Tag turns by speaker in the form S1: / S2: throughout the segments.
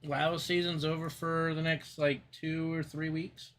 S1: WoW season's over for the next like 2 or 3 weeks.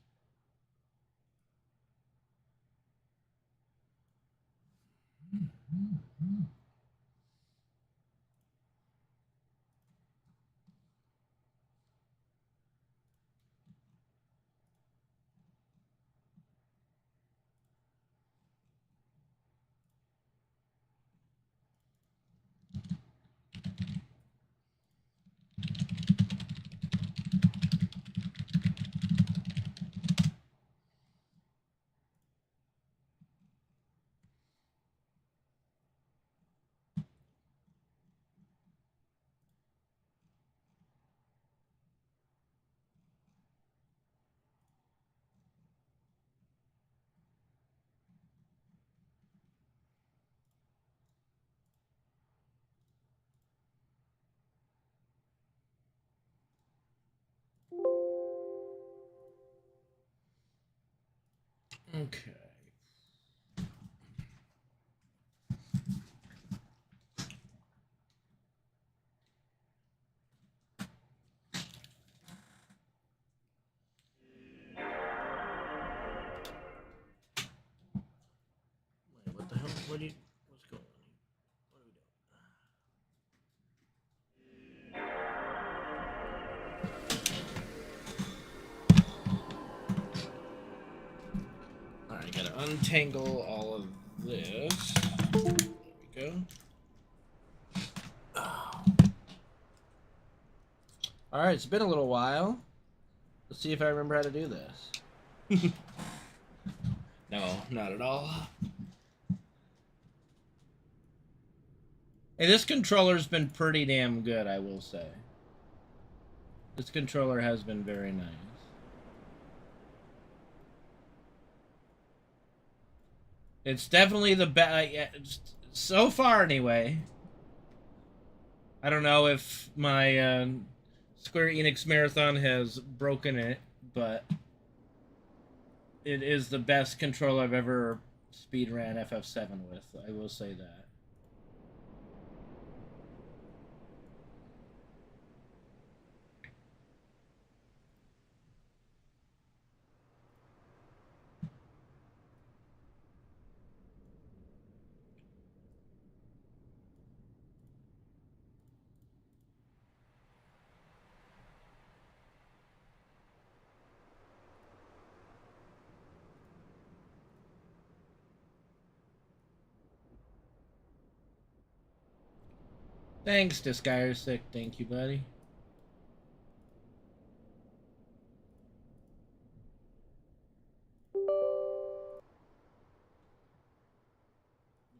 S1: Okay. Wait, what the hell? What's going on? What are we doing? Alright, gotta untangle all of this. There we go. Alright, it's been a little while. Let's see if I remember how to do this. No, not at all. Hey, this controller's been pretty damn good, I will say. This controller has been very nice. It's definitely the best, so far anyway. I don't know if my Square Enix Marathon has broken it, but it is the best controller I've ever speedran FF7 with. I will say that. Thanks, Disguise6. Thank you, buddy.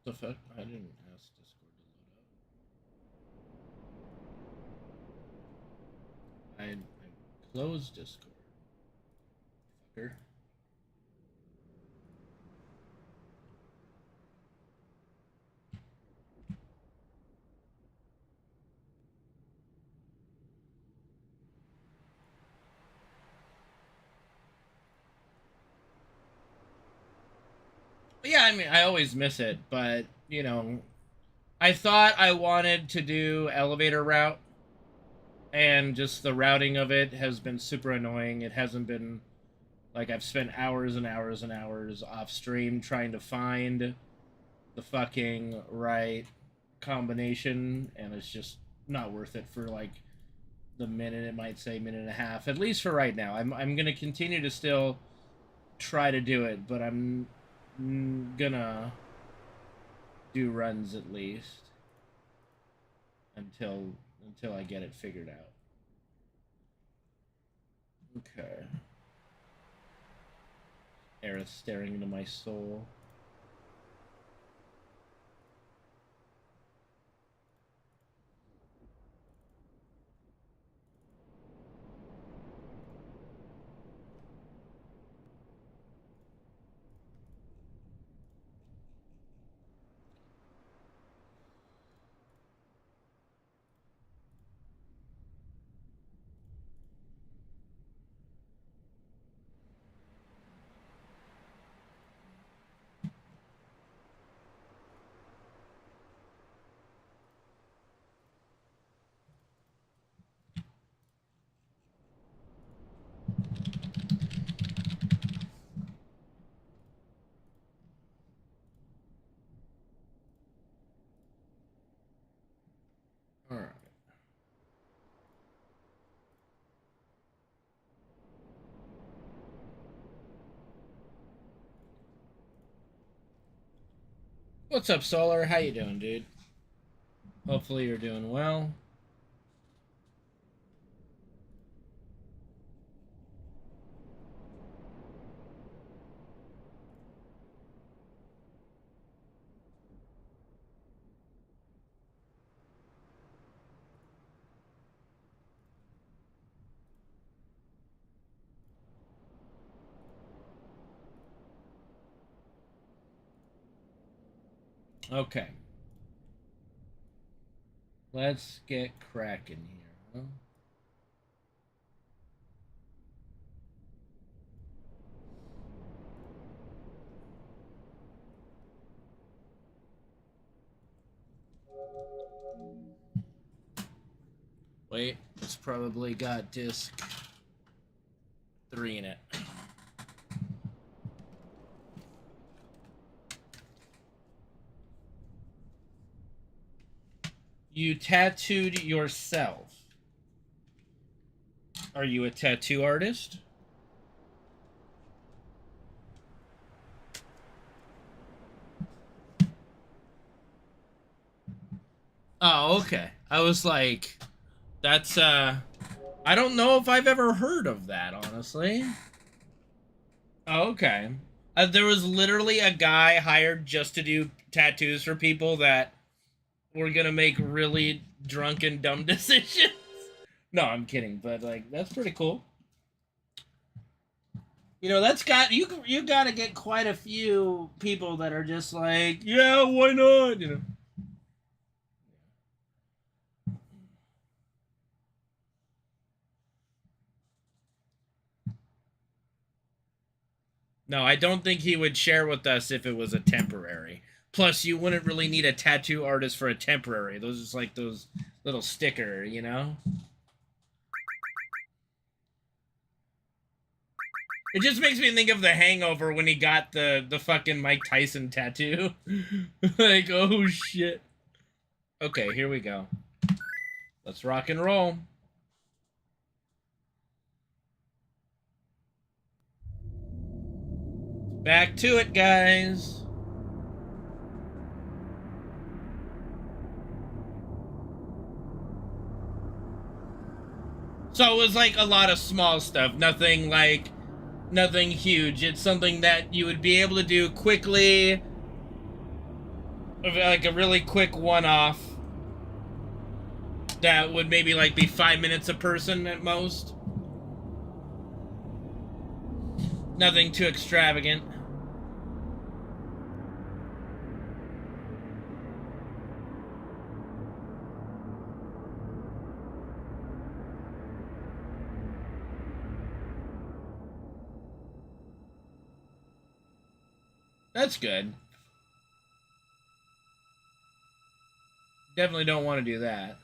S1: What the fuck? I didn't ask Discord to load up. I closed Discord. Fucker. Yeah, I mean, I always miss it, but, you know, I thought I wanted to do elevator route, and just the routing of it has been super annoying. It hasn't been like I've spent hours and hours and hours off stream trying to find the fucking right combination, and it's just not worth it for like the minute, it might say minute and a half, at least for right now. I'm gonna continue to still try to do it, but I'm gonna do runs at least until I get it figured out. Okay. Aerith staring into my soul. What's up, Solar? How you doing, dude? Hopefully you're doing well. Okay. Let's get cracking here, huh? Wait, it's probably got disc 3 in it. You tattooed yourself. Are you a tattoo artist? Oh, okay. I was like, that's, I don't know if I've ever heard of that, honestly. Oh, okay. There was literally a guy hired just to do tattoos for people that were gonna make really drunken, dumb decisions. No, I'm kidding, but like that's pretty cool. You know, that's got you got to get quite a few people that are just like, yeah, why not? You know. No, I don't think he would share with us if it was a temporary. Plus, you wouldn't really need a tattoo artist for a temporary. Those is like those little sticker, you know. It just makes me think of The Hangover when he got the fucking Mike Tyson tattoo. Like, oh shit. Okay, here we go. Let's rock and roll. Back to it, guys. So it was like a lot of small stuff, nothing huge. It's something that you would be able to do quickly, like a really quick one-off that would maybe like be 5 minutes a person at most. Nothing too extravagant. That's good. Definitely don't want to do that.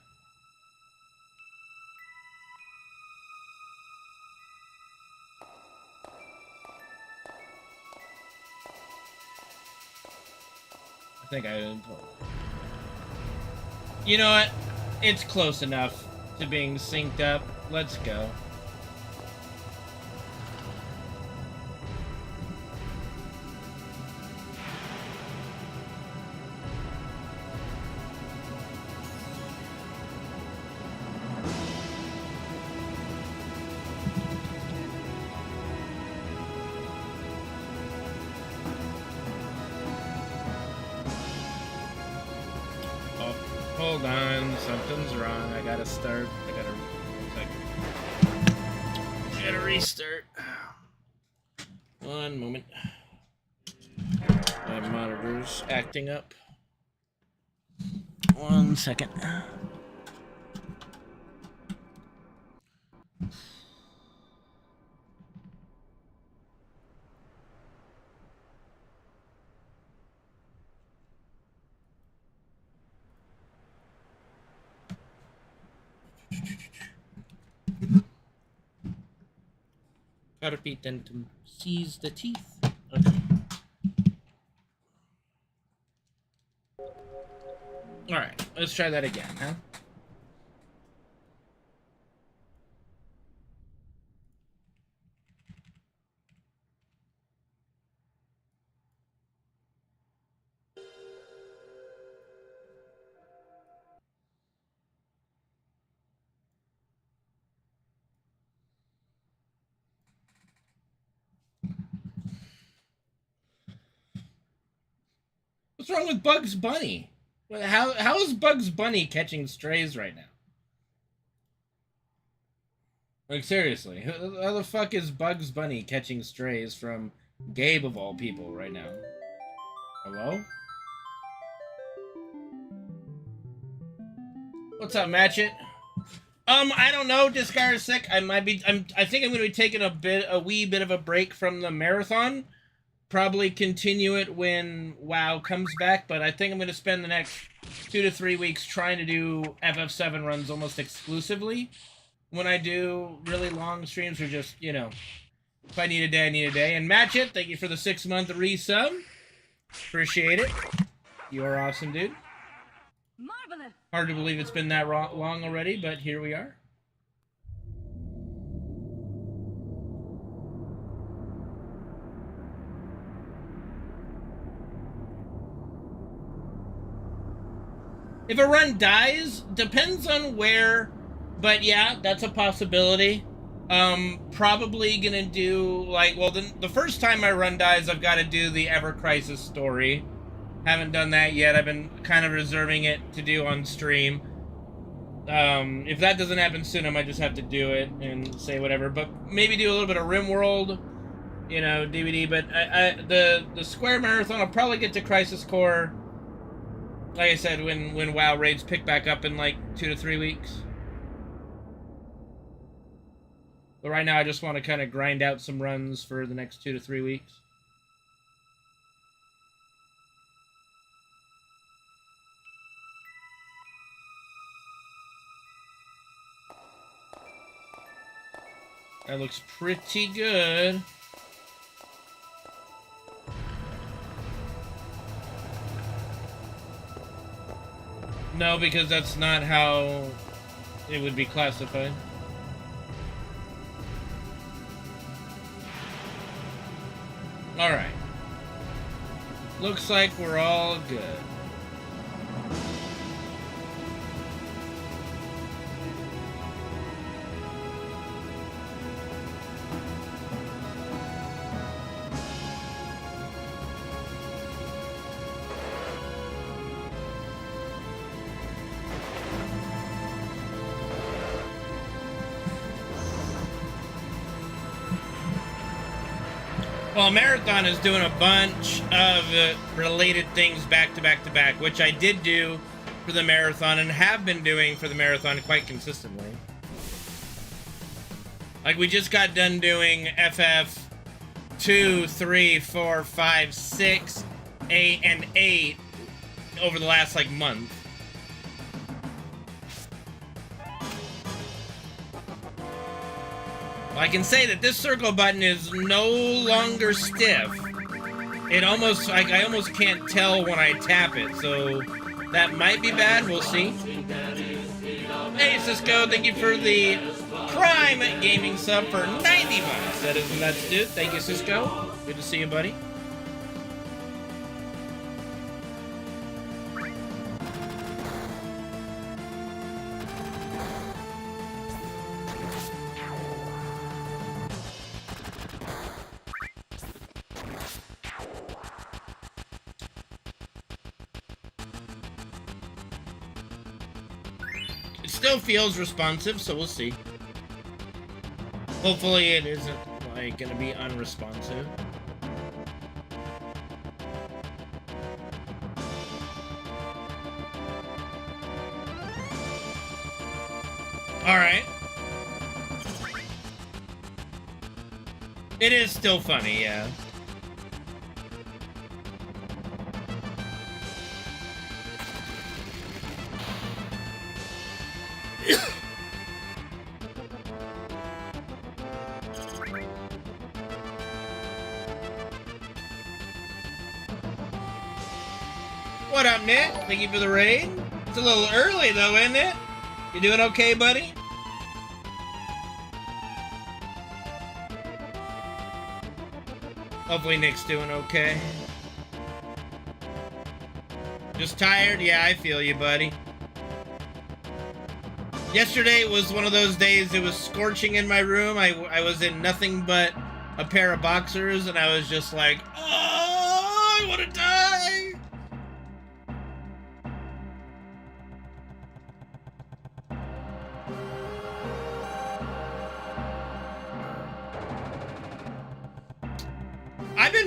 S1: I think I... You know what? It's close enough to being synced up. Let's go. Hold on, something's wrong. I gotta start. I gotta restart. One moment. My monitor's acting up. 1 second. Carpe dentum seize the teeth. Okay. Alright, let's try that again, huh? What's wrong with Bugs Bunny? How is Bugs Bunny catching strays right now? Like, seriously, how the fuck is Bugs Bunny catching strays from Gabe of all people right now? Hello? What's up, Matchit? I don't know. Discar is sick. I think I'm gonna be taking a wee bit of a break from the marathon. Probably continue it when WoW comes back, but I think I'm gonna spend the next 2 to 3 weeks trying to do FF7 runs almost exclusively. When I do really long streams, or just, you know, if I need a day, I need a day. And Matchit, thank you for the 6-month resub. Appreciate it. You're awesome, dude.
S2: Marvelous.
S1: Hard to believe it's been that long already, but here we are. If a run dies, depends on where, but yeah, that's a possibility. Probably gonna do, like, well, the first time my run dies, I've got to do the Ever Crisis story. Haven't done that yet. I've been kind of reserving it to do on stream. If that doesn't happen soon, I might just have to do it and say whatever. But maybe do a little bit of RimWorld, you know, DVD. But the Square Marathon, I'll probably get to Crisis Core, like I said, when WoW raids pick back up in like 2 to 3 weeks. But right now, I just want to kind of grind out some runs for the next 2 to 3 weeks. That looks pretty good. No, because that's not how it would be classified. Alright. Looks like we're all good. Well, Marathon is doing a bunch of related things back to back to back, which I did do for the Marathon and have been doing for the Marathon quite consistently. Like, we just got done doing FF2, 3, 4, 5, 6, 8, and 8 over the last, like, month. I can say that this circle button is no longer stiff. It almost, like, I almost can't tell when I tap it, so that might be bad. We'll see. Hey, Cisco, thank you for the Prime Gaming sub for 90 bucks. That is nuts, dude. Thank you, Cisco. Good to see you, buddy. Still feels responsive, so we'll see. Hopefully it isn't, like, gonna be unresponsive. Alright. It is still funny, yeah. What up, Nick? Thank you for the raid. It's a little early, though, isn't it? You doing okay, buddy? Hopefully Nick's doing okay. Just tired? Yeah, I feel you, buddy. Yesterday was one of those days, it was scorching in my room. I was in nothing but a pair of boxers, and I was just like, oh, I want to die!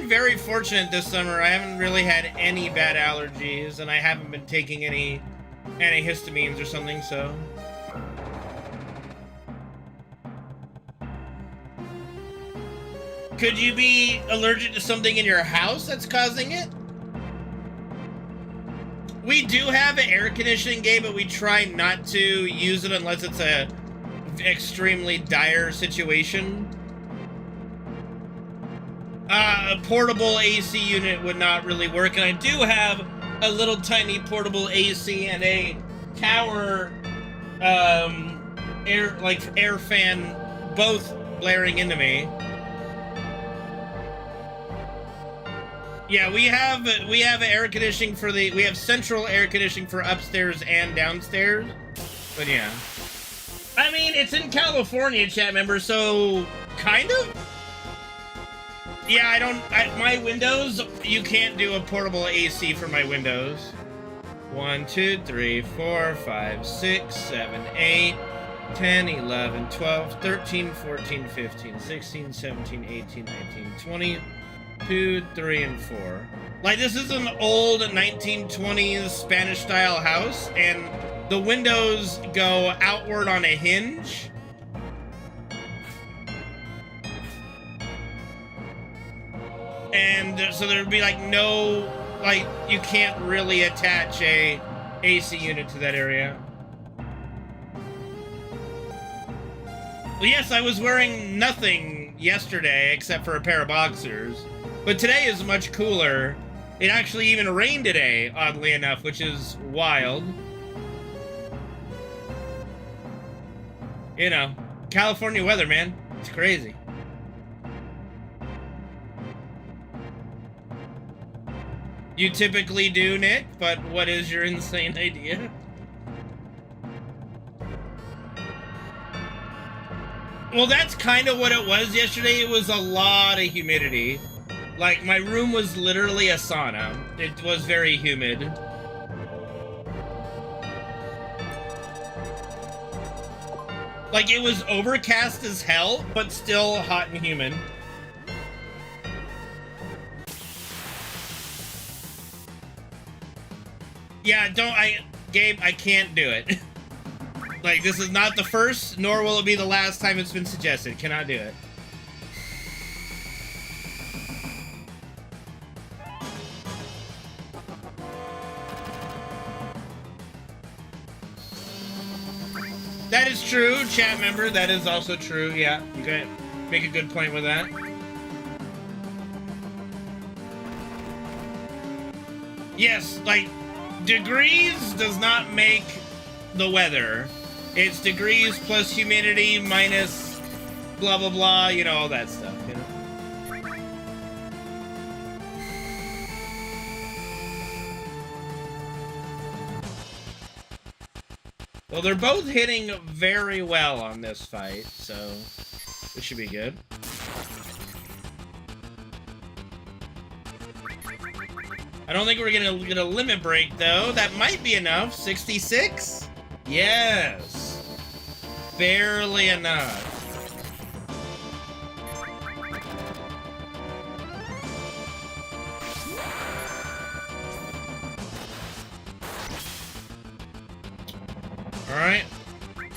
S1: been very fortunate this summer. I haven't really had any bad allergies, and I haven't been taking any antihistamines or something, so... Could you be allergic to something in your house that's causing it? We do have an air conditioning, Gabe, but we try not to use it unless it's a extremely dire situation. A portable AC unit would not really work, and I do have a little tiny portable AC and a tower air fan, both blaring into me. Yeah, we have air conditioning for we have central air conditioning for upstairs and downstairs. But yeah. I mean, it's in California, chat member, so kind of. Yeah, my windows, you can't do a portable AC for my windows. 1, 2, 3, 4, 5, 6, 7, 8, 10, 11, 12, 13, 14, 15, 16, 17, 18, 19, 20, 2, 3, and 4. Like, this is an old 1920s Spanish-style house, and the windows go outward on a hinge. And so there'd be like no, like, you can't really attach a AC unit to that area. Well, yes, I was wearing nothing yesterday except for a pair of boxers, but today is much cooler. It actually even rained today, oddly enough, which is wild. You know, California weather, man. It's crazy. You typically do, Nick, but what is your insane idea? Well, that's kind of what it was yesterday. It was a lot of humidity. Like, my room was literally a sauna. It was very humid. Like, it was overcast as hell, but still hot and humid. Yeah, Gabe, I can't do it. Like, this is not the first, nor will it be the last time it's been suggested. Cannot do it. That is true, chat member. That is also true. Yeah, you can make a good point with that. Yes, like, degrees does not make the weather. It's degrees plus humidity minus blah, blah, blah, you know, all that stuff, you know? Well, they're both hitting very well on this fight, so this should be good. I don't think we're gonna get a limit break, though. That might be enough. 66? Yes. Barely enough. Alright.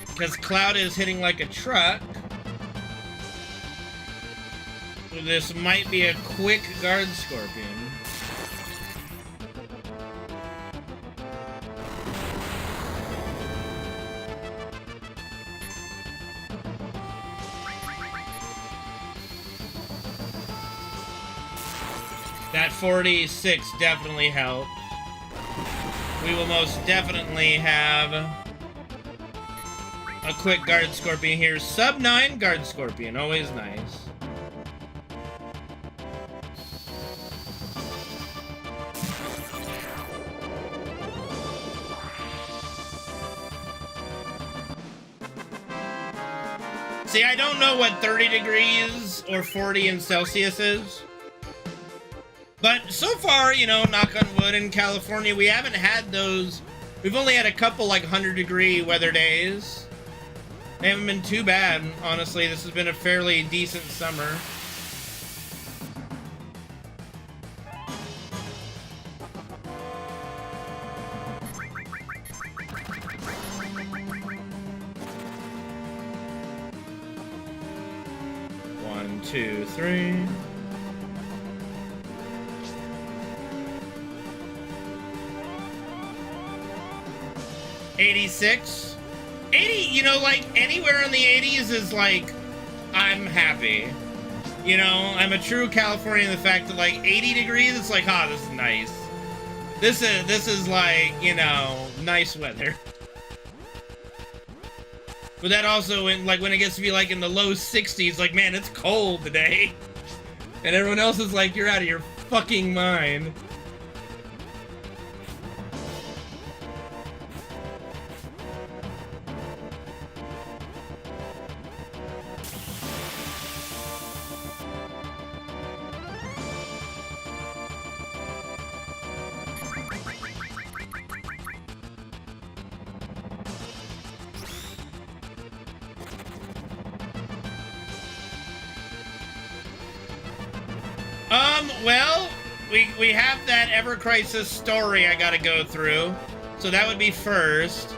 S1: Because Cloud is hitting like a truck. This might be a quick guard scorpion. That 46 definitely helps. We will most definitely have a quick guard scorpion here. Sub 9 guard scorpion, always nice. See, I don't know what 30 degrees or 40 in Celsius is. But so far, you know, knock on wood, in California, we haven't had those. We've only had a couple, like, 100-degree weather days. They haven't been too bad, honestly. This has been a fairly decent summer. 2, 3. $86. 80, you know, like, anywhere in the 80s is, like, I'm happy. You know, I'm a true Californian in the fact that, like, 80 degrees, it's like, ah, this is nice. This is, like, you know, nice weather. But that also, when it gets to be, like, in the low 60s, like, man, it's cold today. And everyone else is like, you're out of your fucking mind. Well, we have that Ever Crisis story I gotta go through, so that would be first.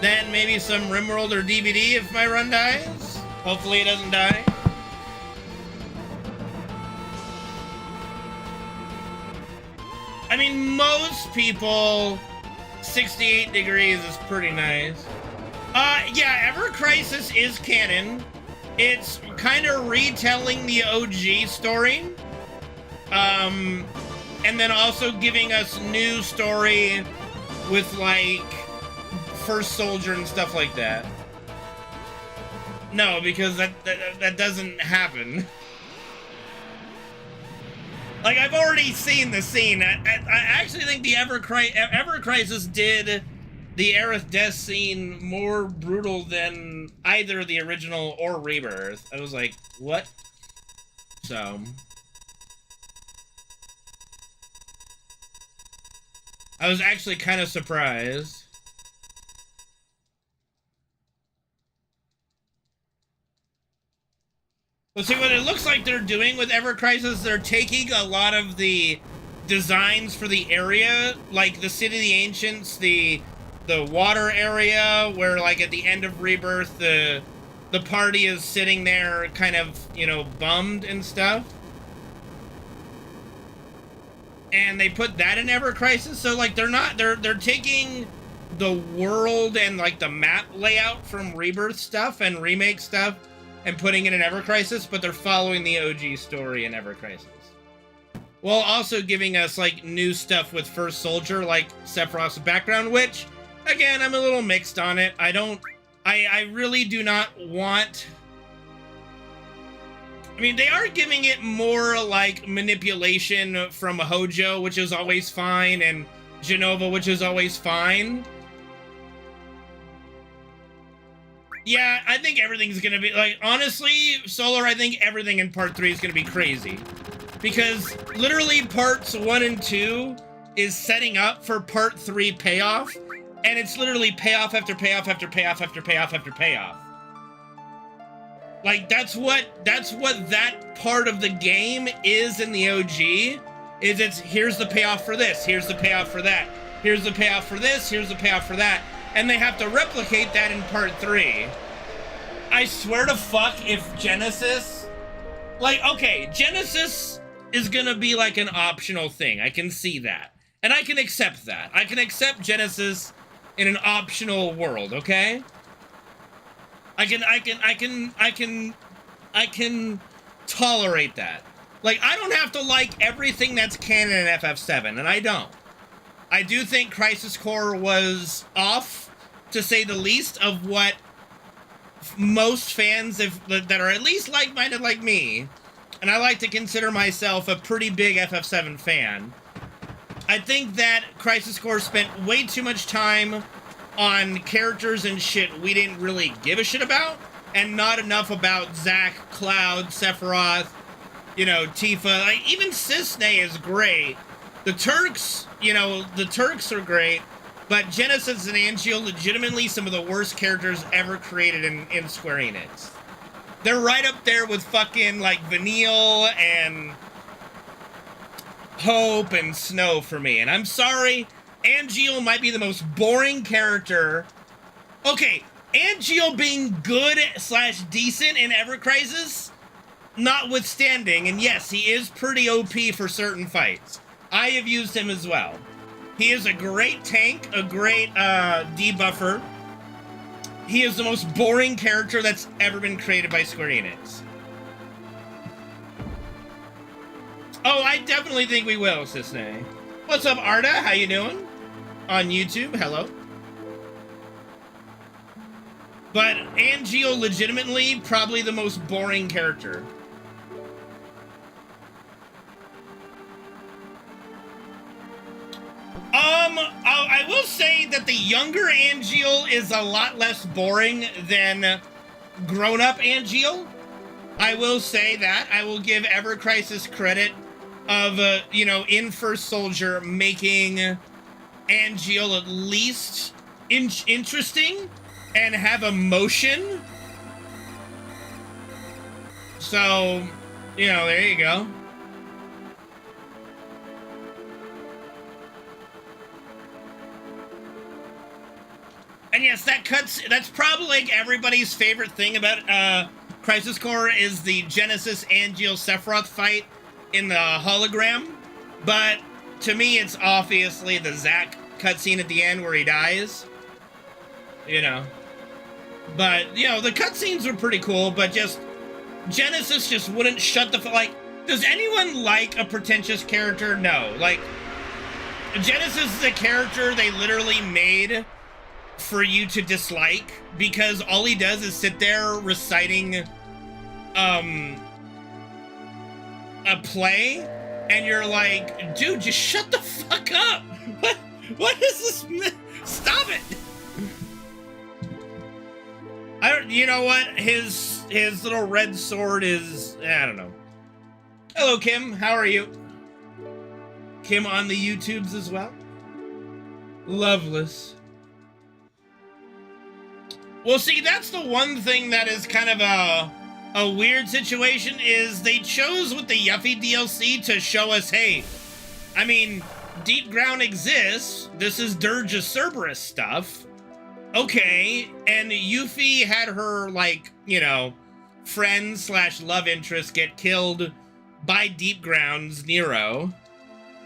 S1: Then maybe some RimWorld or DBD if my run dies. Hopefully it doesn't die. I mean, most people, 68 degrees is pretty nice. Yeah, Ever Crisis is canon. It's kind of retelling the OG story. And then also giving us new story with, like, First Soldier and stuff like that. No, because that doesn't happen. Like, I've already seen the scene. I actually think the Ever Crisis did the Aerith death scene more brutal than either the original or Rebirth. I was like, what? So... I was actually kind of surprised. But see, what it looks like they're doing with Ever Crisis, they're taking a lot of the designs for the area, like the City of the Ancients, the water area, where, like, at the end of Rebirth, the party is sitting there kind of, you know, bummed and stuff. And they put that in Ever Crisis, so, like, they're taking the world and, like, the map layout from Rebirth stuff and remake stuff and putting it in Ever Crisis, but they're following the OG story in Ever Crisis. While also giving us, like, new stuff with First Soldier, like Sephiroth's background, which, again, I'm a little mixed on it. I really do not want... I mean, they are giving it more, like, manipulation from Hojo, which is always fine, and Genova, which is always fine. Yeah, I think everything's gonna be, like, honestly, Solar, I think everything in Part 3 is gonna be crazy. Because, literally, Parts 1 and 2 is setting up for Part 3 payoff, and it's literally payoff after payoff after payoff after payoff after payoff. Like, that's what that part of the game is in the OG, is it's, here's the payoff for this, here's the payoff for that, here's the payoff for this, here's the payoff for that, and they have to replicate that in Part 3. I swear to fuck if Genesis, like, okay, Genesis is gonna be like an optional thing, I can see that, and I can accept that. I can accept Genesis in an optional world, okay? I can tolerate that. Like, I don't have to like everything that's canon in FF7, and I don't. I do think Crisis Core was off, to say the least, of what most fans that are at least like-minded like me, and I like to consider myself a pretty big FF7 fan. I think that Crisis Core spent way too much time on characters and shit we didn't really give a shit about, and not enough about Zack, Cloud, Sephiroth, you know, Tifa. Like, even Cisne is great. The Turks, you know, the Turks are great, but Genesis and Angeal, legitimately some of the worst characters ever created in Square Enix. They're right up there with fucking, like, Vanille and Hope and Snow for me, and I'm sorry, Angeal might be the most boring character. Okay, Angeal being good / decent in Ever Crisis notwithstanding, and yes, he is pretty OP for certain fights. I have used him as well. He is a great tank, a great debuffer. He is the most boring character that's ever been created by Square Enix. Oh, I definitely think we will, Cisne. What's up, Arda? How you doing? On YouTube, hello. But Angeal, legitimately, probably the most boring character. I will say that the younger Angeal is a lot less boring than grown-up Angeal. I will say that. I will give Ever Crisis credit of, you know, in First Soldier making Angeal at least interesting and have emotion. So, you know, there you go. And yes, that's probably like everybody's favorite thing about Crisis Core is the Genesis Angeal Sephiroth fight in the hologram. But to me, it's obviously the Zack cutscene at the end where he dies. You know. But, you know, the cutscenes were pretty cool, but just Genesis just wouldn't shut the like, does anyone like a pretentious character? No. Like, Genesis is a character they literally made for you to dislike, because all he does is sit there reciting a play, and you're like, dude, just shut the fuck up. What is this? Stop it. You know what, his little red sword is, I don't know. Hello, Kim, how are you? Kim on the YouTubes as well. Loveless. Well, see, that's the one thing that is kind of a weird situation, is they chose with the Yuffie DLC to show us, hey, I mean, Deep Ground exists, this is Dirge's Cerberus stuff, okay, and Yuffie had her, like, you know, friend / love interest get killed by Deep Ground's Nero,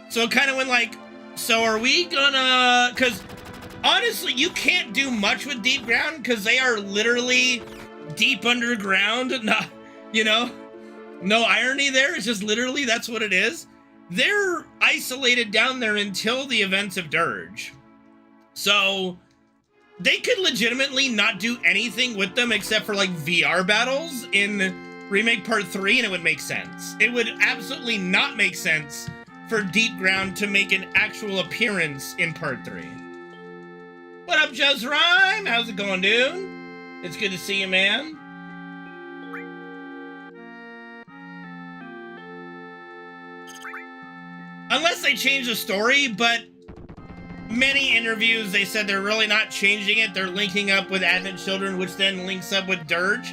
S1: so it kind of went like, so are we gonna, because honestly, you can't do much with Deep Ground because they are literally deep underground. Not, you know, no irony there. It's just literally that's what it is. They're isolated down there until the events of Dirge. So they could legitimately not do anything with them except for like VR battles in Remake Part 3, and it would make sense. It would absolutely not make sense for Deep Ground to make an actual appearance in Part 3. What up, Just Rhyme? How's it going, dude? It's good to see you, man. Unless they change the story, but many interviews, they said they're really not changing it. They're linking up with Advent Children, which then links up with Dirge.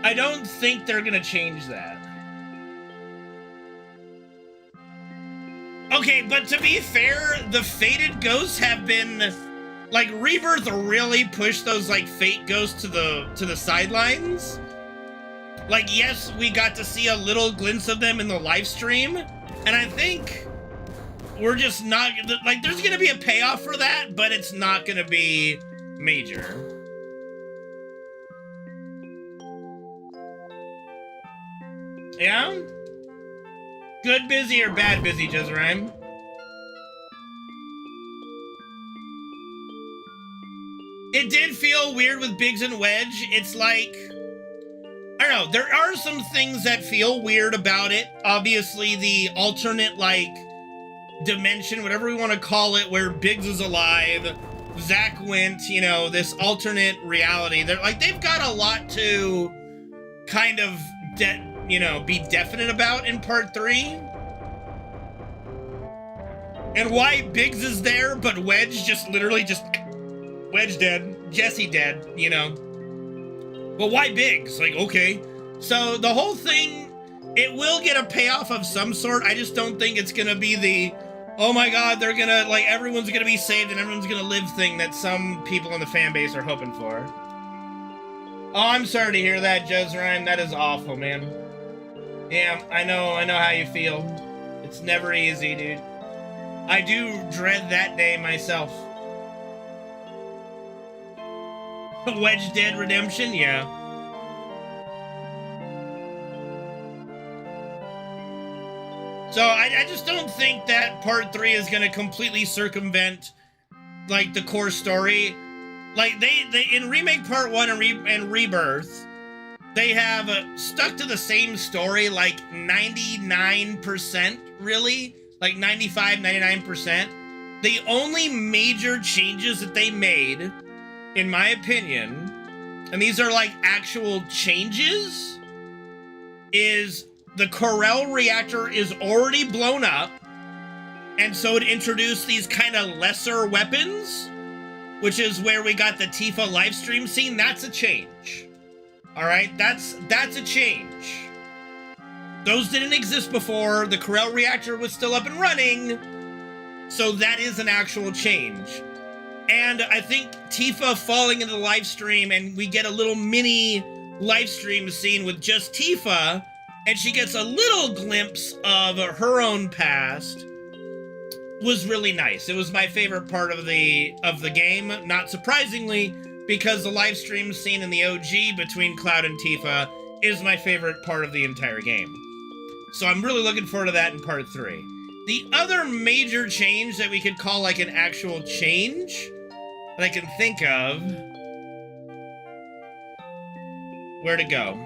S1: I don't think they're gonna change that. Okay, but to be fair, the Fated Ghosts have been... like, Rebirth really pushed those, like, Fate Ghosts to the sidelines. Like, yes, we got to see a little glimpse of them in the live stream, and I think we're just not, like, there's gonna be a payoff for that, but it's not gonna be major. Yeah? Good busy or bad busy, Jezrime? It did feel weird with Biggs and Wedge. It's like, I don't know, there are some things that feel weird about it. Obviously, the alternate, like, dimension, whatever we want to call it, where Biggs is alive, Zack went, you know, this alternate reality. They're like, they've got a lot to kind of, you know, be definite about in Part 3. And why Biggs is there, but Wedge just literally just... Wedge dead, Jesse dead, you know. But why Biggs? Like, okay. So the whole thing, it will get a payoff of some sort. I just don't think it's gonna be the, oh my god, they're gonna, like, everyone's gonna be saved and everyone's gonna live thing that some people in the fan base are hoping for. Oh, I'm sorry to hear that, Jezrime. That is awful, man. Yeah, I know how you feel. It's never easy, dude. I do dread that day myself. Wedge Dead Redemption, yeah. So I just don't think that part 3 is gonna completely circumvent like the core story. Like they in remake part 1 and Rebirth, they have stuck to the same story like 99%, really, like 95, 99%. The only major changes that they made, in my opinion, and these are like actual changes, is the Corel reactor is already blown up, and so it introduced these kind of lesser weapons, which is where we got the Tifa livestream scene. That's a change. All right, that's a change. Those didn't exist before. The Corel reactor was still up and running, so that is an actual change. And I think Tifa falling into the livestream, and we get a little mini livestream scene with just Tifa, and she gets a little glimpse of her own past, was really nice. It was my favorite part of the game, not surprisingly, because the live stream scene in the OG between Cloud and Tifa is my favorite part of the entire game. So I'm really looking forward to that in part 3. The other major change that we could call like an actual change that I can think of, where to go?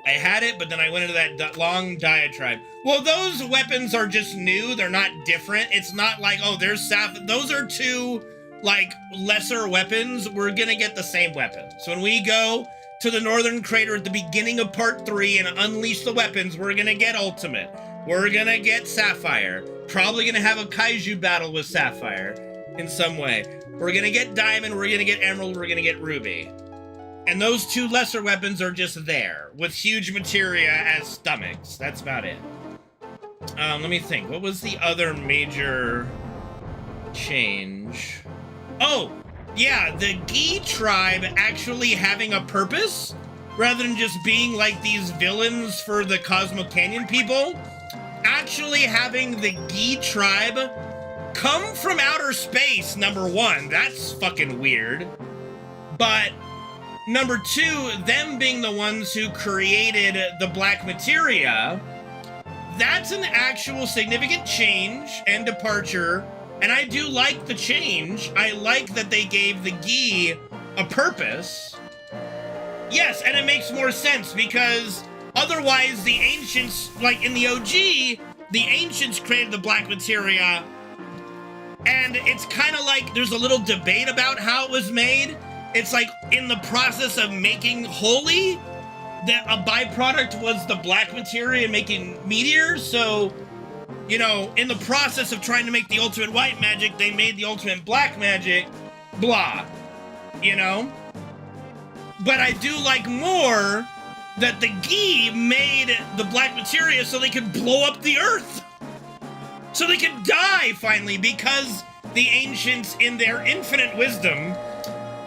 S1: I had it, but then I went into that long diatribe. Well, those weapons are just new. They're not different. It's not like, oh, there's Saf. Those are two, like, lesser weapons. We're going to get the same weapon. So when we go to the Northern Crater at the beginning of Part 3 and unleash the weapons, we're going to get Ultimate. We're going to get Sapphire. Probably going to have a Kaiju battle with Sapphire in some way. We're going to get Diamond. We're going to get Emerald. We're going to get Ruby. And those two lesser weapons are just there, with huge materia as stomachs. That's about it. Let me think. What was the other major change? Oh, yeah, the Gi tribe actually having a purpose, rather than just being like these villains for the Cosmo Canyon people. Actually having the Gi tribe come from outer space, number one. That's fucking weird. But number two, them being the ones who created the black materia, that's an actual significant change and departure, and I do like the change. I like that they gave the Gi a purpose. Yes, and it makes more sense, because otherwise the ancients, like in the OG, the ancients created the black materia, and it's kind of like there's a little debate about how it was made. It's like in the process of making holy, that a byproduct was the black materia making meteors. So, you know, in the process of trying to make the ultimate white magic, they made the ultimate black magic, blah, you know? But I do like more that the Gi made the black materia so they could blow up the earth. So they could die, finally, because the ancients, in their infinite wisdom,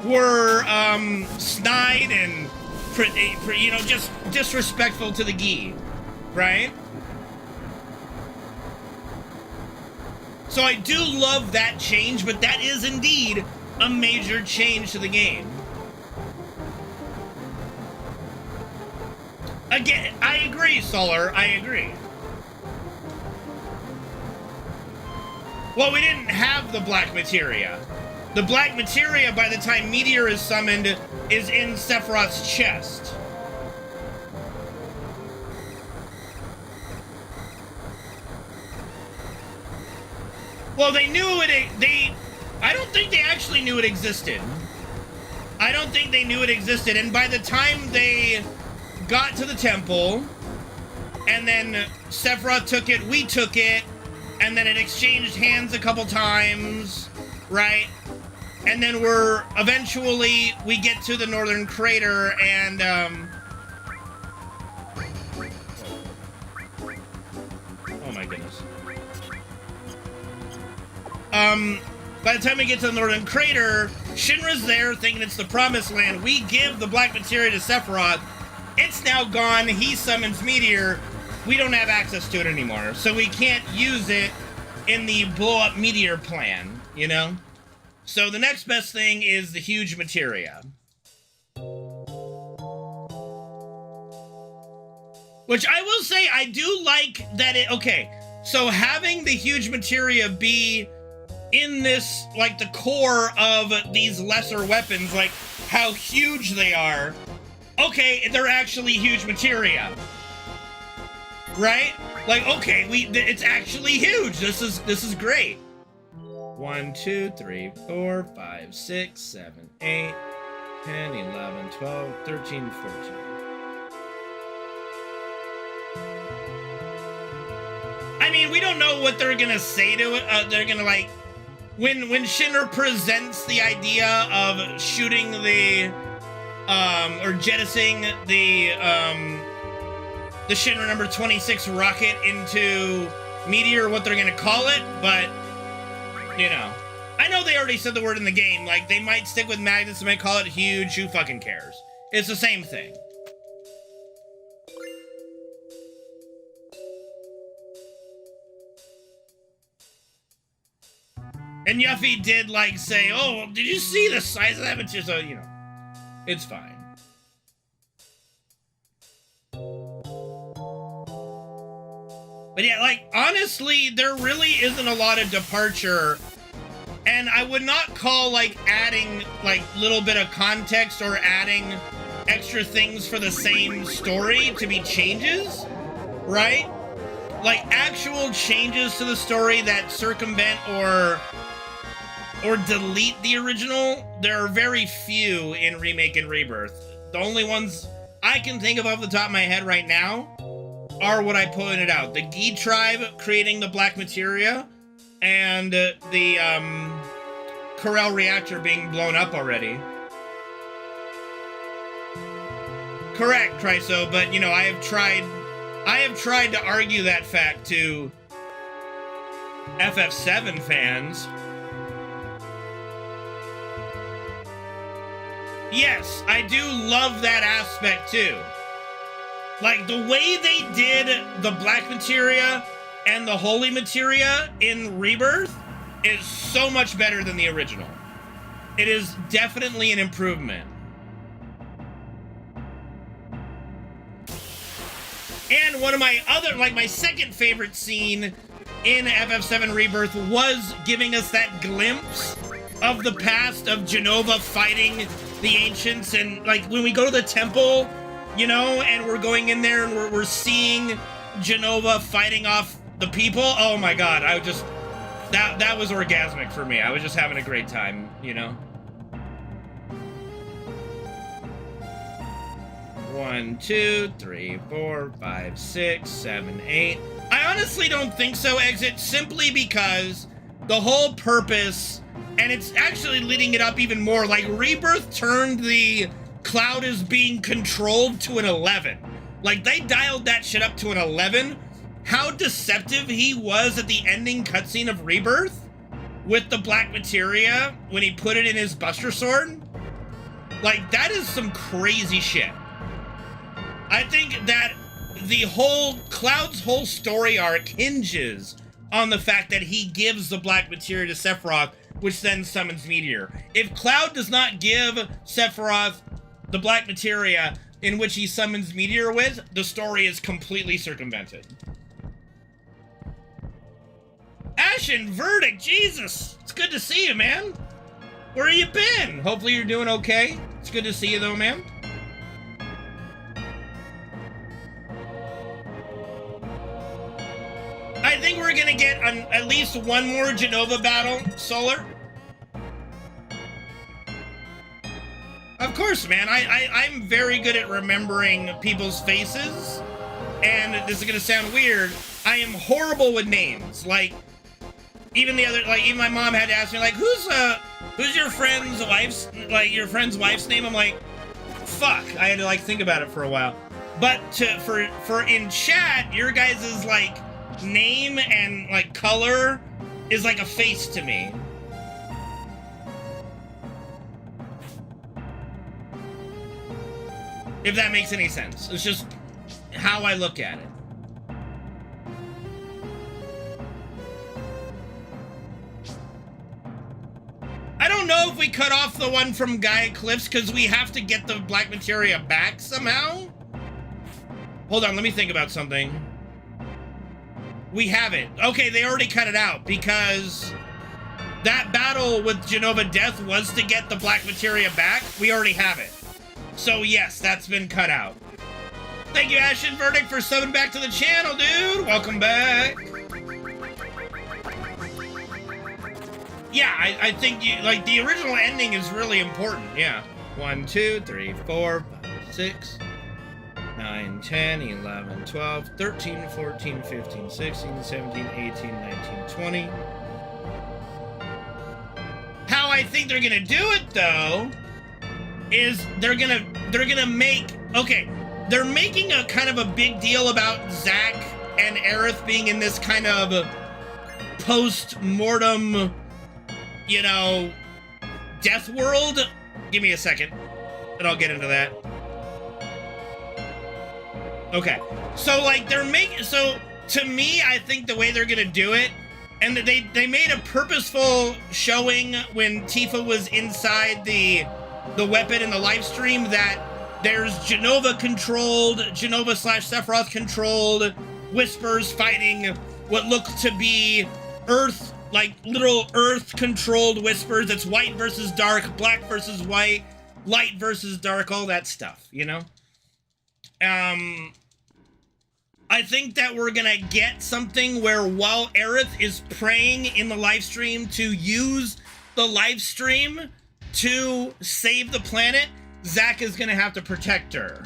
S1: were snide and, you know, just disrespectful to the Gi, right? So I do love that change, but that is indeed a major change to the game. Again, I agree, Solar, I agree. Well, we didn't have the black materia. The black materia, by the time Meteor is summoned, is in Sephiroth's chest. Well, they knew it. I don't think they actually knew it existed. I don't think they knew it existed. And by the time they got to the temple, and then Sephiroth took it, we took it, and then it exchanged hands a couple times, right? And then eventually we get to the Northern Crater, and oh my goodness. By the time we get to the Northern Crater, Shinra's there thinking it's the Promised Land. We give the black materia to Sephiroth, it's now gone. He summons Meteor. We don't have access to it anymore, so we can't use it in the blow up Meteor plan, you know? So the next best thing is the huge materia. Which I will say, I do like that it, okay, so having the huge materia be in this, like, the core of these lesser weapons, like, how huge they are, okay, they're actually huge materia. Right? Like, okay, it's actually huge. This is great. 1, 2, 3, 4, 5, 6, 7, 8, 10, 11, 12, 13, 14. I mean, we don't know what they're gonna say to it. They're gonna, like, when Shinra presents the idea of shooting the, or jettisoning the Shinra number 26 rocket into Meteor, what they're gonna call it, but, you know. I know they already said the word in the game, like, they might stick with magnets, they might call it huge, who fucking cares? It's the same thing. And Yuffie did, like, say, oh, did you see the size of that material? So, you know, it's fine. But yeah, like, honestly, there really isn't a lot of departure. And I would not call, like, adding, like, little bit of context or adding extra things for the same story to be changes, right? Like, actual changes to the story that circumvent or delete the original, there are very few in Remake and Rebirth. The only ones I can think of off the top of my head right now are what I pointed out. The Gi tribe creating the black materia, and the Corel reactor being blown up already. Correct, Chryso, but, you know, I have tried to argue that fact to FF7 fans. Yes, I do love that aspect too. Like, the way they did the black materia and the holy materia in Rebirth is so much better than the original. It is definitely an improvement. And one of my other, like, my second favorite scene in FF7 Rebirth was giving us that glimpse of the past of Jenova fighting the ancients, and, like, when we go to the temple, you know, and we're going in there and we're seeing Jenova fighting off the people. Oh my god, I just, that was orgasmic for me. I was just having a great time, you know. 1, 2, 3, 4, 5, 6, 7, 8. I honestly don't think so, Exit, simply because the whole purpose, and it's actually leading it up even more, like, Rebirth turned the Cloud is being controlled to an 11. Like, they dialed that shit up to an 11. How deceptive he was at the ending cutscene of Rebirth with the black materia when he put it in his Buster Sword. Like, that is some crazy shit. I think that the whole, Cloud's whole story arc hinges on the fact that he gives the black materia to Sephiroth, which then summons Meteor. If Cloud does not give Sephiroth the black materia in which he summons Meteor with, the story is completely circumvented. Ashen, Verdict, Jesus! It's good to see you, man. Where you been? Hopefully you're doing okay. It's good to see you, though, man. I think we're gonna get at least one more Jenova battle, Solar. Of course, man. I'm very good at remembering people's faces, and this is gonna sound weird. I am horrible with names. Like, even my mom had to ask me, like, who's your friend's wife's, like, your friend's wife's name? I'm like, fuck. I had to, like, think about it for a while. But for in chat, your guys' like name and like color is like a face to me. If that makes any sense. It's just how I look at it. I don't know if we cut off the one from Gaia Cliffs because we have to get the black materia back somehow. Hold on, let me think about something. We have it. Okay, they already cut it out because that battle with Genova Death was to get the black materia back. We already have it. So yes, that's been cut out. Thank you, Ashen Verdict, for subbing back to the channel, dude. Welcome back. Yeah, I think like the original ending is really important. Yeah. 1, 2, 3, 4, 5, 6, 9, 10, 11, 12, 13, 14, 15, 16, 17, 18, 19, 20. How I think they're gonna do it though is they're gonna make, okay, they're making a kind of a big deal about Zack and Aerith being in this kind of post-mortem, you know, death world. Give me a second and I'll get into that. Okay, so like they're making, so to me, I think the way they're gonna do it, and they made a purposeful showing when Tifa was inside the weapon in the live stream that there's Genova-controlled, Genova/Sephiroth-controlled Whispers fighting what look to be Earth, like literal Earth-controlled Whispers. It's white versus dark, black versus white, light versus dark, all that stuff, you know? I think that we're gonna get something where while Aerith is praying in the live stream to use the live stream to save the planet, Zack is gonna have to protect her.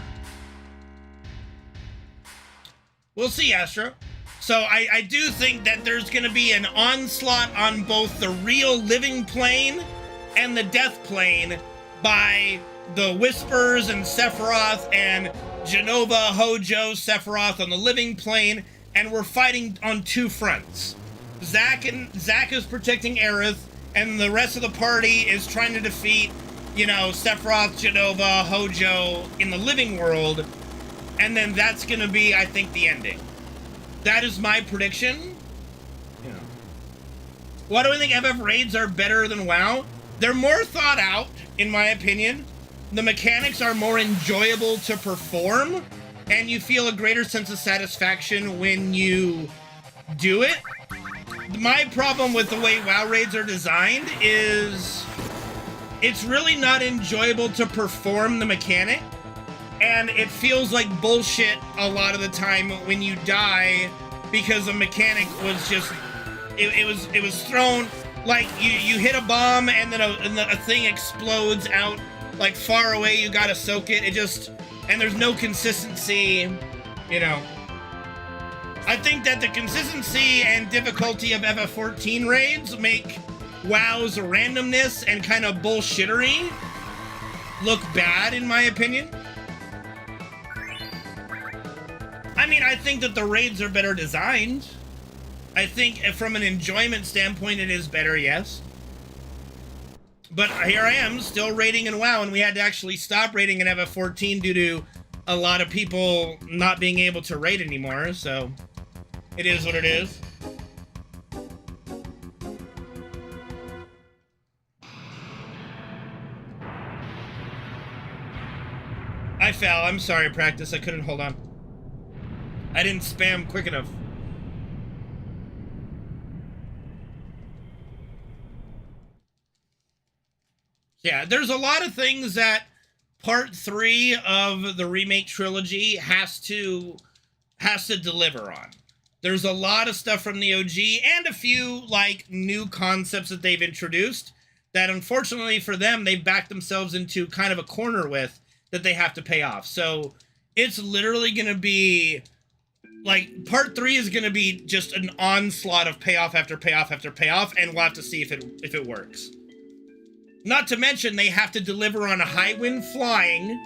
S1: We'll see, Astro. So I do think that there's gonna be an onslaught on both the real living plane and the death plane by the Whispers and Sephiroth and Genova, Hojo, Sephiroth on the living plane, and we're fighting on two fronts. Zack is protecting Aerith, and the rest of the party is trying to defeat, you know, Sephiroth, Genova, Hojo in the living world, and then that's gonna be, I think, the ending. That is my prediction. Yeah. Why do I think FF raids are better than WoW? They're more thought out, in my opinion. The mechanics are more enjoyable to perform, and you feel a greater sense of satisfaction when you do it. My problem with the way WoW raids are designed is it's really not enjoyable to perform the mechanic, and it feels like bullshit a lot of the time when you die because the mechanic was just, it was thrown, like you hit a bomb and then a thing explodes out like far away, you gotta soak it. It just, and there's no consistency, you know. I think that the consistency and difficulty of FF14 raids make WoW's randomness and kind of bullshittery look bad, in my opinion. I mean, I think that the raids are better designed. I think from an enjoyment standpoint, it is better, yes. But here I am, still raiding in WoW, and we had to actually stop raiding in FF14 due to a lot of people not being able to raid anymore, so it is what it is. I fell. I'm sorry, Practice. I couldn't hold on. I didn't spam quick enough. Yeah, there's a lot of things that part 3 of the remake trilogy has to deliver on. There's a lot of stuff from the OG and a few like new concepts that they've introduced that unfortunately for them, they've backed themselves into kind of a corner with that they have to pay off. So it's literally going to be like part 3 is going to be just an onslaught of payoff after payoff after payoff, and we'll have to see if it works. Not to mention, they have to deliver on a high wind flying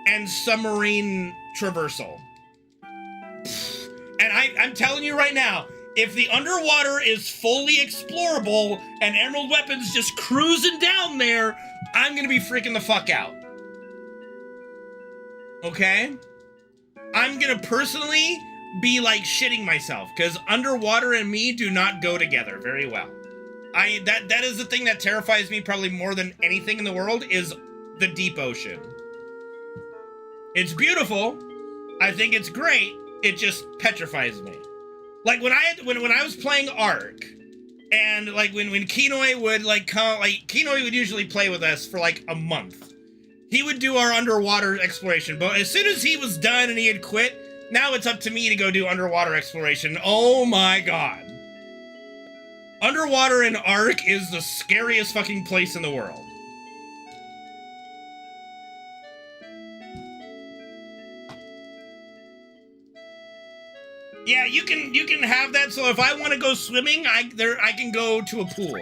S1: and submarine traversal. And I'm telling you right now, if the underwater is fully explorable and Emerald Weapon's just cruising down there, I'm gonna be freaking the fuck out. okay, I'm gonna personally be like shitting myself because underwater and me do not go together very well. That is the thing that terrifies me probably more than anything in the world is the deep ocean. It's beautiful. I think it's great. It just petrifies me. Like when I was playing Ark, and like when Kenoi would like come, like Kenoi would usually play with us for like a month. He would do our underwater exploration, but as soon as he was done and he had quit, now it's up to me to go do underwater exploration. Oh my god. Underwater in Ark is the scariest fucking place in the world. Yeah, you can have that. So if I want to go swimming, I can go to a pool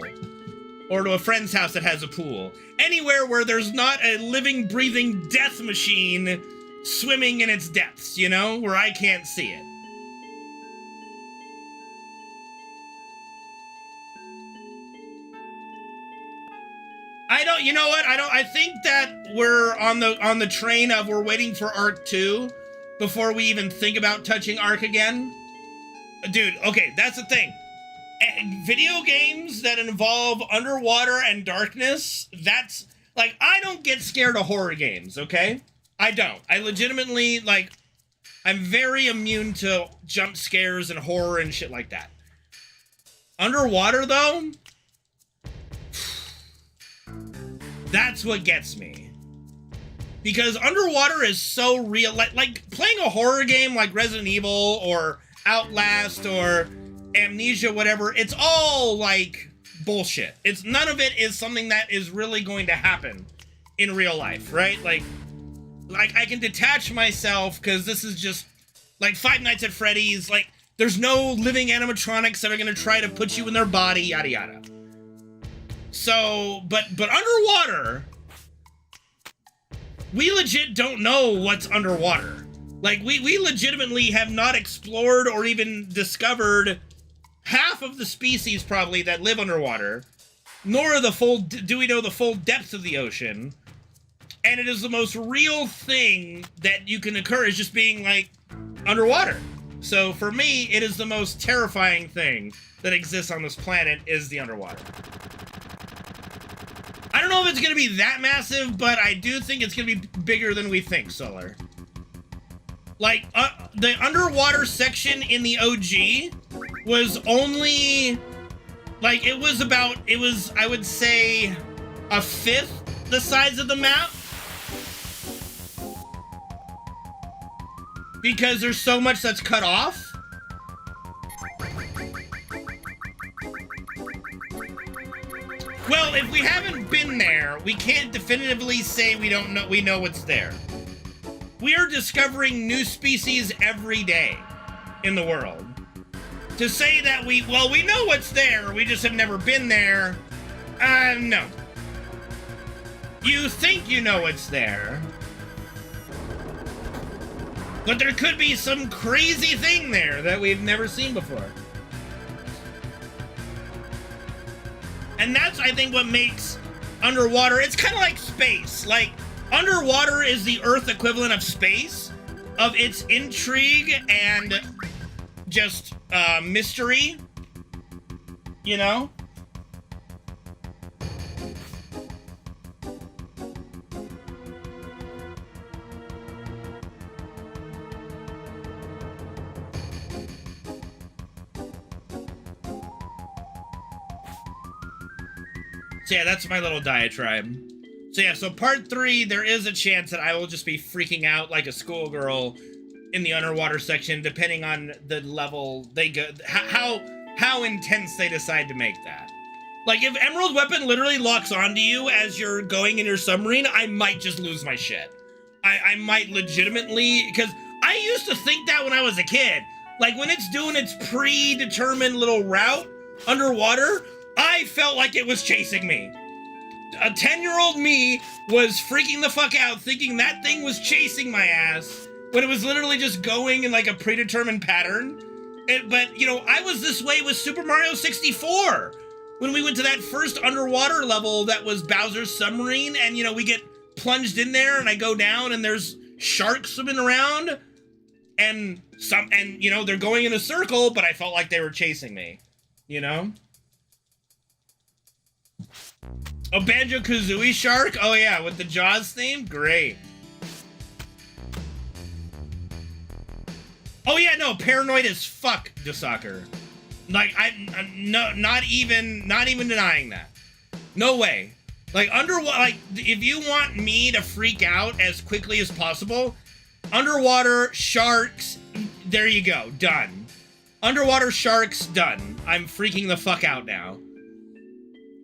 S1: or to a friend's house that has a pool. Anywhere where there's not a living, breathing death machine swimming in its depths, you know, where I can't see it. You know what? I think that we're on the train of we're waiting for Ark 2 before we even think about touching Ark again. Dude, okay, that's the thing. Video games that involve underwater and darkness, that's, like, I don't get scared of horror games, okay? I don't. I legitimately, like, I'm very immune to jump scares and horror and shit like that. Underwater, though, that's what gets me. Because underwater is so real. Like playing a horror game like Resident Evil or Outlast or Amnesia, whatever, it's all like bullshit. None of it is something that is really going to happen in real life, right? Like I can detach myself because this is just like Five Nights at Freddy's. Like there's no living animatronics that are going to try to put you in their body, yada yada. So, but underwater, we legit don't know what's underwater. Like, we legitimately have not explored or even discovered half of the species, probably, that live underwater, nor do we know the full depths of the ocean. And it is the most real thing that you can occur is just being, like, underwater. So, for me, it is the most terrifying thing that exists on this planet is the underwater. I don't know if it's going to be that massive, but I do think it's going to be bigger than we think, Solar. Like, the underwater section in the OG was only, like, it was, I would say, a fifth the size of the map. Because there's so much that's cut off. Well, if we haven't been there, we can't definitively say we know what's there. We are discovering new species every day in the world. To say that we know what's there, we just have never been there, no. You think you know what's there, but there could be some crazy thing there that we've never seen before. And that's, I think, what makes underwater, it's kind of like space. Like, underwater is the Earth equivalent of space, of its intrigue and just mystery, you know? So yeah, that's my little diatribe. So yeah, so part 3, there is a chance that I will just be freaking out like a schoolgirl in the underwater section, depending on the level they go, how intense they decide to make that. Like, if Emerald Weapon literally locks onto you as you're going in your submarine, I might just lose my shit. I might legitimately, because I used to think that when I was a kid. Like, when it's doing its predetermined little route underwater, I felt like it was chasing me. A 10-year-old me was freaking the fuck out thinking that thing was chasing my ass when it was literally just going in like a predetermined pattern. But, you know, I was this way with Super Mario 64. When we went to that first underwater level that was Bowser's submarine and, you know, we get plunged in there and I go down and there's sharks swimming around, and you know, they're going in a circle, but I felt like they were chasing me, you know? A Banjo-Kazooie shark? Oh yeah, with the Jaws theme? Great. Oh yeah, no, paranoid as fuck, Desoccer. Like, no, not even denying that. No way. Like, like, if you want me to freak out as quickly as possible, underwater sharks, there you go, done. Underwater sharks, done. I'm freaking the fuck out now.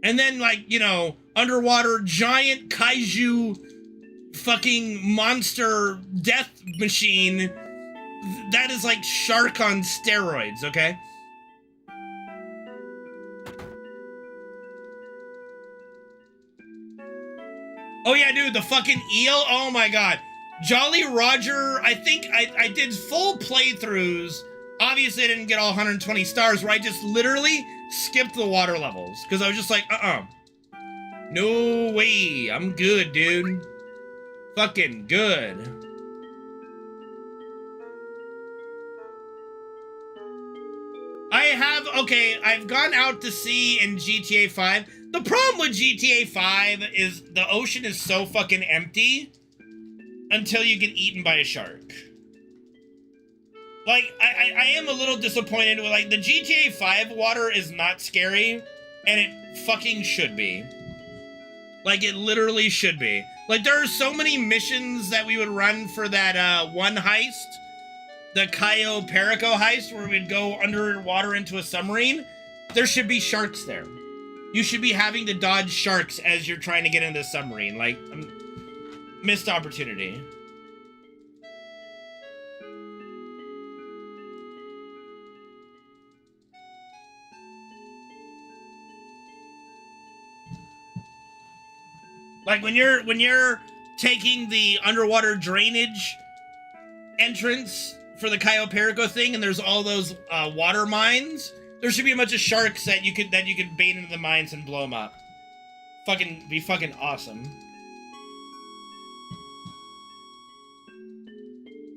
S1: And then, like, you know, underwater giant kaiju fucking monster death machine, that is like shark on steroids, okay? Oh yeah, dude, the fucking eel, oh my god. Jolly Roger, I think I did full playthroughs. Obviously I didn't get all 120 stars, where I just literally skipped the water levels. Because I was just like, no way, I'm good, dude. Fucking good. I've gone out to sea in GTA 5. The problem with GTA 5 is the ocean is so fucking empty until you get eaten by a shark. Like, I am a little disappointed with, like, the GTA 5 water is not scary, and it fucking should be. Like, it literally should be. Like, there are so many missions that we would run for that, one heist, the Cayo Perico heist, where we'd go underwater into a submarine. There should be sharks there. You should be having to dodge sharks as you're trying to get into the submarine. Like, missed opportunity. Like, when you're taking the underwater drainage entrance for the Cayo Perico thing, and there's all those water mines, there should be a bunch of sharks that you could bait into the mines and blow them up. Be fucking awesome.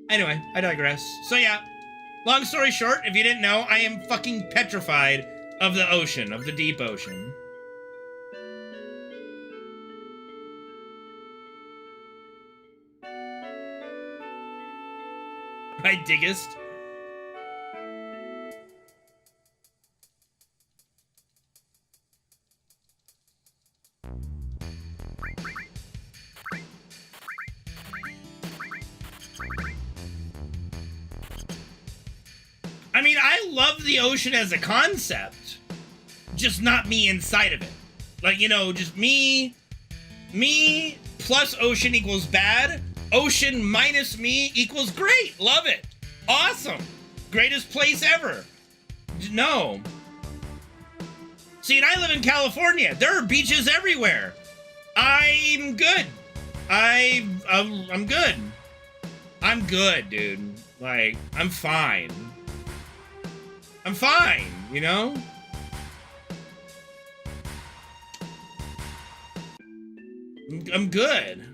S1: Anyway, I digress. So yeah, long story short, if you didn't know, I am fucking petrified of the ocean, of the deep ocean. Right, Diggest? I mean, I love the ocean as a concept, just not me inside of it. Like, you know, just me plus ocean equals bad. Ocean minus me equals great. Love it. Awesome. Greatest place ever. No. See, and I live in California. There are beaches everywhere. I'm good. I'm good. I'm good, dude. Like, I'm fine. I'm fine, you know? I'm good.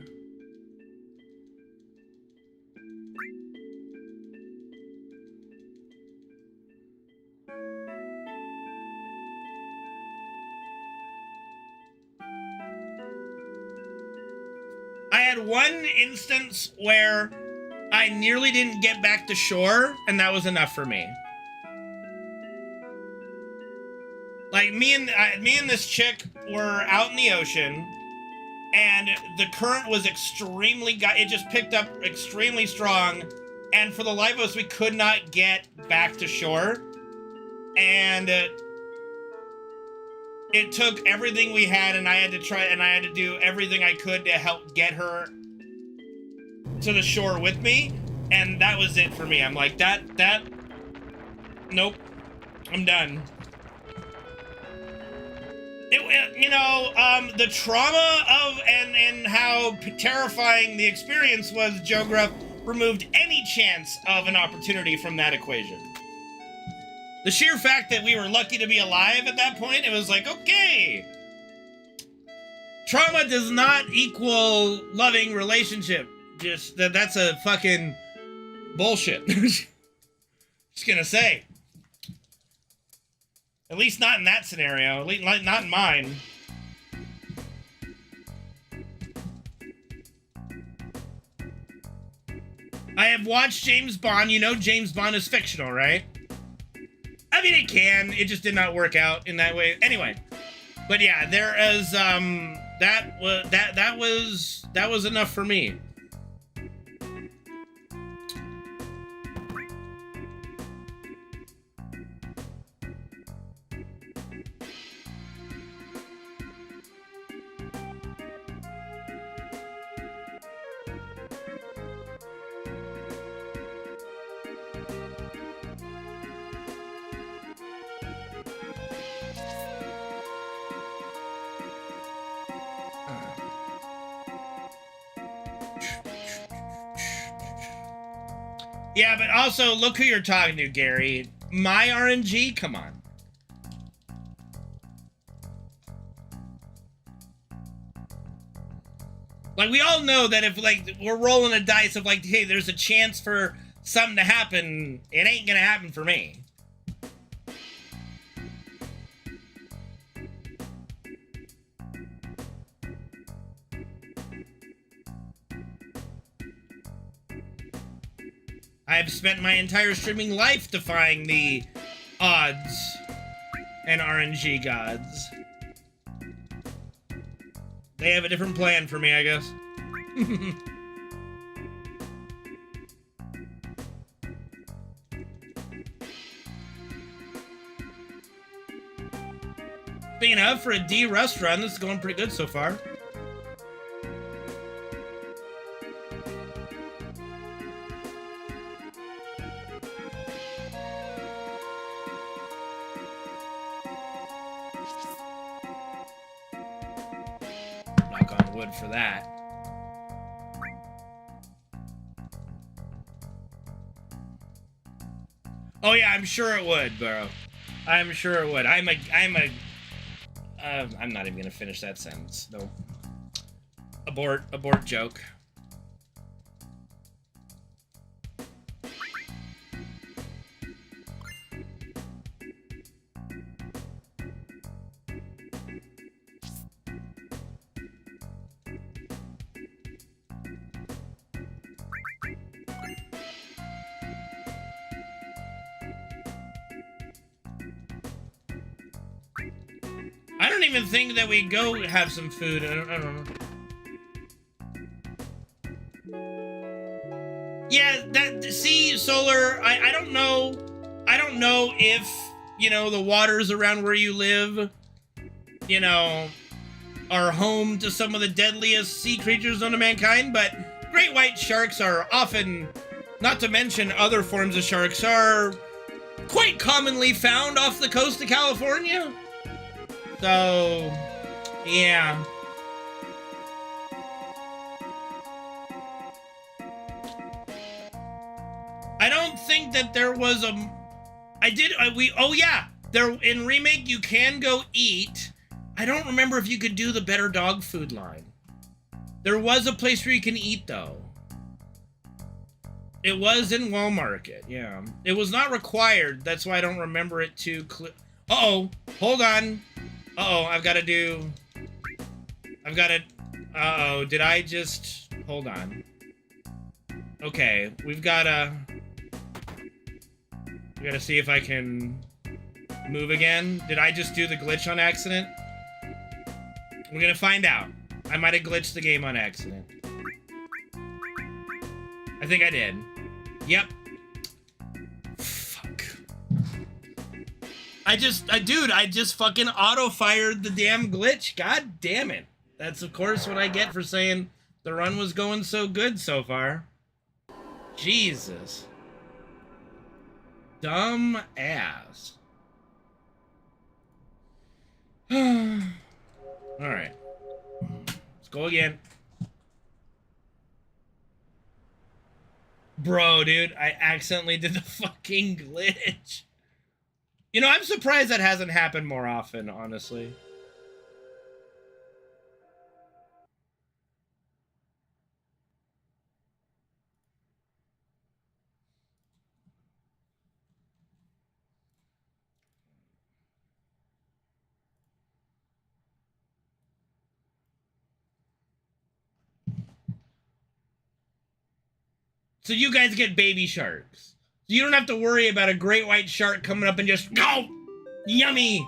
S1: I had one instance where I nearly didn't get back to shore, and that was enough for me. Like, me and this chick were out in the ocean, and the current was extremely, it just picked up extremely strong, and for the life of us, we could not get back to shore, and it took everything we had, and I had to do everything I could to help get her to the shore with me, and that was it for me. I'm like, nope, I'm done. You know, the trauma of and how terrifying the experience was, Joe Gruff removed any chance of an opportunity from that equation. The sheer fact that we were lucky to be alive at that point, it was like, okay. Trauma does not equal loving relationship, Just that's a fucking bullshit. Just gonna say. At least not in that scenario. At least not in mine. I have watched James Bond. You know James Bond is fictional, right? I mean, it can. It just did not work out in that way. Anyway, but yeah, there is that was enough for me. Yeah, but also, look who you're talking to, Gary. My RNG? Come on. Like, we all know that if, like, we're rolling a dice of, like, hey, there's a chance for something to happen, it ain't gonna happen for me. I've spent my entire streaming life defying the odds and RNG gods. They have a different plan for me, I guess. Speaking of, for a D Rust run, this is going pretty good so far. For that. Oh yeah, I'm sure it would, bro. I'm sure it would. I'm not even gonna finish that sentence. No. Abort joke. I don't even think that we go have some food. I don't know. Yeah, see, Solar, I don't know. I don't know if, you know, the waters around where you live, you know, are home to some of the deadliest sea creatures known to mankind, but great white sharks are often, not to mention other forms of sharks, are quite commonly found off the coast of California. So, yeah. I don't think that there was a... oh yeah, there in Remake you can go eat. I don't remember if you could do the better dog food line. There was a place where you can eat though. It was in Walmart, yeah. It was not required, that's why I don't remember it too clear. Uh-oh, hold on. Uh-oh, uh-oh, did I just... Hold on. Okay, we gotta see if I can move again. Did I just do the glitch on accident? We're gonna find out. I might have glitched the game on accident. I think I did. Yep. Fuck. I just fucking auto-fired the damn glitch. God damn it. That's, of course, what I get for saying the run was going so good so far. Jesus. Dumb ass. Alright. Let's go again. Bro, dude, I accidentally did the fucking glitch. You know, I'm surprised that hasn't happened more often, honestly. So you guys get baby sharks. So you don't have to worry about a great white shark coming up and just, go! Yummy!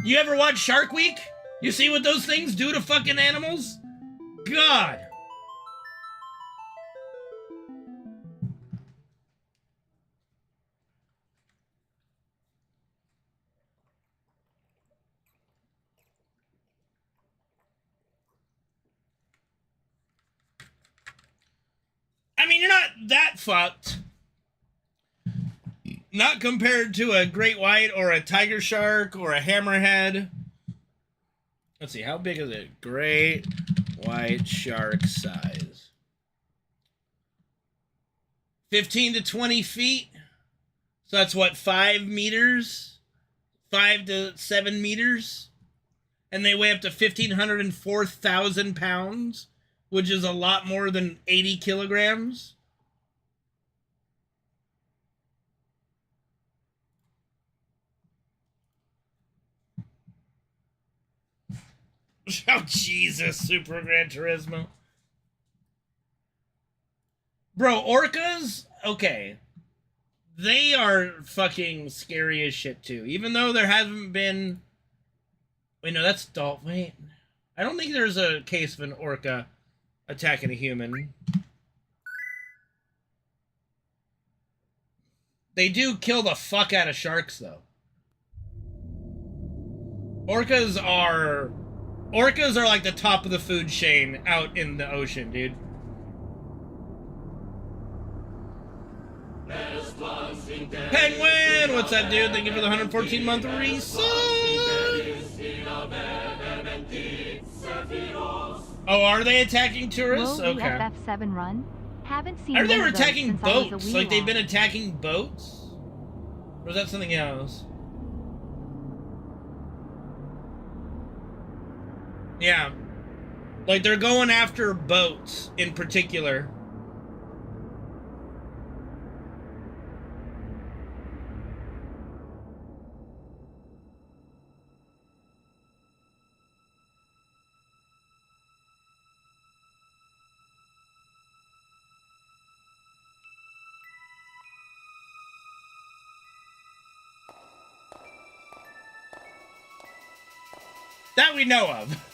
S1: You ever watch Shark Week? You see what those things do to fucking animals? God! I mean, you're not that fucked. Not compared to a great white or a tiger shark or a hammerhead. Let's see, how big is it? Great white shark size. 15 to 20 feet. So that's what, 5 meters? 5 to 7 meters? And they weigh up to 1,504,000 pounds, which is a lot more than 80 kilograms. Oh, Jesus, Super Gran Turismo. Bro, orcas, okay. They are fucking scary as shit, too. Even though there hasn't been... Wait, no, that's dolphin. Wait. I don't think there's a case of an orca attacking a human. They do kill the fuck out of sharks, though. Orcas are like the top of the food chain out in the ocean, dude. Penguin! What's up, dude? Thank you for the 114-month resub! Oh, are they attacking tourists?
S2: Will the
S1: Okay.
S2: FF7 run? Haven't seen
S1: I heard they
S2: one
S1: were
S2: of those
S1: attacking
S2: since I was a
S1: boats.
S2: wee
S1: Like, they've
S2: lad.
S1: been attacking boats? Or is that something else? Yeah. Like, they're going after boats in particular. That we know of.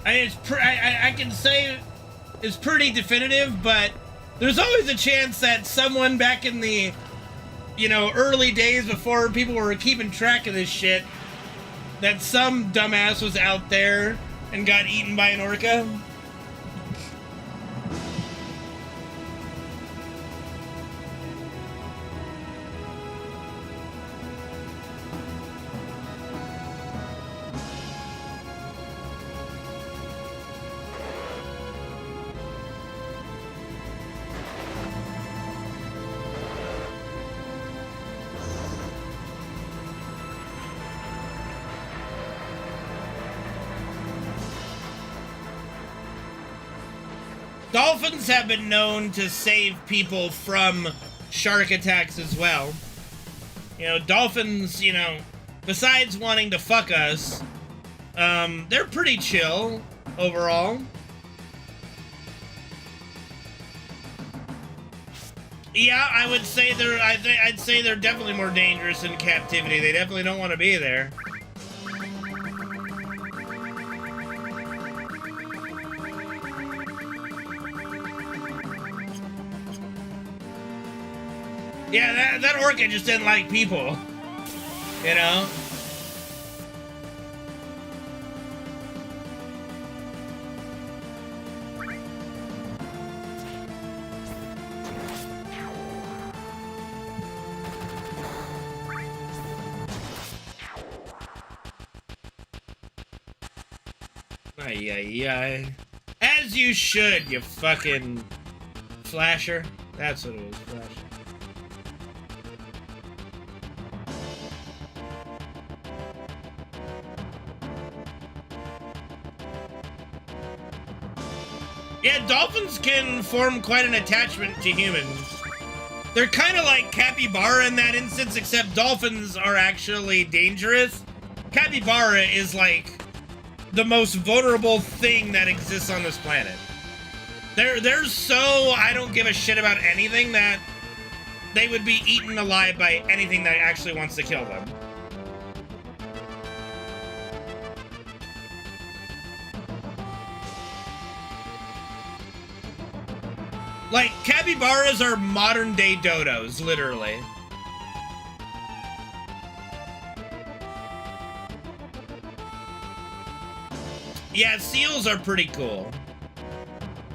S1: I can say it's pretty definitive, but there's always a chance that someone back in the, you know, early days before people were keeping track of this shit, that some dumbass was out there and got eaten by an orca. Dolphins have been known to save people from shark attacks as well. You know, dolphins, you know, besides wanting to fuck us, they're pretty chill overall. Yeah, I would say I'd say they're definitely more dangerous in captivity. They definitely don't want to be there. Yeah, that orca just didn't like people. You know? Ay, ay, ay. As you should, you fucking flasher. That's what it was, flasher. Yeah, dolphins can form quite an attachment to humans. They're kind of like capybara in that instance, except dolphins are actually dangerous. Capybara is like the most vulnerable thing that exists on this planet. They're so I don't give a shit about anything that they would be eaten alive by anything that actually wants to kill them. Like, capybaras are modern-day dodos, literally. Yeah, seals are pretty cool.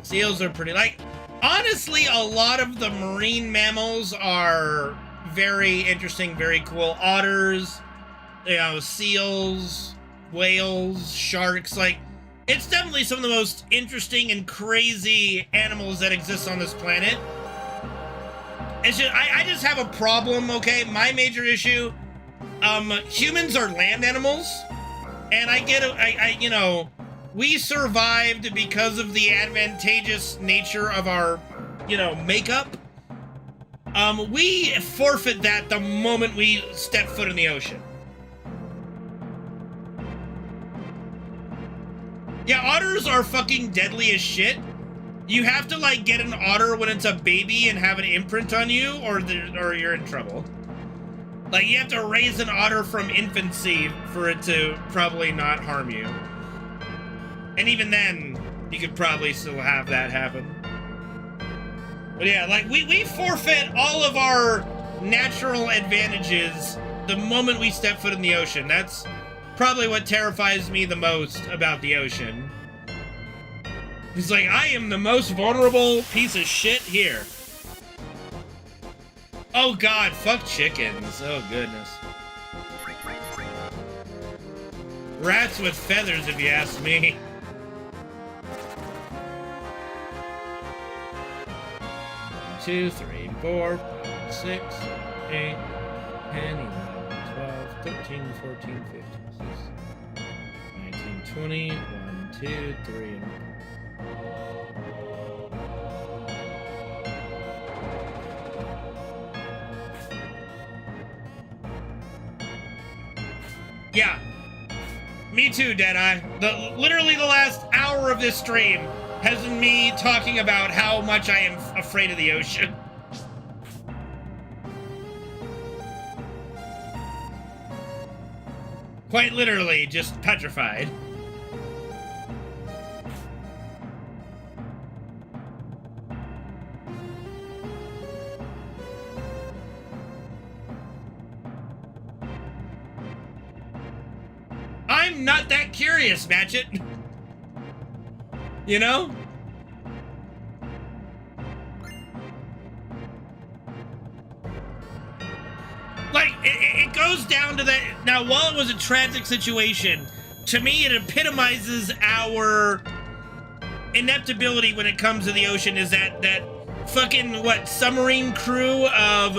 S1: Seals are pretty, like, honestly, a lot of the marine mammals are very interesting, very cool. Otters, you know, seals, whales, sharks, like, it's definitely some of the most interesting and crazy animals that exist on this planet. It's just, I just have a problem, okay? My major issue, humans are land animals, and I get it, you know, we survived because of the advantageous nature of our, you know, makeup. We forfeit that the moment we step foot in the ocean. Yeah, otters are fucking deadly as shit. You have to, like, get an otter when it's a baby and have an imprint on you, or you're in trouble. Like, you have to raise an otter from infancy for it to probably not harm you. And even then, you could probably still have that happen. But yeah, like, we forfeit all of our natural advantages the moment we step foot in the ocean. That's probably what terrifies me the most about the ocean. He's like, I am the most vulnerable piece of shit here. Oh god, fuck chickens. Oh goodness. Rats with feathers, if you ask me. Two, 3, 4, 5, 6, 8, 10, 11, 12, 13, 14, 15, 16, 19, 20, 1, 2, 3. Yeah. Me too, Deadeye. Literally the last hour of this stream has been me talking about how much I am afraid of the ocean. Quite literally, just petrified. I'm not that curious, Matchet. You know? Like, it goes down to that. Now, while it was a tragic situation, to me it epitomizes our ineptability when it comes to the ocean, is that fucking, what, submarine crew of,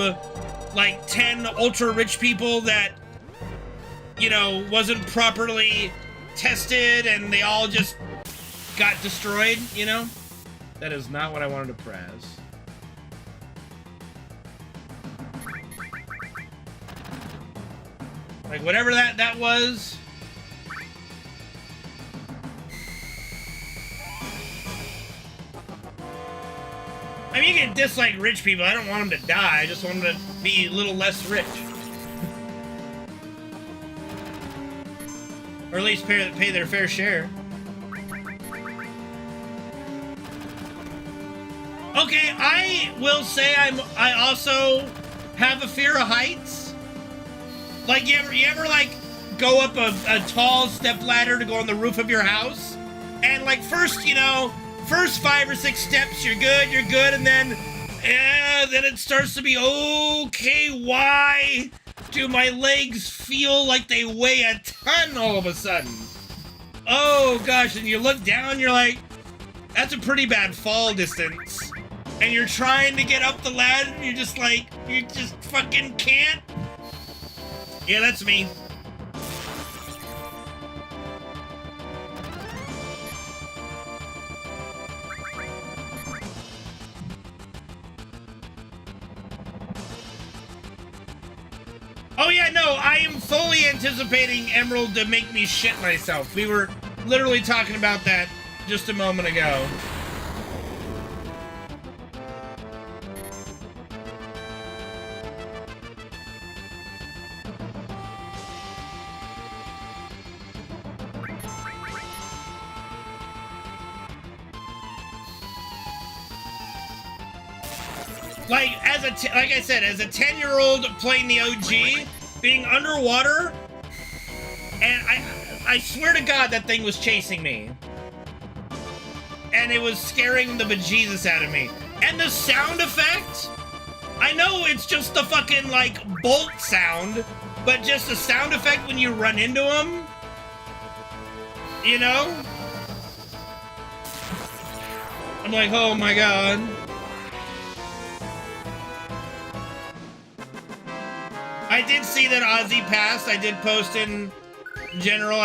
S1: like, 10 ultra-rich people that, you know, wasn't properly tested and they all just got destroyed, you know? That is not what I wanted to press. Like, whatever that was. I mean, you can dislike rich people. I don't want them to die. I just want them to be a little less rich. Or at least pay their fair share. Okay, I will say I also have a fear of heights. Like, you ever like go up a tall step ladder to go on the roof of your house, and like first, you know, first 5 or 6 steps you're good, and then it starts to be, okay, why do my legs feel like they weigh a ton all of a sudden? Oh gosh, and you look down, you're like, that's a pretty bad fall distance. And you're trying to get up the ladder, and you're just like, you just fucking can't. Yeah, that's me. Oh yeah, no, I am fully anticipating Emerald to make me shit myself. We were literally talking about that just a moment ago. Like, like I said, as a 10-year-old playing the OG, being underwater, and I swear to God that thing was chasing me. And it was scaring the bejesus out of me. And the sound effect, I know it's just the fucking, like, bolt sound, but just the sound effect when you run into them, you know? I'm like, oh my God. I did see that Ozzy passed. I did post in general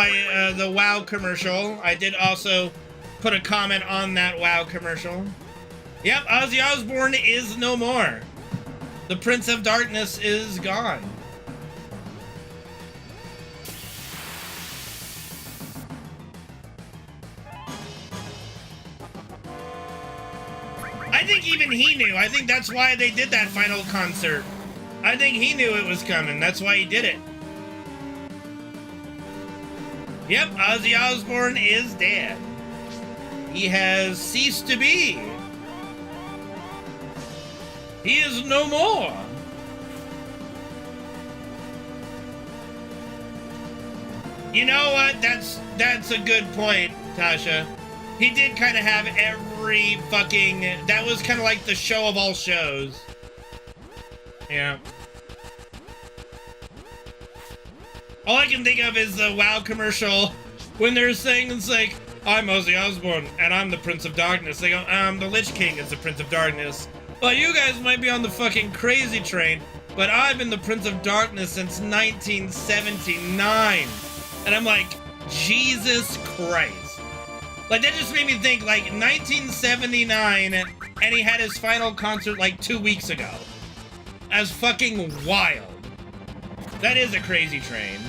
S1: the WoW commercial. I did also put a comment on that WoW commercial. Yep, Ozzy Osbourne is no more. The Prince of Darkness is gone. I think even he knew. I think that's why they did that final concert. I think he knew it was coming. That's why he did it. Yep, Ozzy Osbourne is dead. He has ceased to be. He is no more. You know what? That's a good point, Tasha. He did kind of have every fucking... That was kind of like the show of all shows. Yeah. All I can think of is the WoW commercial when they're saying, it's like, I'm Ozzy Osbourne, and I'm the Prince of Darkness. They go, the Lich King is the Prince of Darkness. Well, you guys might be on the fucking crazy train, but I've been the Prince of Darkness since 1979. And I'm like, Jesus Christ. Like, that just made me think, like, 1979, and he had his final concert, like, 2 weeks ago. That's fucking wild. That is a crazy train.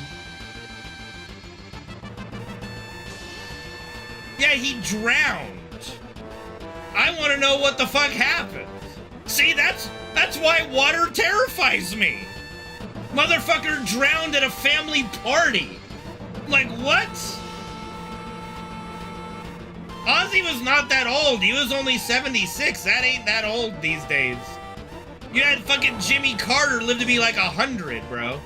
S1: Yeah, he drowned. I want to know what the fuck happened. See, that's why water terrifies me. Motherfucker drowned at a family party. Like, what? Ozzy was not that old. He was only 76. That ain't that old these days. You had fucking Jimmy Carter live to be like 100, bro.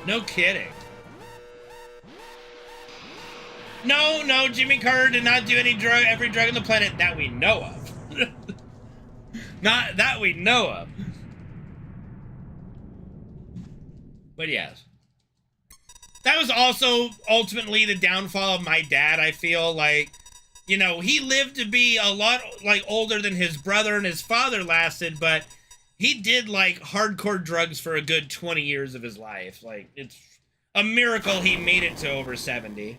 S1: No kidding. No, Jimmy Carter did not do every drug on the planet that we know of. Not that we know of. But yes. That was also ultimately the downfall of my dad, I feel like. You know, he lived to be a lot, like, older than his brother and his father lasted, but he did, like, hardcore drugs for a good 20 years of his life. Like, it's a miracle he made it to over 70.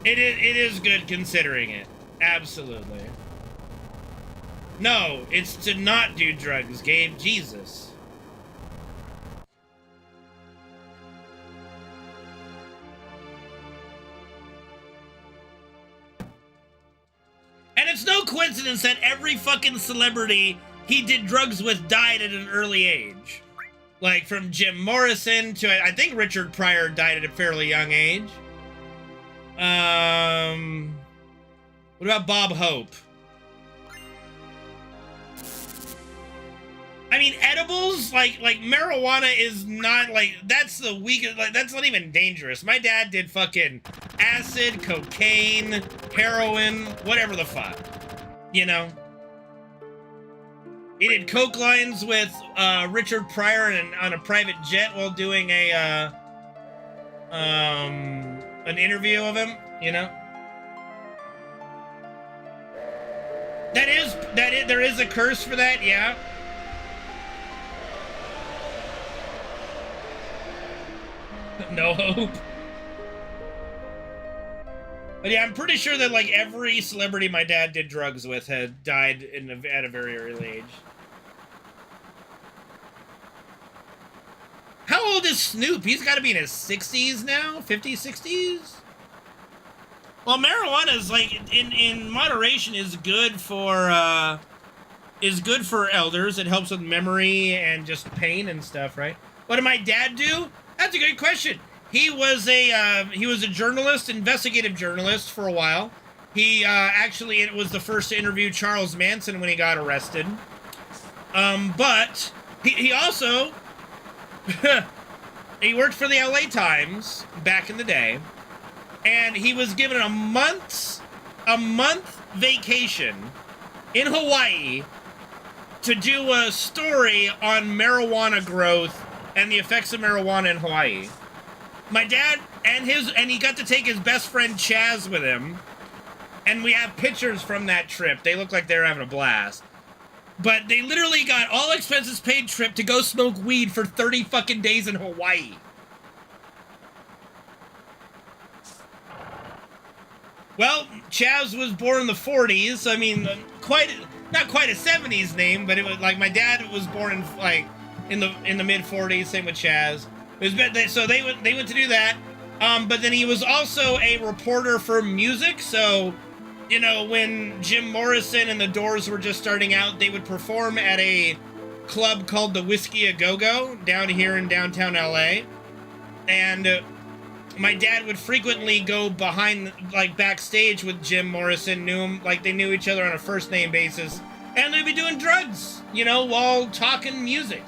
S1: It is good considering it. Absolutely. No, it's to not do drugs, Gabe. Jesus. And it's no coincidence that every fucking celebrity he did drugs with died at an early age. Like, from Jim Morrison to, I think Richard Pryor died at a fairly young age. What about Bob Hope? I mean, edibles, like marijuana is not, like, that's the weakest, like, that's not even dangerous. My dad did fucking acid, cocaine, heroin, whatever the fuck, you know? He did coke lines with, Richard Pryor on a private jet while doing an interview of him, you know? There is a curse for that, yeah. No hope. But yeah, I'm pretty sure that, like, every celebrity my dad did drugs with had died at a very early age. is Snoop? He's got to be in his 60s now, 50s, 60s. Well, marijuana is like in moderation is good for elders. It helps with memory and just pain and stuff, right? What did my dad do? That's a good question. He was a journalist, investigative journalist for a while. He actually it was the first to interview Charles Manson when he got arrested. But he also he worked for the LA Times back in the day, and he was given a month vacation in Hawaii to do a story on marijuana growth and the effects of marijuana in Hawaii. My dad and he got to take his best friend Chaz with him, and we have pictures from that trip. They look like they were having a blast. But they literally got all expenses paid trip to go smoke weed for 30 fucking days in Hawaii. Well, Chaz was born in the 40s. I mean, not quite a 70s name, but it was like my dad was born in like in the mid 40s. Same with Chaz. So they went to do that. But then he was also a reporter for music. So, you know, when Jim Morrison and the Doors were just starting out, they would perform at a club called the Whiskey A Go-Go down here in downtown LA. And my dad would frequently go behind, like, backstage with Jim Morrison, knew him, like, they knew each other on a first-name basis. And they'd be doing drugs, you know, while talking music.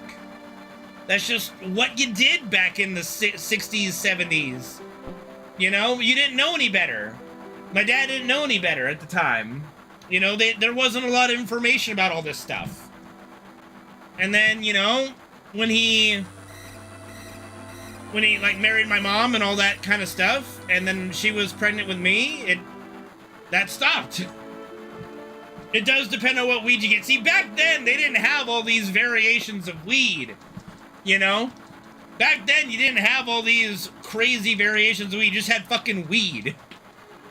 S1: That's just what you did back in the 60s, 70s. You know, you didn't know any better. My dad didn't know any better at the time. You know, there wasn't a lot of information about all this stuff. And then, you know, when he like married my mom and all that kind of stuff, and then she was pregnant with me, that stopped. It does depend on what weed you get. See, back then, they didn't have all these variations of weed, you know? Back then, you didn't have all these crazy variations of weed. You just had fucking weed.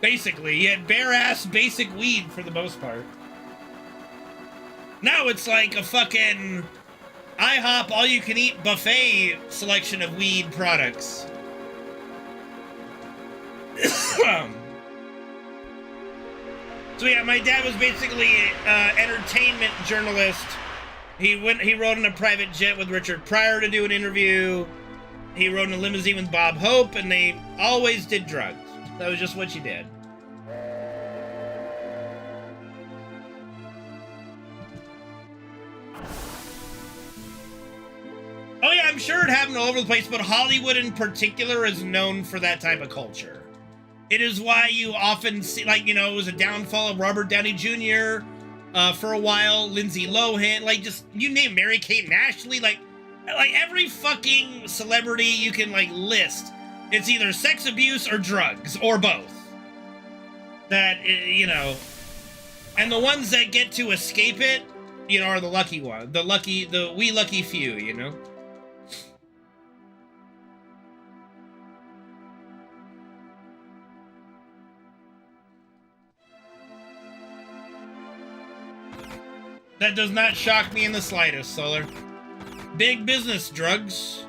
S1: Basically, you had bare-ass basic weed for the most part. Now it's like a fucking IHOP all-you-can-eat buffet selection of weed products. So yeah, my dad was basically an entertainment journalist. He rode in a private jet with Richard Pryor to do an interview. He rode in a limousine with Bob Hope, and they always did drugs. That was just what you did. Oh yeah, I'm sure it happened all over the place, but Hollywood in particular is known for that type of culture. It is why you often see, like, you know, it was a downfall of Robert Downey Jr. For a while, Lindsay Lohan, like, just, you name Mary-Kate and Ashley, like every fucking celebrity you can, like, list, it's either sex abuse or drugs, or both. That, you know, and the ones that get to escape it, you know, are the lucky ones. The we lucky few, you know? That does not shock me in the slightest, Solar. Big business, drugs.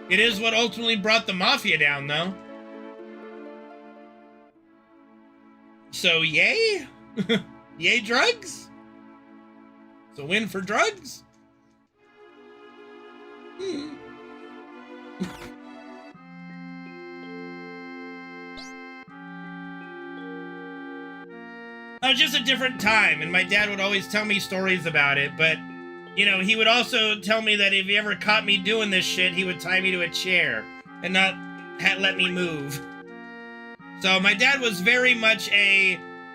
S1: It is what ultimately brought the Mafia down, though. So, yay? Yay, drugs? It's a win for drugs? It was just a different time, and my dad would always tell me stories about it, but, you know, he would also tell me that if he ever caught me doing this shit, he would tie me to a chair and not let me move. So my dad was very much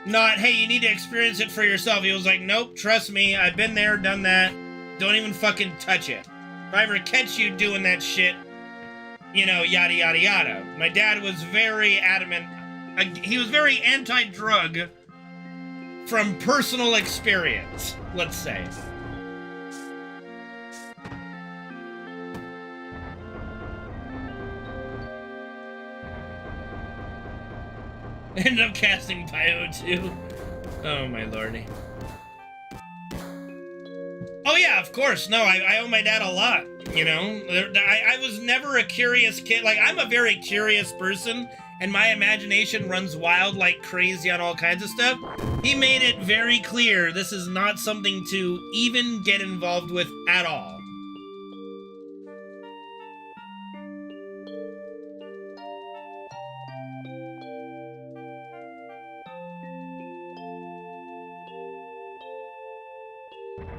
S1: not, hey, you need to experience it for yourself. He was like, nope, trust me, I've been there, done that, don't even fucking touch it. If I ever catch you doing that shit, you know, yada, yada, yada. My dad was very adamant, he was very anti-drug, from personal experience, let's say. Ended up casting Bio too. Oh my lordy. Oh yeah, of course. No, I owe my dad a lot. You know, I was never a curious kid. Like, I'm a very curious person, and my imagination runs wild like crazy on all kinds of stuff. He made it very clear this is not something to even get involved with at all.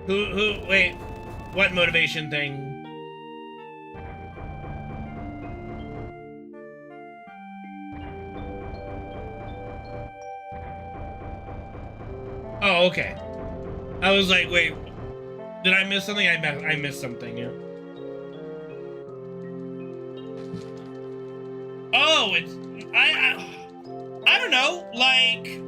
S1: Wait, what motivation thing? Oh, okay. I was like, wait, did I miss something? I missed something, yeah. Oh, I don't know, like,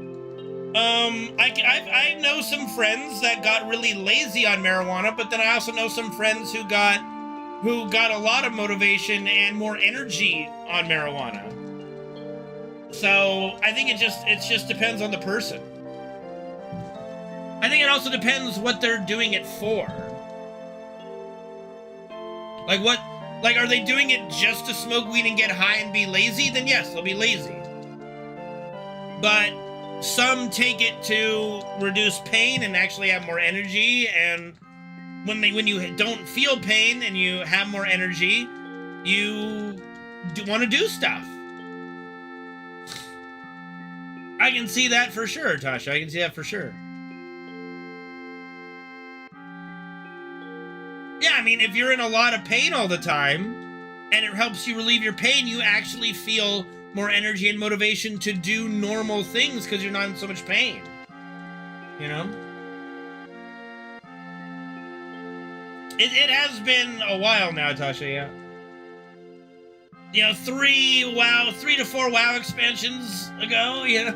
S1: I know some friends that got really lazy on marijuana, but then I also know some friends who got a lot of motivation and more energy on marijuana. So I think it just depends on the person. I think it also depends what they're doing it for. Like, are they doing it just to smoke weed and get high and be lazy? Then yes, they'll be lazy. But some take it to reduce pain and actually have more energy, and when you don't feel pain and you have more energy, you want to do stuff. I can see that for sure, Tasha. I can see that for sure. Yeah, I mean, if you're in a lot of pain all the time, and it helps you relieve your pain, you actually feel more energy and motivation to do normal things because you're not in so much pain. You know? It has been a while now, Tasha, yeah. You know, 3 to 4 WoW expansions ago, yeah.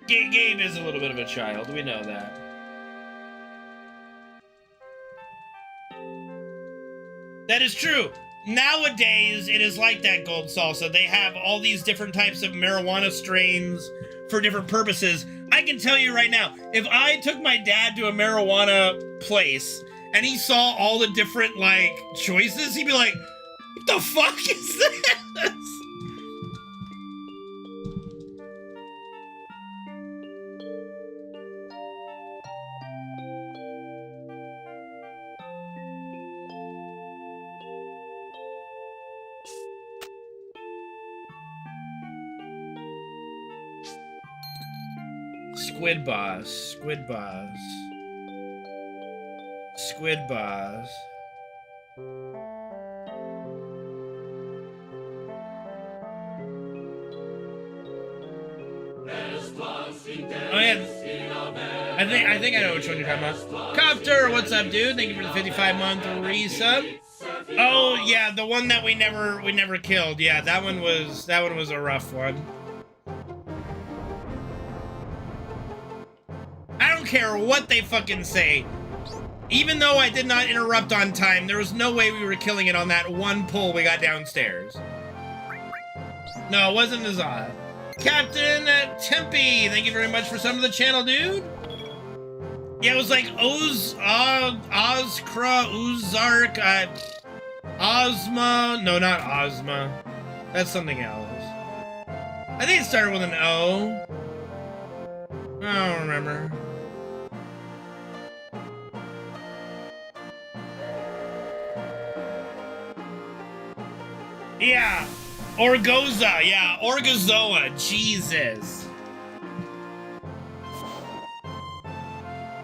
S1: Gabe is a little bit of a child, we know that. That is true. Nowadays, it is like that, Gold Salsa. They have all these different types of marijuana strains for different purposes. I can tell you right now, if I took my dad to a marijuana place and he saw all the different, like, choices, he'd be like, what the fuck is this? Squid Boss, Squid Boss, Squid Boss. Oh yeah, I think I know which one you're talking about. Copter, what's up, dude? Thank you for the 55-month resub. Oh yeah, the one that we never killed. Yeah, that one was a rough one. I don't care what they fucking say. Even though I did not interrupt on time, there was no way we were killing it on that one pull we got downstairs. No, it wasn't Azad. Captain Tempe, thank you very much for some of the channel, dude. Yeah, it was like Ozkra, Uzark, Ozma. No, not Ozma. That's something else. I think it started with an O. I don't remember. Yeah, Orgoza, yeah, Orgozoa, Jesus.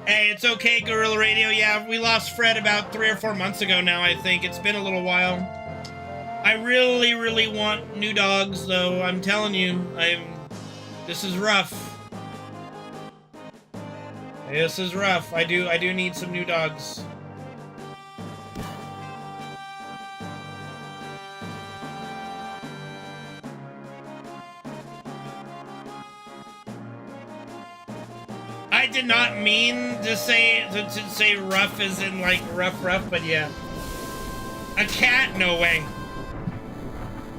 S1: Hey, it's okay, Guerrilla Radio. Yeah, we lost Fred about 3 or 4 months ago now, I think. It's been a little while. I really, really want new dogs, though. I'm telling you, this is rough. This is rough. I do need some new dogs. I did not mean to say rough as in like rough, but yeah. A cat? No way.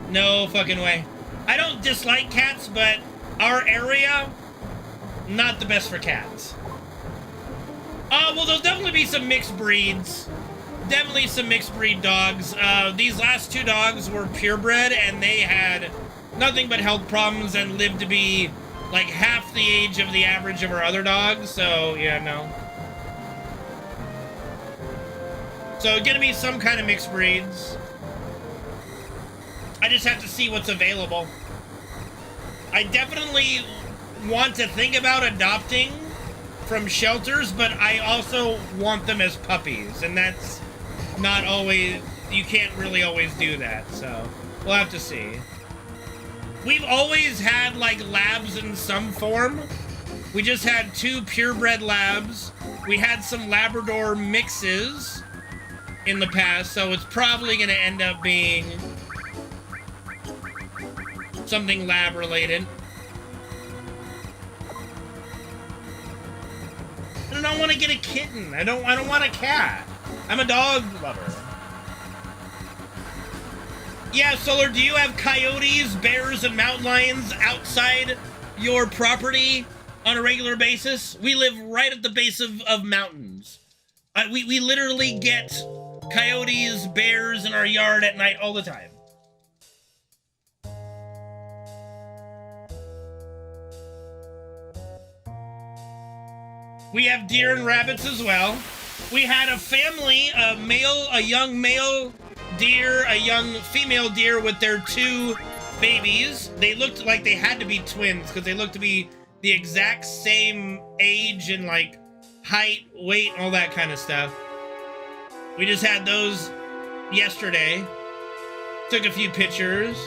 S1: No fucking way. I don't dislike cats, but our area, not the best for cats. Well, there'll definitely be some mixed breeds. Definitely some mixed breed dogs. These last 2 dogs were purebred, and they had nothing but health problems and lived to be like half the age of the average of our other dogs. So yeah, no. So gonna be some kind of mixed breeds. I just have to see what's available. I definitely want to think about adopting from shelters, but I also want them as puppies, and that's not always, you can't really always do that, so we'll have to see. We've always had like labs in some form. We just had 2 purebred labs. We had some Labrador mixes in the past, so it's probably gonna end up being something lab related. I don't want to get a kitten. I don't want a cat. I'm a dog lover. Yeah, Solar, do you have coyotes, bears, and mountain lions outside your property on a regular basis? We live right at the base of mountains. We literally get coyotes, bears in our yard at night all the time. We have deer and rabbits as well. We had a family, a young male deer, a young female deer with their 2 babies. They looked like they had to be twins because they looked to be the exact same age and like height, weight, all that kind of stuff. We just had those yesterday. Took a few pictures.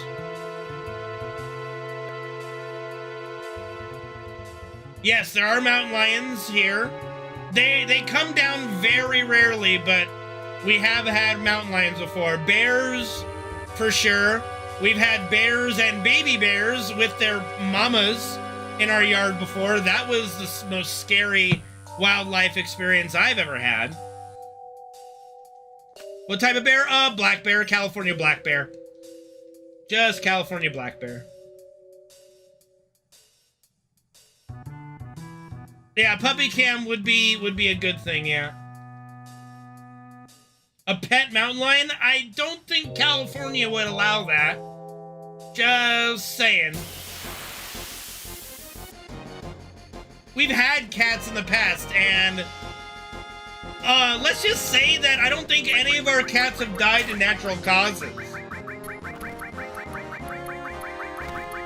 S1: Yes, there are mountain lions here. They come down very rarely, but we have had mountain lions before. Bears, for sure. We've had bears and baby bears with their mamas in our yard before. That was the most scary wildlife experience I've ever had. What type of bear? Black bear, California black bear. Just California black bear. Yeah, puppy cam would be a good thing, yeah. A pet mountain lion? I don't think California would allow that. Just saying. We've had cats in the past, and let's just say that I don't think any of our cats have died in natural causes.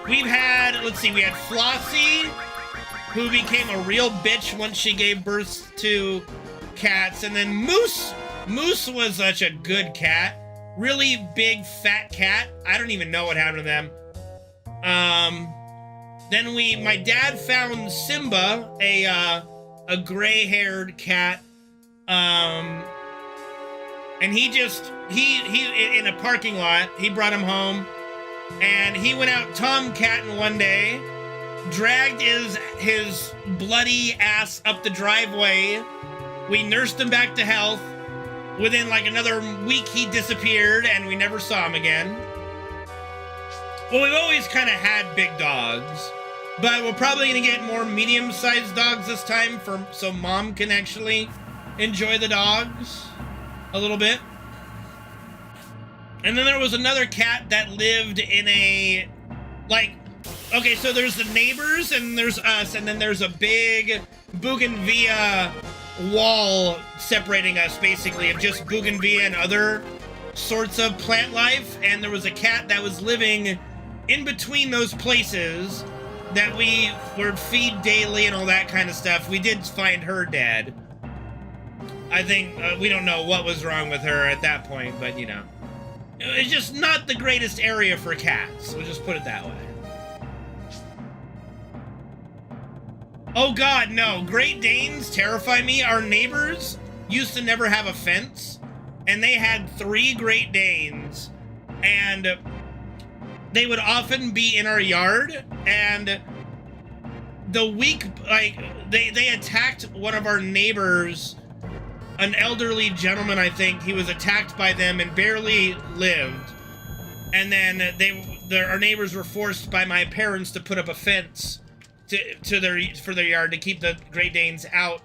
S1: We've had, let's see, we had Flossie, who became a real bitch once she gave birth to cats. And then Moose. Moose was such a good cat. Really big, fat cat. I don't even know what happened to them. Then my dad found Simba, a gray-haired cat. And he in a parking lot, he brought him home. And he went out tomcatting one day. Dragged his bloody ass up the driveway. We nursed him back to health. Within like another week, he disappeared, and we never saw him again. Well, we've always kind of had big dogs, but we're probably going to get more medium-sized dogs this time so Mom can actually enjoy the dogs a little bit. And then there was another cat that lived in a, like, okay, so there's the neighbors, and there's us, and then there's a big bougainvillea wall separating us, basically, of just bougainvillea and other sorts of plant life. And there was a cat that was living in between those places that we would feed daily and all that kind of stuff. We did find her dead. I think, we don't know what was wrong with her at that point, but, you know. It's just not the greatest area for cats. We'll just put it that way. Oh God, no. Great Danes terrify me. Our neighbors used to never have a fence, and they had 3 Great Danes, and they would often be in our yard, and the week, like, they attacked one of our neighbors, an elderly gentleman, I think. He was attacked by them and barely lived, and then our neighbors were forced by my parents to put up a fence for their yard to keep the Great Danes out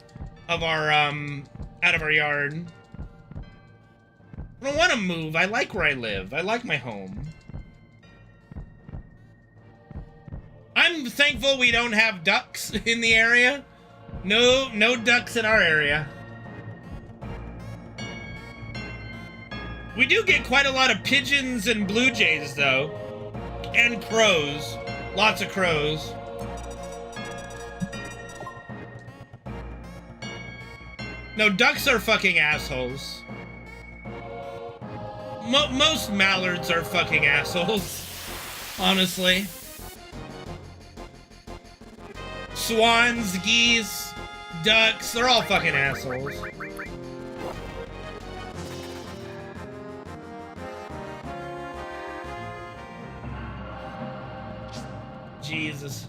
S1: of our out of our yard. I don't want to move. I like where I live. I like my home. I'm thankful we don't have ducks in the area. No ducks in our area. We do get quite a lot of pigeons and blue jays, though. And crows. Lots of crows. No, ducks are fucking assholes. Most mallards are fucking assholes. Honestly. Swans, geese, ducks, they're all fucking assholes. Jesus.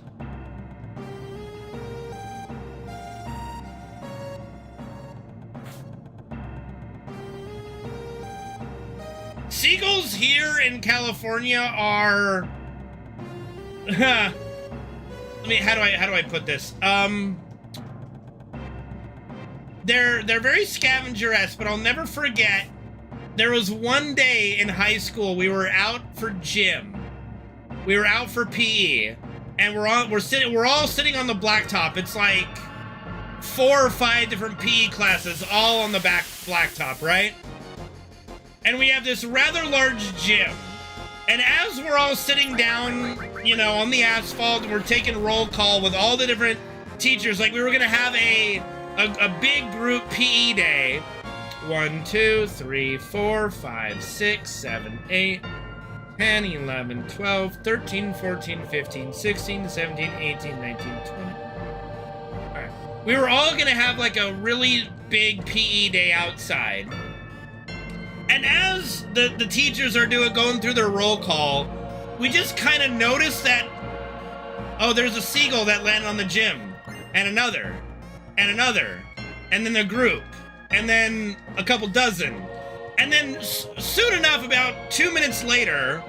S1: Seagulls here in California are I mean, how do I put this? They're very scavenger-esque, but I'll never forget there was one day in high school we were out for gym. We were out for PE, and we're all sitting on the blacktop. It's like 4 or 5 different PE classes all on the blacktop, right? And we have this rather large gym. And as we're all sitting down, you know, on the asphalt, we're taking roll call with all the different teachers. Like, we were gonna have a big group PE day. 1, 2, 3, 4, 5, 6, 7, 8, 10, 11, 12, 13, 14, 15, 16, 17, 18, 19, 20. All right. We were all gonna have like a really big PE day outside. And as the teachers are going through their roll call, we just kind of noticed that, oh, there's a seagull that landed on the gym, and another, and another, and then a group, and then a couple dozen. And then soon enough, about 2 minutes later,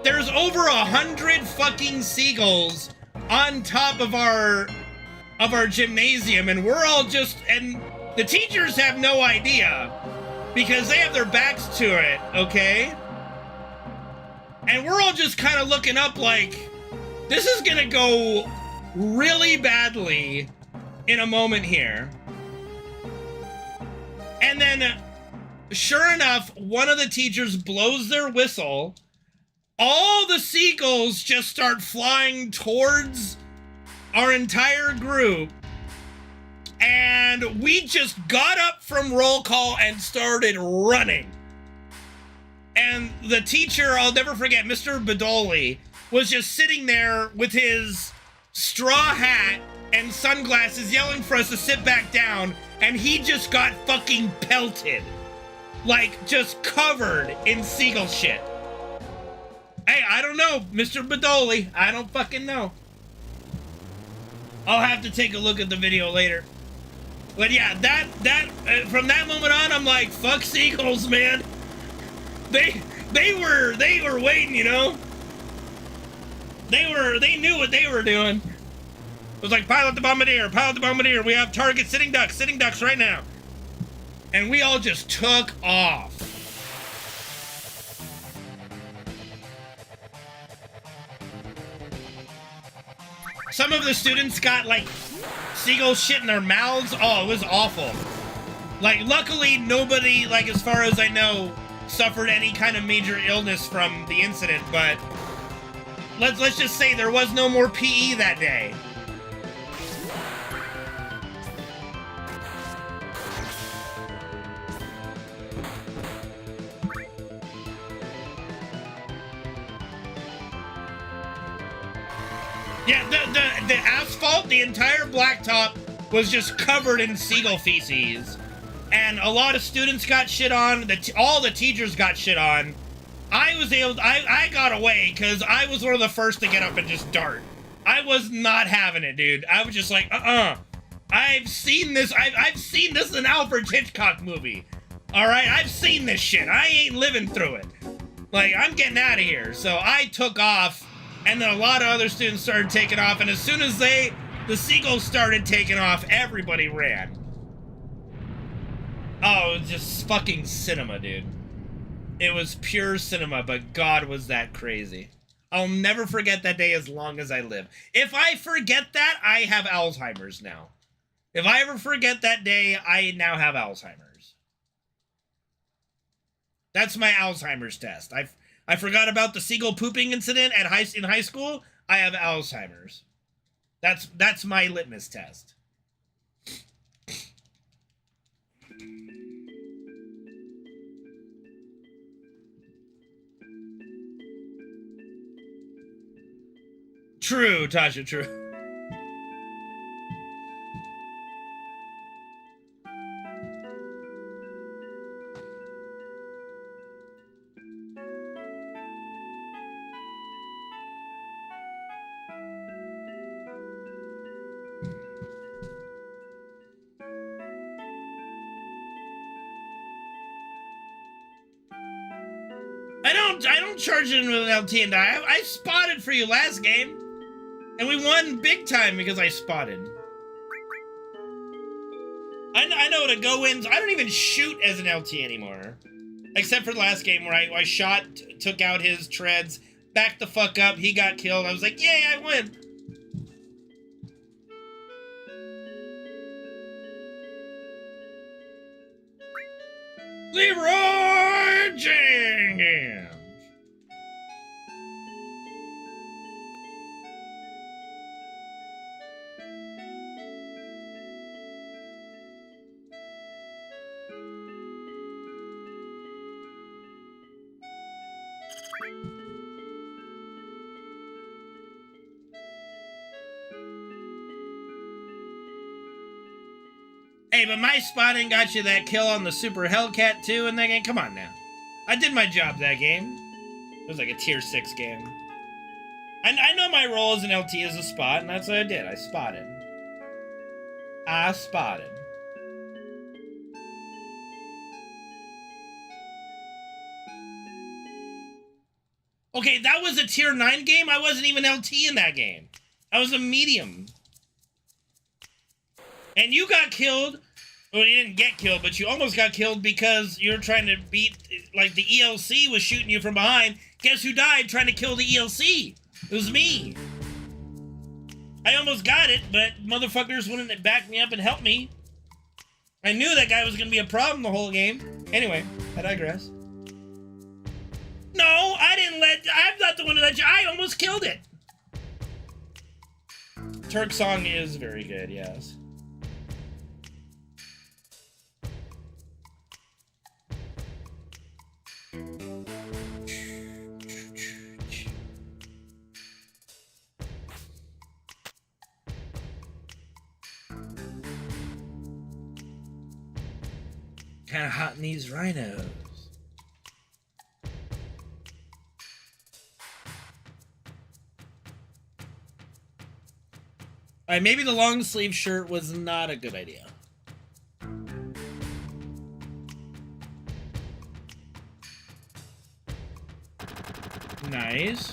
S1: there's over 100 fucking seagulls on top of our gymnasium, and we're all just, and the teachers have no idea. Because they have their backs to it, okay? And we're all just kind of looking up like, this is gonna go really badly in a moment here. And then, sure enough, one of the teachers blows their whistle. All the seagulls just start flying towards our entire group. And we just got up from roll call and started running. And the teacher, I'll never forget, Mr. Bedoli, was just sitting there with his straw hat and sunglasses yelling for us to sit back down, and he just got fucking pelted. Like, just covered in seagull shit. Hey, I don't know, Mr. Bedoli. I don't fucking know. I'll have to take a look at the video later. But yeah, from that moment on, I'm like, fuck seagulls, man. They were waiting, you know. They knew what they were doing. It was like, pilot the bombardier. We have target sitting ducks right now. And we all just took off. Some of the students got like seagull shit in their mouths. Oh, it was awful. Like, luckily nobody, like, as far as I know, suffered any kind of major illness from the incident, but let's just say there was no more PE that day. Yeah, the asphalt, the entire blacktop was just covered in seagull feces. And a lot of students got shit on, all the teachers got shit on. I got away because I was one of the first to get up and just dart. I was not having it, dude. I was just like, I've seen this, I've seen this in an Alfred Hitchcock movie. Alright, I've seen this shit. I ain't living through it. Like, I'm getting out of here. So I took off. And then a lot of other students started taking off, and as soon as the seagulls started taking off, everybody ran. Oh, it was just fucking cinema, dude. It was pure cinema, but God, was that crazy. I'll never forget that day as long as I live. If I forget that, I have Alzheimer's now. If I ever forget that day, I now have Alzheimer's. That's my Alzheimer's test. I forgot about the seagull pooping incident in high school. I have Alzheimer's. That's my litmus test. True, Tasha, true. I don't charge it with an LT and I spotted for you last game. And we won big time because I spotted. I know to go in. I don't even shoot as an LT anymore. Except for the last game where I shot, took out his treads, backed the fuck up, he got killed. I was like, yay, I win. Leroy Jenkins. Hey, but my spotting got you that kill on the Super Hellcat too in that game. Come on now. I did my job that game. It was like a tier 6 game. I know my role as an LT is a spot, and that's what I did. I spotted. I spotted. Okay, that was a tier 9 game? I wasn't even LT in that game. I was a medium. And you got killed. Well, you didn't get killed, but you almost got killed because you're trying to beat, like, the ELC was shooting you from behind. Guess who died trying to kill the ELC? It was me. I almost got it, but motherfuckers wouldn't back me up and help me. I knew that guy was going to be a problem the whole game. Anyway, I digress. No, I'm not the one who let you. I almost killed it. Turk song is very good, yes. Kind of hot in these rhinos. Alright, maybe the long sleeve shirt was not a good idea. Nice.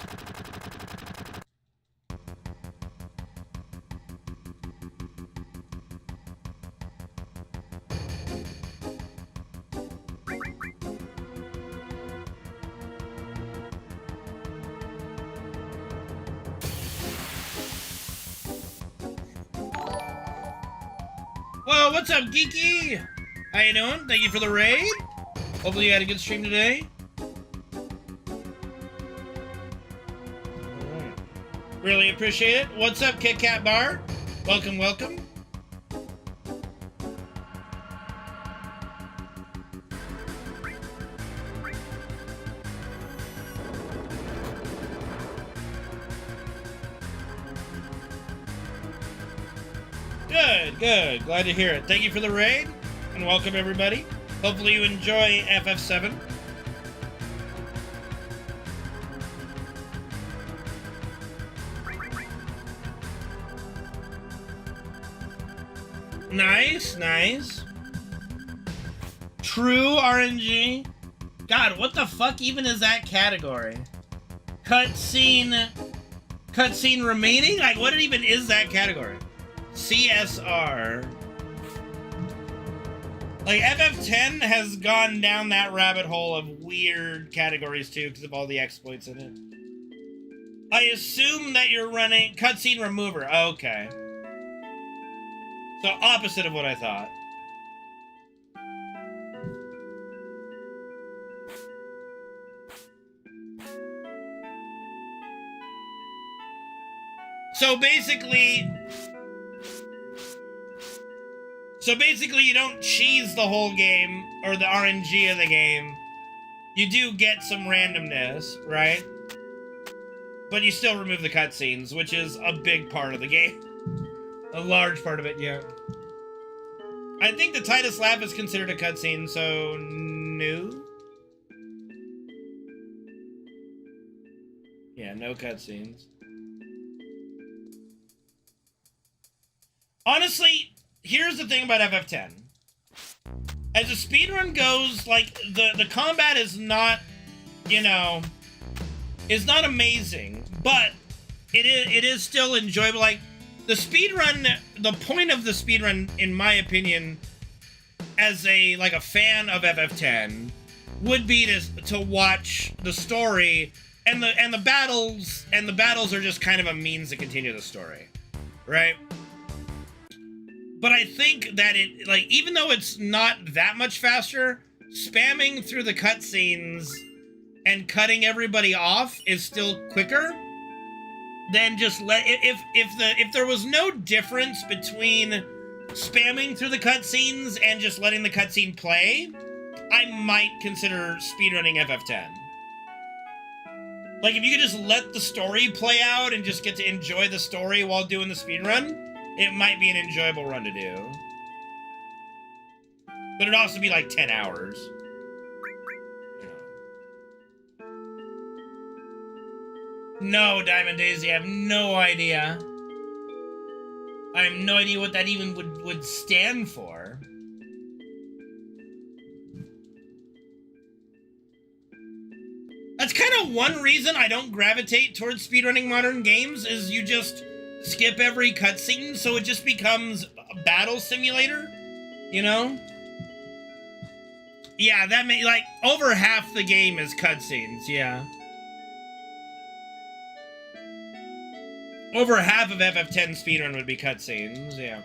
S1: Whoa, what's up, Geeky? How you doing? Thank you for the raid. Hopefully you had a good stream today. Alright. Really appreciate it. What's up, Kit Kat Bar? Welcome, welcome. Good, good. Glad to hear it. Thank you for the raid, and welcome everybody. Hopefully you enjoy FF7. Nice, nice. True RNG. God, what the fuck even is that category? Cutscene remaining? Like, what even is that category? CSR. Like, FF10 has gone down that rabbit hole of weird categories, too, because of all the exploits in it. I assume that you're running cutscene remover. Okay. So, opposite of what I thought. So basically, you don't cheese the whole game, or the RNG of the game. You do get some randomness, right? But you still remove the cutscenes, which is a big part of the game. A large part of it, yeah. I think the Titus Lab is considered a cutscene, so no. Yeah, no cutscenes. Honestly, here's the thing about FF10. As a speedrun goes, like, the combat is not, you know, is not amazing, but it is still enjoyable. Like, the speedrun, the point of the speedrun, in my opinion, as a fan of FF10, would be to watch the story, and the battles are just kind of a means to continue the story, right? But I think that it, like, even though it's not that much faster, spamming through the cutscenes and cutting everybody off is still quicker than just if there was no difference between spamming through the cutscenes and just letting the cutscene play, I might consider speedrunning FF10. Like, if you could just let the story play out and just get to enjoy the story while doing the speedrun, it might be an enjoyable run to do. But it'd also be like 10 hours. No, Diamond Daisy, I have no idea. I have no idea what that even would stand for. That's kind of one reason I don't gravitate towards speedrunning modern games, is you just skip every cutscene, so it just becomes a battle simulator, you know? Yeah, that may, like, over half the game is cutscenes, yeah. Over half of FF10 speedrun would be cutscenes, yeah.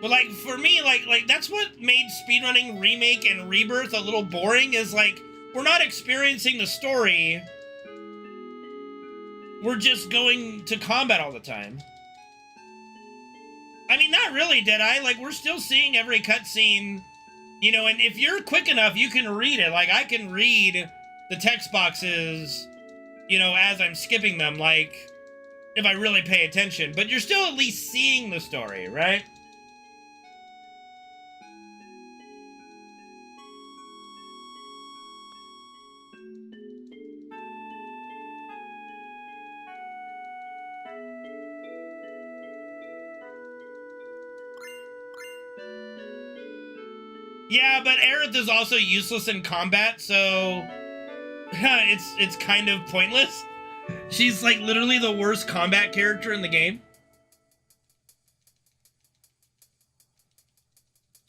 S1: But, like, for me, like, that's what made speedrunning Remake and Rebirth a little boring, is, like, we're not experiencing the story. We're just going to combat all the time. I mean, not really, Deadeye. Like, we're still seeing every cutscene, you know, and if you're quick enough, you can read it. Like, I can read the text boxes, you know, as I'm skipping them, like, if I really pay attention. But you're still at least seeing the story, right? Yeah, but Aerith is also useless in combat, so it's kind of pointless. She's like literally the worst combat character in the game.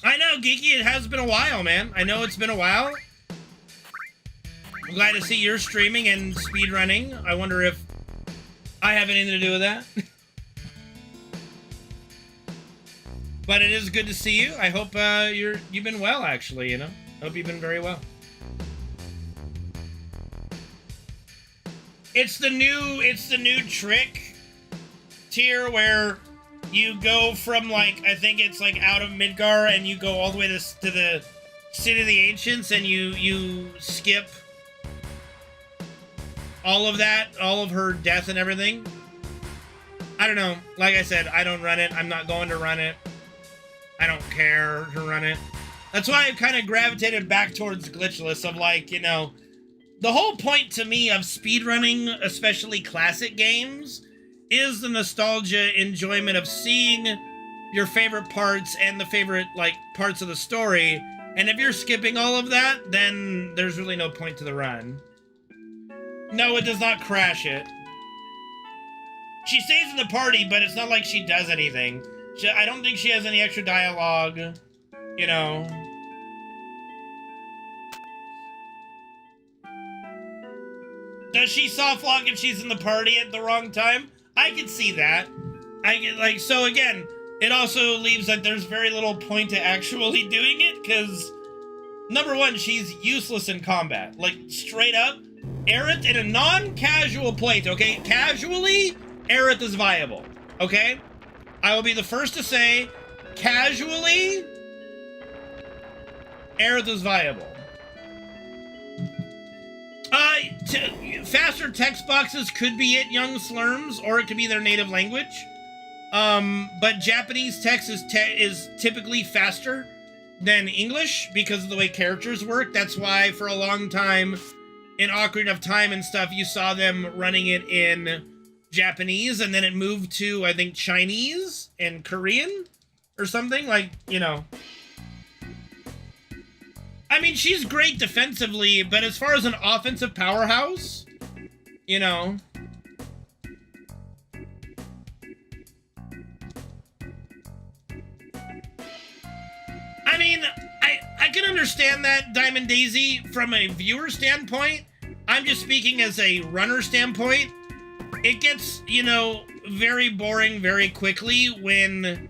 S1: I know, Geeky, it has been a while, man. I know it's been a while. I'm glad to see you're streaming and speedrunning. I wonder if I have anything to do with that. But it is good to see you. I hope you've been well, actually, you know? I hope you've been very well. It's the new trick tier where you go from, like, I think it's like out of Midgar and you go all the way to the City of the Ancients, and you skip all of that, all of her death and everything. I don't know. Like I said, I don't run it. I'm not going to run it. I don't care to run it. That's why I've kind of gravitated back towards Glitchless, of, like, you know, the whole point to me of speedrunning, especially classic games, is the nostalgia enjoyment of seeing your favorite parts and the favorite, like, parts of the story. And if you're skipping all of that, then there's really no point to the run. No, it does not crash it. She stays in the party, but it's not like she does anything. I don't think she has any extra dialogue. You know. Does she soft lock if she's in the party at the wrong time? I can see that. I get like, so again, it also leaves that there's very little point to actually doing it, because number one, she's useless in combat. Like, straight up, Aerith in a non-casual play, okay? Casually, Aerith is viable, okay? I will be the first to say, casually, Aerith is viable. Faster text boxes could be it, young slurms, or it could be their native language. But Japanese text is typically faster than English because of the way characters work. That's why for a long time in Ocarina of Time and stuff, you saw them running it in Japanese, and then it moved to, I think, Chinese and Korean or something, like, you know. I mean, she's great defensively, but as far as an offensive powerhouse, you know. I mean, I can understand that, Diamond Daisy, from a viewer standpoint. I'm just speaking as a runner standpoint. It gets, you know, very boring very quickly when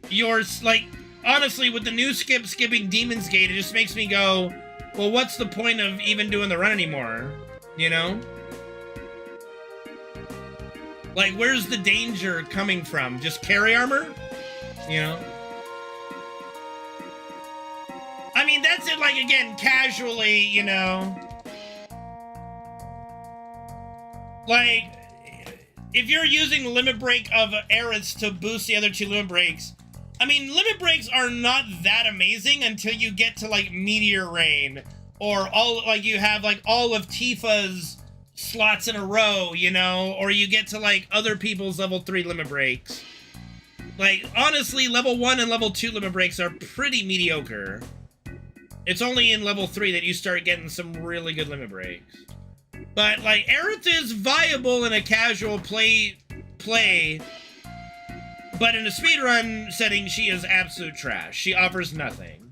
S1: you're, like, honestly, with the new skipping Demon's Gate, it just makes me go, well, what's the point of even doing the run anymore? You know? Like, where's the danger coming from? Just carry armor? You know? I mean, that's it, like, again, casually, you know? Like, if you're using limit break of Aerith's to boost the other two limit breaks, I mean, limit breaks are not that amazing until you get to, like, Meteor Rain, or all, like, you have, like, all of Tifa's slots in a row, you know, or you get to, like, other people's level 3 limit breaks. Like, honestly, level 1 and level 2 limit breaks are pretty mediocre. It's only in level 3 that you start getting some really good limit breaks. But, like, Aerith is viable in a casual play, but in a speedrun setting, she is absolute trash. She offers nothing.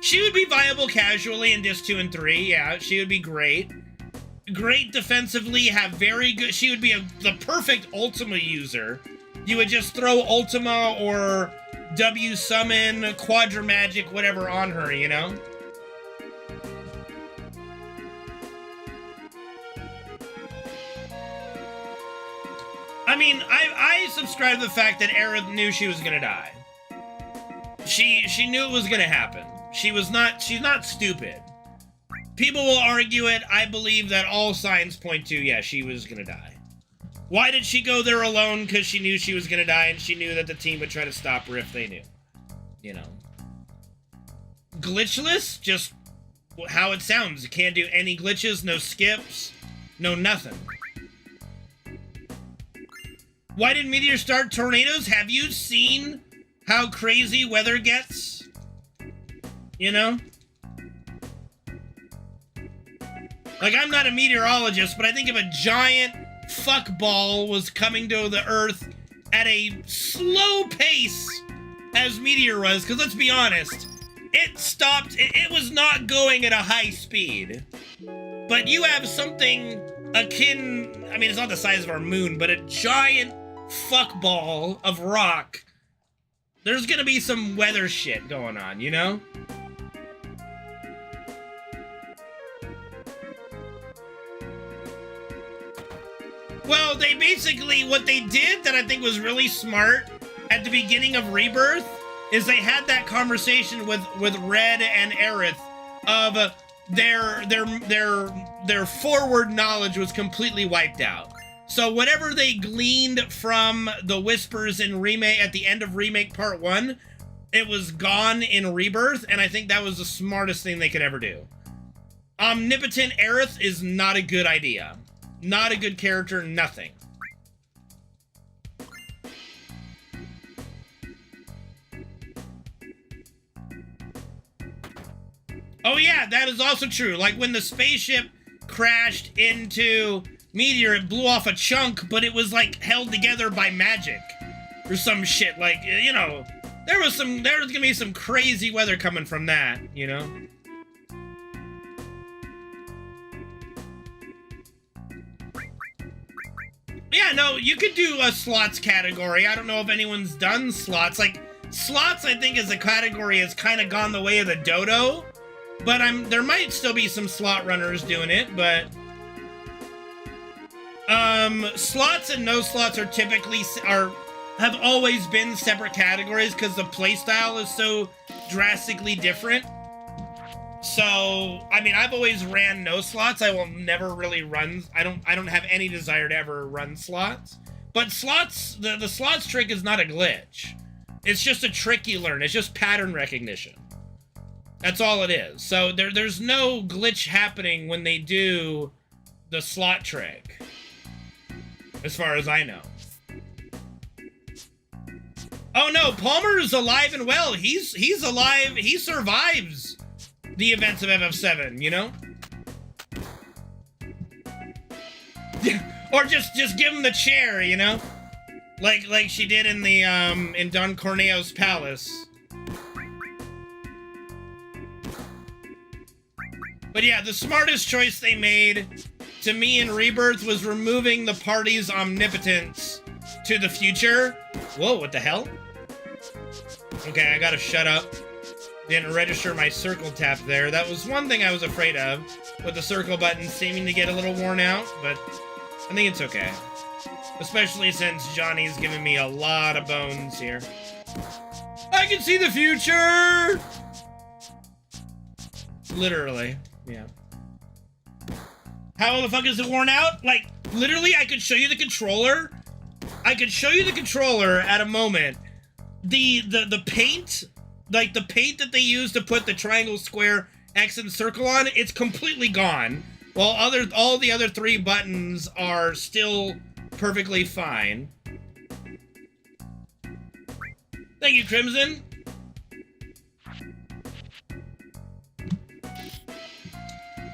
S1: She would be viable casually in Disc 2 and 3, yeah, she would be great. Great defensively, have very good... She would be the perfect Ultima user. You would just throw Ultima or W Summon, Quadra Magic, whatever on her, you know? I mean, I subscribe to the fact that Aerith knew she was gonna die. She knew it was gonna happen. She's not stupid. People will argue it. I believe that all signs point to, yeah, she was gonna die. Why did she go there alone? Because she knew she was gonna die, and she knew that the team would try to stop her if they knew. You know. Glitchless? Just how it sounds. You can't do any glitches, no skips, no nothing. Why did Meteor start tornadoes? Have you seen how crazy weather gets? You know? Like, I'm not a meteorologist, but I think if a giant fuckball was coming to the Earth at a slow pace as Meteor was, because let's be honest, it stopped, it was not going at a high speed. But you have something akin, I mean, it's not the size of our moon, but a giant fuckball of rock. There's gonna be some weather shit going on, you know? Well, they basically, what they did that I think was really smart at the beginning of Rebirth is they had that conversation with Red and Aerith of their forward knowledge was completely wiped out. So whatever they gleaned from the whispers in Remake at the end of Remake Part 1, it was gone in Rebirth, and I think that was the smartest thing they could ever do. Omnipotent Aerith is not a good idea. Not a good character, nothing. Oh yeah, that is also true. Like when the spaceship crashed into Meteor, it blew off a chunk, but it was like held together by magic or some shit. Like, you know, There's gonna be some crazy weather coming from that, you know? Yeah, no, you could do a slots category. I don't know if anyone's done slots. Like, slots, I think, as a category has kind of gone the way of the dodo. But there might still be some slot runners doing it, but... slots and no slots are typically... have always been separate categories because the playstyle is so drastically different. So, I mean, I've always ran no slots. I will never really run... I don't have any desire to ever run slots. But slots... The slots trick is not a glitch. It's just a trick you learn. It's just pattern recognition. That's all it is. So there's no glitch happening when they do the slot trick. As far as I know. Oh no, Palmer's alive and well. He's alive. He survives the events of FF7, you know? Or just give him the chair, you know? Like she did in the in Don Corneo's palace. But yeah, the smartest choice they made to me in Rebirth was removing the party's omnipotence to the future. Whoa, what the hell? Okay, I gotta shut up. Didn't register my circle tap there. That was one thing I was afraid of, with the circle button seeming to get a little worn out, but I think it's okay. Especially since Johnny's giving me a lot of bones here. I can see the future! Literally, yeah. How the fuck is it worn out? Like, literally, I could show you the controller. I could show you the controller at a moment. The paint, like the paint that they use to put the triangle, square, X, and circle on, it's completely gone. While all the other three buttons are still perfectly fine. Thank you, Crimson.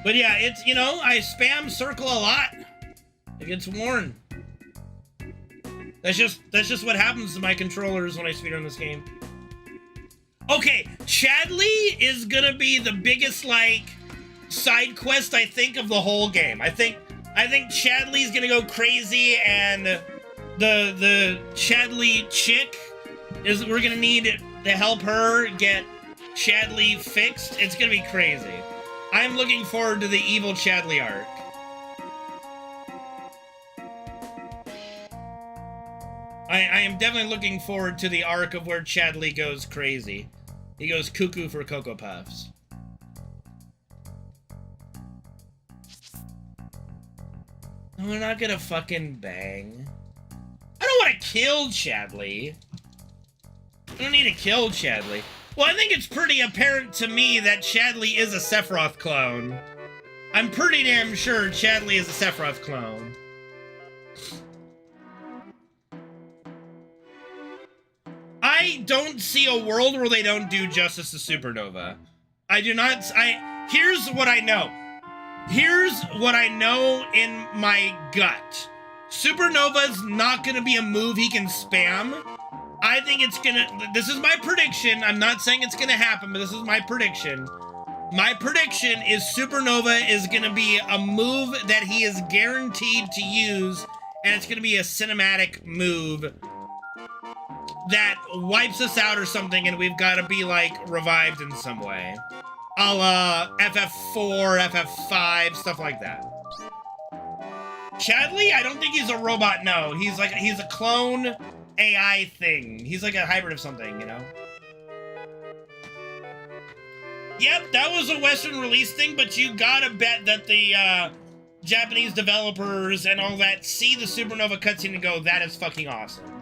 S1: But yeah, it's, you know, I spam circle a lot. It gets worn. That's just what happens to my controllers when I speedrun this game. Okay, Chadley is gonna be the biggest, like, side quest, I think, of the whole game. I think Chadley's gonna go crazy, and the Chadley chick we're gonna need to help her get Chadley fixed. It's gonna be crazy. I'm looking forward to the evil Chadley arc. I am definitely looking forward to the arc of where Chadley goes crazy. He goes cuckoo for Cocoa Puffs. No, we're not gonna fucking bang. I don't want to kill Chadley. I don't need to kill Chadley. Well, I think it's pretty apparent to me that Chadley is a Sephiroth clone. I'm pretty damn sure Chadley is a Sephiroth clone. I don't see a world where they don't do justice to Supernova. I do not. Here's what I know. Here's what I know in my gut. Supernova's not gonna be a move he can spam. I think it's gonna... This is my prediction. I'm not saying it's gonna happen, but this is my prediction. My prediction is Supernova is gonna be a move that he is guaranteed to use, and it's gonna be a cinematic move that wipes us out or something, and we've gotta be, like, revived in some way. A la FF4, FF5, stuff like that. Chadley? I don't think he's a robot, no. He's a clone AI thing. He's like a hybrid of something, you know? Yep, that was a Western release thing, but you gotta bet that the Japanese developers and all that see the Supernova cutscene and go, that is fucking awesome.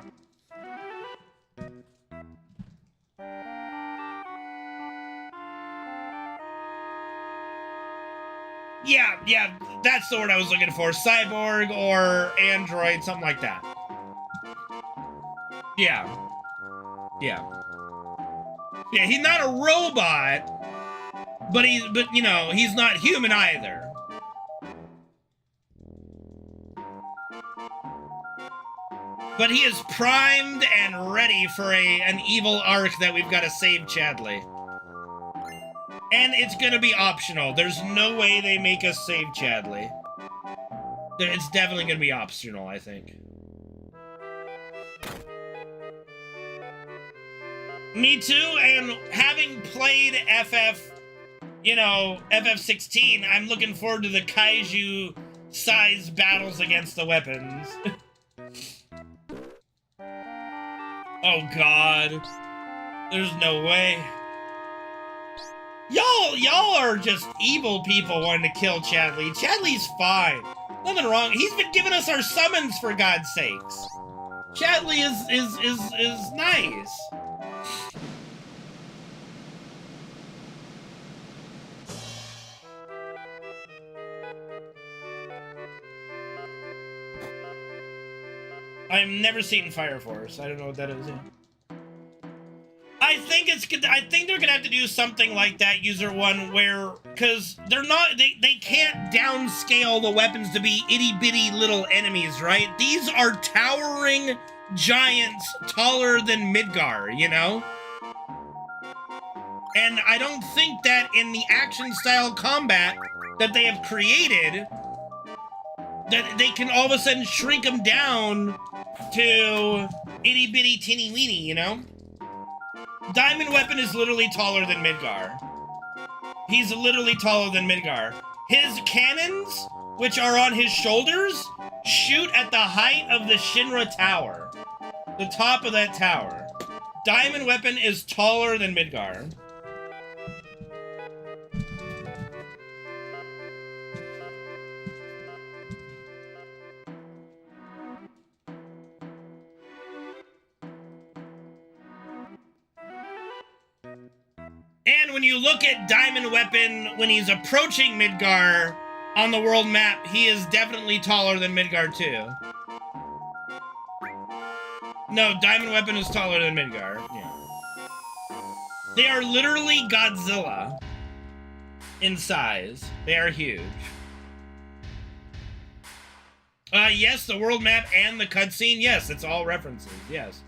S1: Yeah, that's the word I was looking for. Cyborg or android, something like that. Yeah, he's not a robot, but you know, he's not human either. But he is primed and ready for an evil arc that we've got to save Chadley. And it's going to be optional. There's no way they make us save Chadley. It's definitely going to be optional, I think. Me too, and having played FF16, I'm looking forward to the kaiju-sized battles against the weapons. Oh god. There's no way. Y'all are just evil people wanting to kill Chadley. Chadley's fine. Nothing wrong. He's been giving us our summons, for God's sakes. Chadley is nice. I've never seen Fire Force. I don't know what that is. I think they're gonna have to do something like that, user one, where because they can't downscale the weapons to be itty bitty little enemies, right? These are towering giants taller than Midgar, you know? And I don't think that in the action style combat that they have created, that they can all of a sudden shrink them down to itty bitty teeny weeny, you know? Diamond Weapon is literally taller than Midgar. He's literally taller than Midgar. His cannons, which are on his shoulders, shoot at the height of the Shinra Tower. The top of that tower. Diamond Weapon is taller than Midgar. And when you look at Diamond Weapon, when he's approaching Midgar on the world map, he is definitely taller than Midgar too. No, Diamond Weapon is taller than Midgar. Yeah. They are literally Godzilla in size. They are huge. Yes, the world map and the cutscene. Yes, it's all references. Yes.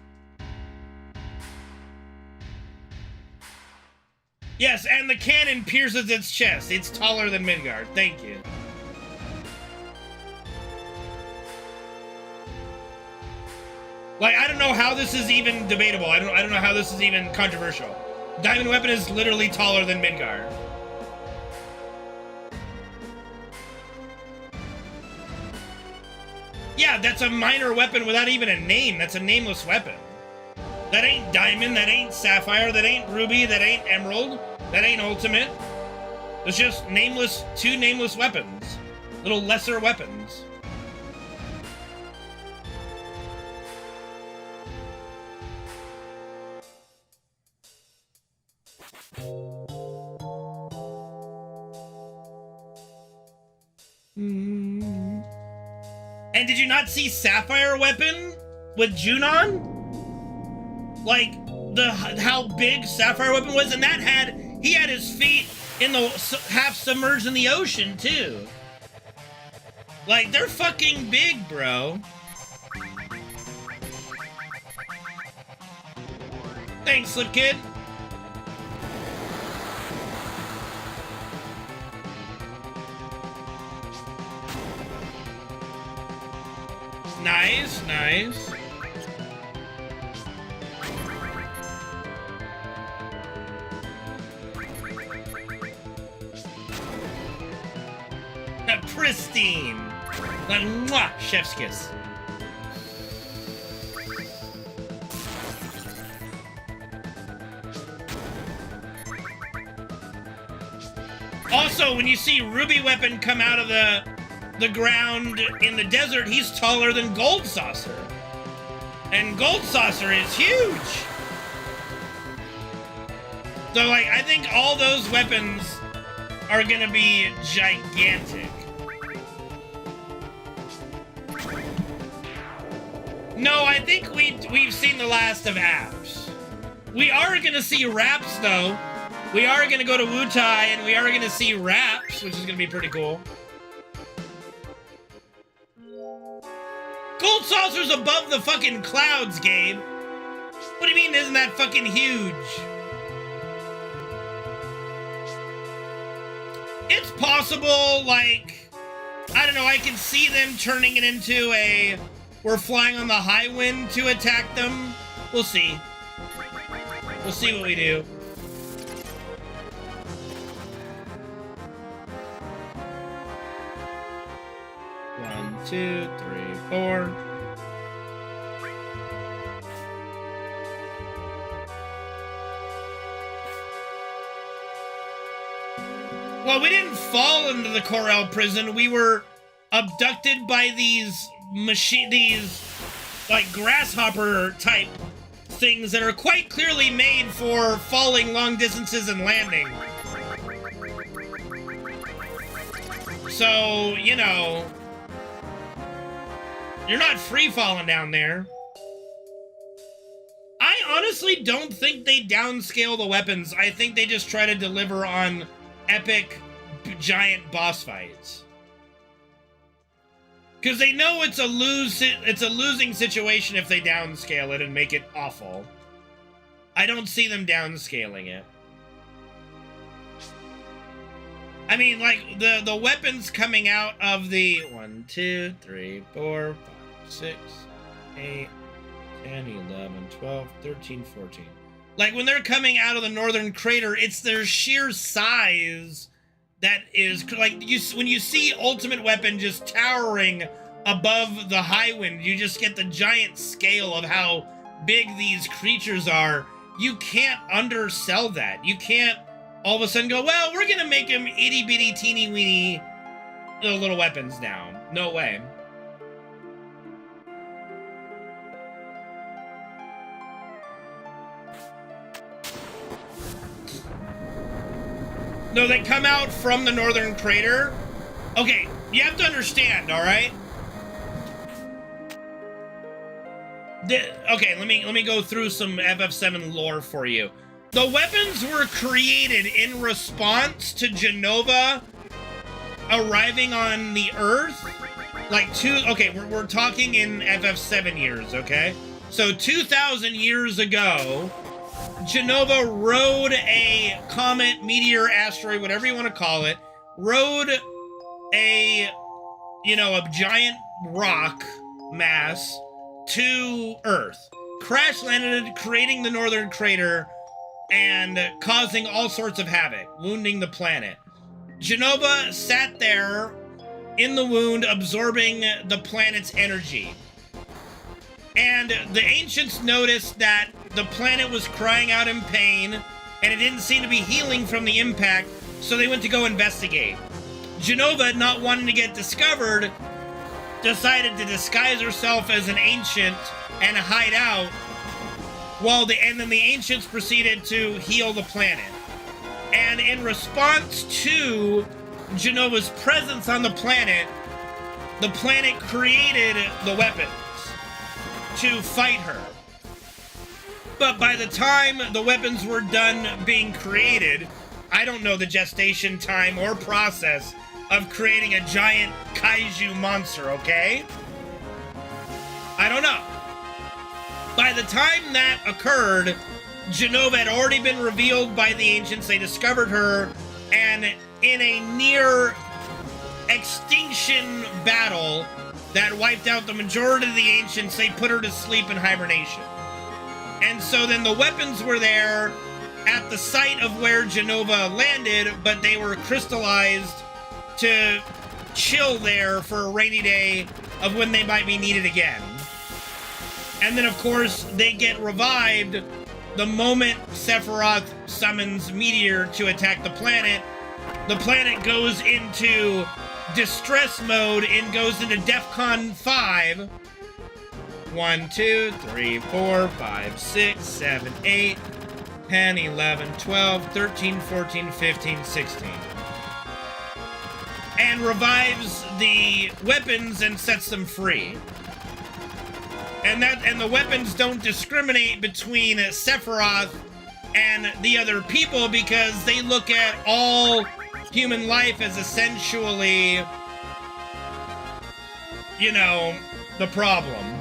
S1: Yes, and the cannon pierces its chest. It's taller than Midgard. Thank you. Like, I don't know how this is even debatable. I don't know how this is even controversial. Diamond Weapon is literally taller than Midgard. Yeah, that's a minor weapon without even a name. That's a nameless weapon. That ain't Diamond, that ain't Sapphire, that ain't Ruby, that ain't Emerald, that ain't Ultimate. It's just two nameless weapons. Little lesser weapons. And did you not see Sapphire Weapon with Junon? Like, how big Sapphire Weapon was, and he had his feet in the half submerged in the ocean too. Like, they're fucking big, bro. Thanks, Slip Kid. Nice, nice. Pristine. Like, mwah, chef's kiss. Also, when you see Ruby Weapon come out of the ground in the desert, he's taller than Gold Saucer. And Gold Saucer is huge. So, like, I think all those weapons are gonna be gigantic. No, I think we've seen the last of apps. We are gonna see raps though. We are gonna go to Wutai and we are gonna see raps, which is gonna be pretty cool. Gold saucer's above the fucking clouds, Gabe. What do you mean, isn't that fucking huge? It's possible, like, I don't know, I can see them turning it into a, we're flying on the high wind to attack them. We'll see. We'll see what we do. One, two, three, four. Well, we didn't fall into the Corel prison. We were abducted by these like grasshopper type things that are quite clearly made for falling long distances and landing. So, you know, you're not free falling down there. I honestly don't think they downscale the weapons. I think they just try to deliver on epic giant boss fights. Because they know it's a losing situation if they downscale it and make it awful. I don't see them downscaling it. I mean, like, the weapons coming out of the 1, 2, 3, 4, 5, 6, 8, 10, 11, 12, 13, 14. Like, when they're coming out of the northern crater, it's their sheer size that is, like, when you see Ultimate Weapon just towering above the high wind, you just get the giant scale of how big these creatures are. You can't undersell that. You can't all of a sudden go, well, we're gonna make them itty-bitty, teeny-weeny little weapons now. No way. No, they come out from the northern crater. Okay, you have to understand, all right? Okay, let me go through some FF7 lore for you. The weapons were created in response to Jenova arriving on the Earth. Like we're talking in FF7 years, okay? So 2,000 years ago, Jenova rode a comet, meteor, asteroid, whatever you want to call it, rode a giant rock mass to Earth, crash landed, creating the northern crater and causing all sorts of havoc, wounding the planet. Jenova sat there in the wound, absorbing the planet's energy. And the ancients noticed that the planet was crying out in pain, and it didn't seem to be healing from the impact, so they went to go investigate. Jenova, not wanting to get discovered, decided to disguise herself as an ancient and hide out, and then the ancients proceeded to heal the planet. And in response to Jenova's presence on the planet created the weapons to fight her. But by the time the weapons were done being created, I don't know the gestation time or process of creating a giant kaiju monster, okay? I don't know. By the time that occurred, Jenova had already been revealed by the ancients. They discovered her, and in a near extinction battle that wiped out the majority of the ancients, they put her to sleep in hibernation. And so then the weapons were there at the site of where Jenova landed, but they were crystallized to chill there for a rainy day of when they might be needed again. And then, of course, they get revived the moment Sephiroth summons Meteor to attack the planet. The planet goes into distress mode and goes into DEFCON 5. 1, 2, 3, 4, 5, 6, 7, 8, 10, 11, 12, 13, 14, 15, 16. And revives the weapons and sets them free. And the weapons don't discriminate between Sephiroth and the other people, because they look at all human life as essentially, the problem.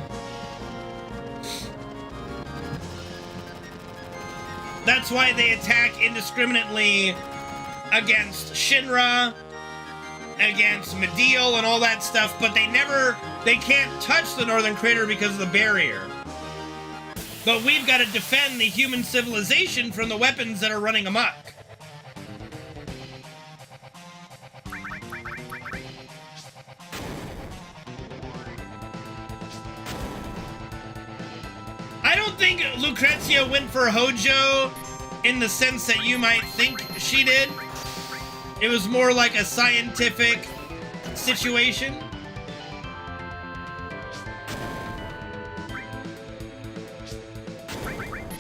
S1: That's why they attack indiscriminately against Shinra, against Mediel and all that stuff, but they can't touch the Northern Crater because of the barrier. But we've got to defend the human civilization from the weapons that are running amok. I don't think Lucrezia went for Hojo in the sense that you might think she did. It was more like a scientific situation.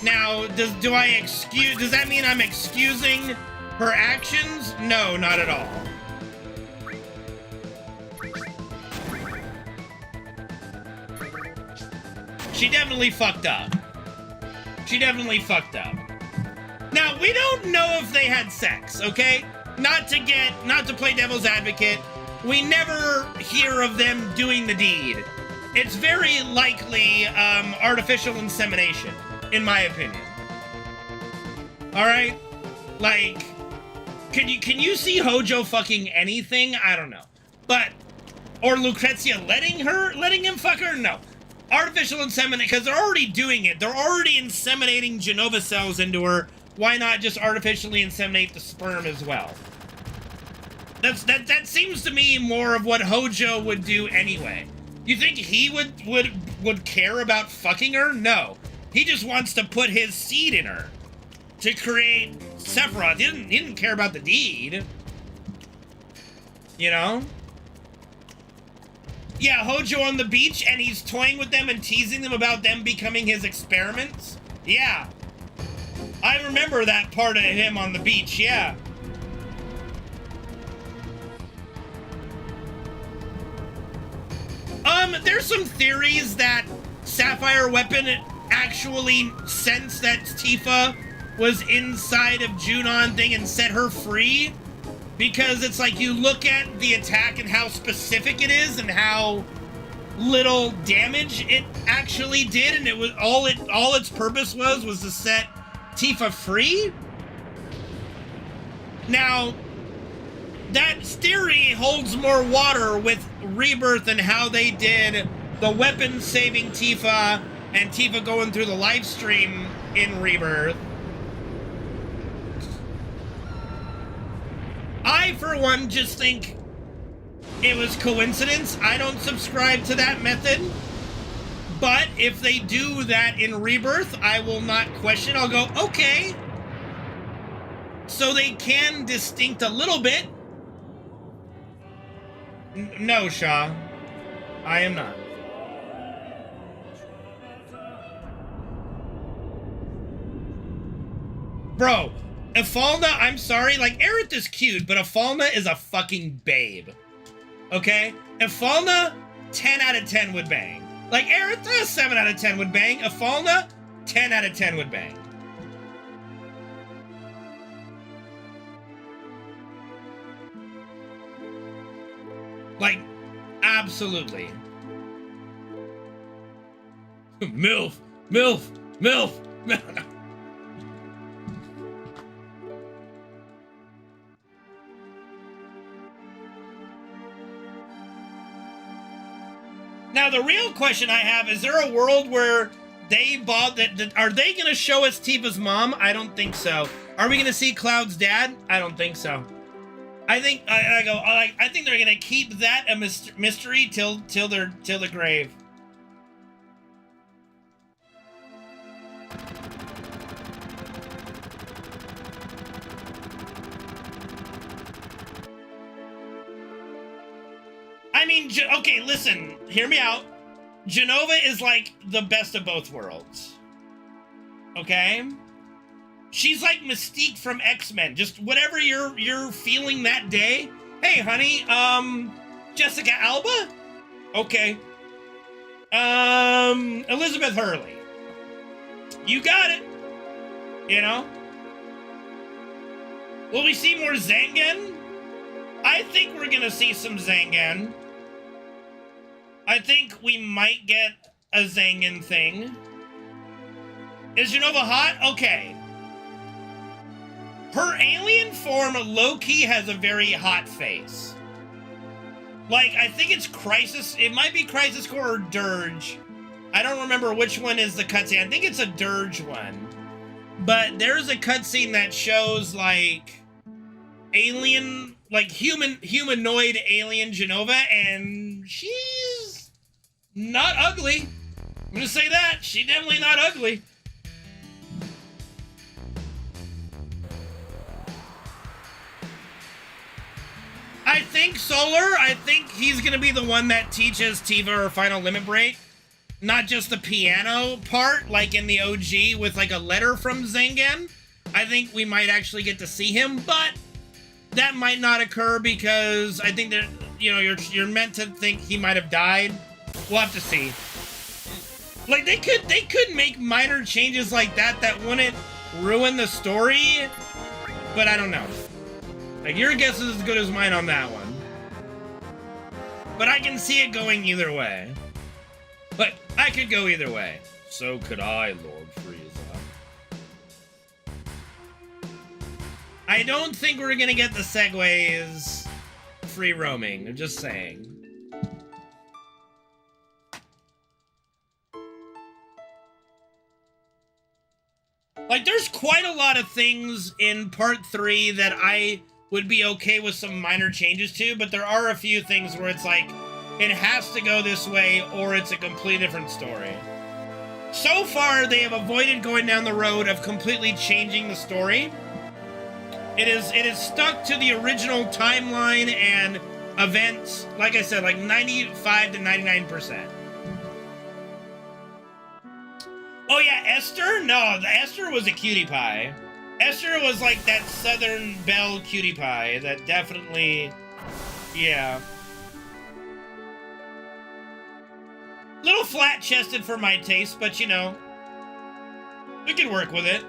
S1: Now, does that mean I'm excusing her actions? No, not at all. She definitely fucked up. She definitely fucked up. Now, we don't know if they had sex, okay? Not to play devil's advocate, we never hear of them doing the deed. It's very likely artificial insemination, in my opinion. All right, like, can you see Hojo fucking anything? I don't know, but or Lucrezia letting him fuck her? No, artificial insemination, because they're already doing it. They're already inseminating Genova cells into her. Why not just artificially inseminate the sperm as well? That seems to me more of what Hojo would do anyway. You think he would care about fucking her? No. He just wants to put his seed in her to create Sephiroth. He didn't care about the deed. You know? Yeah, Hojo on the beach, and he's toying with them and teasing them about them becoming his experiments. Yeah. I remember that part of him on the beach, yeah. There's some theories that Sapphire Weapon actually sensed that Tifa was inside of Junon thing and set her free. Because it's like you look at the attack and how specific it is and how little damage it actually did, and it was all its purpose was to set Tifa free. Now, that theory holds more water with Rebirth and how they did the weapon saving Tifa and Tifa going through the live stream in Rebirth. I, for one, just think it was coincidence. I don't subscribe to that method. But if they do that in Rebirth, I will not question. I'll go, okay. So they can distinct a little bit. No, Shaw. I am not. Bro, Ifalna, I'm sorry, like, Aerith is cute, but Ifalna is a fucking babe. Okay? Ifalna, 10 out of 10 would bang. Like, Aerith, 7 out of 10 would bang. Ifalna, 10 out of 10 would bang. Like, absolutely. MILF, MILF, MILF, MILF. Now, the real question I have, is there a world where they bought that? Are they going to show us Tifa's mom? I don't think so. Are we going to see Cloud's dad? I don't think so. I think I think they're going to keep that a mystery till the grave. I mean, okay, listen, hear me out. Genova is like the best of both worlds. Okay? She's like Mystique from X-Men. Just whatever you're feeling that day. Hey, honey, Jessica Alba? Okay. Elizabeth Hurley. You got it. You know? Will we see more Zangan? I think we're gonna see some Zangan. I think we might get a Zangan thing. Is Jenova hot? Okay. Her alien form low-key has a very hot face. Like, I think it's Crisis. It might be Crisis Core or Dirge. I don't remember which one is the cutscene. I think it's a Dirge one. But there's a cutscene that shows, like, alien, like, humanoid alien Jenova, and she's not ugly. I'm gonna say that. She's definitely not ugly. I think Solar, I think he's going to be the one that teaches Tifa her final limit break. Not just the piano part, like in the OG with like a letter from Zangan. I think we might actually get to see him, but that might not occur because I think that, you know, you're meant to think he might have died. We'll have to see. Like they could make minor changes like that that wouldn't ruin the story, but I don't know. Like, your guess is as good as mine on that one. But I can see it going either way. But I could go either way. So could I, Lord Frieza. I don't think we're gonna get the segues free roaming. I'm just saying. Like, there's quite a lot of things in Part 3 that I would be okay with some minor changes to, but there are a few things where it's like, it has to go this way or it's a completely different story. So far, they have avoided going down the road of completely changing the story. It is stuck to the original timeline and events, like I said, like 95 to 99%. Oh yeah, Esther? No, Esther was a cutie pie. Esther was like that Southern Belle cutie pie that definitely, yeah. Little flat-chested for my taste, but you know, we can work with it.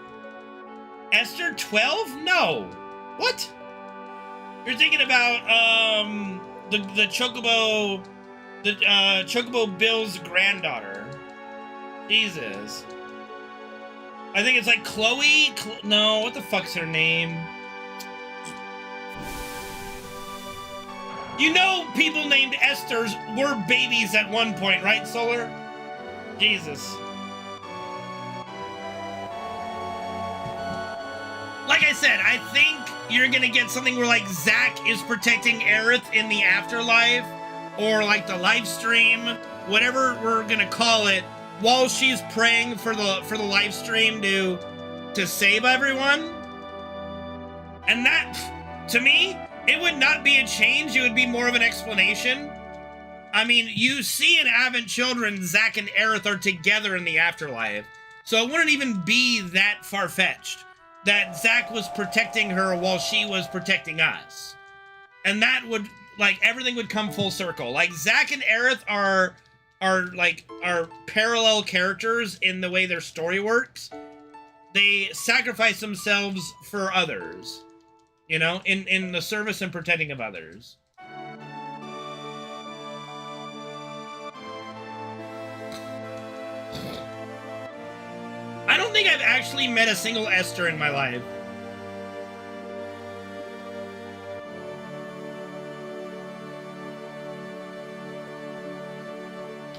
S1: Esther 12? No. What? You're thinking about the Chocobo, Chocobo Bill's granddaughter. Jesus. I think it's like Chloe. No, what the fuck's her name? You know, people named Esther's were babies at one point, right, Solar? Jesus. Like I said, I think you're gonna get something where like Zack is protecting Aerith in the afterlife, or like the live stream, whatever we're gonna call it, while she's praying for the live stream to save everyone. And that, to me, it would not be a change, it would be more of an explanation. I mean, you see in Advent Children, Zack and Aerith are together in the afterlife, so it wouldn't even be that far-fetched that Zack was protecting her while she was protecting us. And that would, like, everything would come full circle. Like, Zack and Aerith are parallel characters in the way their story works. They sacrifice themselves for others, you know, in the service and protecting of others. I don't think I've actually met a single Esther in my life.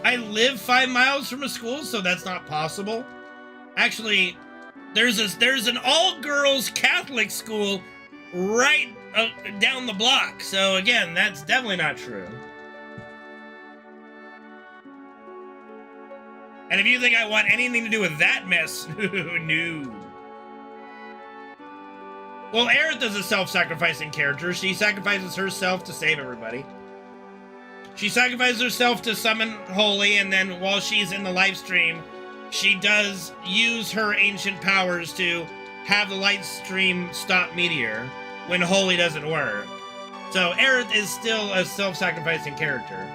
S1: I live 5 miles from a school, so that's not possible. Actually, there's an all-girls Catholic school right down the block. So again, that's definitely not true. And if you think I want anything to do with that mess, no. Well, Aerith is a self-sacrificing character. She sacrifices herself to save everybody. She sacrifices herself to summon Holy, and then while she's in the live stream, she does use her ancient powers to have the light stream stop Meteor when Holy doesn't work. So Aerith is still a self-sacrificing character.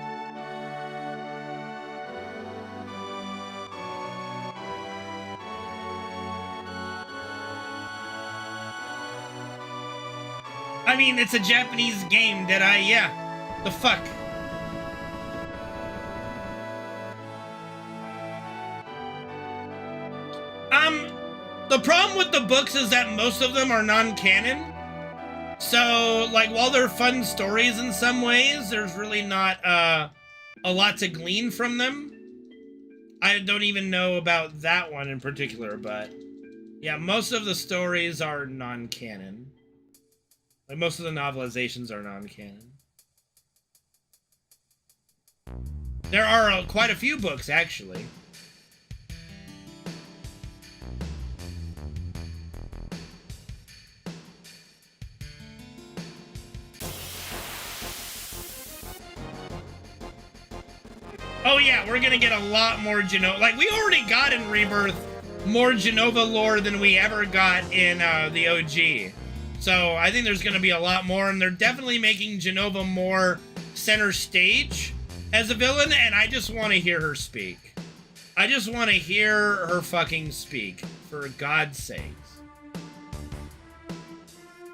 S1: I mean, it's a Japanese game, yeah. The fuck? The problem with the books is that most of them are non-canon. So, like, while they're fun stories in some ways, there's really not a lot to glean from them. I don't even know about that one in particular, but yeah, most of the stories are non-canon. Like, most of the novelizations are non-canon. There are quite a few books, actually. Oh yeah, we're gonna get a lot more Genova. Like, we already got in Rebirth more Genova lore than we ever got in the OG. So I think there's gonna be a lot more, and they're definitely making Genova more center stage as a villain, and I just want to hear her speak. I just want to hear her fucking speak, for God's sakes.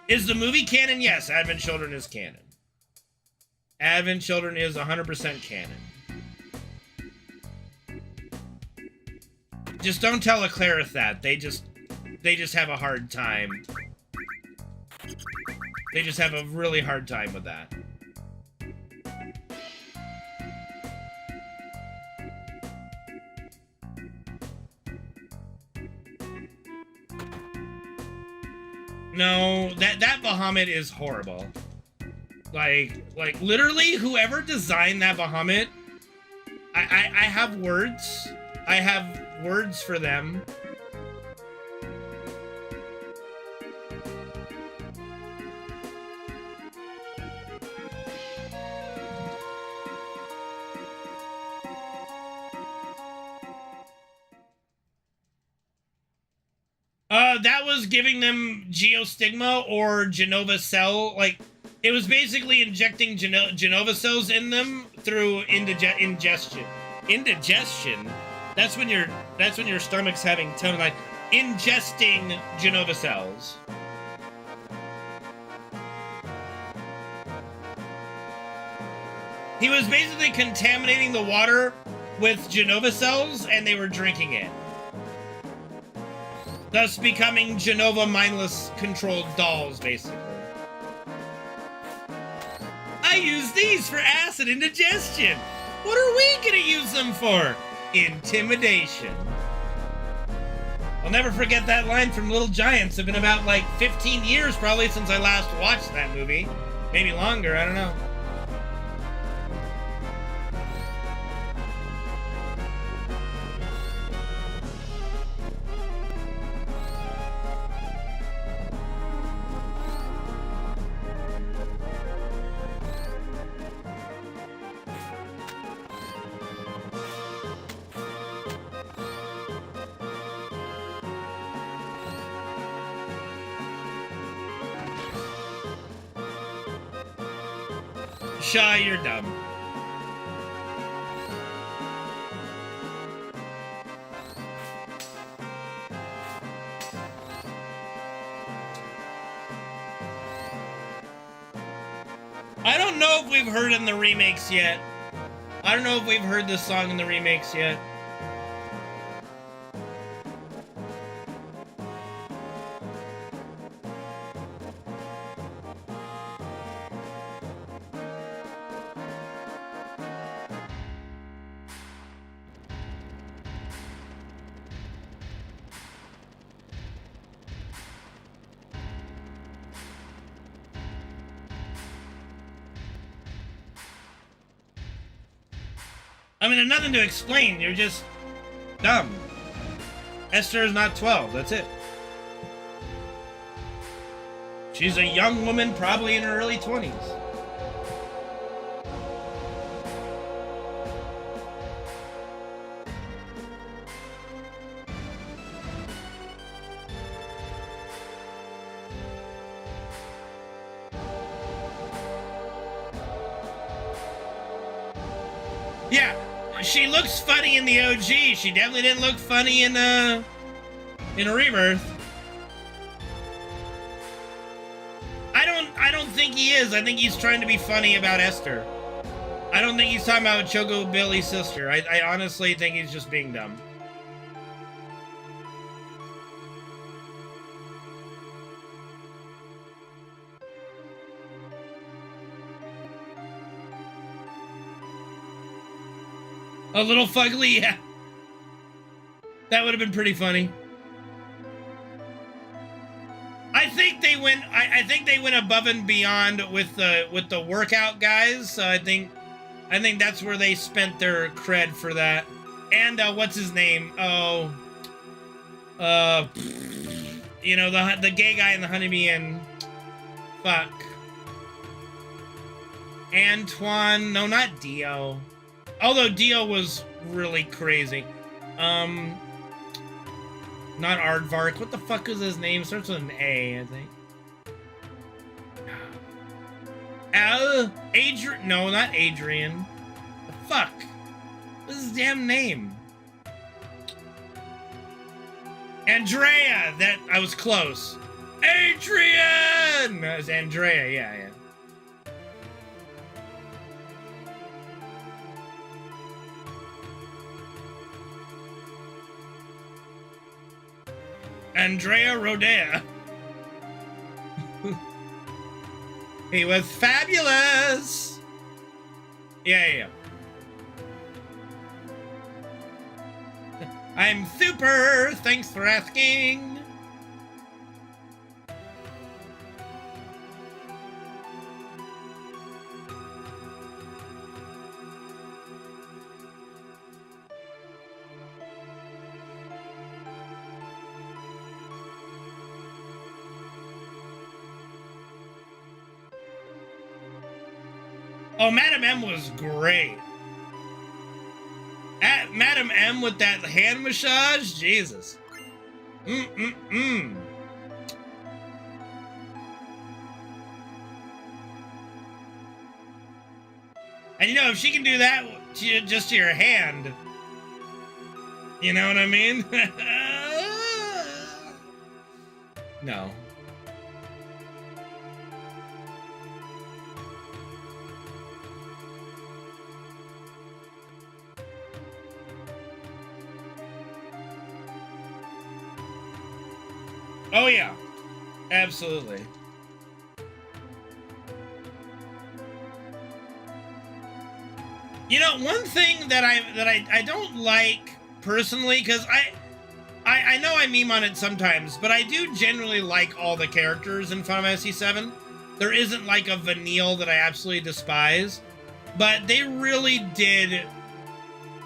S1: Is the movie canon? Yes, Advent Children is canon. Advent Children is 100% canon. Just don't tell Eclairith that. They just have a hard time. They just have a really hard time with that. No, that Bahamut is horrible. Like literally, whoever designed that Bahamut, I have words. I have words for them. That was giving them Geostigma or Genova Cell. Like, it was basically injecting Genova cells in them through ingestion. Indigestion? That's when your stomach's having tone, like ingesting Genova cells. He was basically contaminating the water with Genova cells, and they were drinking it, thus becoming Genova mindless controlled dolls, basically. I use these for acid indigestion. What are we gonna use them for? Intimidation. I'll never forget that line from Little Giants. It's been about like 15 years probably since I last watched that movie. Maybe longer, I don't know. Shaw, you're dumb. I don't know if we've heard it in the remakes yet. I don't know if we've heard this song in the remakes yet. I mean, there's nothing to explain. You're just dumb. Esther is not 12. That's it. She's a young woman, probably in her early 20s. Yeah. She looks funny in the OG. She definitely didn't look funny in a Rebirth. I don't think he is. I think he's trying to be funny about Esther. I don't think he's talking about Choco Billy's sister. I honestly think he's just being dumb. A little fugly, yeah. That would have been pretty funny. I think they went. I think they went above and beyond with the workout guys. So I think that's where they spent their cred for that. And what's his name? Oh, you know, the gay guy in the Honeybee Inn. Fuck. Antoine. No, not Dio. Although Dio was really crazy. Not Aardvark. What the fuck is his name? Starts with an A, I think. Adrian. No, not Adrian. The fuck? What's his damn name? Andrea. That I was close. Adrian. That was Andrea. Yeah. Andrea Rodea. He was fabulous. Yeah. I'm super. Thanks for asking. Oh, Madam M was great. At Madam M with that hand massage, Jesus. And you know, if she can do that just to your hand, you know what I mean? No. Oh yeah, absolutely. You know, one thing that I don't like personally, because I know I meme on it sometimes, but I do generally like all the characters in Final Fantasy VII. There isn't like a Vanille that I absolutely despise, but they really did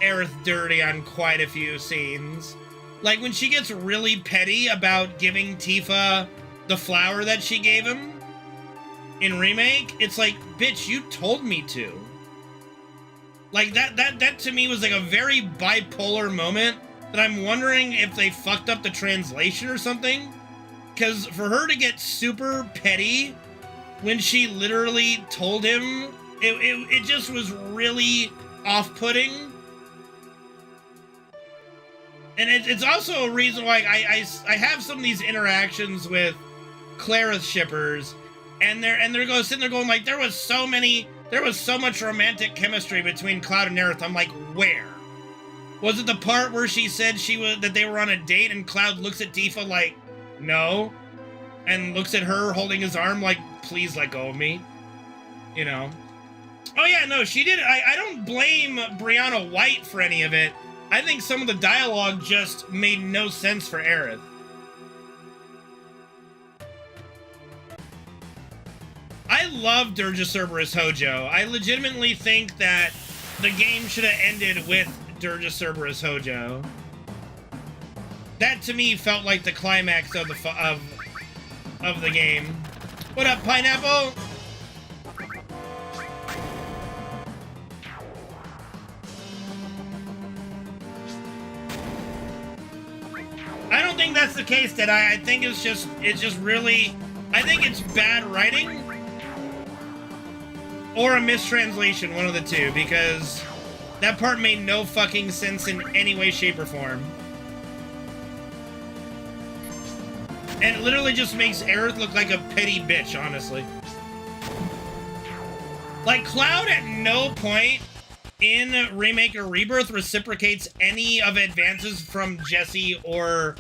S1: Aerith dirty on quite a few scenes. Like, when she gets really petty about giving Tifa the flower that she gave him in Remake, it's like, bitch, you told me to. Like, that to me was like a very bipolar moment that I'm wondering if they fucked up the translation or something. Because for her to get super petty when she literally told him, it just was really off-putting. And it's also a reason why I have some of these interactions with Clarith shippers, and they're sitting there going like, there was so much romantic chemistry between Cloud and Aerith. I'm like, where? Was it the part where she said that they were on a date and Cloud looks at Tifa like, no, and looks at her holding his arm like, please let go of me, you know? Oh yeah, no, she did. I don't blame Brianna White for any of it. I think some of the dialogue just made no sense for Aerith. I love Dirge Cerberus Hojo. I legitimately think that the game should have ended with Dirge Cerberus Hojo. That to me felt like the climax of the game. What up, Pineapple? I don't think that's the case, Deadeye. I think it's just really, I think it's bad writing or a mistranslation, one of the two, because that part made no fucking sense in any way, shape, or form. And it literally just makes Aerith look like a petty bitch, honestly. Like, Cloud at no point in Remake or Rebirth reciprocates any of advances from Jessie or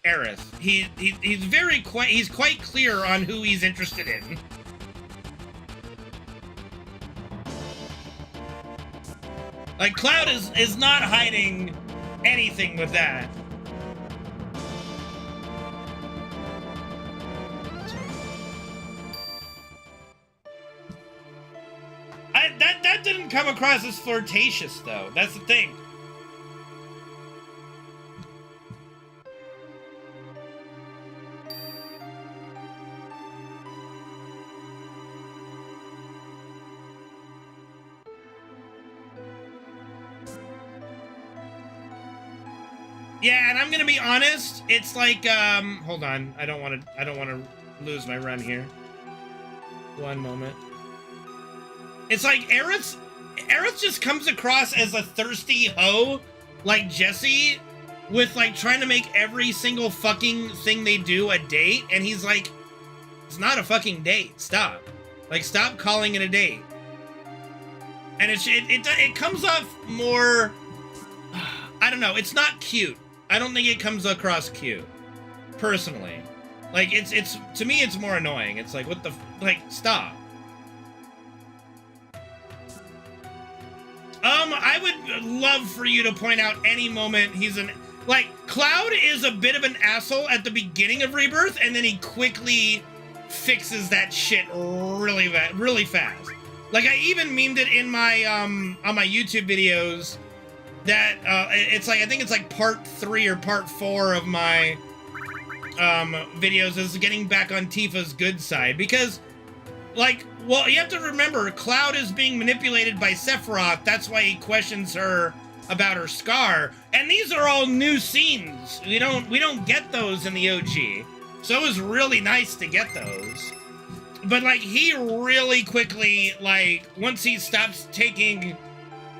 S1: Aerith. He's quite clear on who he's interested in. Like, Cloud is not hiding anything with that. That didn't come across as flirtatious, though. That's the thing. Yeah, and I'm gonna be honest. It's like, hold on. I don't want to lose my run here. One moment. It's like Aerith just comes across as a thirsty hoe, like Jesse, with like trying to make every single fucking thing they do a date, and he's like, it's not a fucking date. Stop. Like, stop calling it a date. And it comes off more, I don't know. It's not cute. I don't think it comes across cute, personally. Like, it's to me, it's more annoying. It's like, what the, like, stop. I would love for you to point out any moment he's like, Cloud is a bit of an asshole at the beginning of Rebirth, and then he quickly fixes that shit really fast. Like, I even memed it in my, on my YouTube videos, that, it's like, I think it's like part 3 or part 4 of my, videos is getting back on Tifa's good side, because, like, well, you have to remember, Cloud is being manipulated by Sephiroth. That's why he questions her about her scar. And these are all new scenes. We don't get those in the OG. So it was really nice to get those. But, like, he really quickly, like, once he stops taking,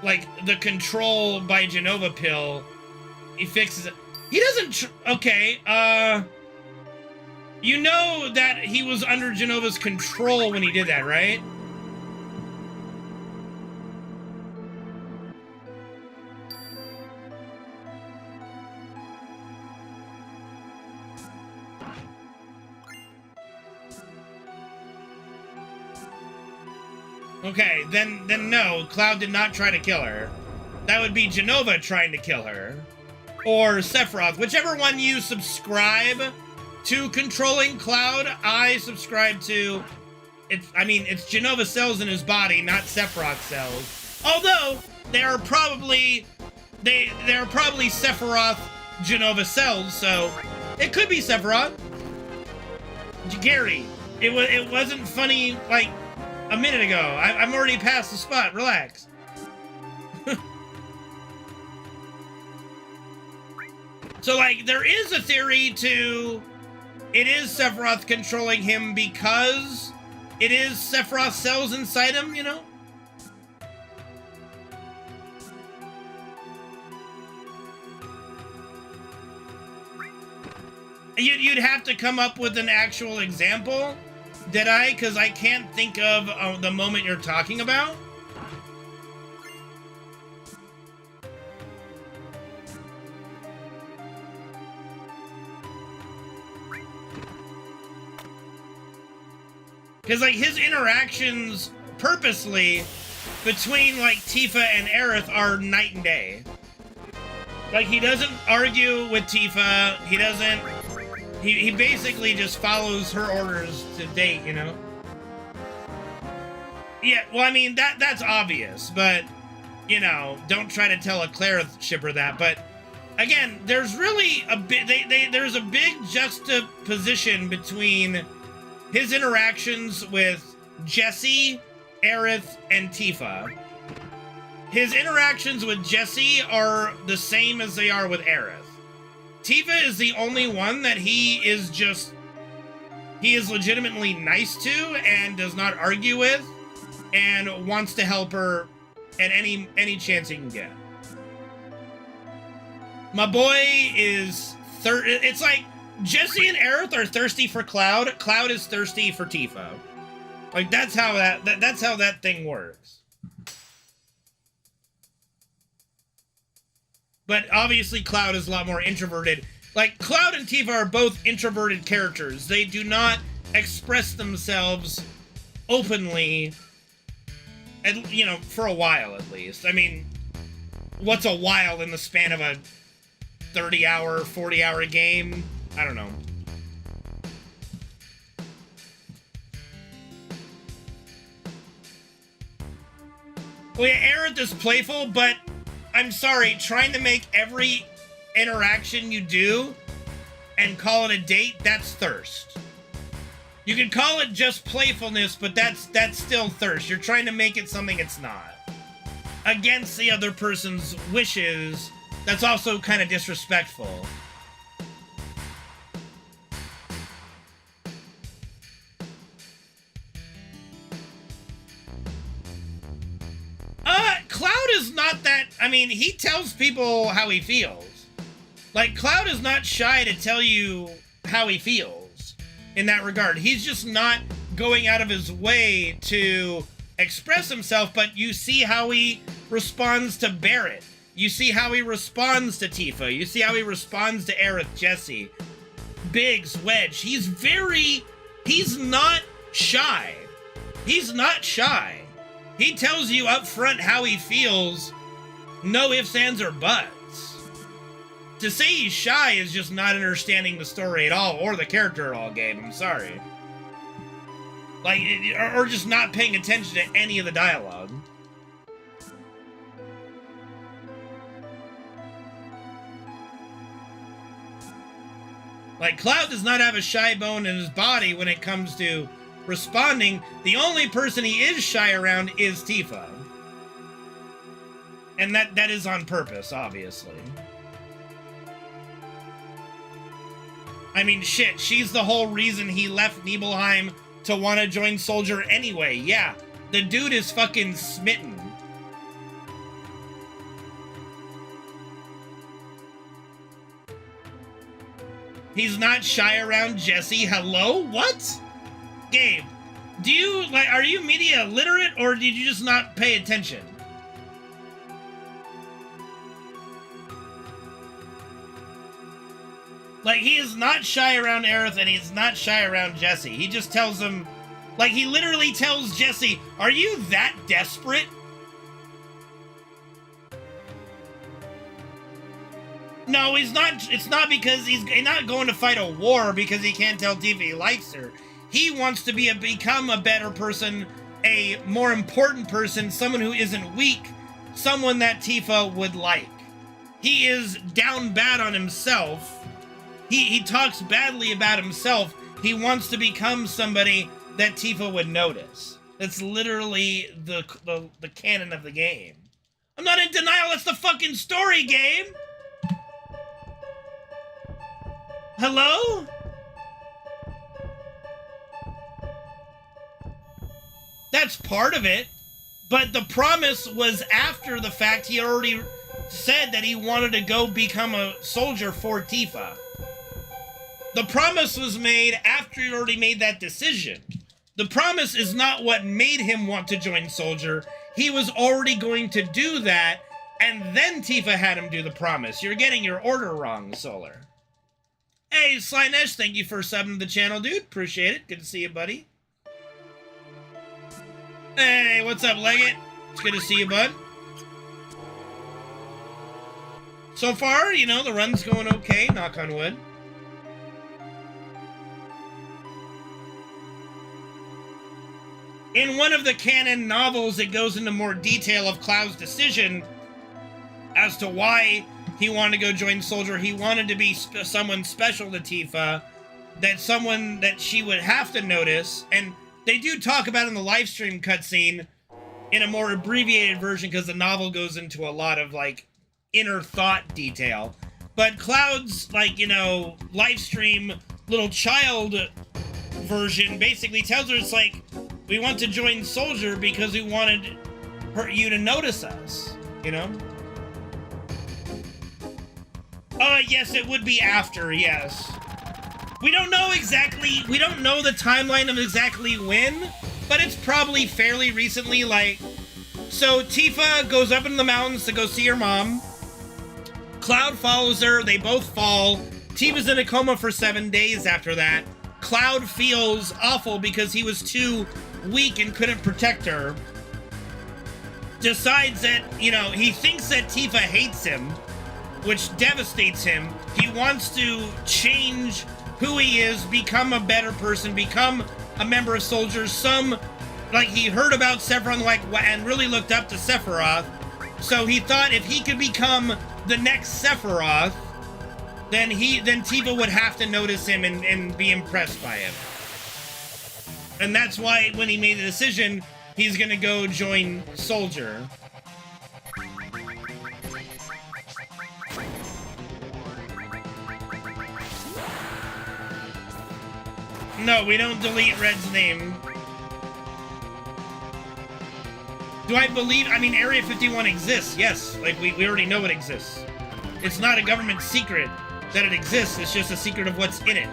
S1: like, the control by Jenova pill, he fixes it. He doesn't, okay, you know that he was under Genova's control when he did that, right? Okay, then no, Cloud did not try to kill her. That would be Jenova trying to kill her. Or Sephiroth, whichever one you subscribe to controlling Cloud. I subscribe to, it's Jenova cells in his body, not Sephiroth cells. Although, there are probably Sephiroth Jenova cells, so it could be Sephiroth. Gary, it wasn't funny, like, a minute ago. I'm already past the spot. Relax. So, like, there is a theory to, it is Sephiroth controlling him because it is Sephiroth cells inside him, you know? You'd have to come up with an actual example. Did I? Because I can't think of the moment you're talking about. Because, like, his interactions purposely between, like, Tifa and Aerith are night and day. Like, he doesn't argue with Tifa. He doesn't... He basically just follows her orders to date, you know? Yeah, well, I mean, that's obvious, but, you know, don't try to tell a Claire shipper that. But, again, there's really a bit... there's a big juxtaposition between his interactions with Jessie, Aerith, and Tifa. His interactions with Jessie are the same as they are with Aerith. Tifa is the only one that he is legitimately nice to and does not argue with and wants to help her at any chance he can get. My boy is it's like Jessie and Aerith are thirsty for Cloud. Cloud is thirsty for Tifa. Like, that's how that thing works. But obviously Cloud is a lot more introverted. Like, Cloud and Tifa are both introverted characters. They do not express themselves openly, you know, for a while at least. I mean, what's a while in the span of a 30-hour, 40-hour game? I don't know. Well, yeah, Aerith is playful, but I'm sorry, trying to make every interaction you do and call it a date, that's thirst. You can call it just playfulness, but that's still thirst. You're trying to make it something it's not. Against the other person's wishes, that's also kind of disrespectful. Cloud is not that... I mean, he tells people how he feels. Like, Cloud is not shy to tell you how he feels in that regard. He's just not going out of his way to express himself, but you see how he responds to Barrett. You see how he responds to Tifa. You see how he responds to Aerith, Jesse, Biggs, Wedge. He's not shy. He's not shy. He tells you up front how he feels, no ifs, ands, or buts. To say he's shy is just not understanding the story at all, or the character at all, Gabe. I'm sorry. Like, or just not paying attention to any of the dialogue. Like, Cloud does not have a shy bone in his body when it comes to responding. The only person he is shy around is Tifa. And that is on purpose, obviously. I mean, shit, she's the whole reason he left Nibelheim to want to join Soldier anyway. Yeah, the dude is fucking smitten. He's not shy around Jesse. Hello? What? Gabe, do you, like, are you media literate, or did you just not pay attention? Like, he is not shy around Aerith, and he's not shy around Jesse. He just tells them, like, he literally tells Jesse, are you that desperate? No, he's not. It's not because he's not going to fight a war because he can't tell Tifa he likes her. He wants to become a better person, a more important person, someone who isn't weak, someone that Tifa would like. He is down bad on himself. He talks badly about himself. He wants to become somebody that Tifa would notice. That's literally the canon of the game. I'm not in denial. That's the fucking story, game. Hello? That's part of it, but the promise was after the fact. He already said that he wanted to go become a soldier for Tifa. The promise was made after he already made that decision. The promise is not what made him want to join Soldier. He was already going to do that, and then Tifa had him do the promise. You're getting your order wrong, Solar. Hey, Slynesh, thank you for subbing to the channel, dude. Appreciate it. Good to see you, buddy. Hey, what's up, Leggett? It's good to see you, bud. So far, you know, the run's going okay, knock on wood. In one of the canon novels, it goes into more detail of Cloud's decision as to why he wanted to go join Soldier. He wanted to be someone special to Tifa, that someone that she would have to notice. And they do talk about in the live stream cutscene in a more abbreviated version because the novel goes into a lot of, like, inner thought detail. But Cloud's, like, you know, live stream little child version basically tells her, it's like, we want to join Soldier because we wanted you to notice us, you know? Yes, it would be after, yes. We don't know exactly, we don't know the timeline of exactly when, but it's probably fairly recently, like, so Tifa goes up in the mountains to go see her mom. Cloud follows her, they both fall. Tifa's in a coma for 7 days after that. Cloud feels awful because he was too weak and couldn't protect her. decides that, you know, he thinks that Tifa hates him, which devastates him. He wants to change who he is, become a better person, become a member of soldiers. Like, he heard about Sephiroth, like, and really looked up to Sephiroth. So he thought if he could become the next Sephiroth, then Tifa would have to notice him and be impressed by him. And that's why when he made the decision, he's gonna go join Soldier. No, we don't delete Red's name. Do I believe, I mean, Area 51 exists, yes. Like, we already know it exists. It's not a government secret that it exists, it's just a secret of what's in it.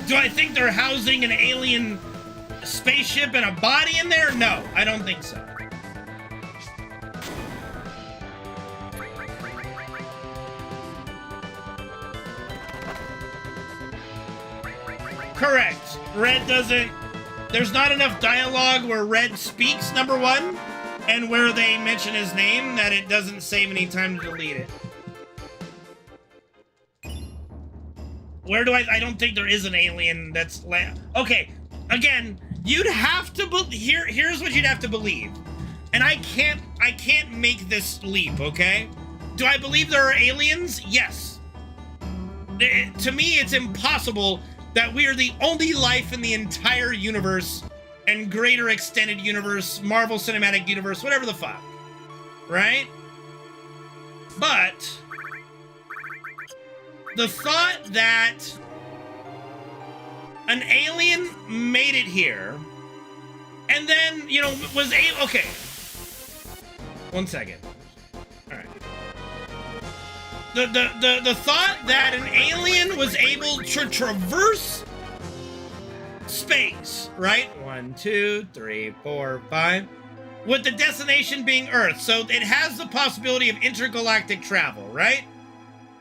S1: Do I think they're housing an alien spaceship and a body in there? No, I don't think so. Correct. Red doesn't... There's not enough dialogue where Red speaks, number one, and where they mention his name, that it doesn't save any time to delete it. Where do I don't think there is an alien that's... Okay, again, you'd have to... Here's what you'd have to believe. And I can't make this leap, okay? Do I believe there are aliens? Yes. To me, it's impossible that we are the only life in the entire universe and greater extended universe, Marvel Cinematic Universe, whatever the fuck. Right? But the thought that an alien made it here and then, you know, was able... Okay. 1 second. All right. The thought that an alien was able to traverse space, right? 1, 2, 3, 4, 5, with the destination being Earth. So it has the possibility of intergalactic travel, right?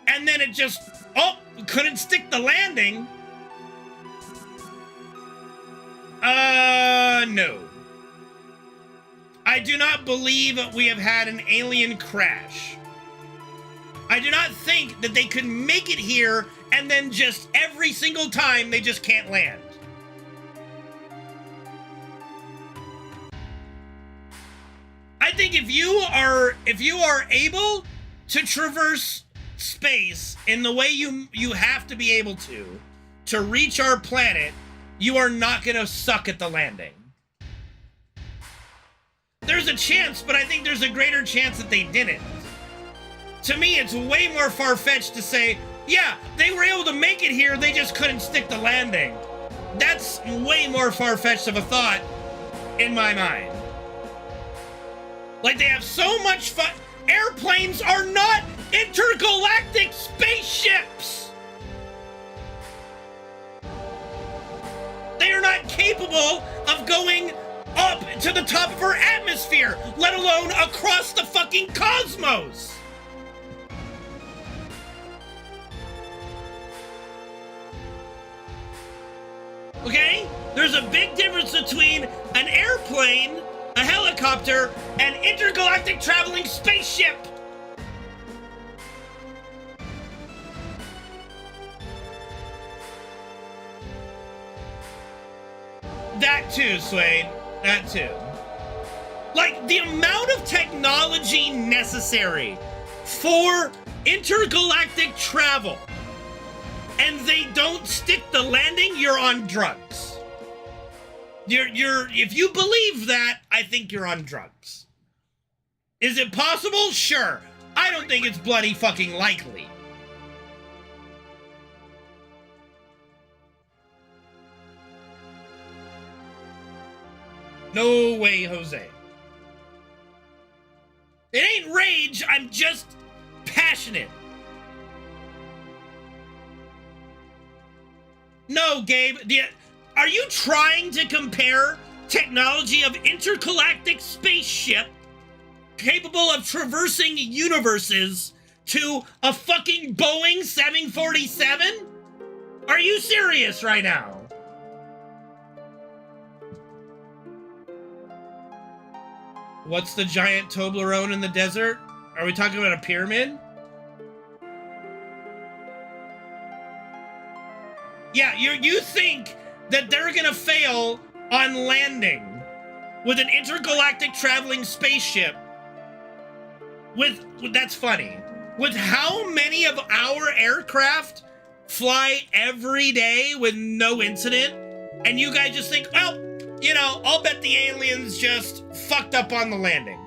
S1: And then it just, couldn't stick the landing. No. I do not believe we have had an alien crash. I do not think that they could make it here and then just every single time they just can't land. I think if you are able to traverse space in the way you have to be able to reach our planet, you are not going to suck at the landing. There's a chance, but I think there's a greater chance that they didn't. To me, it's way more far-fetched to say, yeah, they were able to make it here, they just couldn't stick the landing. That's way more far-fetched of a thought in my mind. Like, they have so much fun. Airplanes are not intergalactic spaceships! They are not capable of going up to the top of our atmosphere, let alone across the fucking cosmos! Okay? There's a big difference between an airplane, a helicopter, and intergalactic traveling spaceship! That too, Swade. That too. Like, the amount of technology necessary for intergalactic travel, and they don't stick the landing, you're on drugs. If you believe that, I think you're on drugs. Is it possible? Sure. I don't think it's bloody fucking likely. No way, Jose. It ain't rage, I'm just passionate. No, Gabe, are you trying to compare technology of intergalactic spaceship capable of traversing universes to a fucking Boeing 747? Are you serious right now? What's the giant Toblerone in the desert? Are we talking about a pyramid? Yeah, you think that they're gonna fail on landing with an intergalactic traveling spaceship with that's funny. With how many of our aircraft fly every day with no incident, and you guys just think, well, you know, I'll bet the aliens just fucked up on the landing.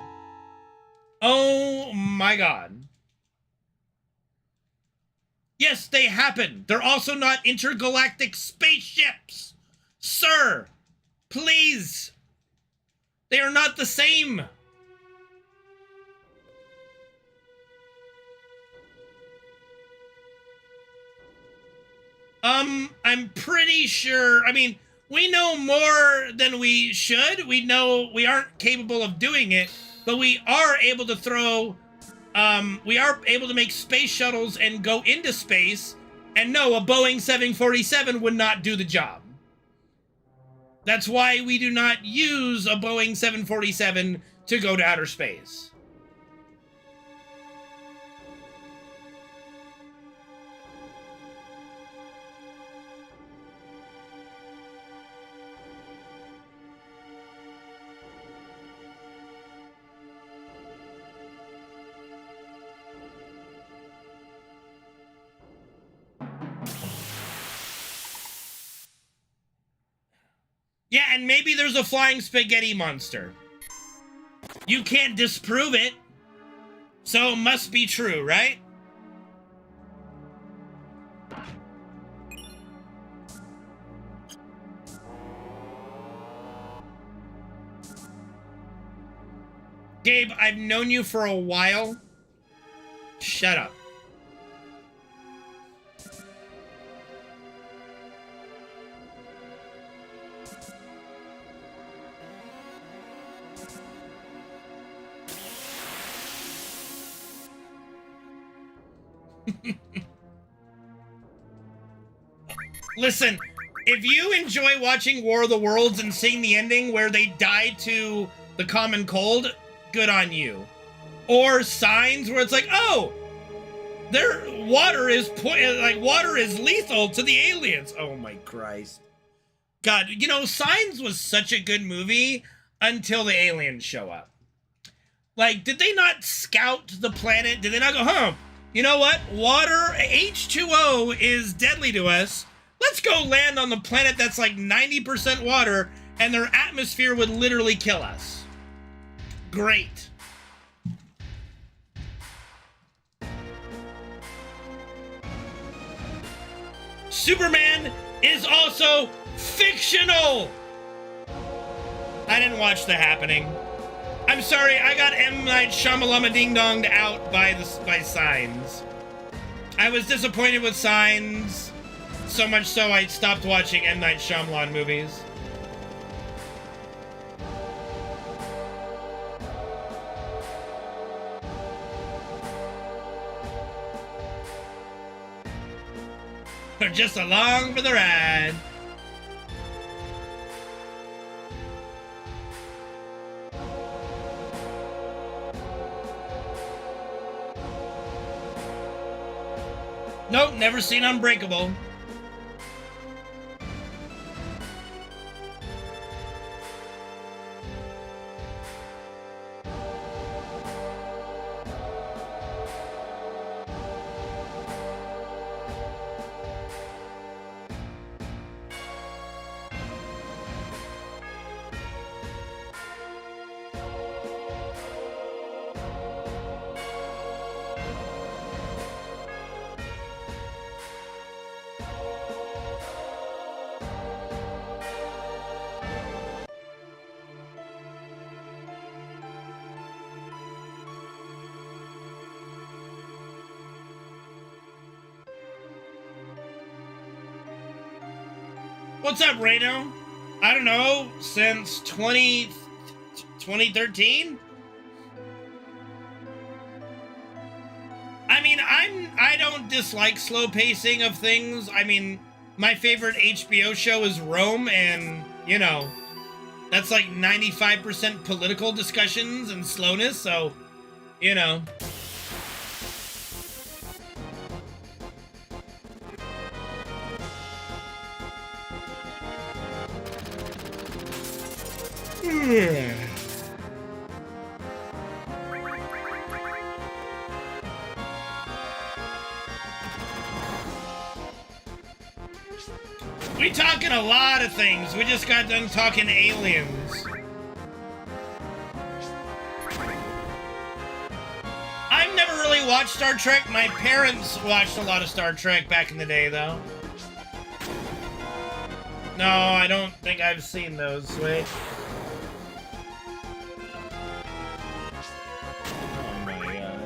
S1: Oh my god. Yes, they happen. They're also not intergalactic spaceships. Sir, please. They are not the same. I'm pretty sure, I mean, we know more than we should. We know we aren't capable of doing it, but we are able to throw, we are able to make space shuttles and go into space, and no, a Boeing 747 would not do the job. That's why we do not use a Boeing 747 to go to outer space. Yeah, and maybe there's a flying spaghetti monster. You can't disprove it, so it must be true, right? Gabe, I've known you for a while. Shut up. Listen, if you enjoy watching War of the Worlds and seeing the ending where they die to the common cold, good on you. Or Signs, where it's like, oh, their water is lethal to the aliens. Oh my Christ. God, you know, Signs was such a good movie until the aliens show up. Like, did they not scout the planet? Did they not go, huh? You know what? Water, H2O is deadly to us. Let's go land on the planet that's like 90% water, and their atmosphere would literally kill us. Great. Superman is also fictional. I didn't watch The Happening. I'm sorry, I got M. Night Shyamalama Ding Donged out by Signs. I was disappointed with Signs, so much so I stopped watching M. Night Shyamalan movies. We're just along for the ride. Nope, never seen Unbreakable. What's up, Reno? I don't know, since 2013? I don't dislike slow pacing of things. I mean, my favorite HBO show is Rome, and you know, that's like 95% political discussions and slowness, so you know. We talking a lot of things. We just got done talking aliens. I've never really watched Star Trek. My parents watched a lot of Star Trek back in the day, though. No, I don't think I've seen those. Wait. Oh my god.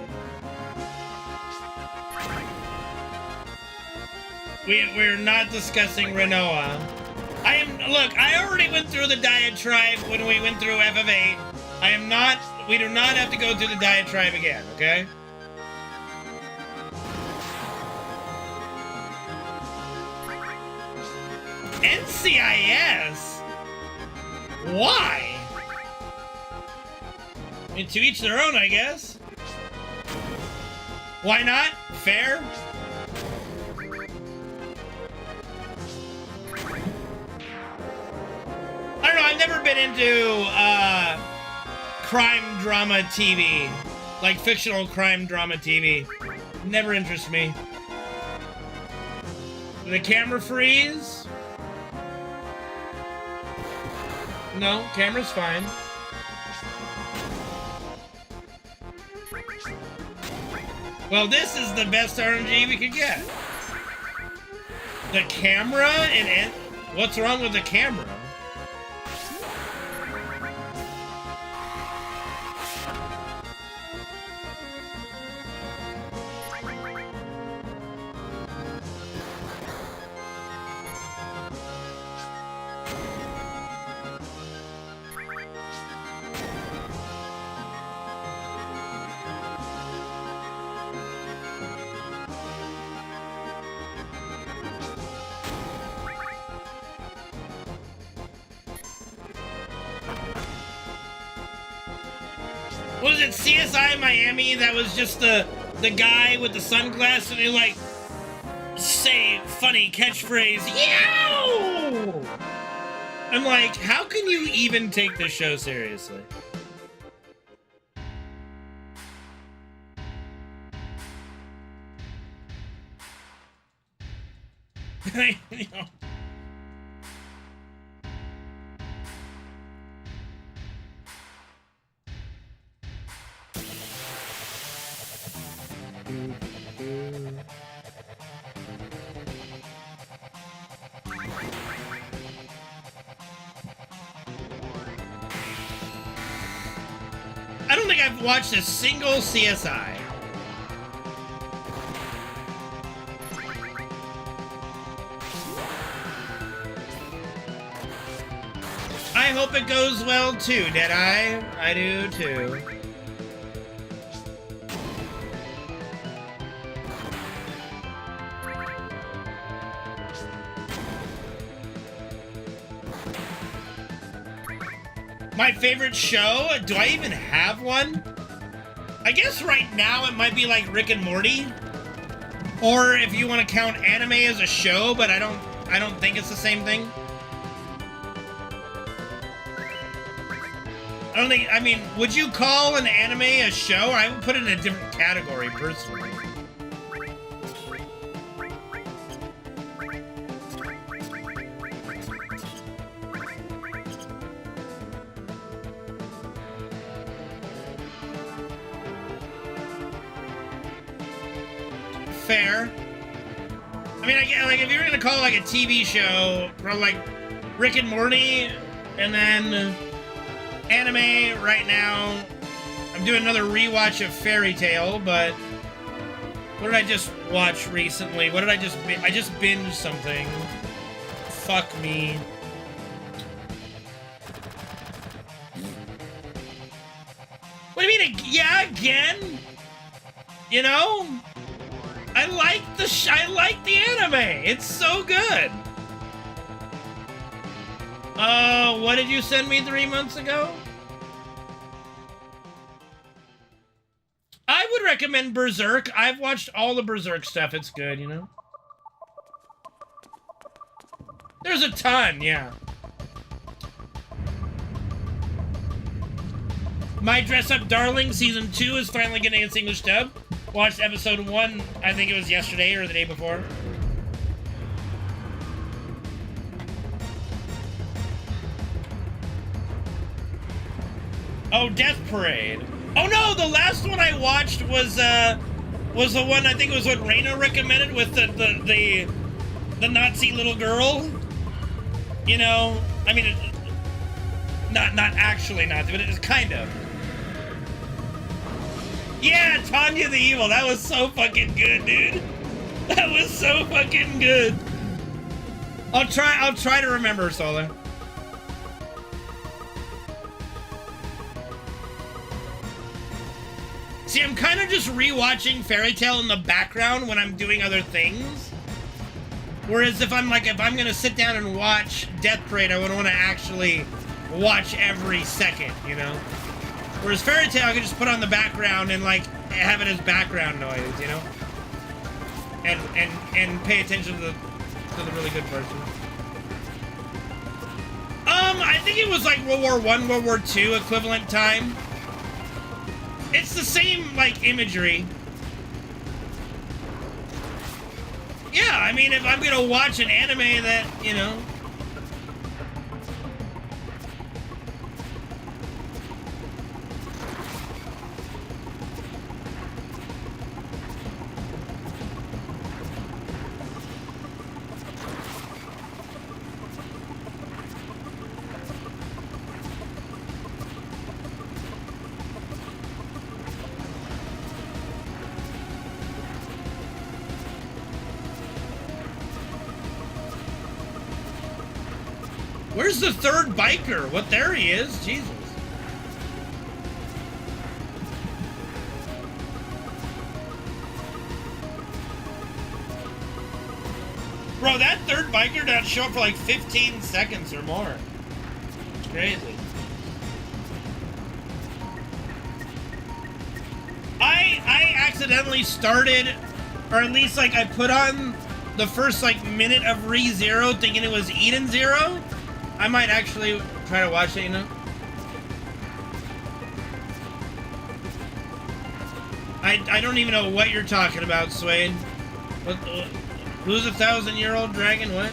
S1: We're not discussing Renoa. Look, I already went through the diatribe when we went through FF8. We do not have to go through the diatribe again, okay? NCIS? Why? I mean, to each their own, I guess. Why not? Fair? I don't know, I've never been into, crime drama TV. Like, fictional crime drama TV. Never interests me. The camera freeze? No, camera's fine. Well, this is the best RNG we could get. The camera and what's wrong with the camera? Was it CSI Miami that was just the guy with the sunglasses and he like say funny catchphrase, yow! I'm like, how can you even take this show seriously? You know. I don't think I've watched a single CSI. I hope it goes well too, Deadeye. I do too. My favorite show? Do I even have one? I guess right now it might be like Rick and Morty. Or if you want to count anime as a show, but I don't think it's the same thing. I mean, would you call an anime a show? I would put it in a different category, personally. Fair. I mean, like, if you're gonna call like a TV show, probably like Rick and Morty, and then anime right now, I'm doing another rewatch of Fairy Tail, but what did I just watch recently? What did I just binged something. Fuck me. What do you mean, yeah, again? You know? I like the anime. It's so good. What did you send me 3 months ago? I would recommend Berserk. I've watched all the Berserk stuff. It's good, you know? There's a ton, yeah. My Dress Up Darling Season 2 is finally getting its English dub. Watched episode 1, I think it was yesterday or the day before. Oh, Death Parade. Oh no, the last one I watched was the one, I think it was what Reino recommended with the Nazi little girl. You know, I mean, not actually Nazi, but it's kind of. Yeah, Tanya the Evil. That was so fucking good, dude. That was so fucking good. I'll try to remember, Solar. See, I'm kind of just rewatching Fairy Tail in the background when I'm doing other things. Whereas if I'm gonna sit down and watch Death Parade, I would want to actually watch every second, you know? Whereas Fairy Tail, I can just put on the background and like have it as background noise, you know? And pay attention to the really good parts. I think it was like World War I, World War II equivalent time. It's the same like imagery. Yeah, I mean, if I'm gonna watch an anime that, you know. Where's the third biker? What, there he is? Jesus. Bro, that third biker doesn't show up for like 15 seconds or more. It's crazy. I accidentally started, or at least like I put on the first like minute of ReZero thinking it was Eden Zero. I might actually try to watch it, you know? I don't even know what you're talking about, Swade. Who's a 1,000-year-old dragon? What?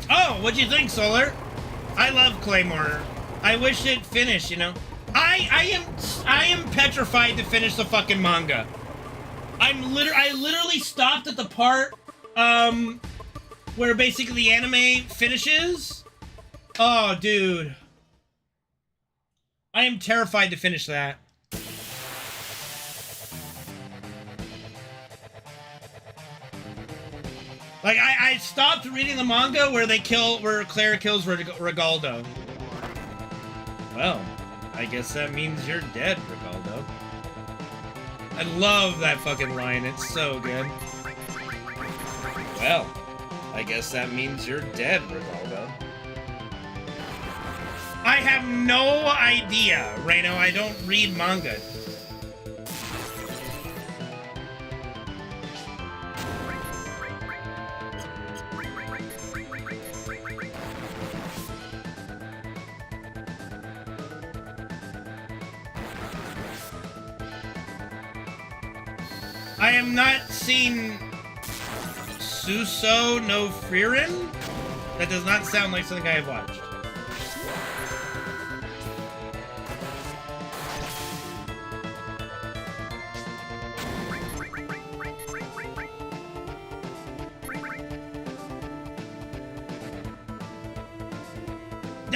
S1: Oh, what'd you think, Solar? I love Claymore. I wish it finished, you know? I am petrified to finish the fucking manga. I literally stopped at the part where basically the anime finishes. Oh, dude. I am terrified to finish that. Like I stopped reading the manga where Claire kills Rigaldo. Well, I guess that means you're dead, Rigaldo. I love that fucking line. It's so good. Well, I guess that means you're dead, Rigaldo. I have no idea, Reino. I don't read manga. I am not seeing Suso no Frieren? That does not sound like something I have watched.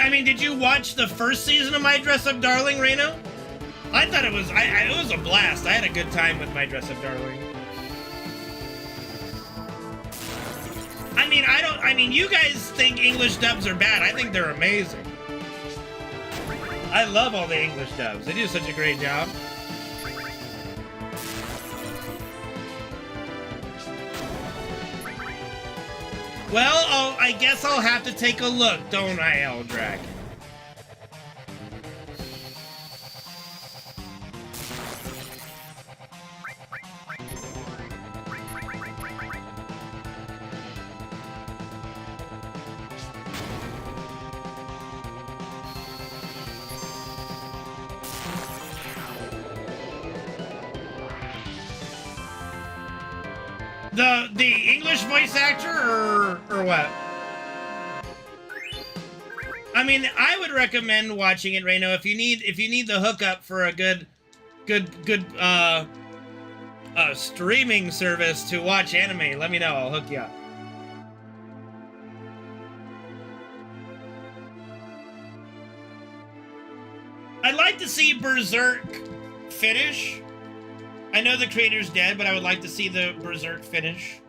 S1: I mean, did you watch the first season of My Dress Up Darling, Reino? I thought it was, it was a blast. I had a good time with My Dress Up Darling. I mean, you guys think English dubs are bad. I think they're amazing. I love all the English dubs. They do such a great job. Well, I guess I'll have to take a look, don't I, Eldrak? The English voice actor or what? I mean, I would recommend watching it, Reno, if you need the hookup for a good streaming service to watch anime. Let me know. I'll hook you up. I'd like to see Berserk finish. I know the creator's dead, but I would like to see the Berserk finish.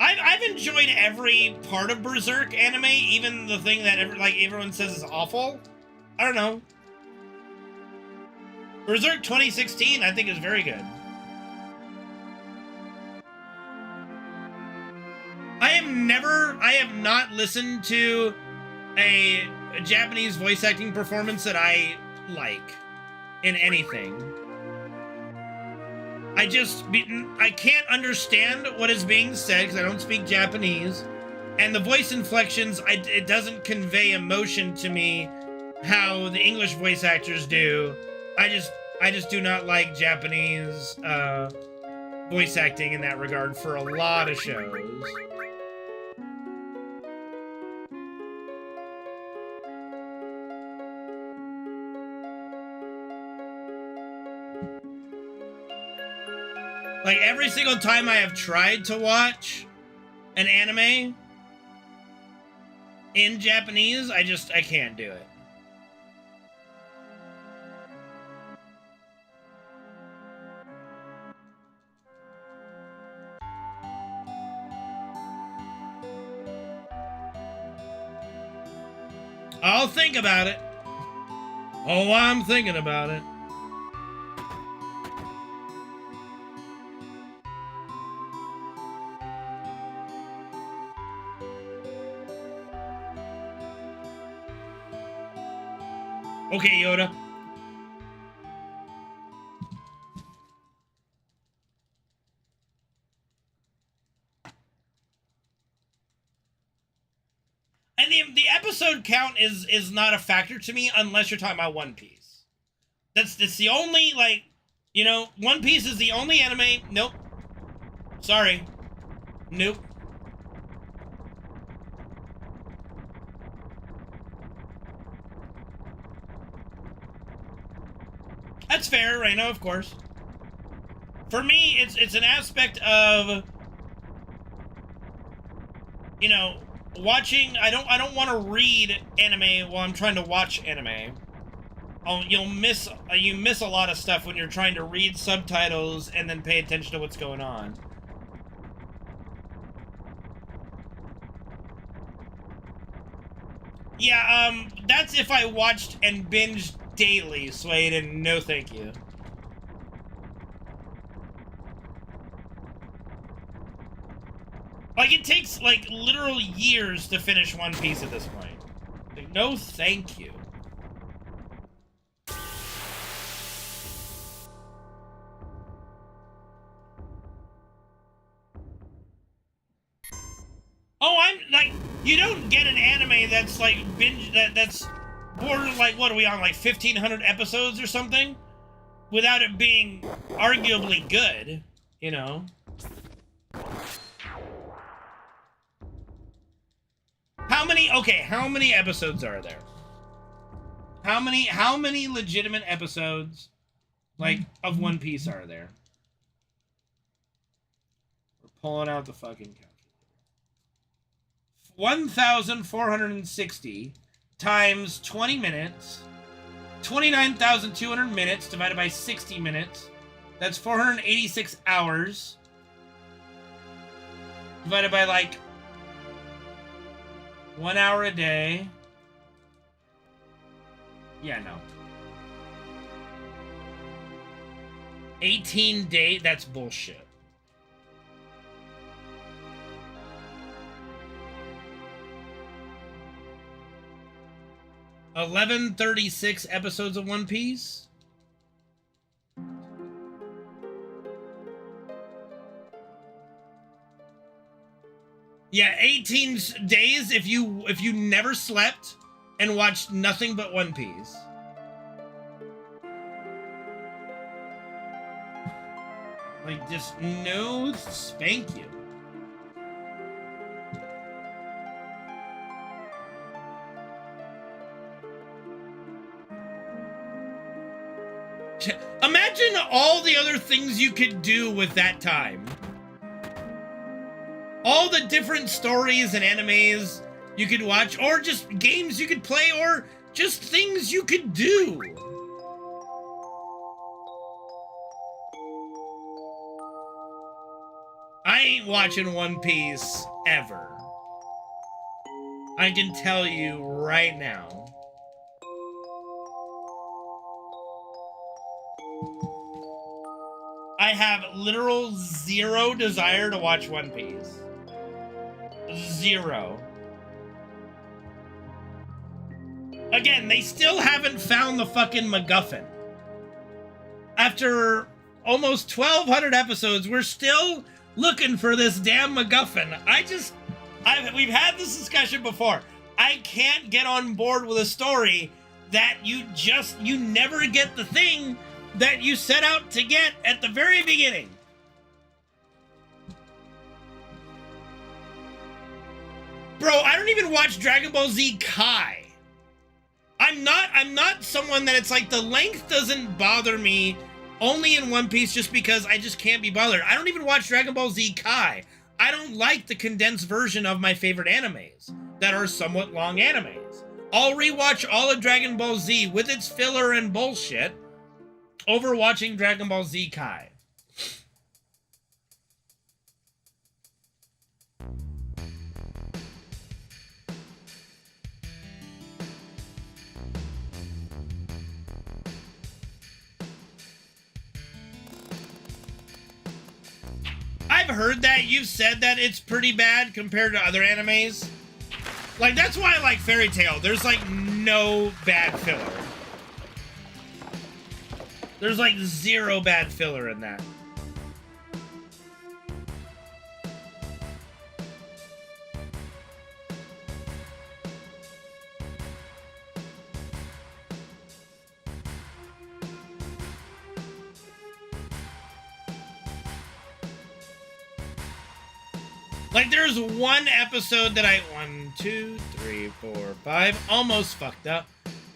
S1: I've enjoyed every part of Berserk anime, even the thing that everyone says is awful. I don't know. Berserk 2016, I think, is very good. I have not listened to a Japanese voice acting performance that I like in anything. I can't understand what is being said because I don't speak Japanese, and the voice inflections, it doesn't convey emotion to me how the English voice actors do. I just do not like Japanese voice acting in that regard for a lot of shows. Like, every single time I have tried to watch an anime in Japanese, I can't do it. I'll think about it. Oh, I'm thinking about it. Okay, Yoda. And the episode count is not a factor to me unless you're talking about One Piece. That's the only, like, you know, One Piece is the only anime. Nope. Sorry. Nope. That's fair, Reno, of course. For me, it's an aspect of, you know, watching. I don't want to read anime while I'm trying to watch anime. You miss a lot of stuff when you're trying to read subtitles and then pay attention to what's going on. Yeah, that's if I watched and binged daily, Suede, and no thank you. Like, it takes, like, literal years to finish One Piece at this point. Like, no thank you. Oh, I'm, like, you don't get an anime that's, like, that's border, like, what are we on, like 1,500 episodes or something? Without it being arguably good, you know? How many episodes are there? How many legitimate episodes, like, of One Piece are there? We're pulling out the fucking calculator. 1,460 times 20 minutes, 29,200 minutes divided by 60 minutes. That's 486 hours. Divided by, like, 1 hour a day. Yeah, no. 18 days, that's bullshit. $11.36 episodes of One Piece. Yeah, 18 days if you never slept and watched nothing but One Piece. Like, just no spank you. Imagine all the other things you could do with that time. All the different stories and animes you could watch, or just games you could play, or just things you could do. I ain't watching One Piece ever. I can tell you right now. I have literal zero desire to watch One Piece. Zero. Again, they still haven't found the fucking MacGuffin. After almost 1,200 episodes, we're still looking for this damn MacGuffin. We've had this discussion before. I can't get on board with a story that you never get the thing that you set out to get at the very beginning. Bro, I don't even watch Dragon Ball Z Kai. I'm not someone that it's like the length doesn't bother me only in One Piece just because I just can't be bothered. I don't even watch Dragon Ball Z Kai. I don't like the condensed version of my favorite animes that are somewhat long animes. I'll rewatch all of Dragon Ball Z with its filler and bullshit over watching Dragon Ball Z Kai. I've heard that. You've said that it's pretty bad compared to other animes. Like, that's why I like Fairy Tail. There's, like, no bad filler. There's, like, zero bad filler in that. Like, there's one episode that 1, 2, 3, 4, 5, almost fucked up.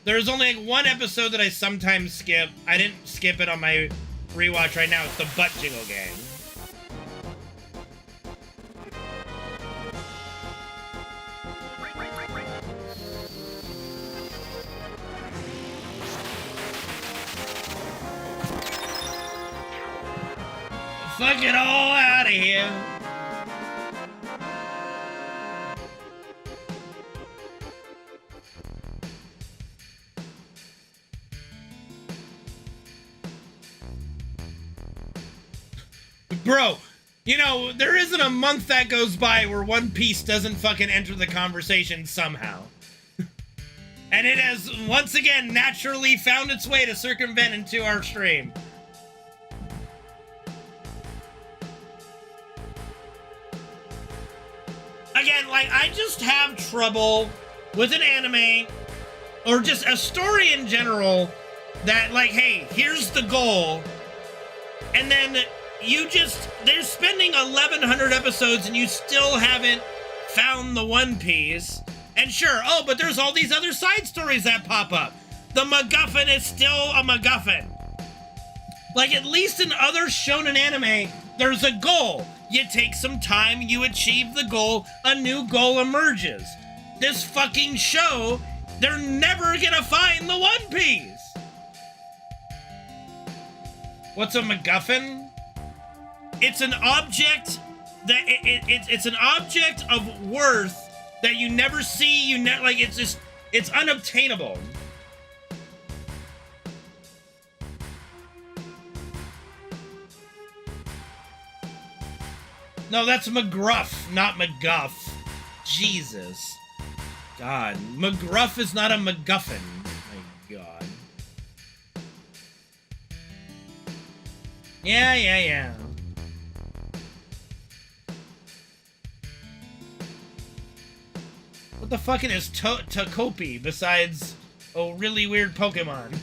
S1: There's only like one episode that I sometimes skip. I didn't skip it on my rewatch right now. It's the Butt Jiggle Gang. Fuck it all out of here. Bro, you know, there isn't a month that goes by where One Piece doesn't fucking enter the conversation somehow. And it has, once again, naturally found its way to circumvent into our stream. Again, like, I just have trouble with an anime, or just a story in general, that, like, hey, here's the goal, and then they're spending 1,100 episodes and you still haven't found the One Piece. And sure, oh, but there's all these other side stories that pop up. The MacGuffin is still a MacGuffin. Like, at least in other shonen anime, there's a goal. You take some time, you achieve the goal, a new goal emerges. This fucking show, they're never gonna find the One Piece. What's a MacGuffin? It's an object that it's an object of worth that you never see, like, it's just, it's unobtainable. No, that's McGruff, not McGuff. Jesus. God. McGruff is not a MacGuffin. My God. Yeah. What the fuck is Tokopi besides a really weird Pokemon?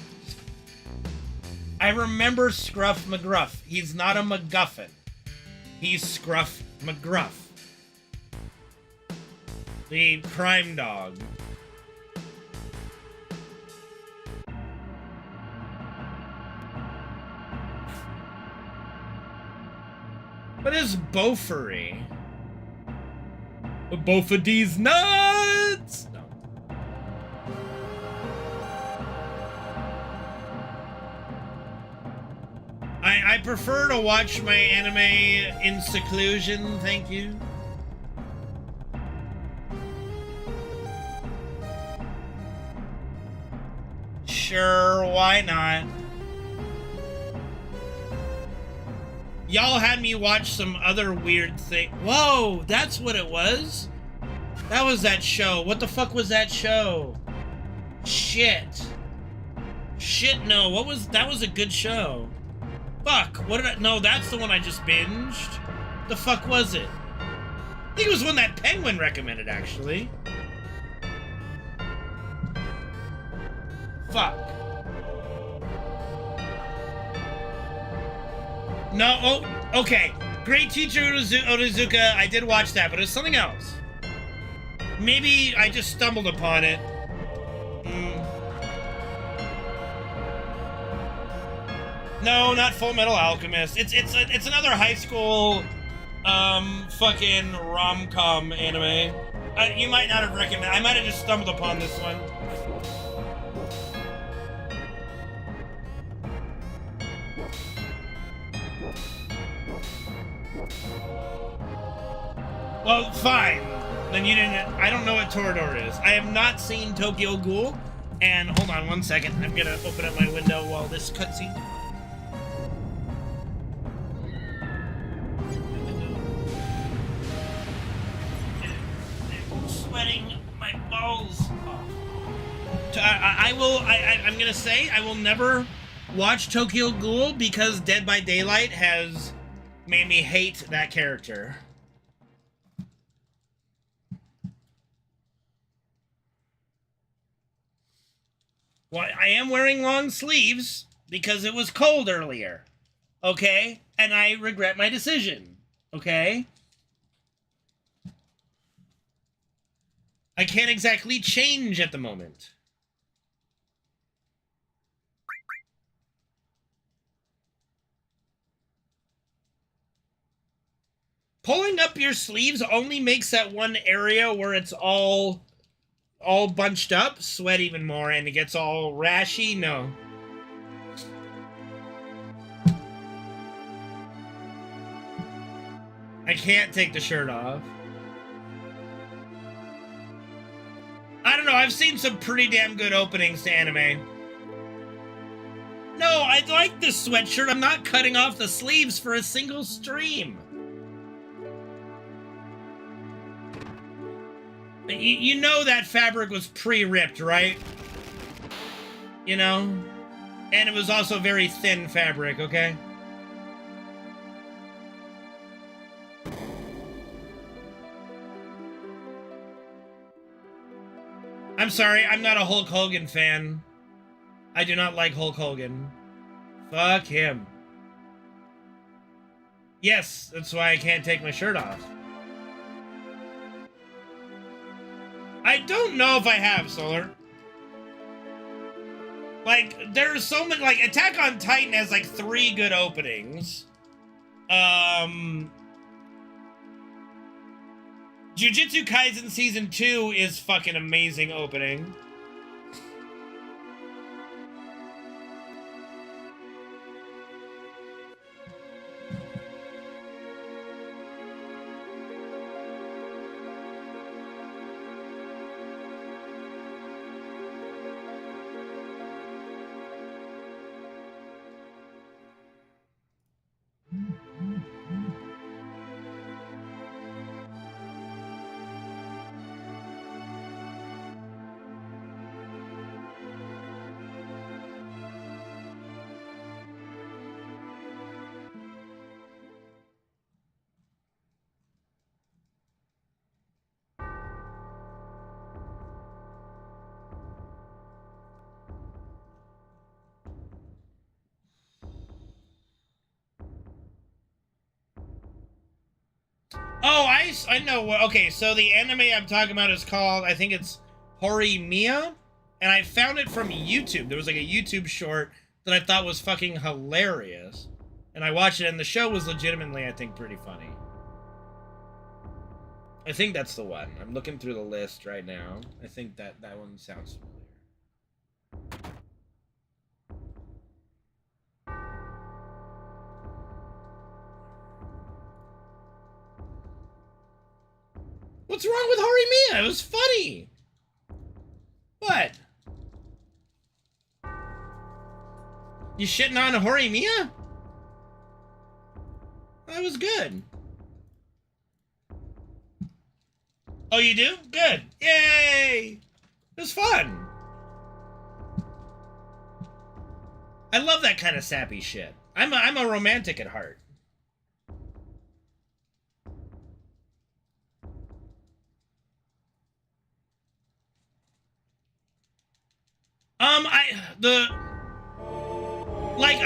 S1: I remember Scruff McGruff. He's not a MacGuffin. He's Scruff McGruff. The crime dog. What is Beaufry? Both of these nuts! No. I prefer to watch my anime in seclusion, thank you. Sure, why not? Y'all had me watch some other weird thing. Whoa, that's what it was? That was that show. What the fuck was that show? Shit. Shit, no. What was... That was a good show. Fuck. What did I... No, that's the one I just binged. The fuck was it? I think it was one that Penguin recommended, actually. Fuck. No, oh, okay. Great Teacher Onizuka, I did watch that, but it was something else. Maybe I just stumbled upon it. No, not Full Metal Alchemist. It's another high school, fucking rom-com anime. You might not have recommended. I might have just stumbled upon this one. Well, fine. Then you didn't... I don't know what Toradora is. I have not seen Tokyo Ghoul. And hold on one second. I'm gonna open up my window while this cutscene... I'm sweating my balls off. I'm gonna say I will never watch Tokyo Ghoul because Dead by Daylight has made me hate that character. Well, I am wearing long sleeves because it was cold earlier, okay? And I regret my decision, okay? I can't exactly change at the moment. Pulling up your sleeves only makes that one area where it's all bunched up sweat even more and it gets all rashy. No. I can't take the shirt off. I don't know, I've seen some pretty damn good openings to anime. No, I like this sweatshirt. I'm not cutting off the sleeves for a single stream. You know that fabric was pre-ripped, right? You know? And it was also very thin fabric, okay? I'm sorry, I'm not a Hulk Hogan fan. I do not like Hulk Hogan. Fuck him. Yes, that's why I can't take my shirt off. I don't know if I have, Solar. Like, there's so many, like, Attack on Titan has, like, 3 good openings. Jujutsu Kaisen Season 2 is fucking amazing opening. Oh, I know. Okay, so the anime I'm talking about is called, I think it's Horimiya, and I found it from YouTube. There was like a YouTube short that I thought was fucking hilarious, and I watched it, and the show was legitimately, I think, pretty funny. I think that's the one. I'm looking through the list right now. I think that one sounds familiar. What's wrong with Horimiya? It was funny. What? You shitting on Horimiya? That was good. Oh, you do? Good. Yay! It was fun. I love that kind of sappy shit. I'm a romantic at heart.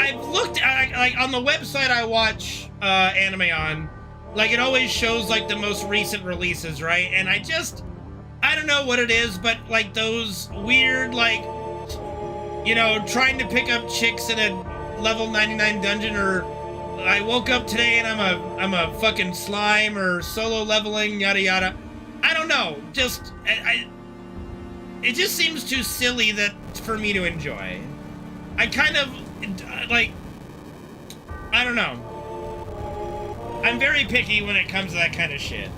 S1: I've looked at, like, on the website I watch anime on, like, it always shows, like, the most recent releases, right? And I don't know what it is, but, like, those weird, like, you know, trying to pick up chicks in a level 99 dungeon, or I woke up today and I'm a fucking slime, or solo leveling, yada yada. I don't know, just, it just seems too silly that for me to enjoy. I kind of, like, I don't know. I'm very picky when it comes to that kind of shit.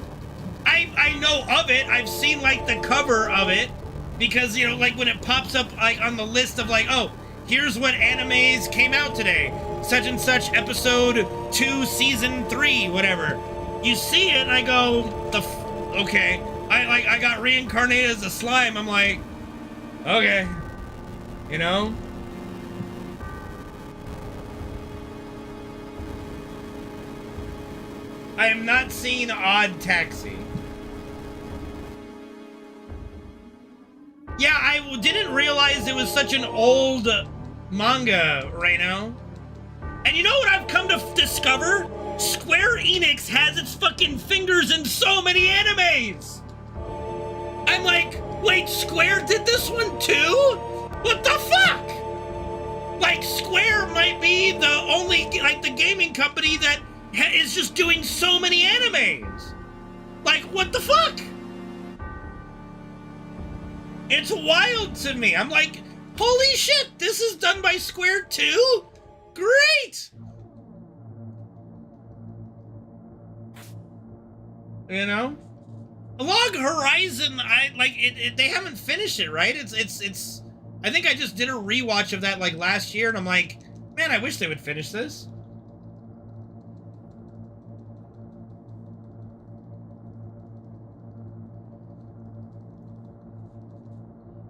S1: I know of it. I've seen, like, the cover of it, because, you know, like, when it pops up, like, on the list of, like, oh, here's what animes came out today. Such and such episode 2, season 3, whatever. You see it, and I go, okay. I got reincarnated as a slime. I'm like, okay, you know? I am not seeing Odd Taxi. Yeah, I didn't realize it was such an old manga right now. And you know what I've come to discover? Square Enix has its fucking fingers in so many animes. I'm like, wait, Square did this one too? What the fuck? Like, Square might be the only, like, the gaming company that is just doing so many animes. Like, what the fuck? It's wild to me. I'm like, holy shit, this is done by Square too? Great! You know? Log Horizon, they haven't finished it, right? It's I think I just did a rewatch of that, like, last year, and I'm like, man, I wish they would finish this.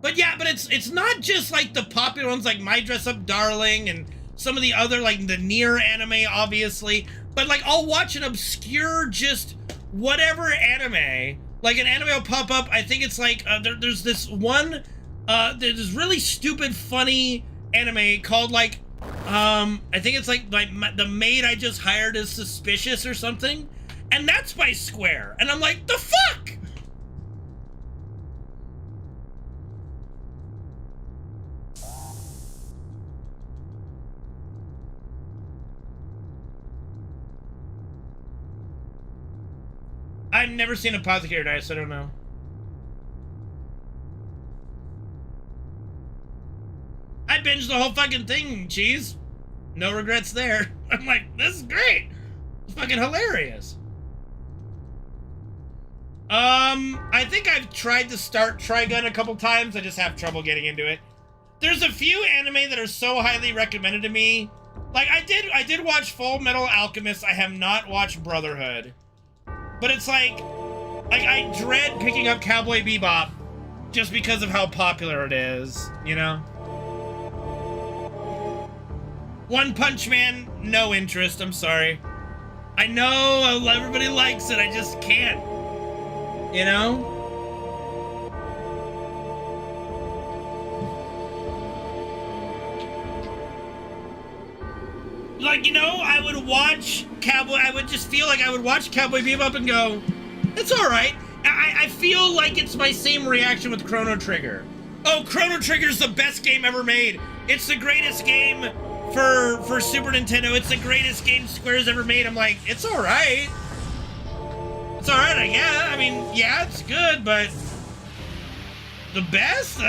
S1: But yeah, but it's not just, like, the popular ones like My Dress Up Darling and some of the other, like, the Nier anime, obviously. But, like, I'll watch an obscure, just whatever anime. Like, an anime will pop up. I think it's like, there's this one, there's this really stupid, funny anime called, like, I think it's like The Maid I Just Hired Is Suspicious or something. And that's by Square. And I'm like, the fuck? I've never seen Apothecary Dice, so I don't know. I binged the whole fucking thing, Cheese. No regrets there. I'm like, this is great. It's fucking hilarious. I think I've tried to start Trigun a couple times. I just have trouble getting into it. There's a few anime that are so highly recommended to me. Like, I did watch Full Metal Alchemist. I have not watched Brotherhood. But it's like I dread picking up Cowboy Bebop just because of how popular it is, you know? One Punch Man, no interest, I'm sorry. I know everybody likes it, I just can't. You know? Like, you know, I would watch Cowboy, I would just feel like I would watch Cowboy Bebop and go, it's alright. I feel like it's my same reaction with Chrono Trigger. Oh, Chrono Trigger's the best game ever made. It's the greatest game for Super Nintendo. It's the greatest game Square's ever made. I'm like, it's alright. It's alright, yeah. I mean, yeah, it's good, but the best?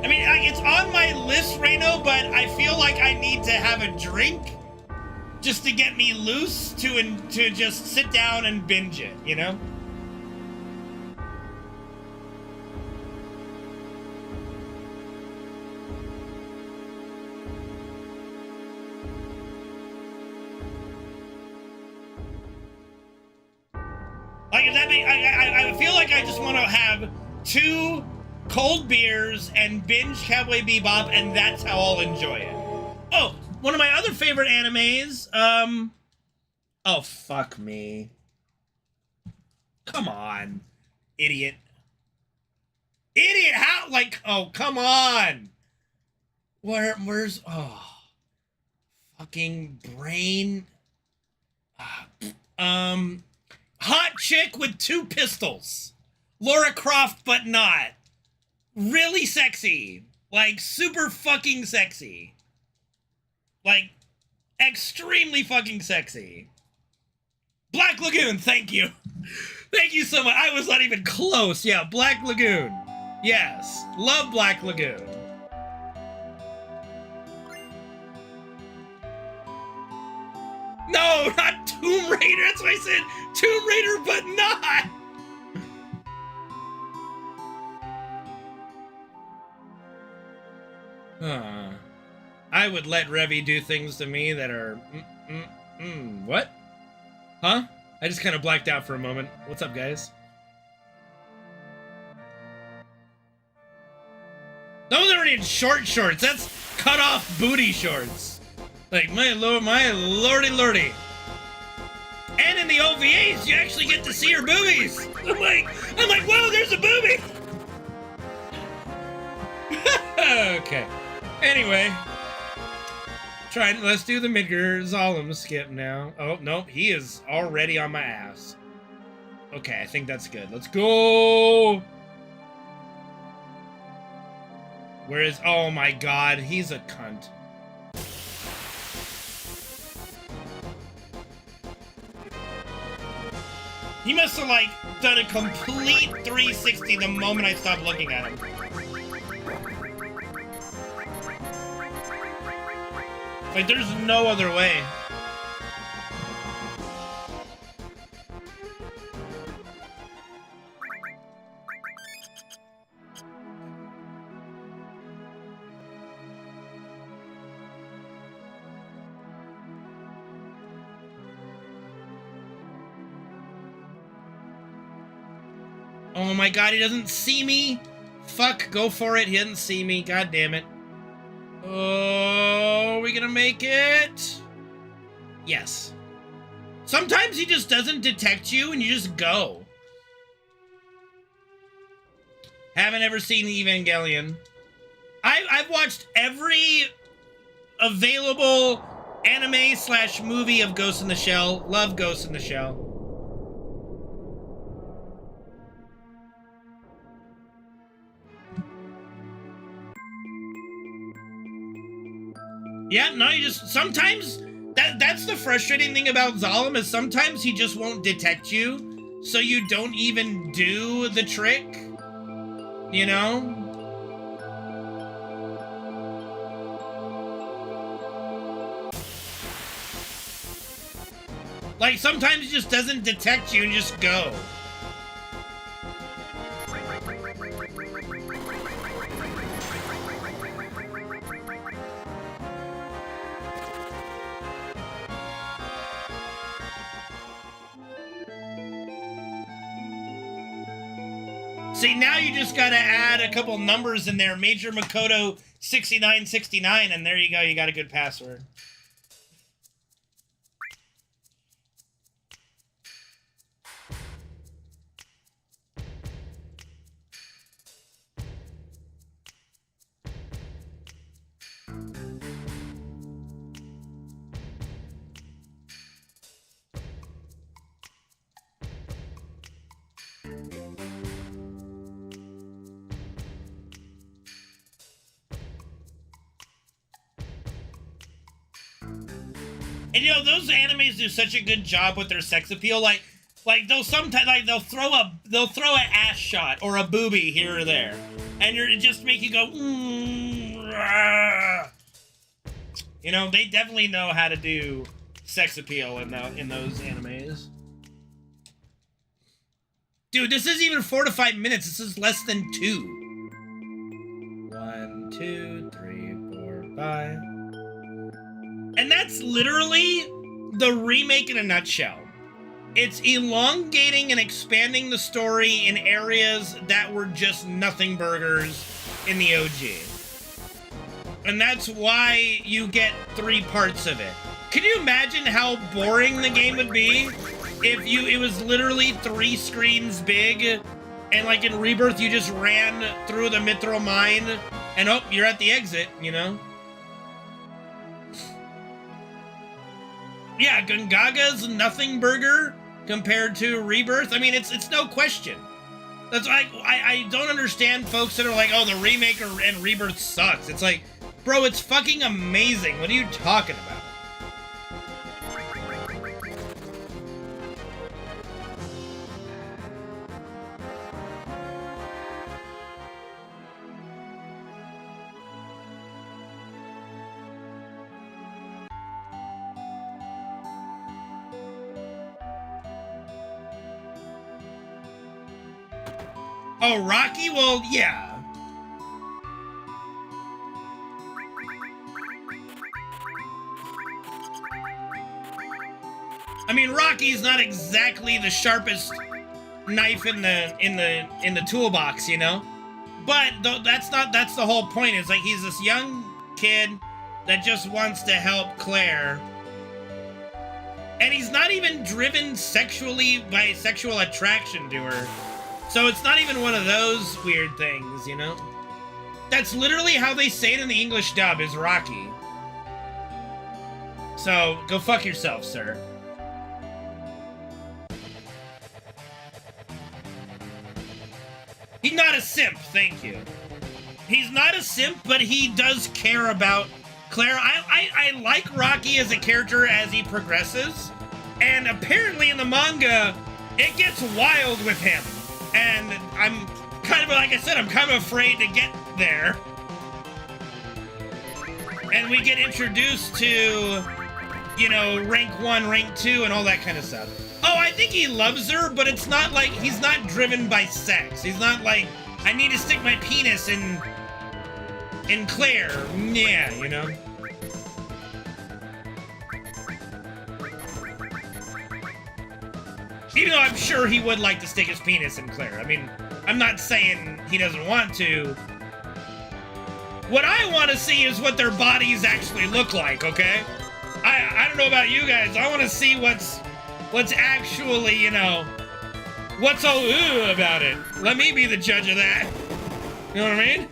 S1: I mean, it's on my list, Reno, but I feel like I need to have a drink just to get me loose to just sit down and binge it, you know? Like, if that means, I feel like I just want to have 2 cold beers and binge Cowboy Bebop, and that's how I'll enjoy it. Oh, one of my other favorite animes, oh, fuck me. Come on, idiot. Idiot, how, like, oh, come on. Where's, oh, fucking brain. Hot chick with 2 pistols. Laura Croft, but not. Really sexy. Like, super fucking sexy. Like, extremely fucking sexy. Black Lagoon, thank you. Thank you so much. I was not even close. Yeah, Black Lagoon. Yes. Love Black Lagoon. No, not Tomb Raider. That's why I said Tomb Raider, but not. I would let Revy do things to me that are... What? Huh? I just kind of blacked out for a moment. What's up, guys? Those aren't even short shorts. That's cut off booty shorts. Like, my lordy lordy. And in the OVAs, you actually get to see her boobies. I'm like, whoa, there's a boobie. Okay. Anyway. Let's do the Midgar Zalem skip now. Oh, nope, he is already on my ass. Okay, I think that's good. Let's go! Where is... Oh my god, he's a cunt. He must have, like, done a complete 360 the moment I stopped looking at him. Like, there's no other way. Oh my god, he doesn't see me? Fuck, go for it. He doesn't see me. God damn it. Oh, are we gonna make it? Yes. Sometimes he just doesn't detect you and you just go. Haven't ever seen Evangelion. I've watched every available anime/movie of Ghost in the Shell. Love Ghost in the Shell. Yeah, no, you just... Sometimes... That's the frustrating thing about Zalem, is sometimes he just won't detect you, so you don't even do the trick. You know? Like, sometimes he just doesn't detect you and just go. See, now you just gotta add a couple numbers in there. Major Makoto 6969, and there you go. You got a good password. And you know, those animes do such a good job with their sex appeal. Like they'll sometimes they'll throw an ass shot or a boobie here or there, and it just make you go. You know, they definitely know how to do sex appeal in those animes. Dude, this isn't even 4 to 5 minutes. This is less than 2. 1, 2, 3, 4, 5. And that's literally the remake in a nutshell. It's elongating and expanding the story in areas that were just nothing burgers in the OG. And that's why you get 3 parts of it. Can you imagine how boring the game would be if it was literally 3 screens big, and like in Rebirth you just ran through the Mithril mine and oh, you're at the exit, you know? Yeah, Gungaga's nothing burger compared to Rebirth. I mean, it's no question. That's why I don't understand folks that are like, oh, the remake and Rebirth sucks. It's like, bro, it's fucking amazing. What are you talking about? Oh, Rocky? Well, yeah. I mean, Rocky's not exactly the sharpest knife in the toolbox, you know? But that's the whole point. It's like he's this young kid that just wants to help Claire. And he's not even driven sexually by sexual attraction to her. So it's not even one of those weird things, you know? That's literally how they say it in the English dub, is Rocky. So, go fuck yourself, sir. He's not a simp, thank you. He's not a simp, but he does care about Claire. I like Rocky as a character as he progresses. And apparently in the manga, it gets wild with him. And I'm kind of, like I said, I'm kind of afraid to get there. And we get introduced to, you know, rank 1, rank 2, and all that kind of stuff. Oh, I think he loves her, but it's not like, he's not driven by sex. He's not like, I need to stick my penis in Claire. Yeah, you know? Even though I'm sure he would like to stick his penis in Claire. I mean, I'm not saying he doesn't want to. What I want to see is what their bodies actually look like, okay? I don't know about you guys. I want to see what's actually, you know, what's all about it. Let me be the judge of that. You know what I mean?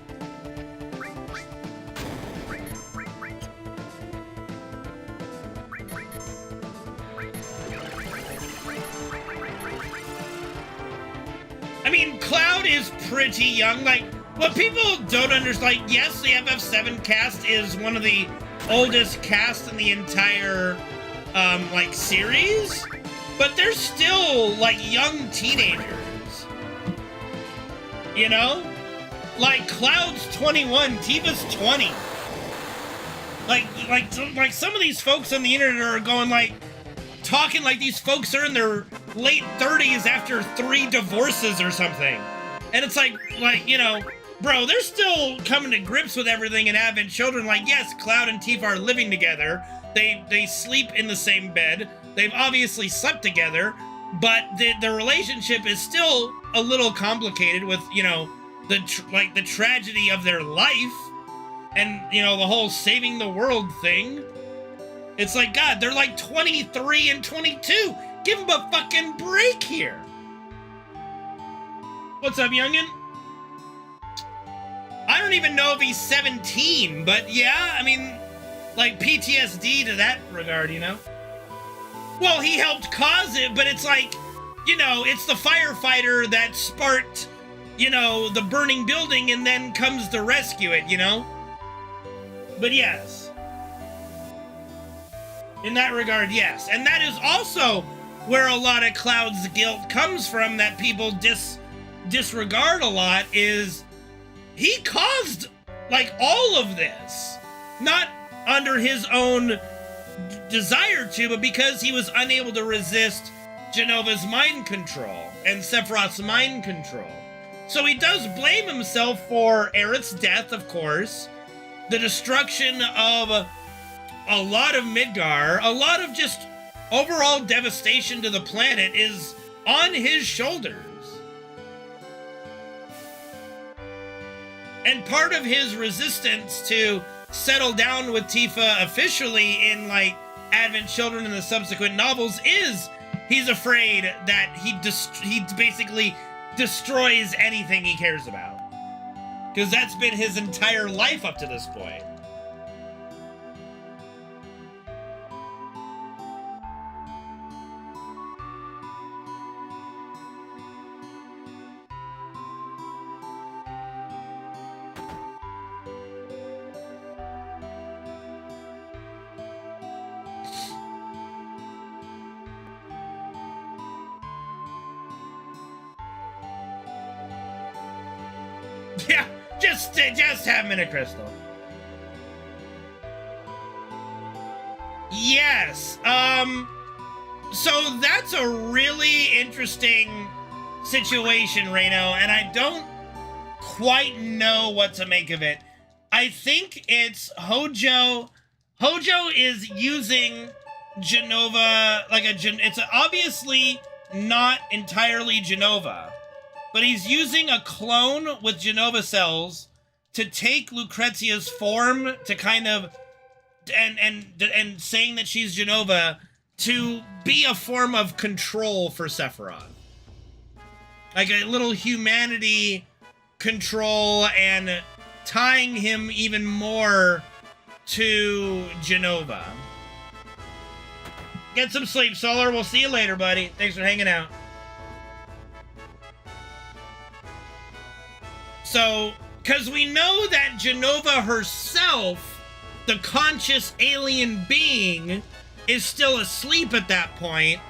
S1: I mean, Cloud is pretty young. Like, what people don't understand, like, yes, the FF7 cast is one of the oldest casts in the entire, like, series, but they're still, like, young teenagers. You know? Like, Cloud's 21, Tifa's 20. Like some of these folks on the internet are going, like, talking like these folks are in their late 30s after 3 divorces or something. And it's like, you know, bro, they're still coming to grips with everything and having children. Like, yes, Cloud and Tifa are living together. They sleep in the same bed. They've obviously slept together, but the relationship is still a little complicated with, you know, the tragedy of their life and, you know, the whole saving the world thing. It's like, God, they're like 23 and 22. Give them a fucking break here. What's up, youngin? I don't even know if he's 17, but yeah, I mean, like PTSD to that regard, you know? Well, he helped cause it, but it's like, you know, it's the firefighter that sparked, you know, the burning building and then comes to rescue it, you know? But yes. In that regard, yes. And that is also where a lot of Cloud's guilt comes from, that people disregard a lot, is he caused, like, all of this. Not under his own desire to, but because he was unable to resist Jenova's mind control and Sephiroth's mind control. So he does blame himself for Aerith's death, of course, the destruction of a lot of Midgar, a lot of just overall devastation to the planet is on his shoulders. And part of his resistance to settle down with Tifa officially in, like, Advent Children and the subsequent novels is he's afraid that he basically destroys anything he cares about. Because that's been his entire life up to this point. Yeah, just have Minute Crystal. Yes, so that's a really interesting situation, Reno, and I don't quite know what to make of it. I think it's Hojo. Hojo is using Jenova, like it's obviously not entirely Jenova, but he's using a clone with Jenova cells to take Lucrezia's form to kind of, and saying that she's Jenova to be a form of control for Sephiroth. Like a little humanity control and tying him even more to Jenova. Get some sleep, Solar. We'll see you later, buddy. Thanks for hanging out. So, because we know that Jenova herself, the conscious alien being, is still asleep at that point,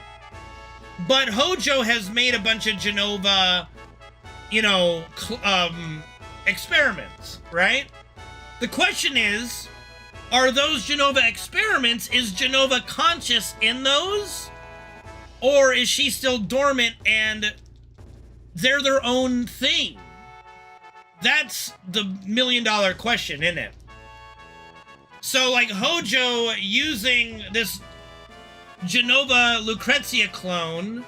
S1: but Hojo has made a bunch of Jenova, you know, experiments, right? The question is, are those Jenova experiments, is Jenova conscious in those? Or is she still dormant and they're their own thing? That's the $1 million question, isn't it? So, like, Hojo using this Jenova Lucrezia clone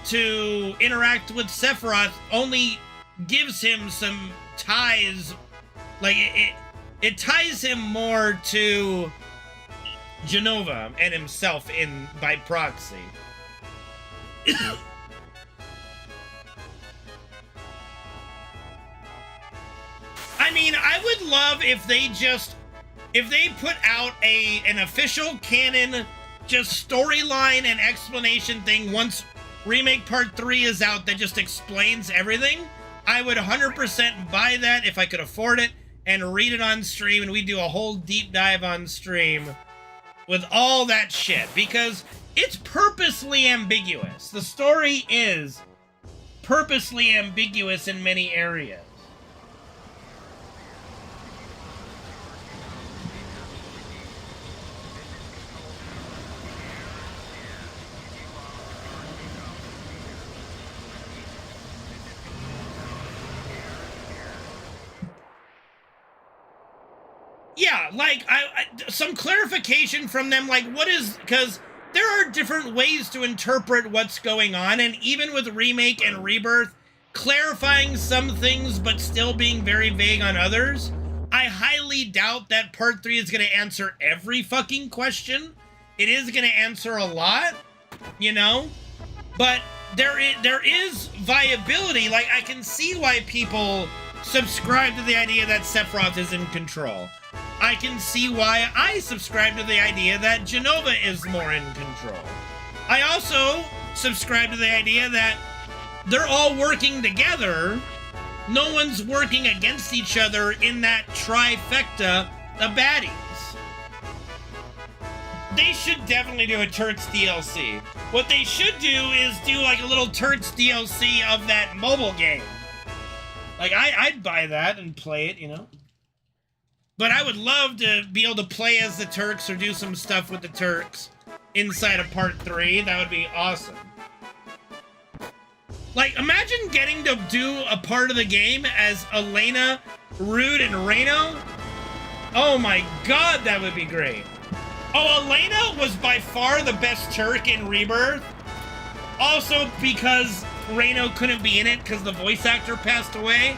S1: to interact with Sephiroth only gives him some ties. Like, it ties him more to Jenova and himself by proxy. I mean, I would love if they put out an official canon, just storyline and explanation thing once Remake Part 3 is out that just explains everything. I would 100% buy that if I could afford it and read it on stream, and we do a whole deep dive on stream with all that shit, because it's purposely ambiguous. The story is purposely ambiguous in many areas. Yeah, like, some clarification from them, like, what is, because there are different ways to interpret what's going on, and even with Remake and Rebirth, clarifying some things but still being very vague on others, I highly doubt that Part 3 is going to answer every fucking question. It is going to answer a lot, you know? But there is viability. Like, I can see why people subscribe to the idea that Sephiroth is in control. I can see why I subscribe to the idea that Jenova is more in control. I also subscribe to the idea that they're all working together. No one's working against each other in that trifecta of baddies. They should definitely do a Turks DLC. What they should do is do like a little Turks DLC of that mobile game. Like, I'd buy that and play it, you know? But I would love to be able to play as the Turks or do some stuff with the Turks inside of Part 3. That would be awesome. Like, imagine getting to do a part of the game as Elena, Rude, and Reno. Oh my god, that would be great. Oh, Elena was by far the best Turk in Rebirth. Also because Reno couldn't be in it because the voice actor passed away.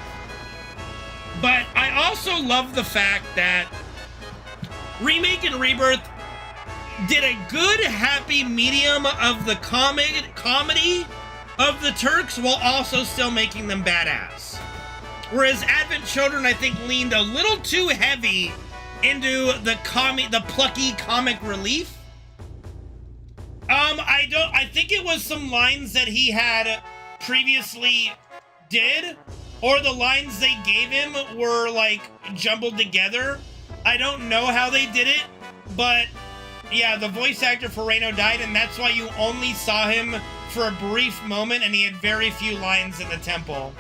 S1: But I also love the fact that Remake and Rebirth did a good, happy medium of the comedy of the Turks while also still making them badass. Whereas Advent Children, I think, leaned a little too heavy into the plucky comic relief. I think it was some lines that he had previously did, or the lines they gave him were like jumbled together. I don't know how they did it, but yeah, the voice actor for Reno died, and that's why you only saw him for a brief moment, and he had very few lines in the temple.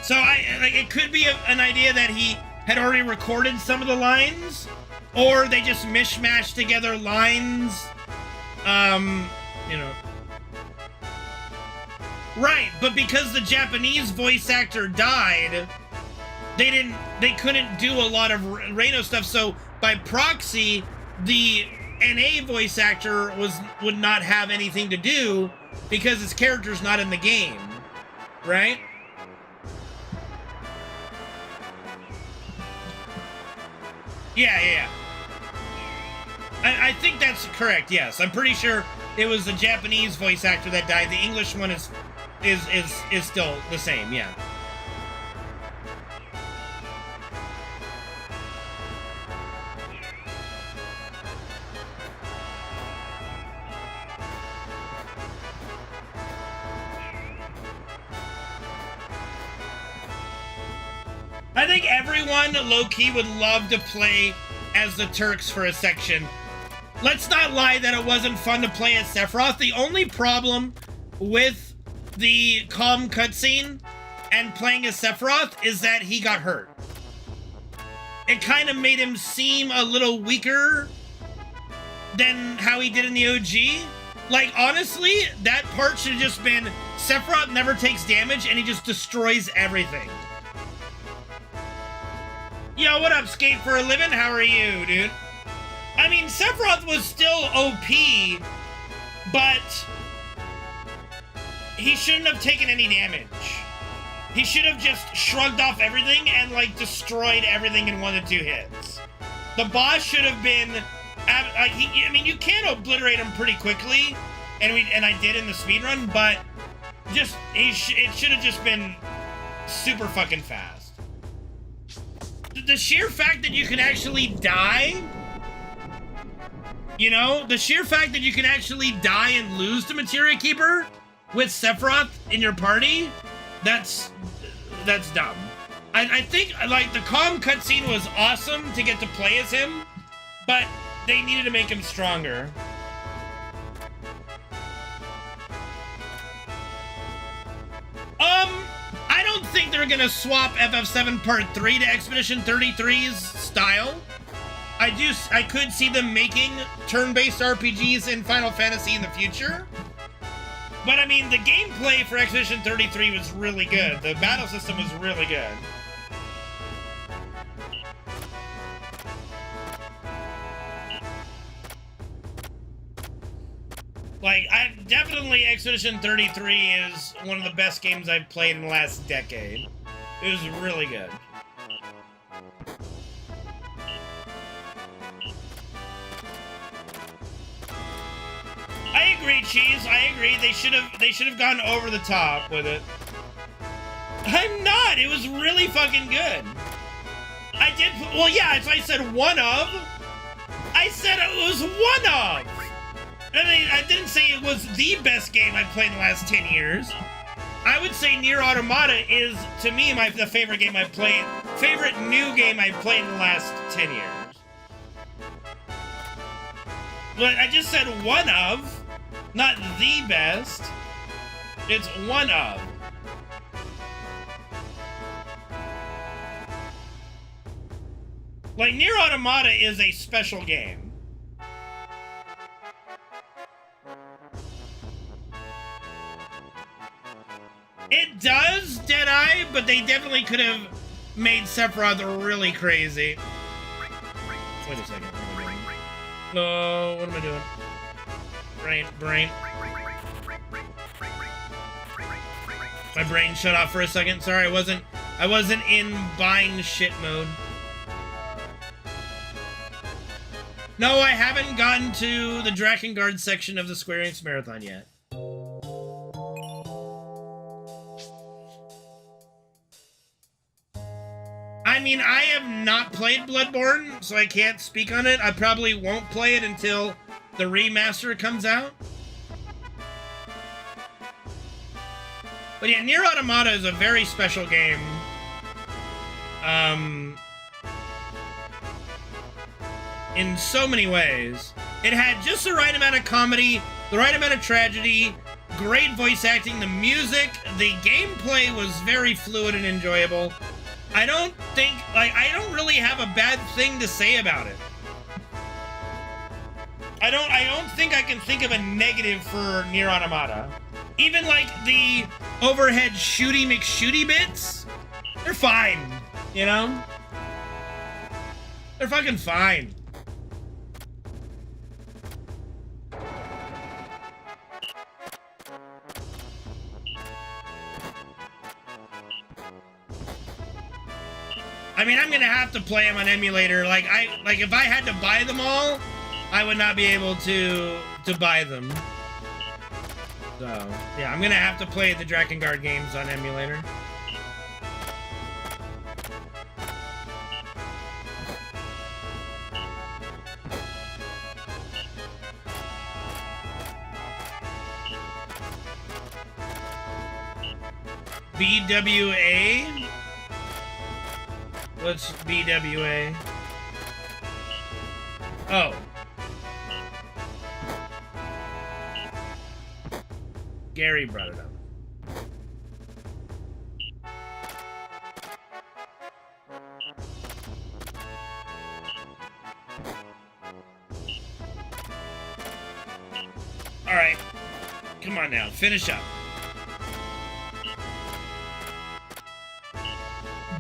S1: So it could be an idea that he had already recorded some of the lines, or they just mishmashed together lines. You know. Right, but because the Japanese voice actor died, they couldn't do a lot of Reno stuff, so by proxy, the NA voice actor would not have anything to do because his character's not in the game, right? Yeah. I think that's correct, yes. I'm pretty sure it was the Japanese voice actor that died. The English one is still the same, yeah. I think everyone, low-key, would love to play as the Turks for a section. Let's not lie that it wasn't fun to play as Sephiroth. The only problem with the calm cutscene and playing as Sephiroth is that he got hurt. It kind of made him seem a little weaker than how he did in the OG. Like, honestly, that part should have just been Sephiroth never takes damage and he just destroys everything. Yo, what up, Skate for a Living? How are you, dude? I mean, Sephiroth was still OP, but he shouldn't have taken any damage. He should have just shrugged off everything and, like, destroyed everything in 1 to 2 hits. The boss should have been... I mean, you can obliterate him pretty quickly, and I did in the speedrun, but just it should have just been super fucking fast. The sheer fact that you can actually die, you know, the sheer fact that you can actually die and lose to Materia Keeper with Sephiroth in your party, that's dumb. I think, like, the calm cutscene was awesome to get to play as him, but they needed to make him stronger. I don't think they're gonna swap FF7 Part 3 to Expedition 33's style. I could see them making turn-based RPGs in Final Fantasy in the future. But I mean, the gameplay for Expedition 33 was really good. The battle system was really good. Like, definitely Expedition 33 is one of the best games I've played in the last decade. It was really good. I agree, Cheese. I agree. They should have gone over the top with it. I'm not. It was really fucking good. I did. Well, yeah. If I said one of, I said it was one of. I mean, I didn't say it was the best game I've played in the last 10 years. I would say Nier Automata is, to me, the favorite game I've played. Favorite new game I've played in the last 10 years. But I just said one of, not the best. It's one of. Like, Nier Automata is a special game. It does, Deadeye, but they definitely could have made Sephiroth really crazy. Wait a second. No, what am I doing? Brain. My brain shut off for a second. Sorry, I wasn't in buying shit mode. No, I haven't gotten to the Drakengard section of the Square Enix Marathon yet. I mean, I have not played Bloodborne, so I can't speak on it. I probably won't play it until the remaster comes out. But yeah, Nier Automata is a very special game. In so many ways. It had just the right amount of comedy, the right amount of tragedy, great voice acting, the music, the gameplay was very fluid and enjoyable. I don't really have a bad thing to say about it. I don't think I can think of a negative for Nier Automata. Even like the overhead shooty McShooty bits, they're fine, you know? They're fucking fine. I mean, I'm gonna have to play them on emulator. Like if I had to buy them all, I would not be able to buy them. So yeah, I'm gonna have to play the Drakengard games on emulator. BWA? What's BWA? Oh. Gary brought it up. All right. Come on now. Finish up.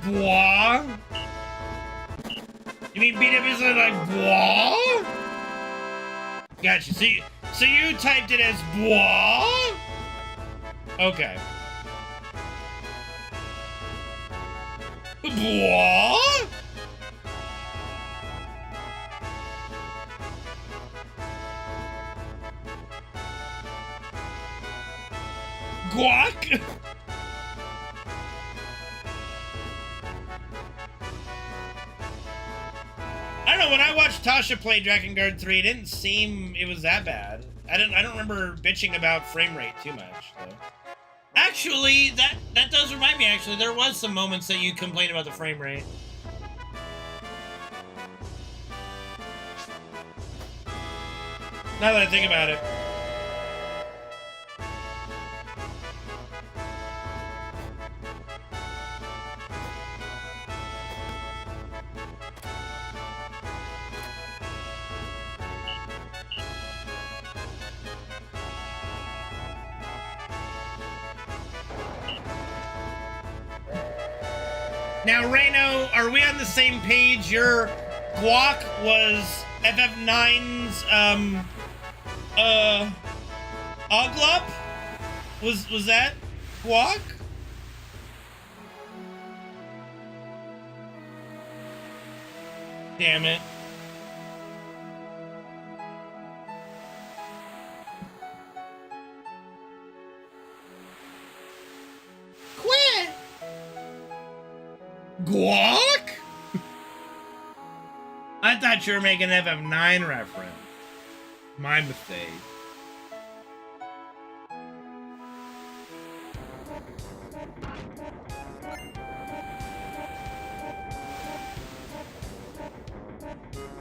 S1: Bois? You mean BW's like bois? Gotcha. So you typed it as bois? Okay. Bois? Guac? I don't know, when I watched Tasha play Drakengard 3, it didn't seem it was that bad. I don't remember bitching about frame rate too much, though. Actually, that does remind me, actually, there was some moments that you complained about the frame rate. Now that I think about it. Now, Reno, are we on the same page? Your guac was FF9's, Oglup? Was that guac? Damn it. Quit! Guac? I thought you were making an FF9 reference. My mistake.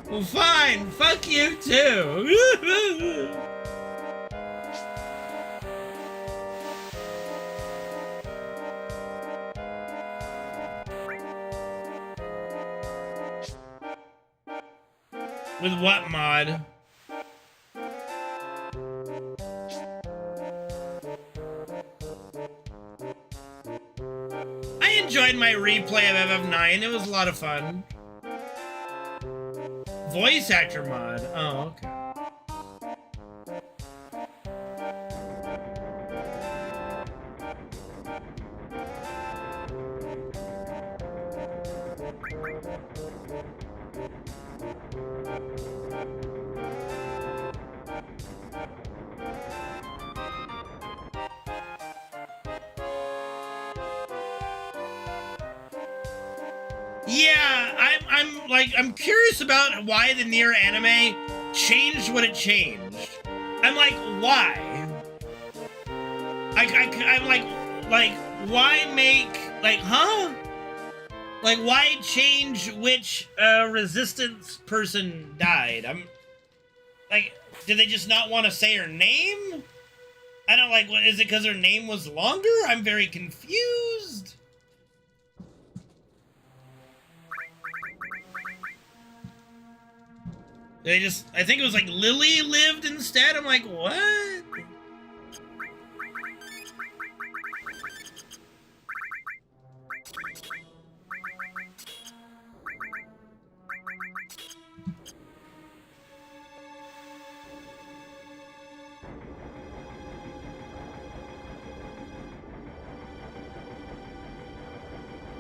S1: Well, fine. Fuck you, too. With what mod? I enjoyed my replay of FF9. It was a lot of fun. Voice actor mod. Oh, okay. Yeah, I'm curious about why the Nier anime changed what it changed. I'm like, why? I'm like, why make, like, huh? Like, why change which resistance person died? I'm like, did they just not want to say her name? I don't like, what is it because her name was longer? I'm very confused. They just, I think it was like Lily lived instead. I'm like, what?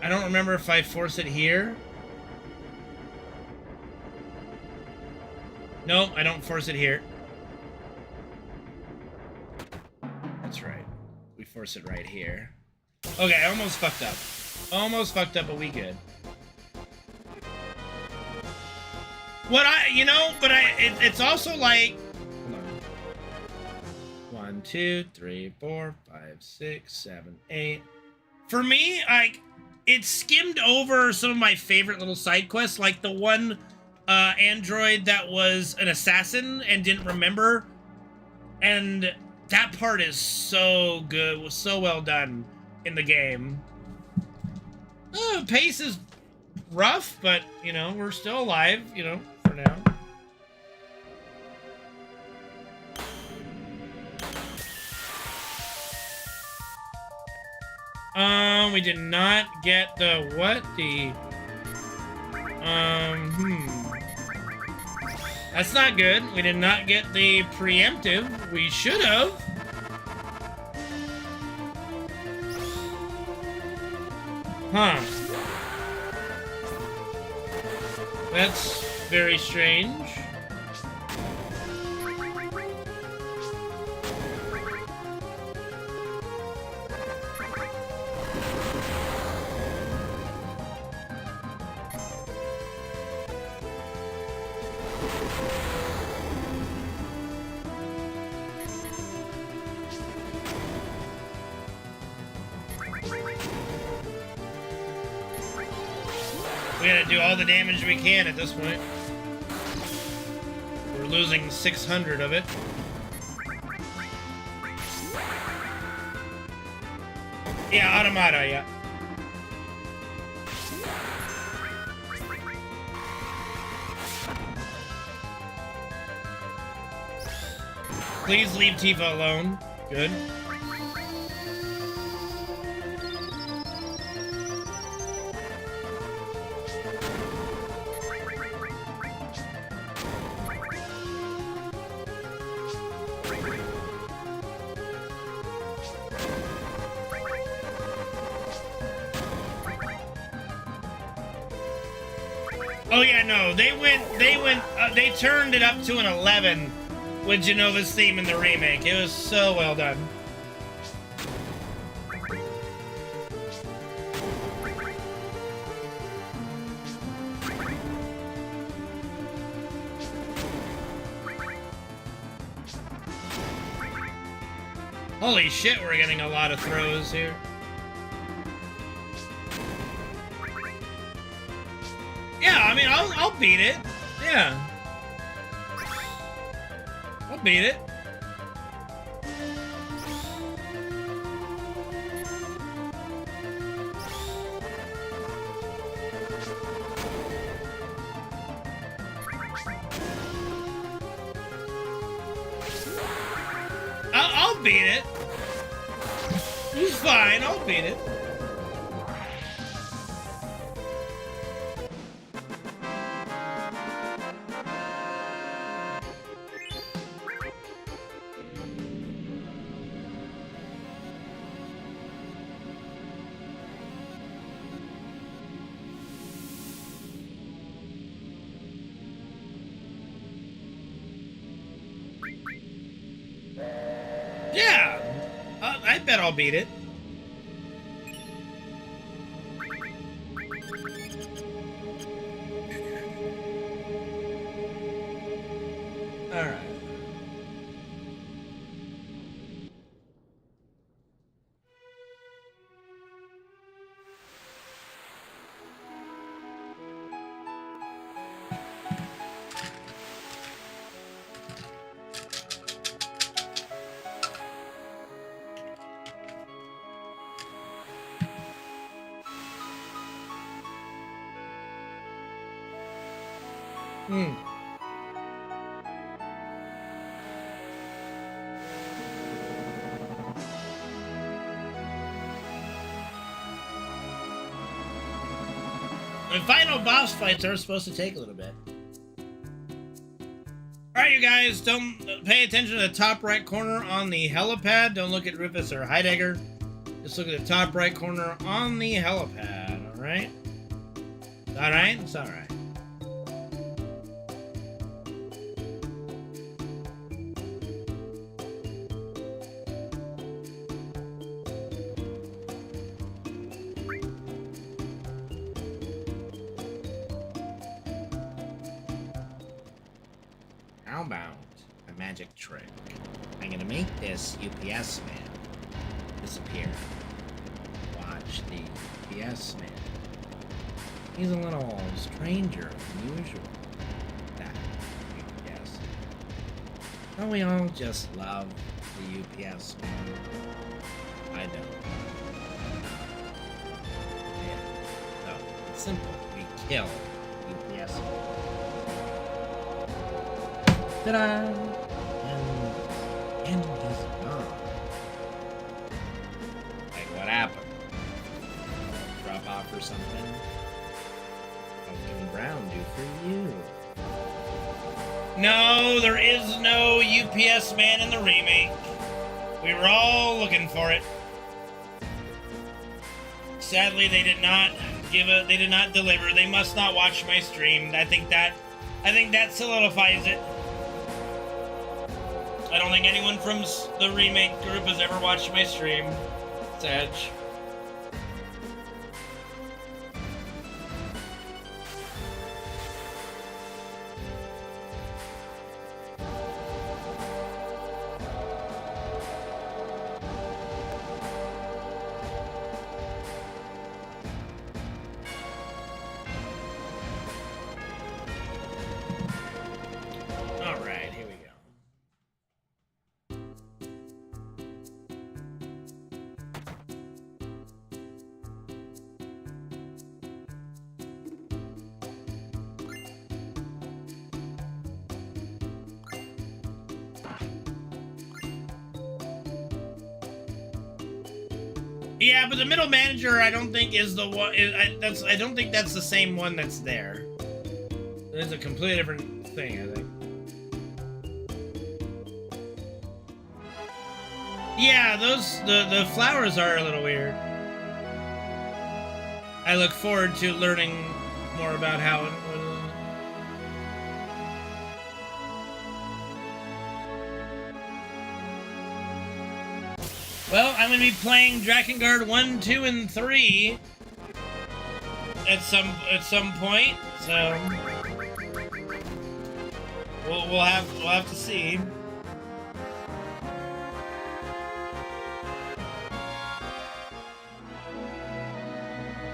S1: I don't remember if I force it here. No, I don't force it here. That's right. We force it right here. Okay, I almost fucked up. Almost fucked up, but we good. What it's also like... Hold on. 1, 2, 3, 4, 5, 6, 7, 8. For me, it skimmed over some of my favorite little side quests, like the one... android that was an assassin and didn't remember, and that part is so good, was so well done in the game. Pace is rough, but you know, we're still alive, you know, for now. We did not get the That's not good. We did not get the preemptive. We should have. Huh. That's very strange. We gotta do all the damage we can at this point. We're losing 600 of it. Yeah, automata, yeah. Please leave Tifa alone. Good. Oh yeah, no, they turned it up to an 11 with Genova's theme in the remake. It was so well done. Holy shit, we're getting a lot of throws here. Yeah, I mean, I'll beat it. Yeah. I'll beat it. I'll beat it. It's fine, I'll beat it. Yeah, I bet I'll beat it. All right. The final boss fights are supposed to take a little bit. Alright, you guys, don't pay attention to the top right corner on the helipad. Don't look at Rufus or Heidegger. Just look at the top right corner on the helipad, alright? Alright? It's alright. How about a magic trick? I'm gonna make this UPS man disappear. Watch the UPS man. He's a little stranger than usual. That UPS. Don't we all just love the UPS man? I don't. Yeah. No, it's simple. We kill UPS man. Ta-da! And he's gone. Like, what happened? Drop off or something? What can Brown do for you? No, there is no UPS man in the remake. We were all looking for it. Sadly, they did not they did not deliver. They must not watch my stream. I think that solidifies it. I don't think anyone from the remake group has ever watched my stream. It's Edge. Yeah, but the middle manager, I don't think is the one. I don't think that's the same one that's there. It's a completely different thing, I think. Yeah, the flowers are a little weird. I look forward to learning more about how it was. Well, I'm going to be playing Drakengard 1, 2, and 3 at some point, so we'll have to see.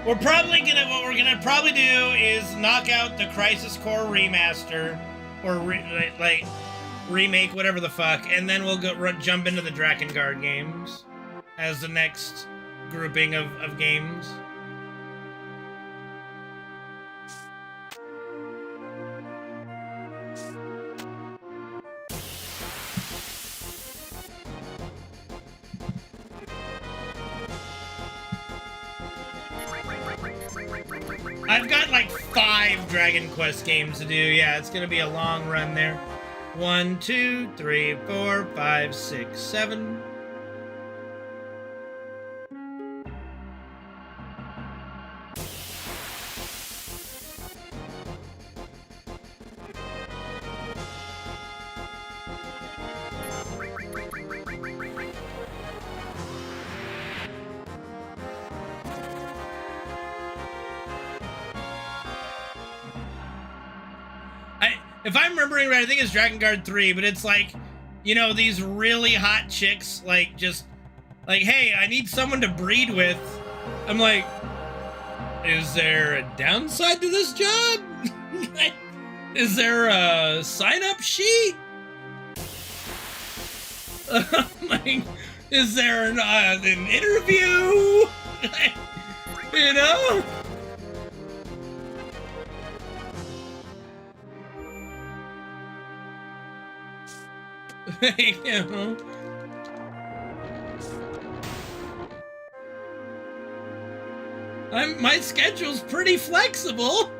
S1: what we're gonna probably do is knock out the Crisis Core remaster, or remake, whatever the fuck, and then we'll jump into the Drakengard games as the next grouping of games. I've got like 5 Dragon Quest games to do. Yeah, it's gonna be a long run there. 1, 2, 3, 4, 5, 6, 7. If I'm remembering right, I think it's Drakengard 3, but it's like, you know, these really hot chicks, like, just, like, hey, I need someone to breed with. I'm like, is there a downside to this job? Is there a sign-up sheet? Like, is there an interview? You know? You know? My schedule's pretty flexible.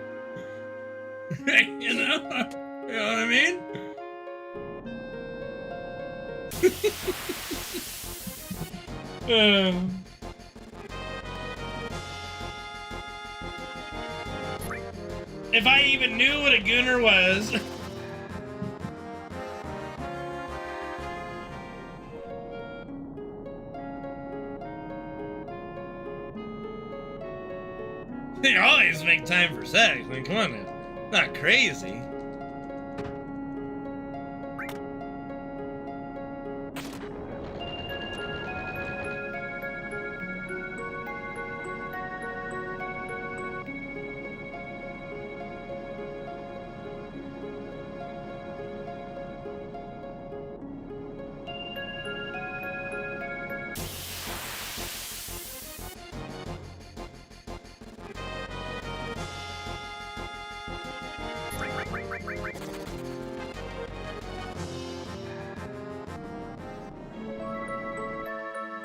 S1: You know what I mean? If I even knew what a gooner was. They always make time for sex. I mean, come on now. Not crazy.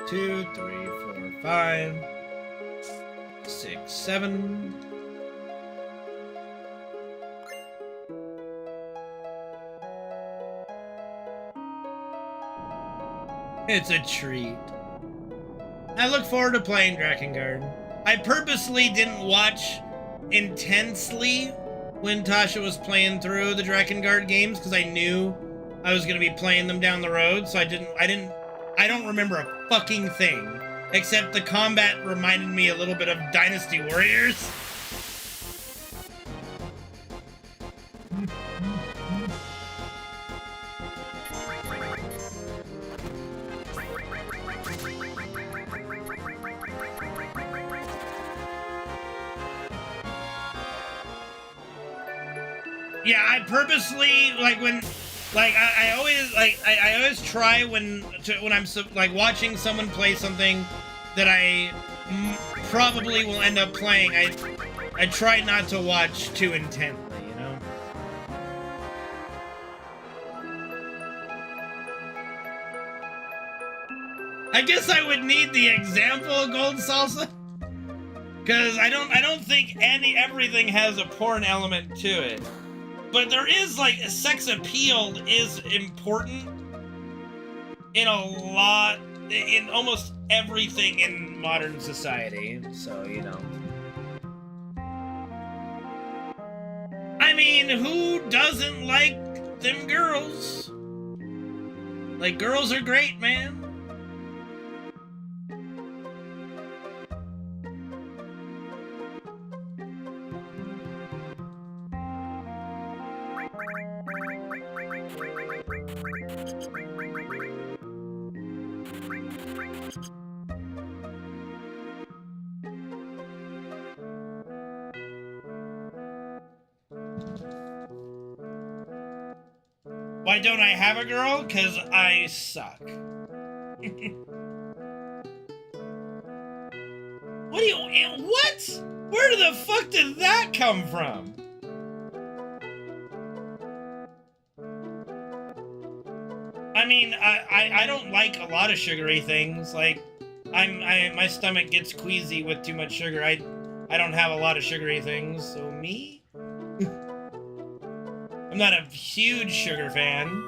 S1: Two, 3, 4, 5, 6, 7. It's a treat. I look forward to playing Drakengard. I purposely didn't watch intensely when Tasha was playing through the Drakengard games because I knew I was going to be playing them down the road, so I don't remember a fucking thing, except the combat reminded me a little bit of Dynasty Warriors. Yeah, I purposely, like, when... Like, I always try when I'm like watching someone play something that I probably will end up playing. I try not to watch too intently, you know. I guess I would need the example of Gold Salsa, because I don't think everything has a porn element to it. But there is, like, sex appeal is important in almost everything in modern society, so, you know. I mean, who doesn't like them girls? Like, girls are great, man. Why don't I have a girl? Because I suck. What do you... What? Where the fuck did that come from? I mean, I don't like a lot of sugary things. Like, my stomach gets queasy with too much sugar. I don't have a lot of sugary things, so me? I'm not a huge sugar fan.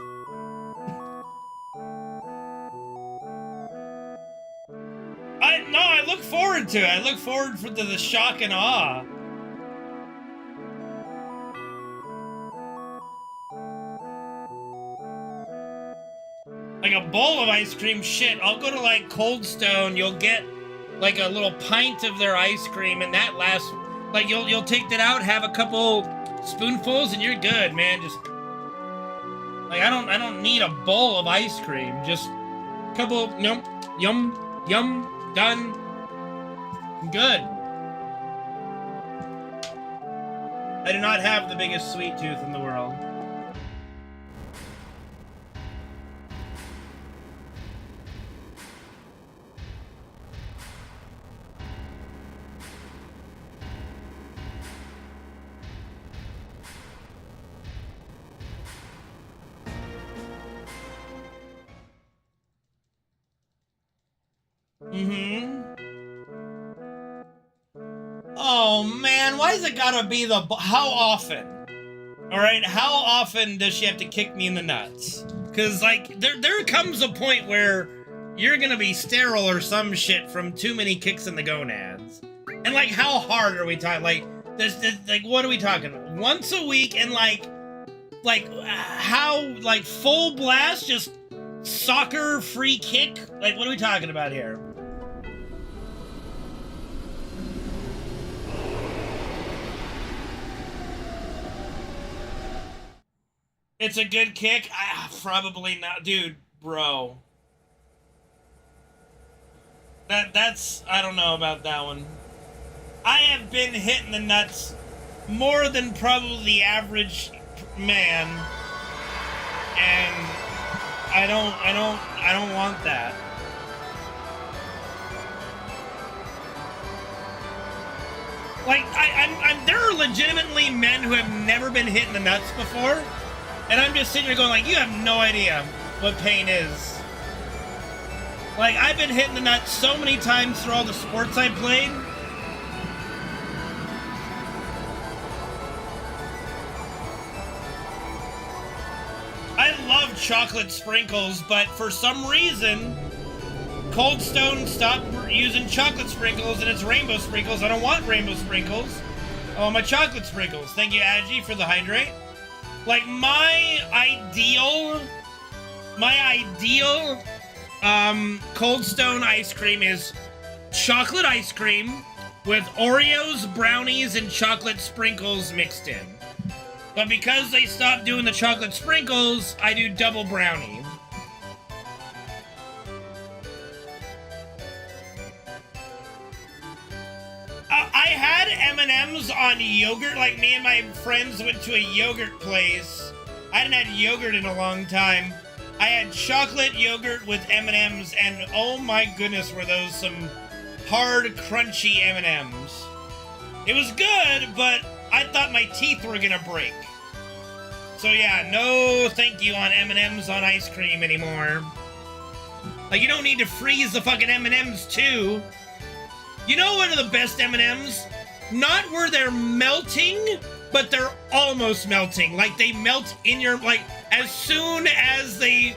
S1: I look forward to it. I look forward to the shock and awe. Like a bowl of ice cream, shit. I'll go to like Cold Stone. You'll get like a little pint of their ice cream, and that lasts. Like you'll take that out, have a couple spoonfuls, and you're good, man. Just like I don't need a bowl of ice cream. Just a couple, yum, done. I'm good. I do not have the biggest sweet tooth in the world. Oh man, why's it gotta be the... How often? Alright, how often does she have to kick me in the nuts? Cause like, there comes a point where you're gonna be sterile or some shit from too many kicks in the gonads. And like, how hard are we talking? Like, like, what are we talking? Once a week and like, how, like, full blast, just soccer free kick? Like, what are we talking about here? It's a good kick? Probably not. Dude, bro. That's... I don't know about that one. I have been hit in the nuts more than probably the average man. And I don't want that. Like, there are legitimately men who have never been hit in the nuts before. And I'm just sitting here going like, you have no idea what pain is. Like, I've been hit in the nuts so many times through all the sports I played. I love chocolate sprinkles, but for some reason, Cold Stone stopped using chocolate sprinkles and it's rainbow sprinkles. I don't want rainbow sprinkles. I want my chocolate sprinkles. Thank you, Agi, for the hydrate. Like, my ideal Cold Stone ice cream is chocolate ice cream with Oreos, brownies, and chocolate sprinkles mixed in. But because they stopped doing the chocolate sprinkles, I do double brownie. I had M&M's on yogurt, like me and my friends went to a yogurt place. I hadn't had yogurt in a long time. I had chocolate yogurt with M&M's, and oh my goodness, were those some hard, crunchy M&M's. It was good, but I thought my teeth were gonna break. So yeah, no thank you on M&M's on ice cream anymore. Like, you don't need to freeze the fucking M&M's too. You know one of the best M&M's? Not where they're melting, but they're almost melting. Like, they melt in your, like, as soon as they,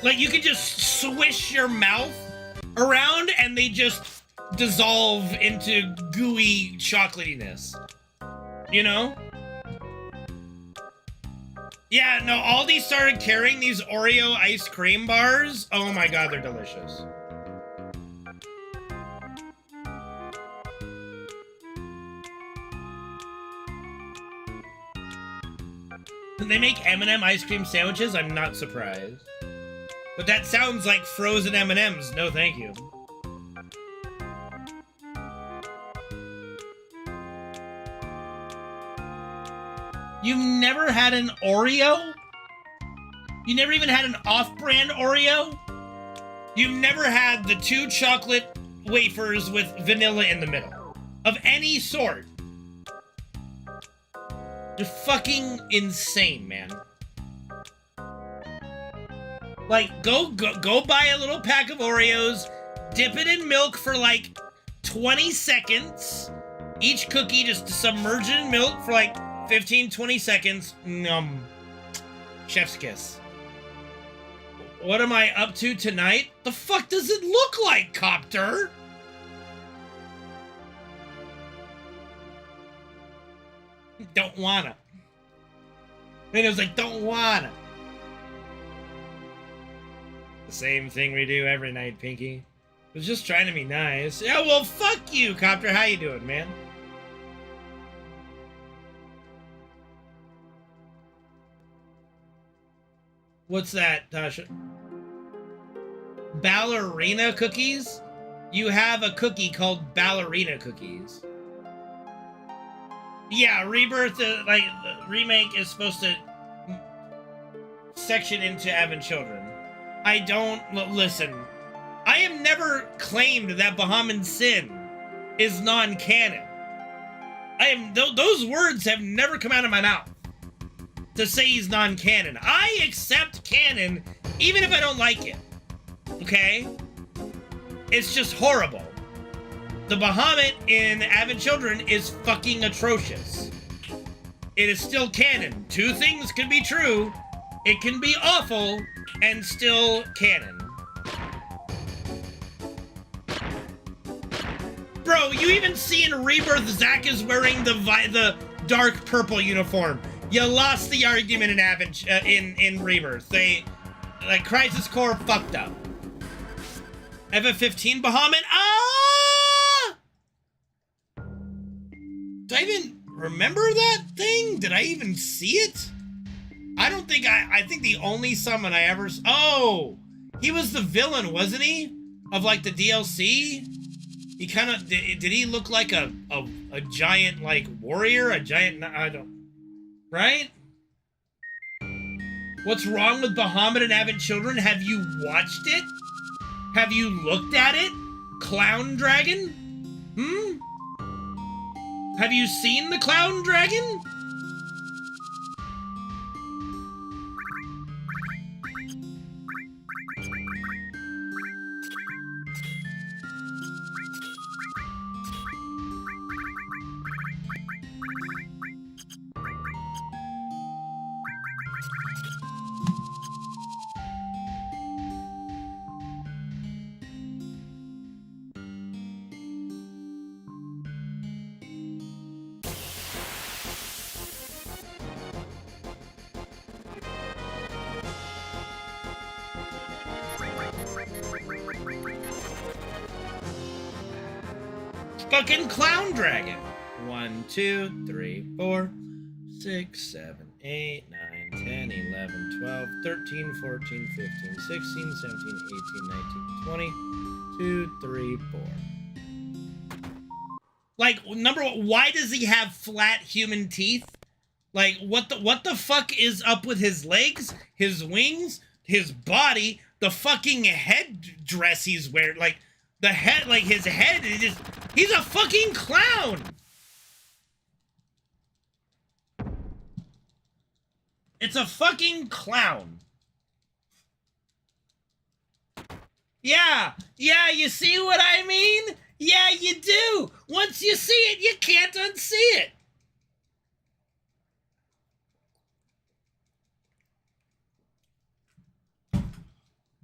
S1: like, you can just swish your mouth around and they just dissolve into gooey chocolatiness. You know? Yeah, no, Aldi started carrying these Oreo ice cream bars. Oh my god, they're delicious. They make M&M ice cream sandwiches? I'm not surprised. But that sounds like frozen M&Ms. No, thank you. You've never had an Oreo? You never even had an off-brand Oreo? You've never had the 2 chocolate wafers with vanilla in the middle. Of any sort. You're fucking insane, man. Like, go buy a little pack of Oreos, dip it in milk for like 20 seconds. Each cookie just submerge it in milk for like 15, 20 seconds. Chef's kiss. What am I up to tonight? The fuck does it look like, Copter? Don't wanna. And it was like, don't wanna. The same thing we do every night, Pinky. I was just trying to be nice. Yeah, well, fuck you, Copter. How you doing, man? What's that, Tasha? Ballerina cookies? You have a cookie called ballerina cookies. Yeah, Rebirth, like, remake is supposed to section into having children. I don't... Listen, I have never claimed that Bahamut Sin is non-canon. Those words have never come out of my mouth to say he's non-canon. I accept canon even if I don't like it. Okay? It's just horrible. The Bahamut in Having Children is fucking atrocious. It is still canon. 2 things can be true. It can be awful and still canon. Bro, you even see in Rebirth, Zack is wearing the dark purple uniform. You lost the argument in Rebirth. They, like, Crisis Core fucked up. FF15 Bahamut. Ah! Do I even remember that thing? Did I even see it? I don't think I think the only summon I ever... Oh! He was the villain, wasn't he? Of, like, the DLC? He kind of... Did he look like a giant, like, warrior? A giant... I don't... Right? What's wrong with Bahamut and Having Children? Have you watched it? Have you looked at it? Clown Dragon? Hmm? Have you seen the Clown Dragon? Fucking Clown Dragon. 1, 2, 3, 4, 6, 7, 8, 9, 10, 11, 12, 13, 14, 15, 16, 17, 18, 19, 20, 2, 3, 4. Like, number one, why does he have flat human teeth? Like, what the fuck is up with his legs, his wings, his body, the fucking headdress he's wearing? Like, the head, like, his head is just... He's a fucking clown! It's a fucking clown. Yeah, you see what I mean? Yeah, you do. Once you see it, you can't unsee it.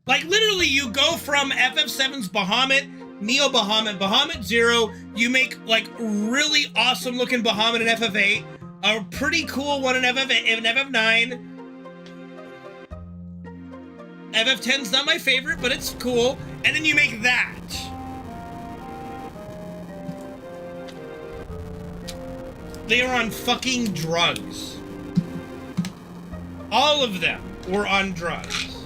S1: Like, literally, you go from FF7's Bahamut, Neo Bahamut, Bahamut Zero, you make, like, really awesome-looking Bahamut in FF8, a pretty cool one in FF9. FF10's not my favorite, but it's cool. And then you make that. They are on fucking drugs. All of them were on drugs.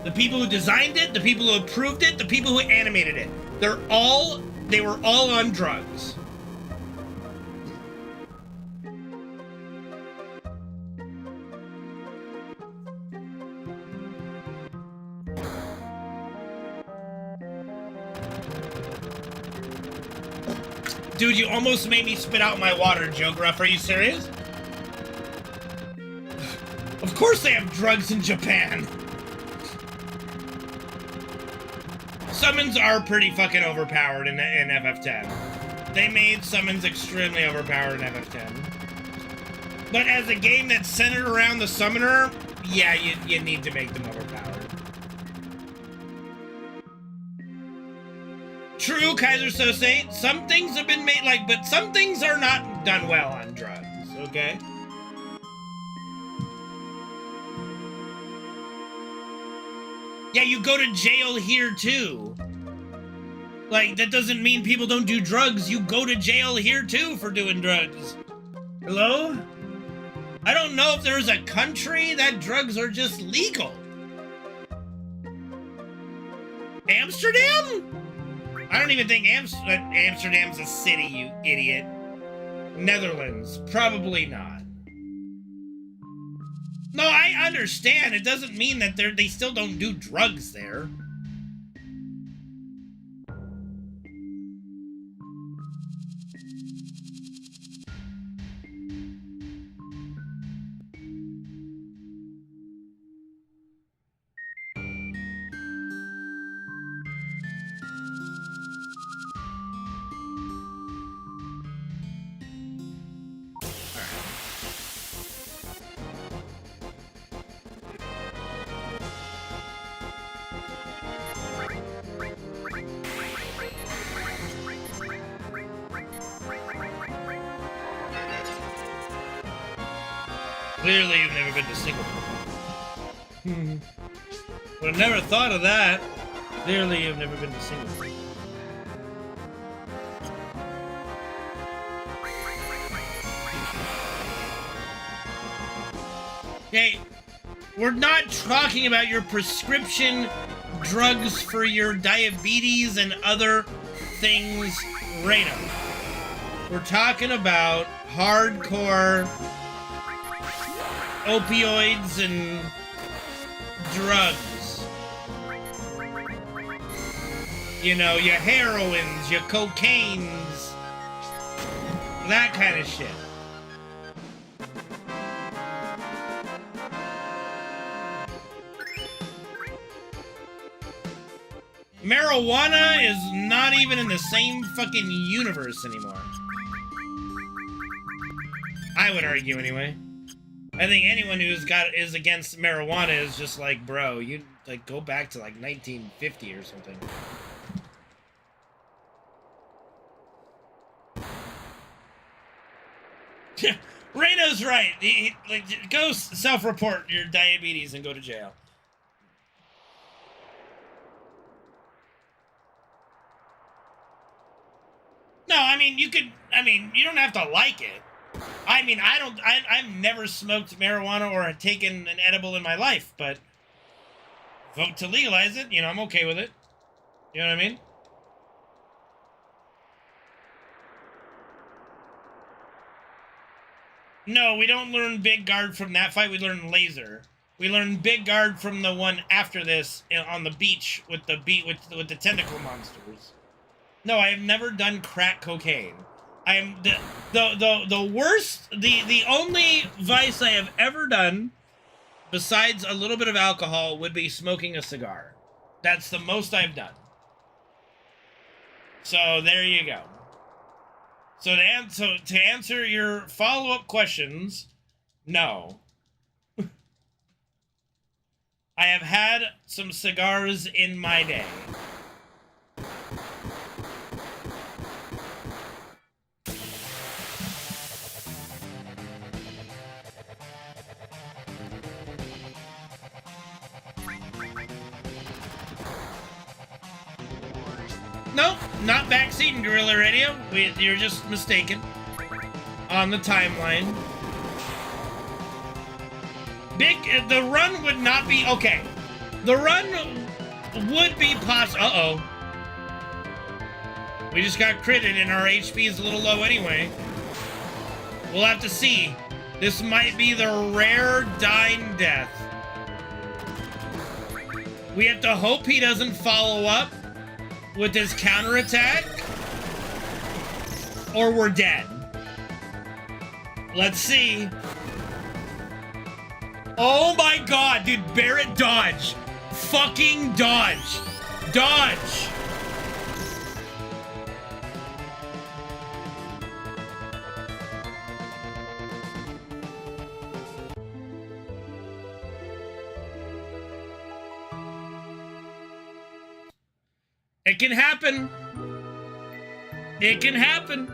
S1: The people who designed it, the people who approved it, the people who animated it. They were all on drugs. Dude, you almost made me spit out my water, Joe Gruff. Are you serious? Of course they have drugs in Japan. Summons are pretty fucking overpowered in FF10. They made summons extremely overpowered in FF10. But as a game that's centered around the summoner, yeah, you need to make them overpowered. True, Kaiser Sose. Some things have been made but some things are not done well on drugs, okay? Yeah, you go to jail here too. Like, that doesn't mean people don't do drugs. You go to jail here too for doing drugs. Hello? I don't know if there's a country that drugs are just legal. Amsterdam? I don't even think Amsterdam's a city, you idiot. Netherlands, probably not. No, I understand. It doesn't mean that they still don't do drugs there. Clearly, you've never been to Singapore. Would have never thought of that. Clearly, you've never been to Singapore. Hey, we're not talking about your prescription drugs for your diabetes and other things, Reno. We're talking about hardcore opioids and drugs. You know, your heroines, your cocaines, that kind of shit. Marijuana is not even in the same fucking universe anymore. I would argue anyway. I think anyone who's is against marijuana is just like, bro, you like go back to like 1950 or something. Reno's right. Go self-report your diabetes and go to jail. No, I mean, you don't have to like it. I mean, I've never smoked marijuana or taken an edible in my life, but vote to legalize it, you know, I'm okay with it. You know what I mean? No, we don't learn Big Guard from that fight, we learn Laser. We learn Big Guard from the one after this on the beach with the tentacle monsters. No, I have never done crack cocaine. I am the worst, the only vice I have ever done, besides a little bit of alcohol, would be smoking a cigar. That's the most I've done. So there you go. So to answer your follow-up questions, no. I have had some cigars in my day. Nope, not backseat in Guerrilla Radio. You're just mistaken on the timeline. The run would not be okay. The run would be possible. Uh-oh. We just got critted and our HP is a little low anyway. We'll have to see. This might be the rare dying death. We have to hope he doesn't follow up with his counterattack. or we're dead. Let's see. Oh my god, dude, Barrett dodge. Fucking dodge. Dodge. It can happen. It can happen.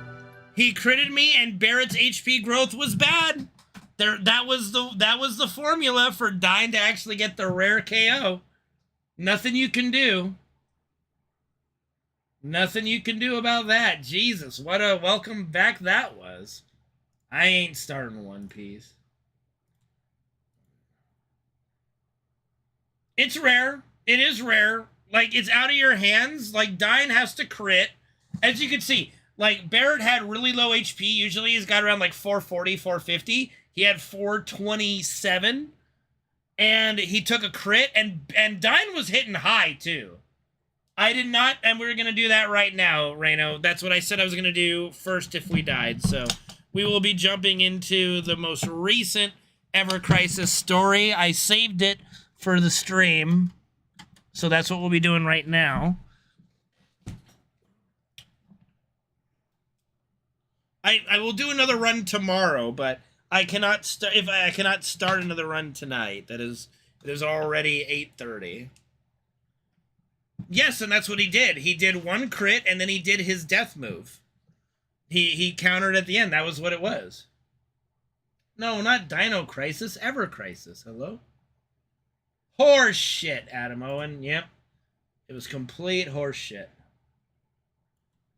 S1: He critted me and Barrett's HP growth was bad. That was the formula for dying to actually get the rare KO. Nothing you can do. Nothing you can do about that. Jesus, what a welcome back that was. I ain't starting One Piece. It's rare. It is rare. Like, it's out of your hands. Like, dying has to crit. As you can see, like, Barrett had really low HP. Usually he's got around, like, 440, 450. He had 427. And he took a crit. And dying was hitting high, too. I did not, and we're going to do that right now, Reno. That's what I said I was going to do first if we died. So, we will be jumping into the most recent Ever Crisis story. I saved it for the stream. So that's what we'll be doing right now. I will do another run tomorrow, but I cannot I cannot start another run tonight. It is already 8:30. Yes, and that's what he did. He did one crit and then he did his death move. He countered at the end. That was what it was. No, not Dino Crisis, Ever Crisis. Hello? Horse shit, Adam Owen. Yep. It was complete horse shit.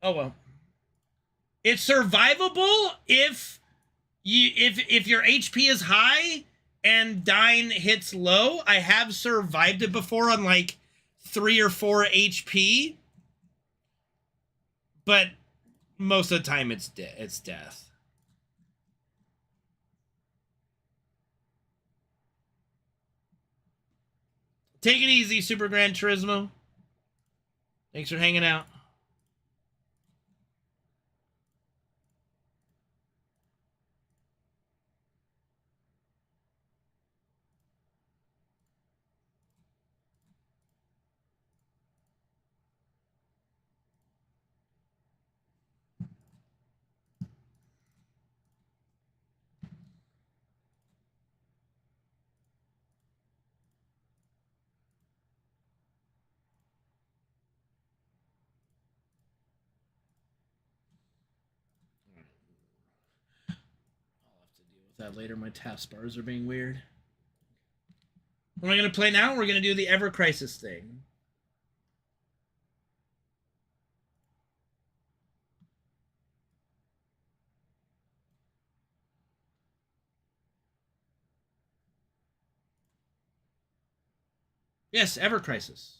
S1: Oh well. It's survivable if your HP is high and dying hits low. I have survived it before on like 3 or 4 HP. But most of the time it's death. Take it easy, Super Gran Turismo. Thanks for hanging out. That later. My taskbars are being weird. What am I going to play now? We're going to do the Ever Crisis thing. Yes, Ever Crisis.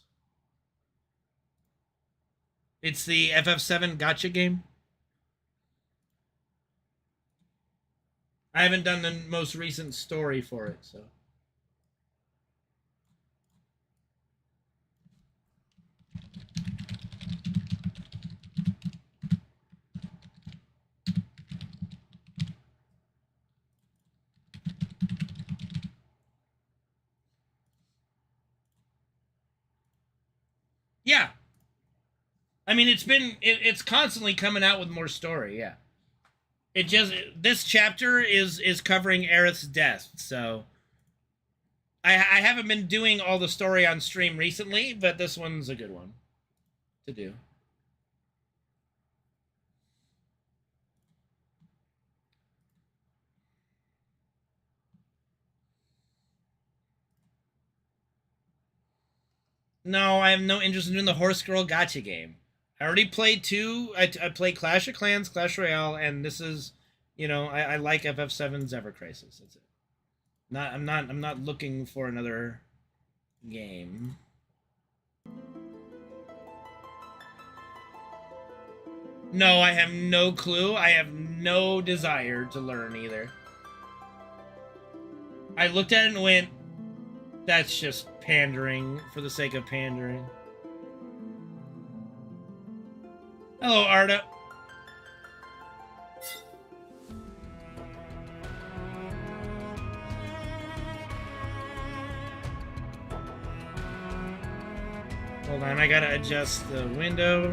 S1: It's the FF7 gacha game. I haven't done the most recent story for it, so. Yeah. I mean, it's constantly coming out with more story, yeah. This chapter is covering Aerith's death, so I haven't been doing all the story on stream recently, but this one's a good one to do. No, I have no interest in doing the Horse Girl gacha game. I already played 2. I played Clash of Clans, Clash Royale, and this is, you know, I like FF7's Ever Crisis. That's it. I'm not looking for another game. No, I have no clue. I have no desire to learn either. I looked at it and went, that's just pandering for the sake of pandering. Hello, Arda. Hold on, I gotta adjust the window.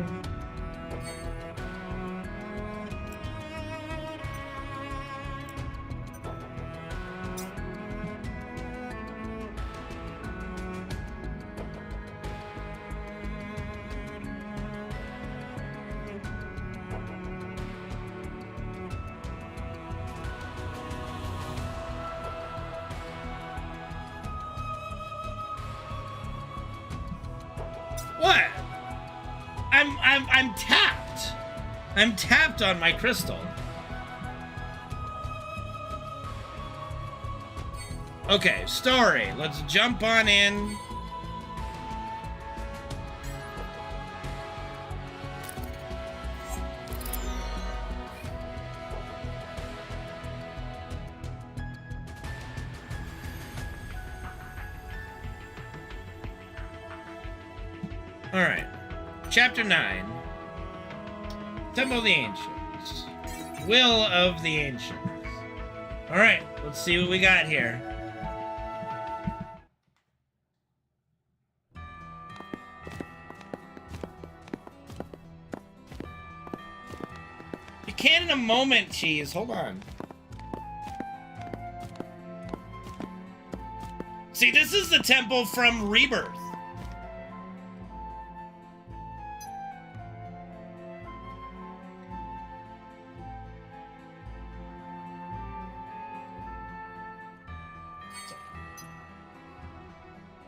S1: What? I'm tapped. I'm tapped on my crystal. Okay, story. Let's jump on in. All right. Chapter 9. Temple of the Ancients. Will of the Ancients. All right, let's see what we got here. You can in a moment, Cheese. Hold on. See, this is the temple from Rebirth.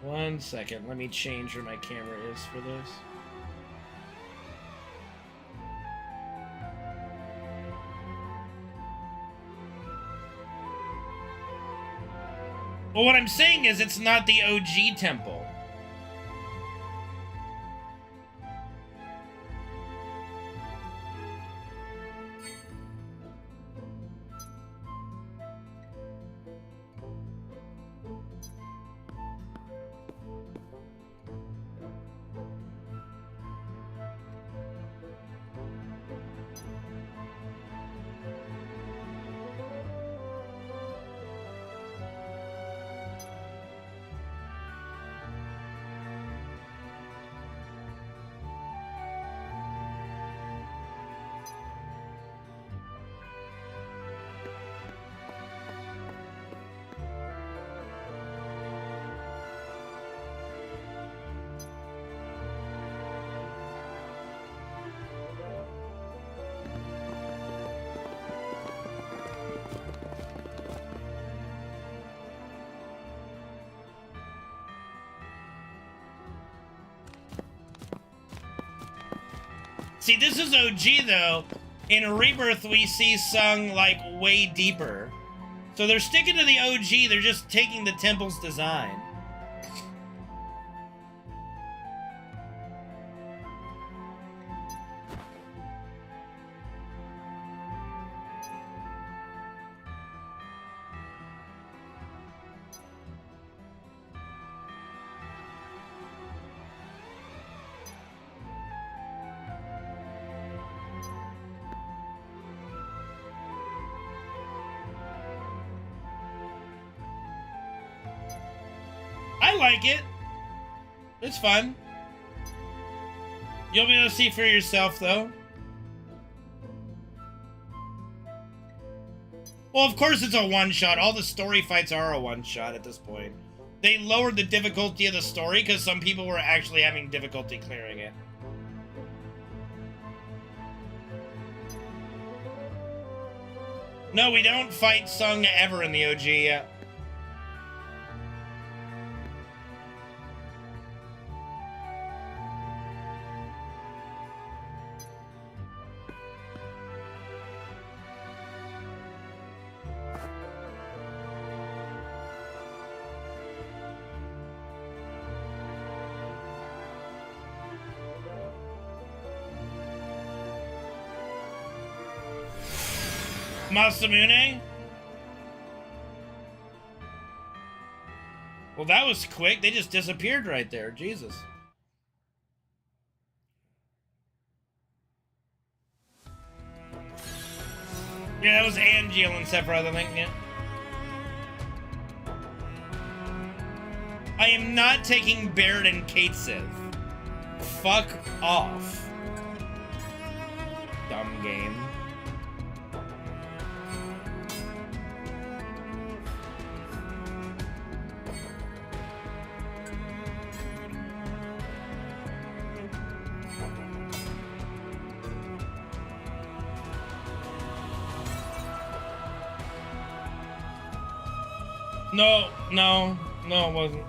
S1: One second, let me change where my camera is for this. Well, what I'm saying is it's not the OG temple. See, this is OG, though. In Rebirth, we see sung, like, way deeper. So they're sticking to the OG, they're just taking the temple's design. I like it. It's fun. You'll be able to see for yourself, though. Well, of course it's a one-shot. All the story fights are a one-shot at this point. They lowered the difficulty of the story because some people were actually having difficulty clearing it. No, we don't fight Sung ever in the OG yet. Masamune? Well, that was quick. They just disappeared right there. Jesus. Yeah, that was Angeal and Sephiroth, I think, yeah. I am not taking Barret and Kate Sith. fuck off. Dumb game. No, it wasn't.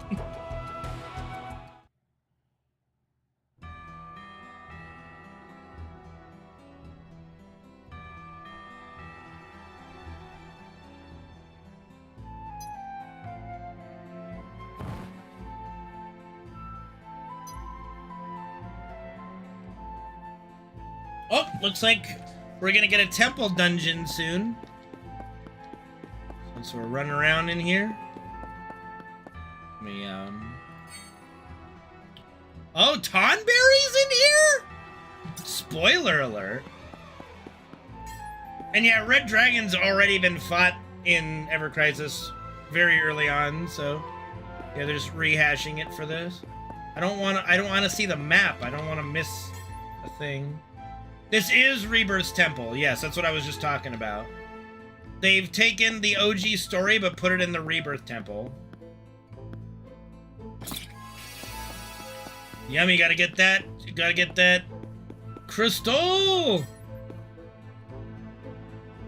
S1: Oh, looks like we're gonna get a temple dungeon soon. Since we're running around in here. Let me, Oh, Tonberry's in here? Spoiler alert. And yeah, Red Dragon's already been fought in Ever Crisis very early on, so yeah, they're just rehashing it for this. I don't want to see the map. I don't want to miss a thing. This is Rebirth's Temple. Yes, that's what I was just talking about. They've taken the OG story but put it in the Rebirth Temple. Yummy, gotta get that. You gotta get that crystal.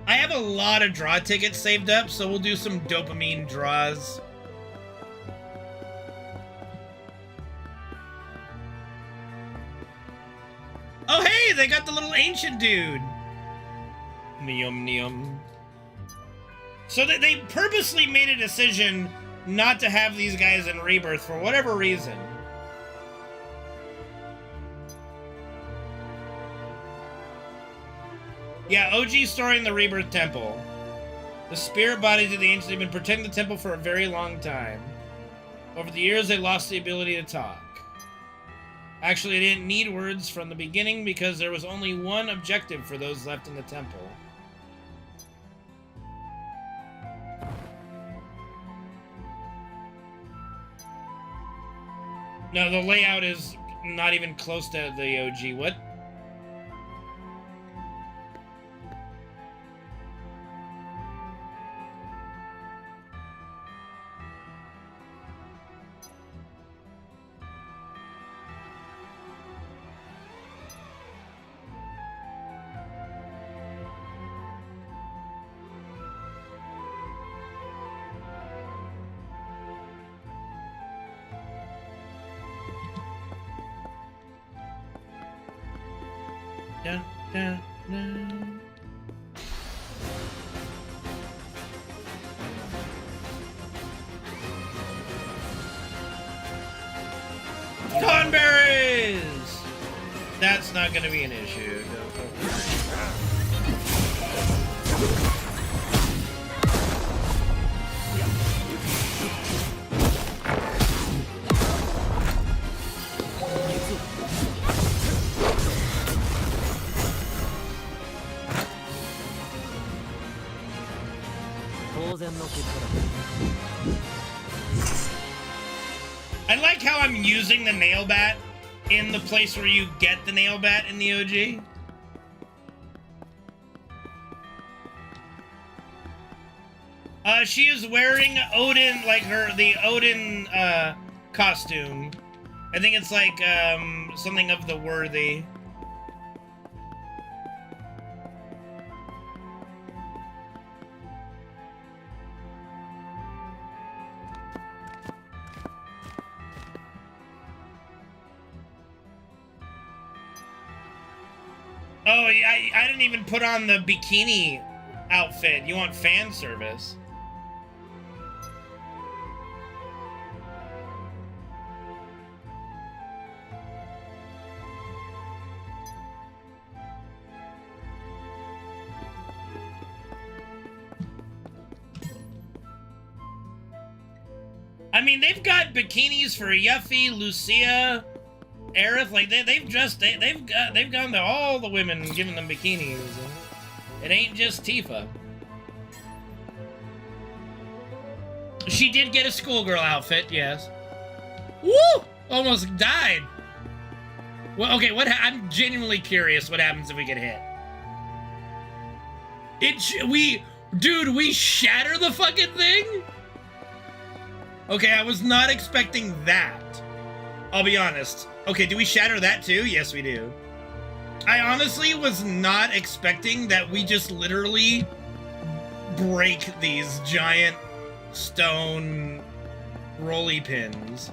S1: I have a lot of draw tickets saved up, so we'll do some dopamine draws. Oh, hey, they got the little ancient dude. Neum. So they purposely made a decision not to have these guys in Rebirth for whatever reason. Yeah, OG story in the Rebirth Temple. The spirit bodies of the ancients have been protecting the temple for a very long time. Over the years, they lost the ability to talk. Actually, they didn't need words from the beginning because there was only one objective for those left in the temple. No, the layout is not even close to the OG. What? Cornberries! That's not gonna be an issue. I like how I'm using the nail bat in the place where you get the nail bat in the OG. She is wearing Odin, like the Odin costume. I think it's like something of the worthy. Oh, I didn't even put on the bikini outfit. You want fan service? I mean, they've got bikinis for Yuffie, Lucia, Aerith. Like they've gone to all the women, giving them bikinis. It ain't just Tifa. She did get a schoolgirl outfit, yes. Woo! Almost died. Well, okay, I'm genuinely curious what happens if we get hit. Dude, we shatter the fucking thing? Okay, I was not expecting that. I'll be honest. Okay, do we shatter that too? Yes, we do. I honestly was not expecting that we just literally break these giant stone rolly pins.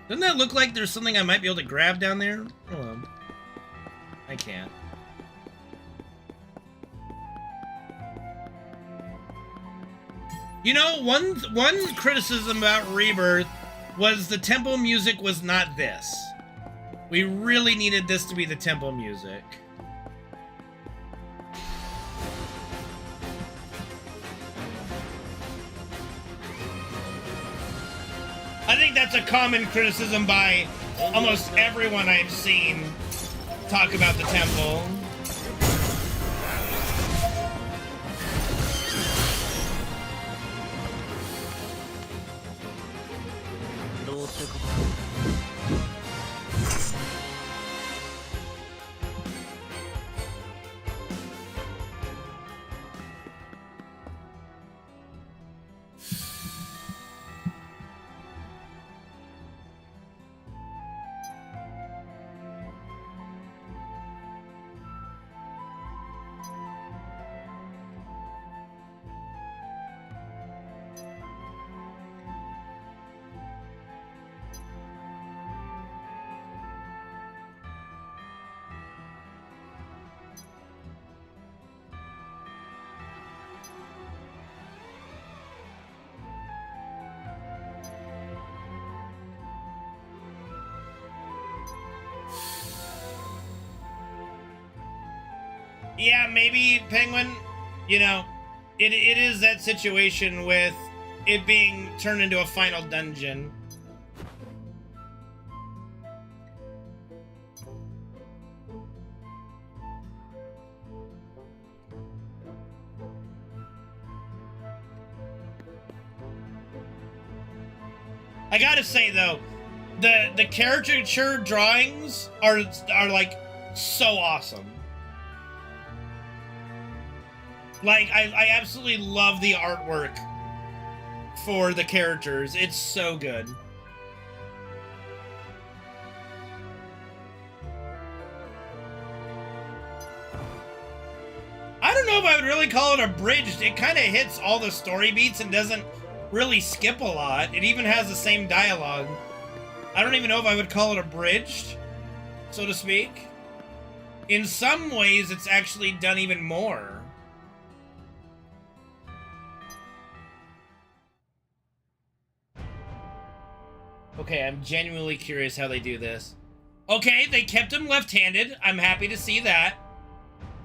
S1: Doesn't that look like there's something I might be able to grab down there? Hold on. I can't. You know, one criticism about Rebirth was the tempo music was not this. We really needed this to be the tempo music. I think that's a common criticism by almost everyone I've seen talk about the tempo. Yeah, maybe, Penguin, you know, it is that situation with it being turned into a final dungeon. I gotta say, though, the caricature drawings are like so awesome. Like, I absolutely love the artwork for the characters. It's so good. I don't know if I would really call it abridged. It kind of hits all the story beats and doesn't really skip a lot. It even has the same dialogue. I don't even know if I would call it abridged, so to speak. In some ways, it's actually done even more. Okay, I'm genuinely curious how they do this. Okay, they kept him left-handed. I'm happy to see that.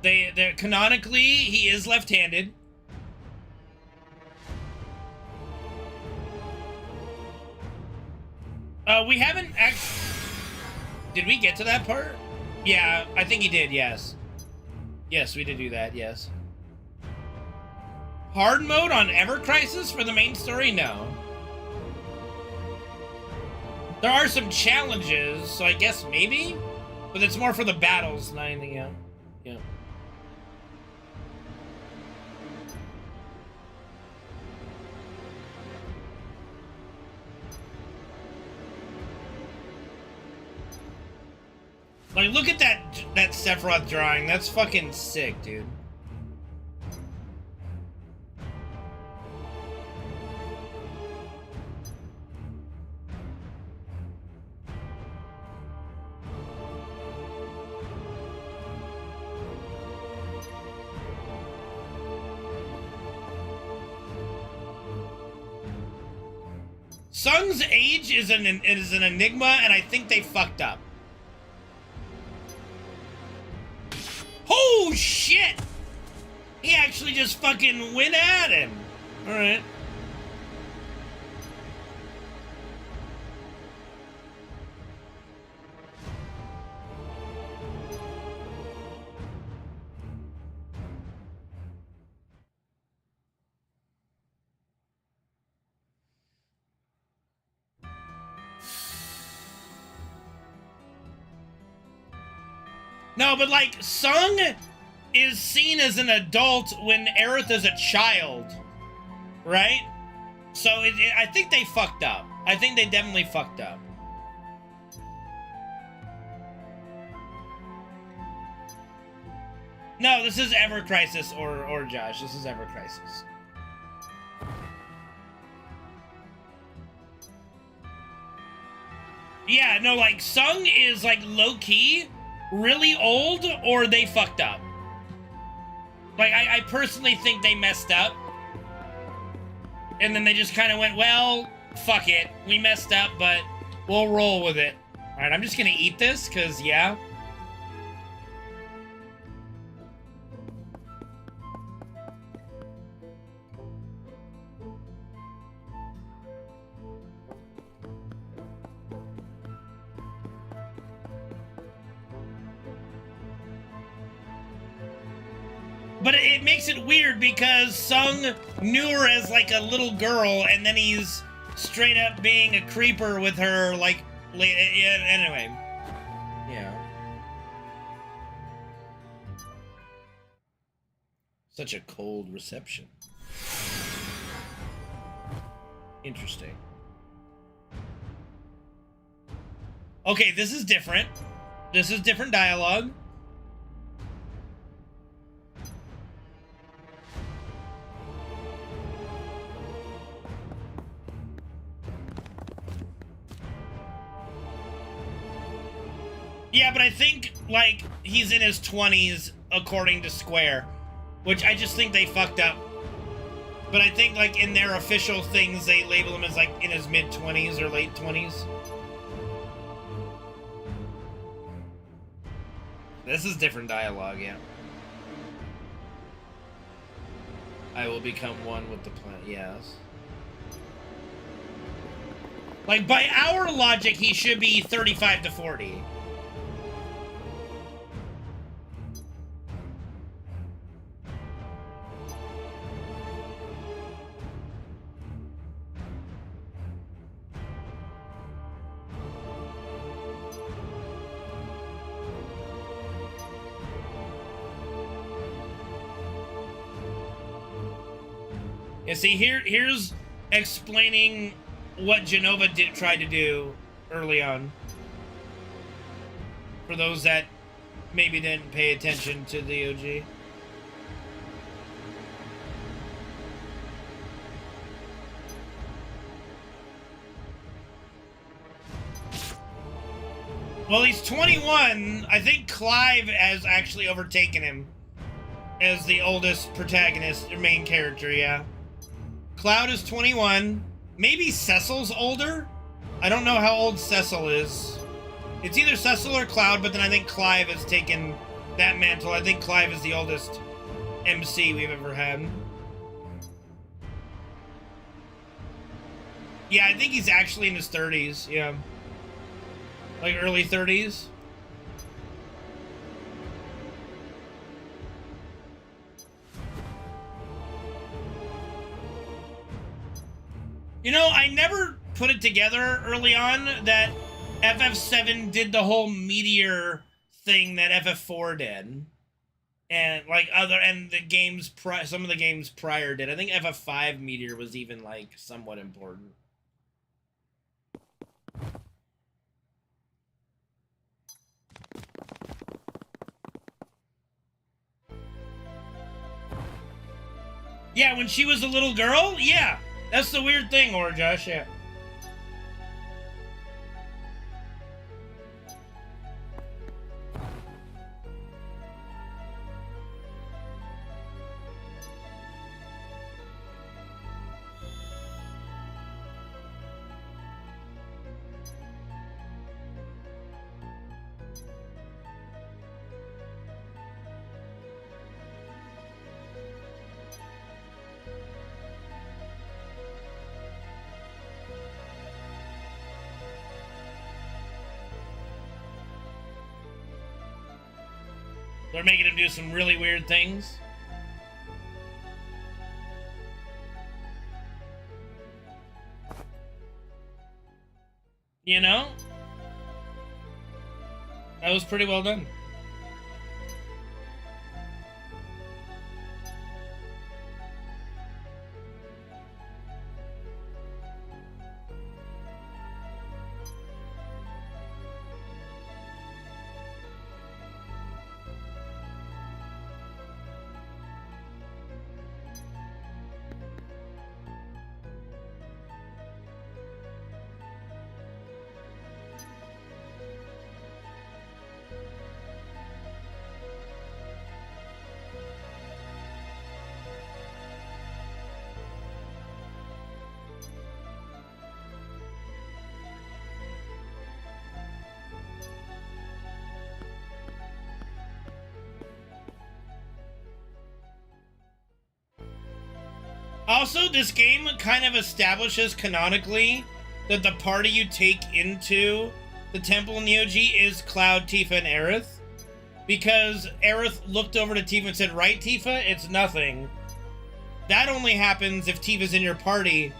S1: They're canonically, he is left-handed. We haven't actually... Did we get to that part? Yeah, I think he did, yes. Yes, we did do that, yes. Hard mode on Ever Crisis for the main story? No. There are some challenges, so I guess maybe? But it's more for the battles, not anything else. Yeah. Like, look at that Sephiroth drawing. That's fucking sick, dude. Sung's age is an enigma, and I think they fucked up. Oh, shit! He actually just fucking went at him. Alright. No, but like Sung is seen as an adult when Aerith is a child, right? So I think they fucked up. I think they definitely fucked up. No, this is Ever Crisis or Josh. This is Ever Crisis. Yeah, no, like Sung is like low key, really old, or they fucked up. Like I personally think they messed up. And then they just kind of went, well, fuck it. We messed up, but we'll roll with it. All right, I'm just going to eat this because, yeah. But it makes it weird because Sung knew her as like a little girl, and then he's straight up being a creeper with her, like, anyway. Yeah. Such a cold reception. Interesting. Okay, this is different. This is different dialogue. Yeah, but I think, like, he's in his 20s, according to Square, which I just think they fucked up. But I think, like, in their official things, they label him as, like, in his mid-20s or late 20s. This is different dialogue, yeah. I will become one with the planet, yes. Like, by our logic, he should be 35 to 40. Yeah, see, here's explaining what Genova tried to do early on. For those that maybe didn't pay attention to the OG. Well, he's 21. I think Clive has actually overtaken him as the oldest protagonist, or main character, yeah. Cloud is 21. Maybe Cecil's older? I don't know how old Cecil is. It's either Cecil or Cloud, but then I think Clive has taken that mantle. I think Clive is the oldest MC we've ever had. Yeah, I think he's actually in his 30s, yeah. Like early 30s. You know, I never put it together early on that FF7 did the whole meteor thing that FF4 did. And like the games some of the games prior did. I think FF5 meteor was even like somewhat important. Yeah, when she was a little girl? Yeah. That's the weird thing, or Josh, yeah. They're making him do some really weird things. You know? That was pretty well done. Also, this game kind of establishes canonically that the party you take into the temple in the OG is Cloud, Tifa, and Aerith. Because Aerith looked over to Tifa and said, right, Tifa? It's nothing. That only happens if Tifa's in your party.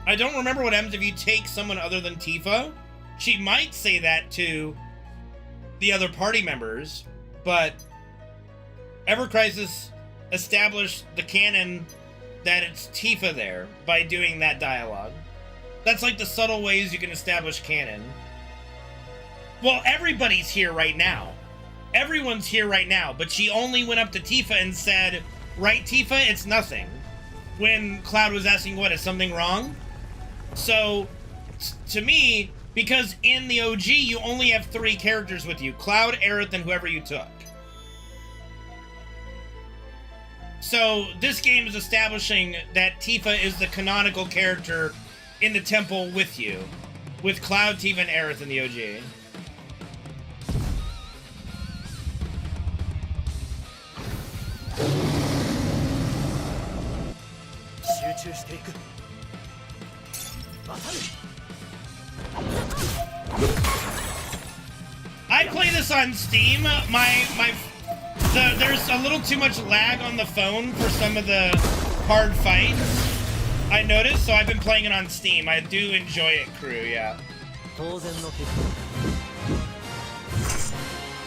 S1: I don't remember what happens if you take someone other than Tifa. She might say that to the other party members, but Ever Crisis established the canon that it's Tifa there by doing that dialogue. That's like the subtle ways you can establish canon. Well, everybody's here right now. Everyone's here right now, but she only went up to Tifa and said, right, Tifa, it's nothing. When Cloud was asking, what, is something wrong? So, to me, because in the OG, you only have 3 characters with you. Cloud, Aerith, and whoever you took. So, this game is establishing that Tifa is the canonical character in the temple with you. With Cloud, Tifa, and Aerith in the OG. I play this on Steam. There's a little too much lag on the phone for some of the hard fights, I noticed, so I've been playing it on Steam. I do enjoy it, crew, yeah.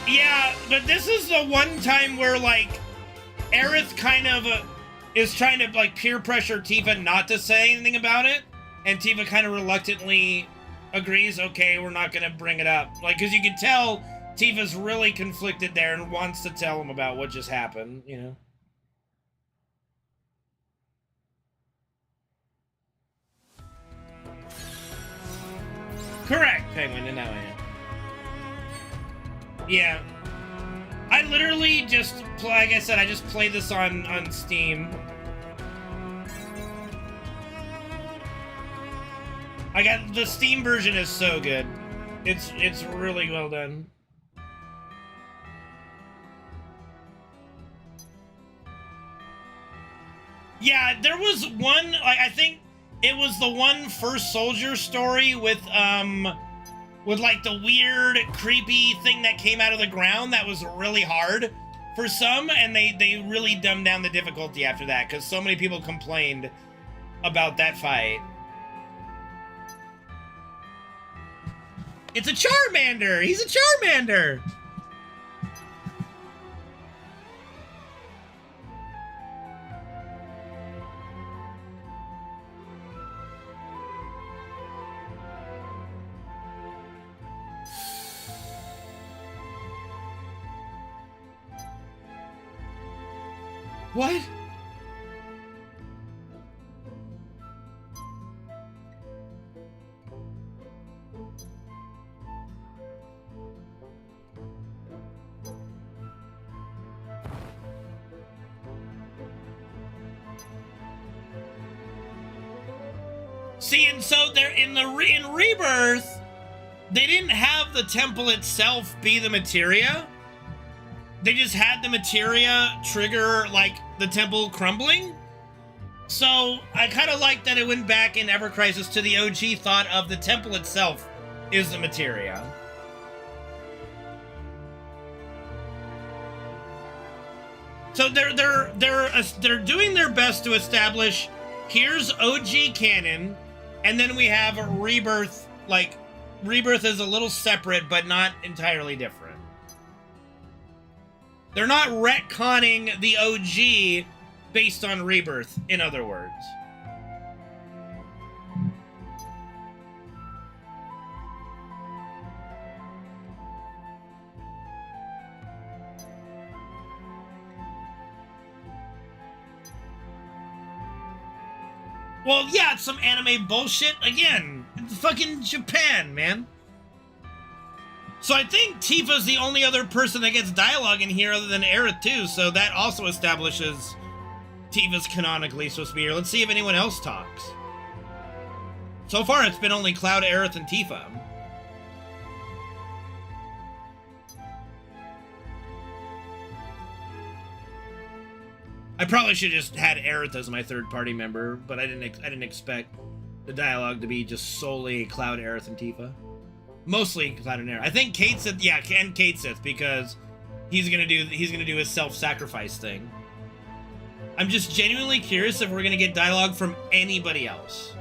S1: Yeah, but this is the one time where, like, Aerith kind of is trying to, like, peer pressure Tifa not to say anything about it, and Tifa kind of reluctantly agrees, okay, we're not going to bring it up. Like, because you can tell Tifa's really conflicted there and wants to tell him about what just happened, you know? Correct, Penguin, in that way. Yeah. I literally just, like I said, I just played this on Steam. I got, the Steam version is so good. It's really well done. Yeah, there was one, like, I think it was the one First Soldier story with like the weird, creepy thing that came out of the ground that was really hard for some, and they really dumbed down the difficulty after that, because so many people complained about that fight. It's a Charmander! He's a Charmander! What? See, and so they're in Rebirth, they didn't have the temple itself be the materia. They just had the materia trigger, like, the temple crumbling. So I kind of like that it went back in Ever Crisis to the OG thought of the temple itself is the materia. So they're doing their best to establish, here's OG canon, and then we have a Rebirth, like, Rebirth is a little separate, but not entirely different. They're not retconning the OG based on Rebirth, in other words. Well, yeah, it's some anime bullshit. Again, it's fucking Japan, man. So I think Tifa's the only other person that gets dialogue in here other than Aerith too, so that also establishes Tifa's canonically supposed to be here. Let's see if anyone else talks. So far it's been only Cloud, Aerith, and Tifa. I probably should have just had Aerith as my third party member, but I didn't expect the dialogue to be just solely Cloud, Aerith, and Tifa. Mostly Cloud and Aerith. I think Kate Sith, yeah, and Kate Sith, because he's gonna do his self-sacrifice thing. I'm just genuinely curious if we're gonna get dialogue from anybody else.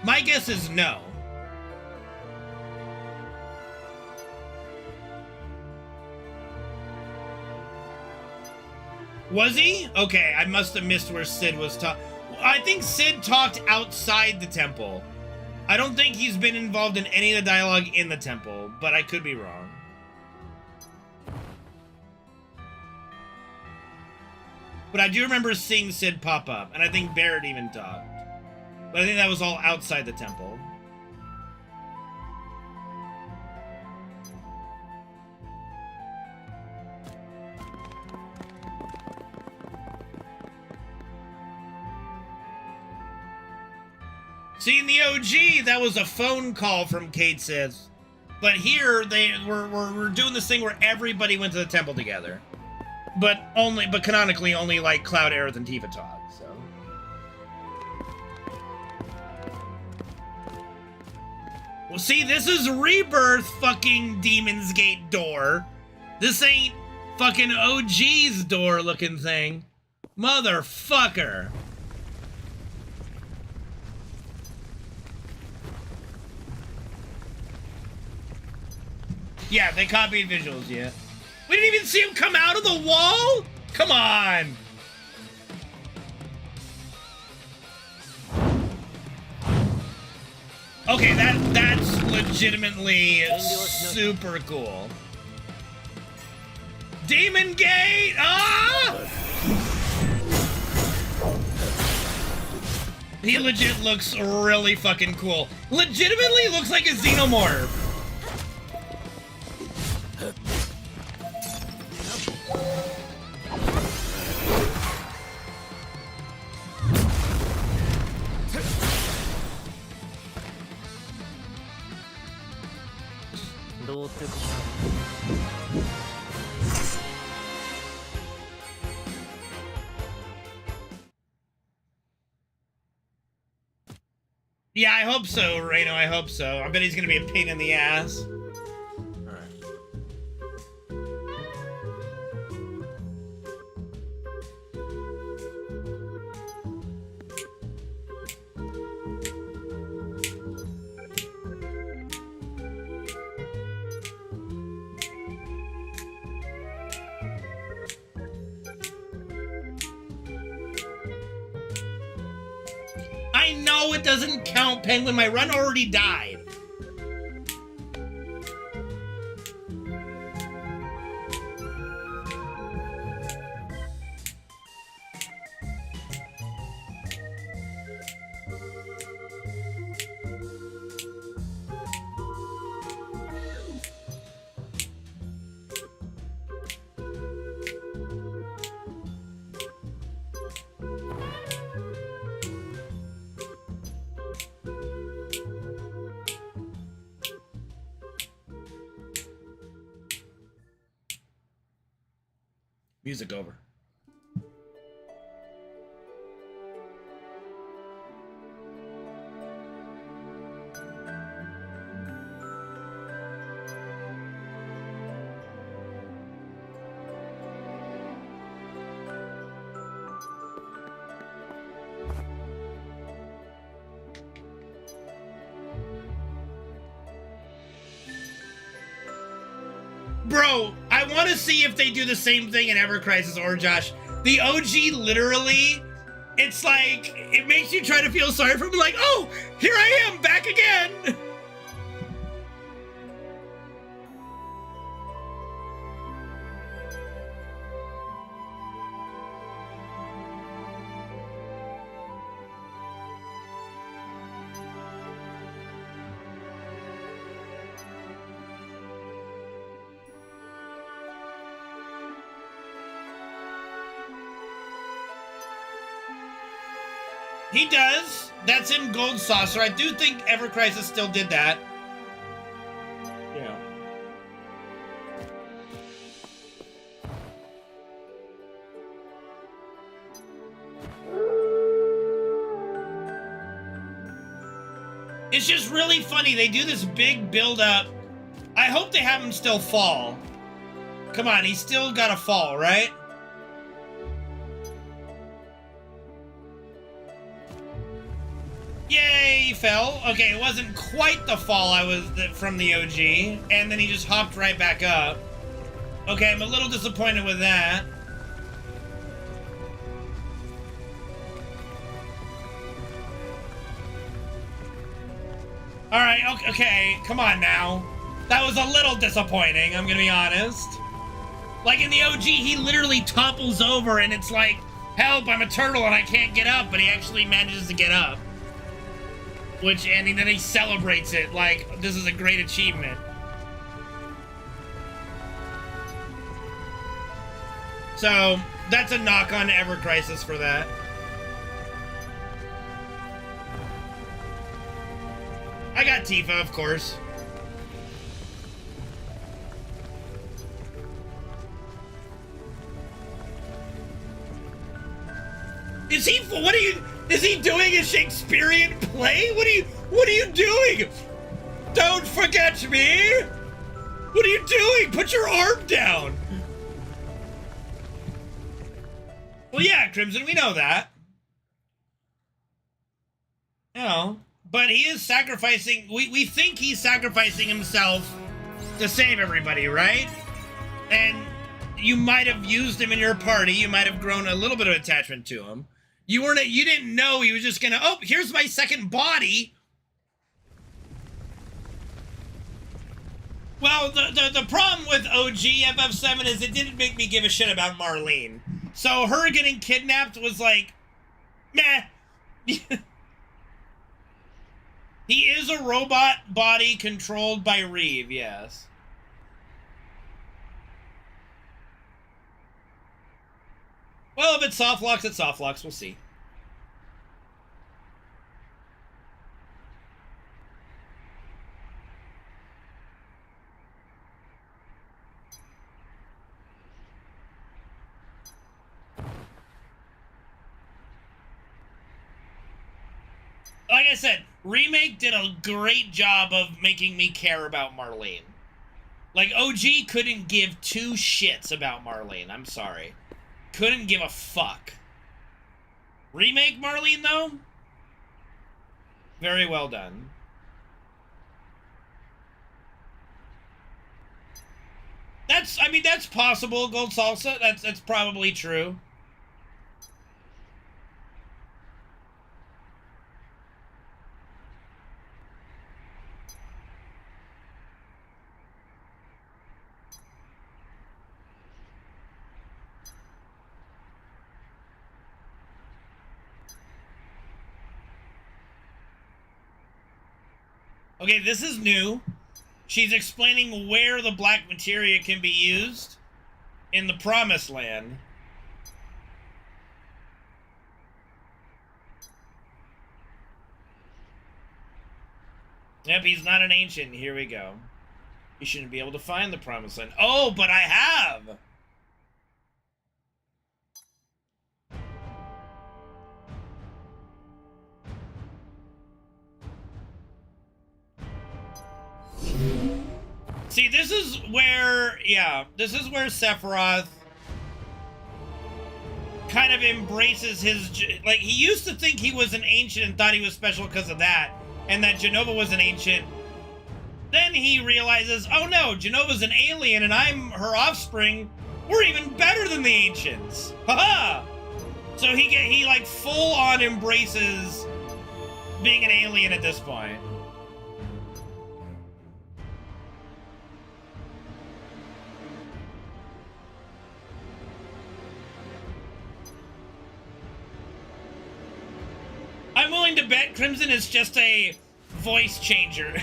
S1: My guess is no. Was he? Okay, I must have missed where Sid was talking. I think Sid talked outside the temple. I don't think he's been involved in any of the dialogue in the temple, but I could be wrong. But I do remember seeing Sid pop up, and I think Barrett even talked. But I think that was all outside the temple. See, in the OG, that was a phone call from Kate Sith. But here, we're doing this thing where everybody went to the temple together. But canonically, only like Cloud, Aerith, and Tifa talk, so. Well, see, this is Rebirth fucking Demon's Gate door. This ain't fucking OG's door looking thing. Motherfucker. Yeah, they copied visuals, yeah. We didn't even see him come out of the wall? Come on. Okay, that's legitimately super cool. Demon Gate! Ah! He legit looks really fucking cool. Legitimately looks like a xenomorph. Yeah, I hope so, Reno, I hope so. I bet he's gonna be a pain in the ass. I know it doesn't count, Penguin. My run already died. Music over. Bro, I want to see if they do the same thing in Ever Crisis or Josh. The OG literally, it's like, it makes you try to feel sorry for him, like, oh, here I am, back again. He does. That's in Gold Saucer. I do think Ever Crisis still did that. Yeah. It's just really funny. They do this big build-up. I hope they have him still fall. Come on, he's still got to fall, right? Yay, he fell. Okay, it wasn't quite the fall from the OG, and then he just hopped right back up. Okay, I'm a little disappointed with that. All right, okay, come on now. That was a little disappointing, I'm gonna be honest. Like in the OG, he literally topples over and it's like, help, I'm a turtle and I can't get up, but he actually manages to get up. And then he celebrates it like, this is a great achievement. So, that's a knock on Ever Crisis for that. I got Tifa, of course. Is he doing a Shakespearean play? What are you doing? Don't forget me! What are you doing? Put your arm down! Well, yeah, Crimson, we know that. You know, but he is sacrificing, we think he's sacrificing himself to save everybody, right? And you might have used him in your party, you might have grown a little bit of attachment to him. You didn't know he was just gonna, oh, here's my second body. Well, the problem with OG FF7 is it didn't make me give a shit about Marlene. So her getting kidnapped was like, meh. He is a robot body controlled by Reeve, yes. Well, if it soft locks, it soft locks. We'll see. Like I said, Remake did a great job of making me care about Marlene. Like, OG couldn't give two shits about Marlene. I'm sorry. Couldn't give a fuck. Remake Marlene, though? Very well done. I mean, that's possible, Gold Salsa. That's probably true. Okay, this is new. She's explaining where the black materia can be used in the Promised Land. Yep, he's not an ancient. Here we go. You shouldn't be able to find the Promised Land. Oh, but I have! See, this is where, yeah, this is where Sephiroth kind of embraces his, like, he used to think he was an ancient and thought he was special because of that, and that Jenova was an ancient. Then he realizes, oh no, Jenova's an alien and I'm her offspring. We're even better than the ancients. Haha! So he like full on embraces being an alien at this point. I'm willing to bet Crimson is just a voice changer.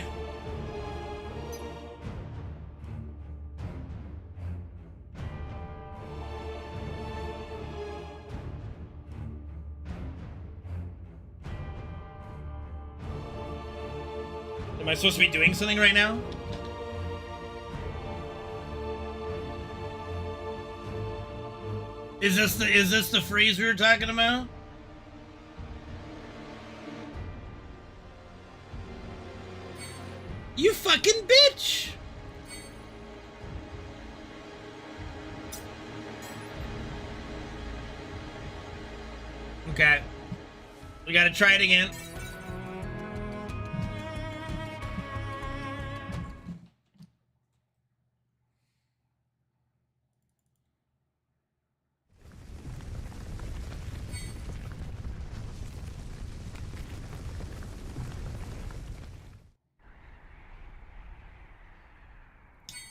S1: Am I supposed to be doing something right now? Is this the freeze we were talking about? You fucking bitch! Okay. We gotta try it again.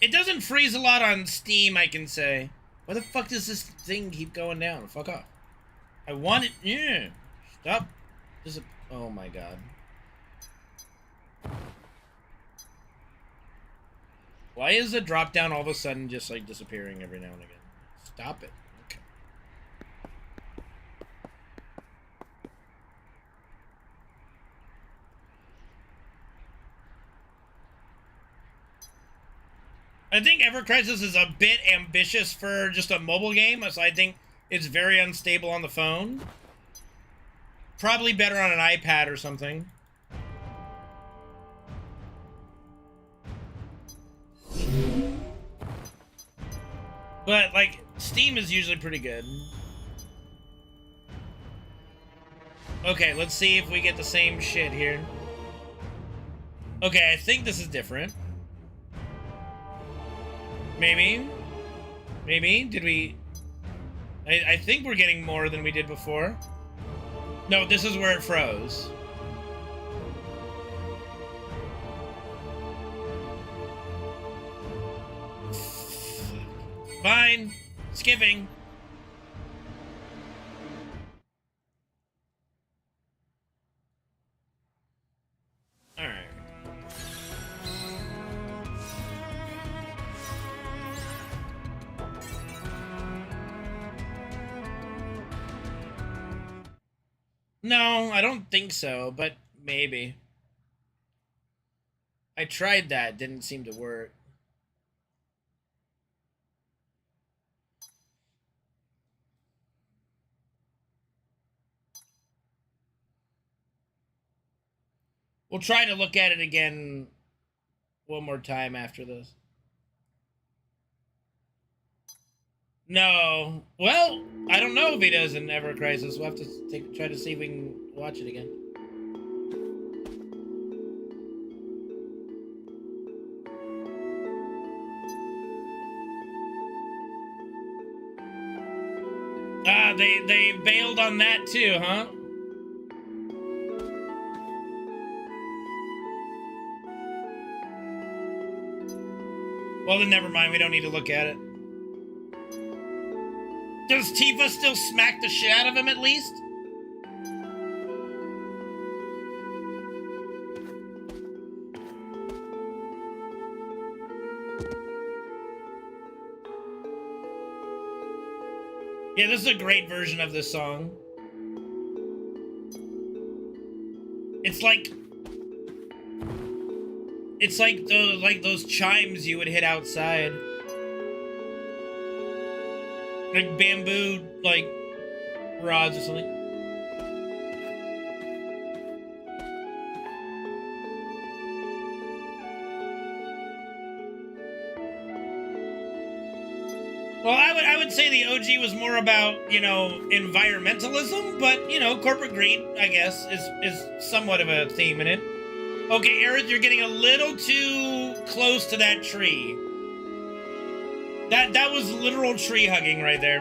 S1: It doesn't freeze a lot on Steam, I can say. Why the fuck does this thing keep going down? Fuck off. I want it. Yeah. Stop. Oh my god. Why is the drop down all of a sudden just like disappearing every now and again? Stop it. Okay. I think Ever Crisis is a bit ambitious for just a mobile game, so I think it's very unstable on the phone. Probably better on an iPad or something. But, like, Steam is usually pretty good. Okay, let's see if we get the same shit here. Okay, I think this is different. Maybe? Maybe? Did we... I think we're getting more than we did before. No, this is where it froze. Fine. Skipping. Alright. No, I don't think so, but maybe. I tried that, didn't seem to work. We'll try to look at it again one more time after this. No. Well, I don't know if he does in Ever Crisis. We'll have to try to see if we can watch it again. Ah, they bailed on that too, huh? Well, then never mind. We don't need to look at it. Does Tifa still smack the shit out of him at least? Yeah, this is a great version of this song. It's like those chimes you would hit outside. Like bamboo, like, rods or something. Well, I would say the OG was more about, you know, environmentalism, but, you know, corporate greed, I guess, is somewhat of a theme in it. Okay, Aerith, you're getting a little too close to that tree. That was literal tree hugging right there.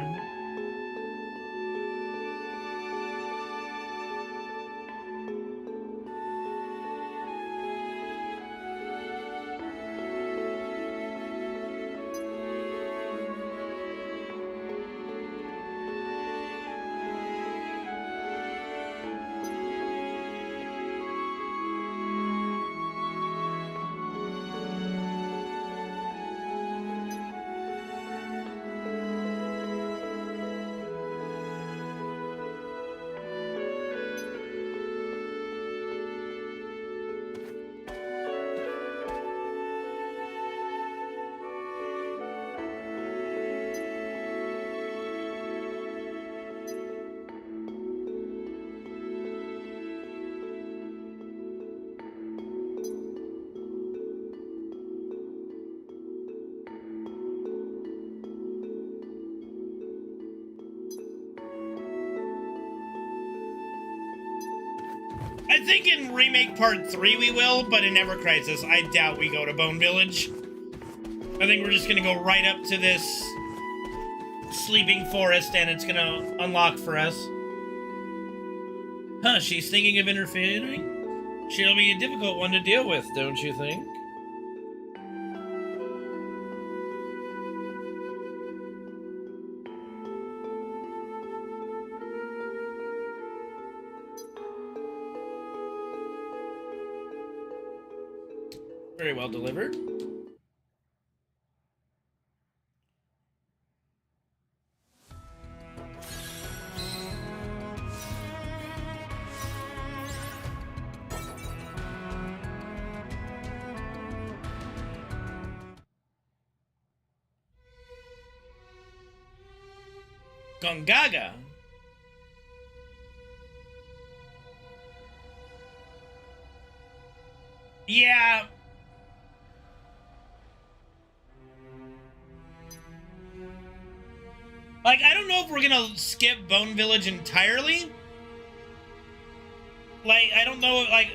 S1: I think in Remake Part 3 we will, but in Ever Crisis, I doubt we go to Bone Village. I think we're just gonna go right up to this sleeping forest and it's gonna unlock for us. Huh, she's thinking of interfering? She'll be a difficult one to deal with, don't you think? Very well delivered. Gongaga. Yeah. Like, I don't know if we're gonna skip Bone Village entirely. Like, I don't know, like,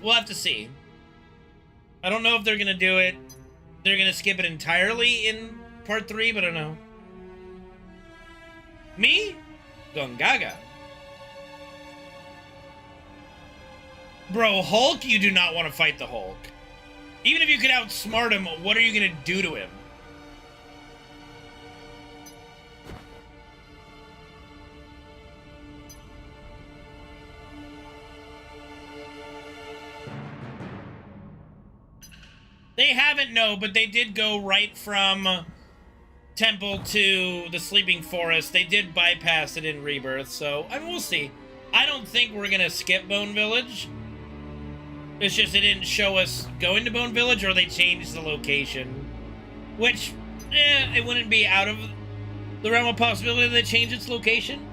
S1: we'll have to see. I don't know if they're gonna do it. They're gonna skip it entirely in Part 3, but I don't know. Me? Gongaga. Bro, Hulk, you do not want to fight the Hulk. Even if you could outsmart him, what are you gonna do to him? They haven't, no, but they did go right from Temple to the Sleeping Forest. They did bypass it in Rebirth, so, I mean, we'll see. I don't think we're gonna skip Bone Village. It's just they didn't show us going to Bone Village, or they changed the location. Which, it wouldn't be out of the realm of possibility that they change its location.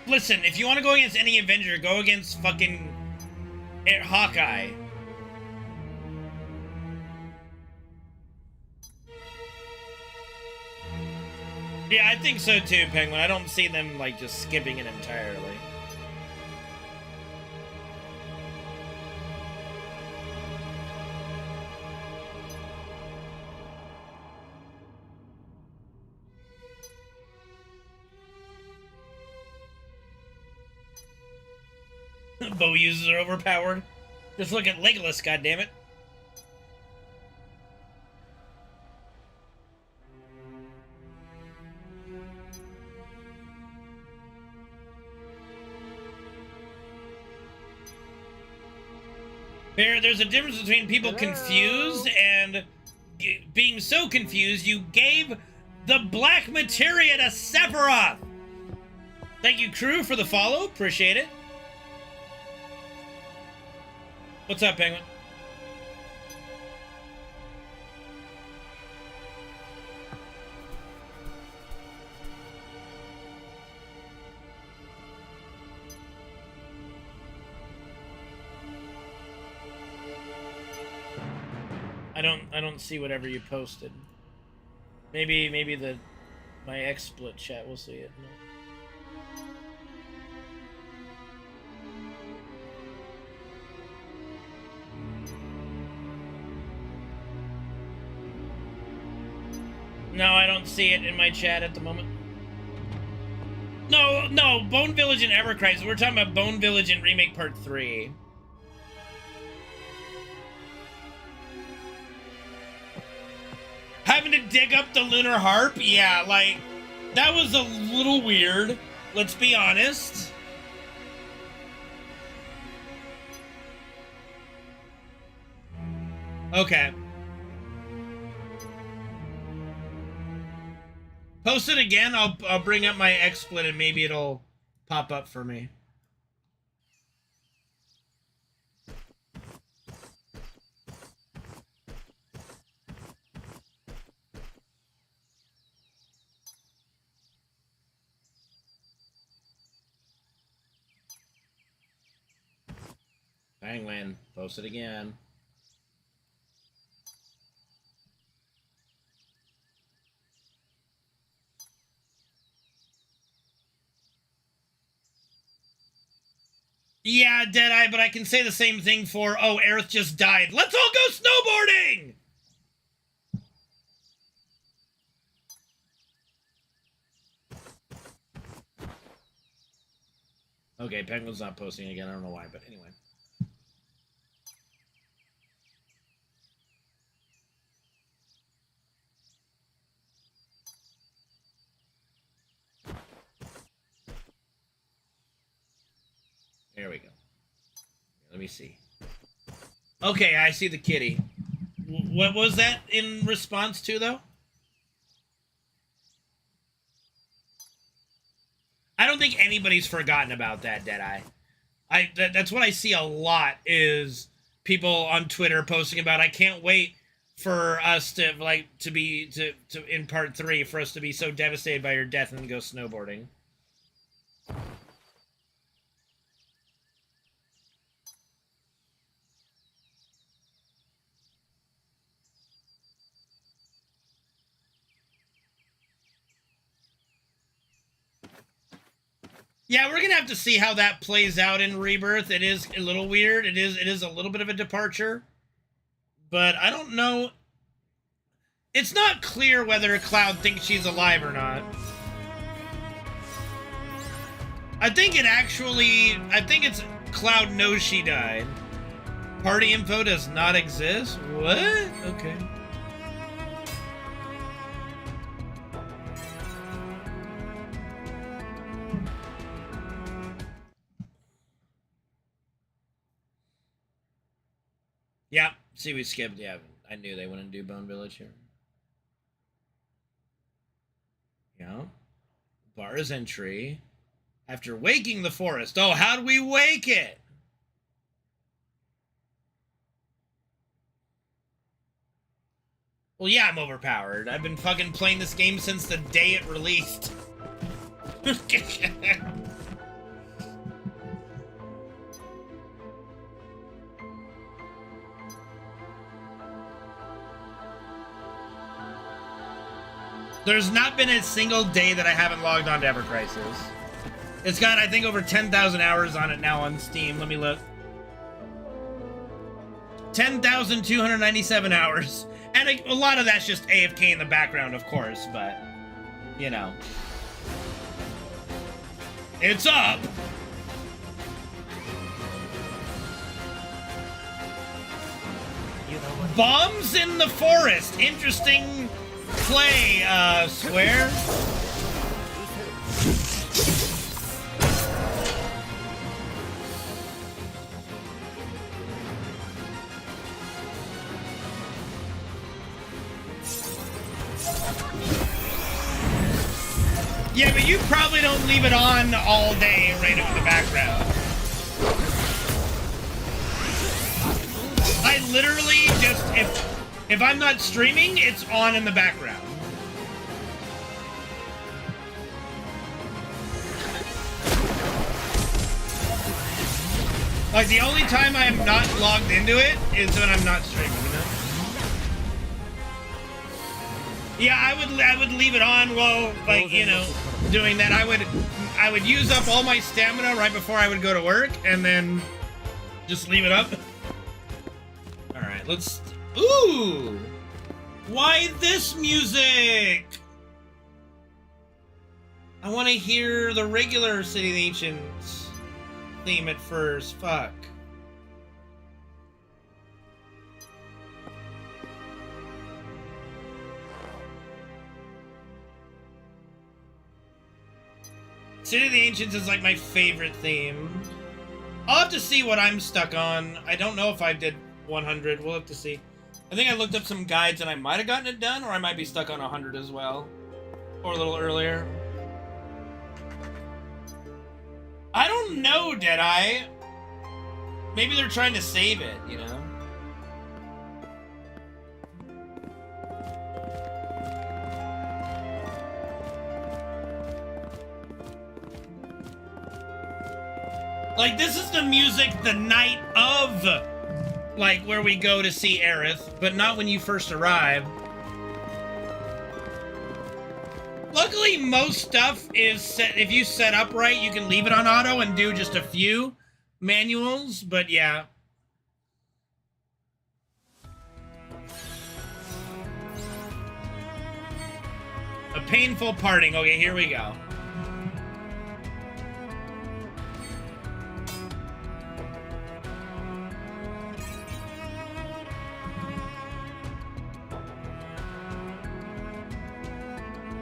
S1: Listen, if you want to go against any Avenger, go against fucking Hawkeye. Yeah, I think so too, Penguin. I don't see them, like, just skipping it entirely. Bow users are overpowered. Just look at Legolas, goddammit. There's a difference between people confused and being so confused you gave the Black Materia to Sephiroth. Thank you, crew, for the follow. Appreciate it. What's up, Penguin? I don't see whatever you posted. Maybe my XSplit chat will see it. No, I don't see it in my chat at the moment. No, Bone Village and Ever Crisis. We're talking about Bone Village and Remake Part 3. Having to dig up the Lunar Harp? Yeah, like, that was a little weird. Let's be honest. Okay. Post it again. I'll bring up my XSplit and maybe it'll pop up for me. Penguin, post it again. Yeah, Deadeye, but I can say the same thing for, oh, Aerith just died. Let's all go snowboarding! Okay, Penguin's not posting again. I don't know why, but anyway. There we go. Let me see. Okay, I see the kitty. What was that in response to, though? I don't think anybody's forgotten about that, Deadeye. That's what I see a lot, is people on Twitter posting about, I can't wait for us to, like, to in part 3, for us to be so devastated by your death and go snowboarding. Yeah, we're gonna have to see how that plays out in Rebirth. It is a little weird. It is a little bit of a departure. But I don't know. It's not clear whether Cloud thinks she's alive or not. I think it's Cloud knows she died. Party info does not exist? What? Okay. Yeah, see, we skipped. Yeah, I knew they wouldn't do Bone Village here. Yeah. Bar's entry. After waking the forest. Oh, how'd we wake it? Well, yeah, I'm overpowered. I've been fucking playing this game since the day it released. There's not been a single day that I haven't logged on to Ever Crisis. It's got, I think, over 10,000 hours on it now on Steam. Let me look. 10,297 hours. And a lot of that's just AFK in the background, of course, but, you know. It's up! Bombs in the forest. Interesting play, Swear. Yeah, but you probably don't leave it on all day right in the background. I literally just, if I'm not streaming, it's on in the background. Like, the only time I'm not logged into it is when I'm not streaming, you know? Yeah, I would leave it on while, like, you know, doing that. I would use up all my stamina right before I would go to work, and then just leave it up. All right, let's. Ooh, why this music? I want to hear the regular City of the Ancients theme at first. Fuck. City of the Ancients is like my favorite theme. I'll have to see what I'm stuck on. I don't know if I did 100. We'll have to see. I think I looked up some guides and I might have gotten it done, or I might be stuck on 100 as well. Or a little earlier. I don't know, Deadeye. Maybe they're trying to save it, you know? Like, this is the music the night of, like, where we go to see Aerith, but not when you first arrive. Luckily, most stuff is set, if you set up right, you can leave it on auto and do just a few manuals, but yeah. A painful parting. Okay, here we go.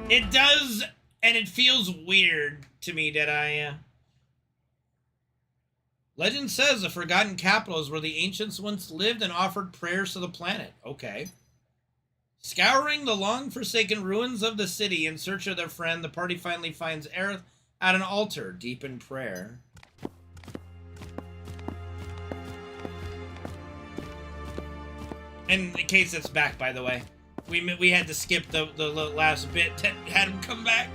S1: It does, and it feels weird to me that Legend says the Forgotten Capital is where the ancients once lived and offered prayers to the planet. Okay. Scouring the long-forsaken ruins of the city in search of their friend, the party finally finds Aerith at an altar, deep in prayer. And in case it's back, by the way. We had to skip the last bit to had him come back.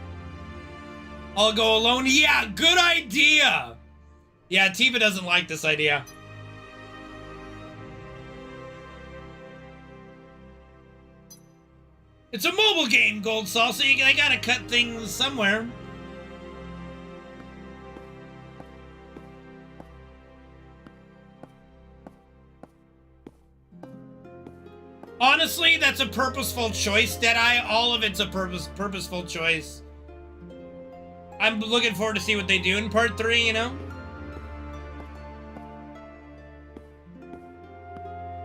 S1: I'll go alone. Yeah, good idea. Yeah, Tifa doesn't like this idea. It's a mobile game, Gold Salsa. I gotta cut things somewhere. Honestly, that's a purposeful choice, Deadeye. All of it's a purposeful choice. I'm looking forward to see what they do in part 3, you know?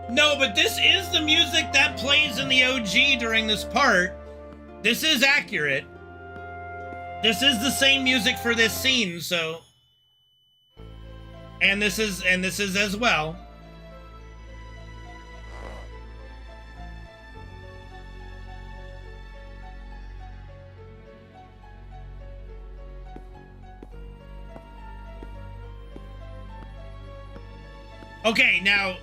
S1: No, but this is the music that plays in the OG during this part. This is accurate. This is the same music for this scene, so... And this is as well. Okay, now,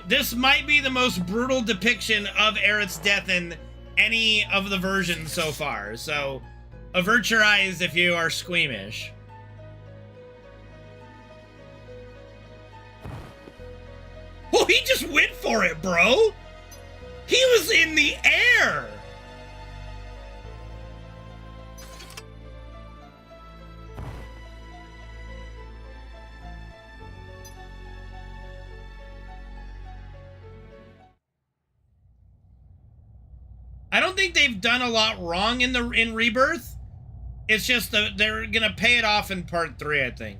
S1: this might be the most brutal depiction of Aerith's death in any of the versions so far, so avert your eyes if you are squeamish. Oh, he just went for it, bro! He was in the air! I don't think they've done a lot wrong in Rebirth. It's just they're gonna pay it off in part 3, I think.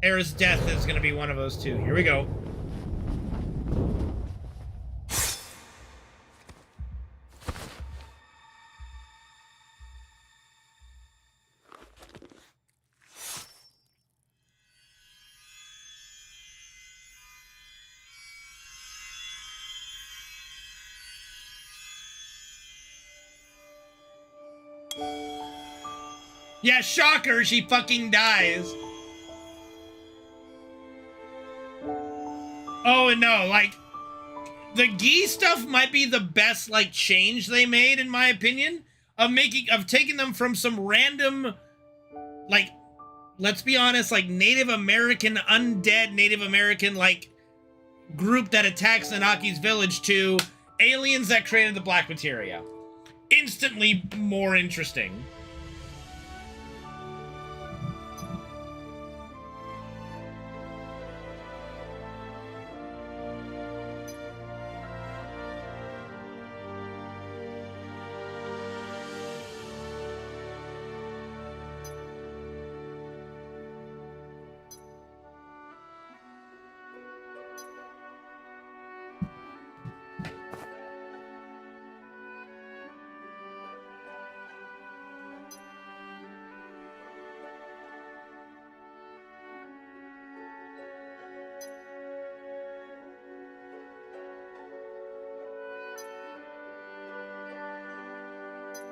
S1: Aerith's death is gonna be one of those two. Here we go. Yeah, shocker, she fucking dies. Oh, no, like, the Gi stuff might be the best, like, change they made, in my opinion, of taking them from some random, like, let's be honest, like, Native American, undead Native American, like, group that attacks Nanaki's village to aliens that created the black materia. Instantly more interesting.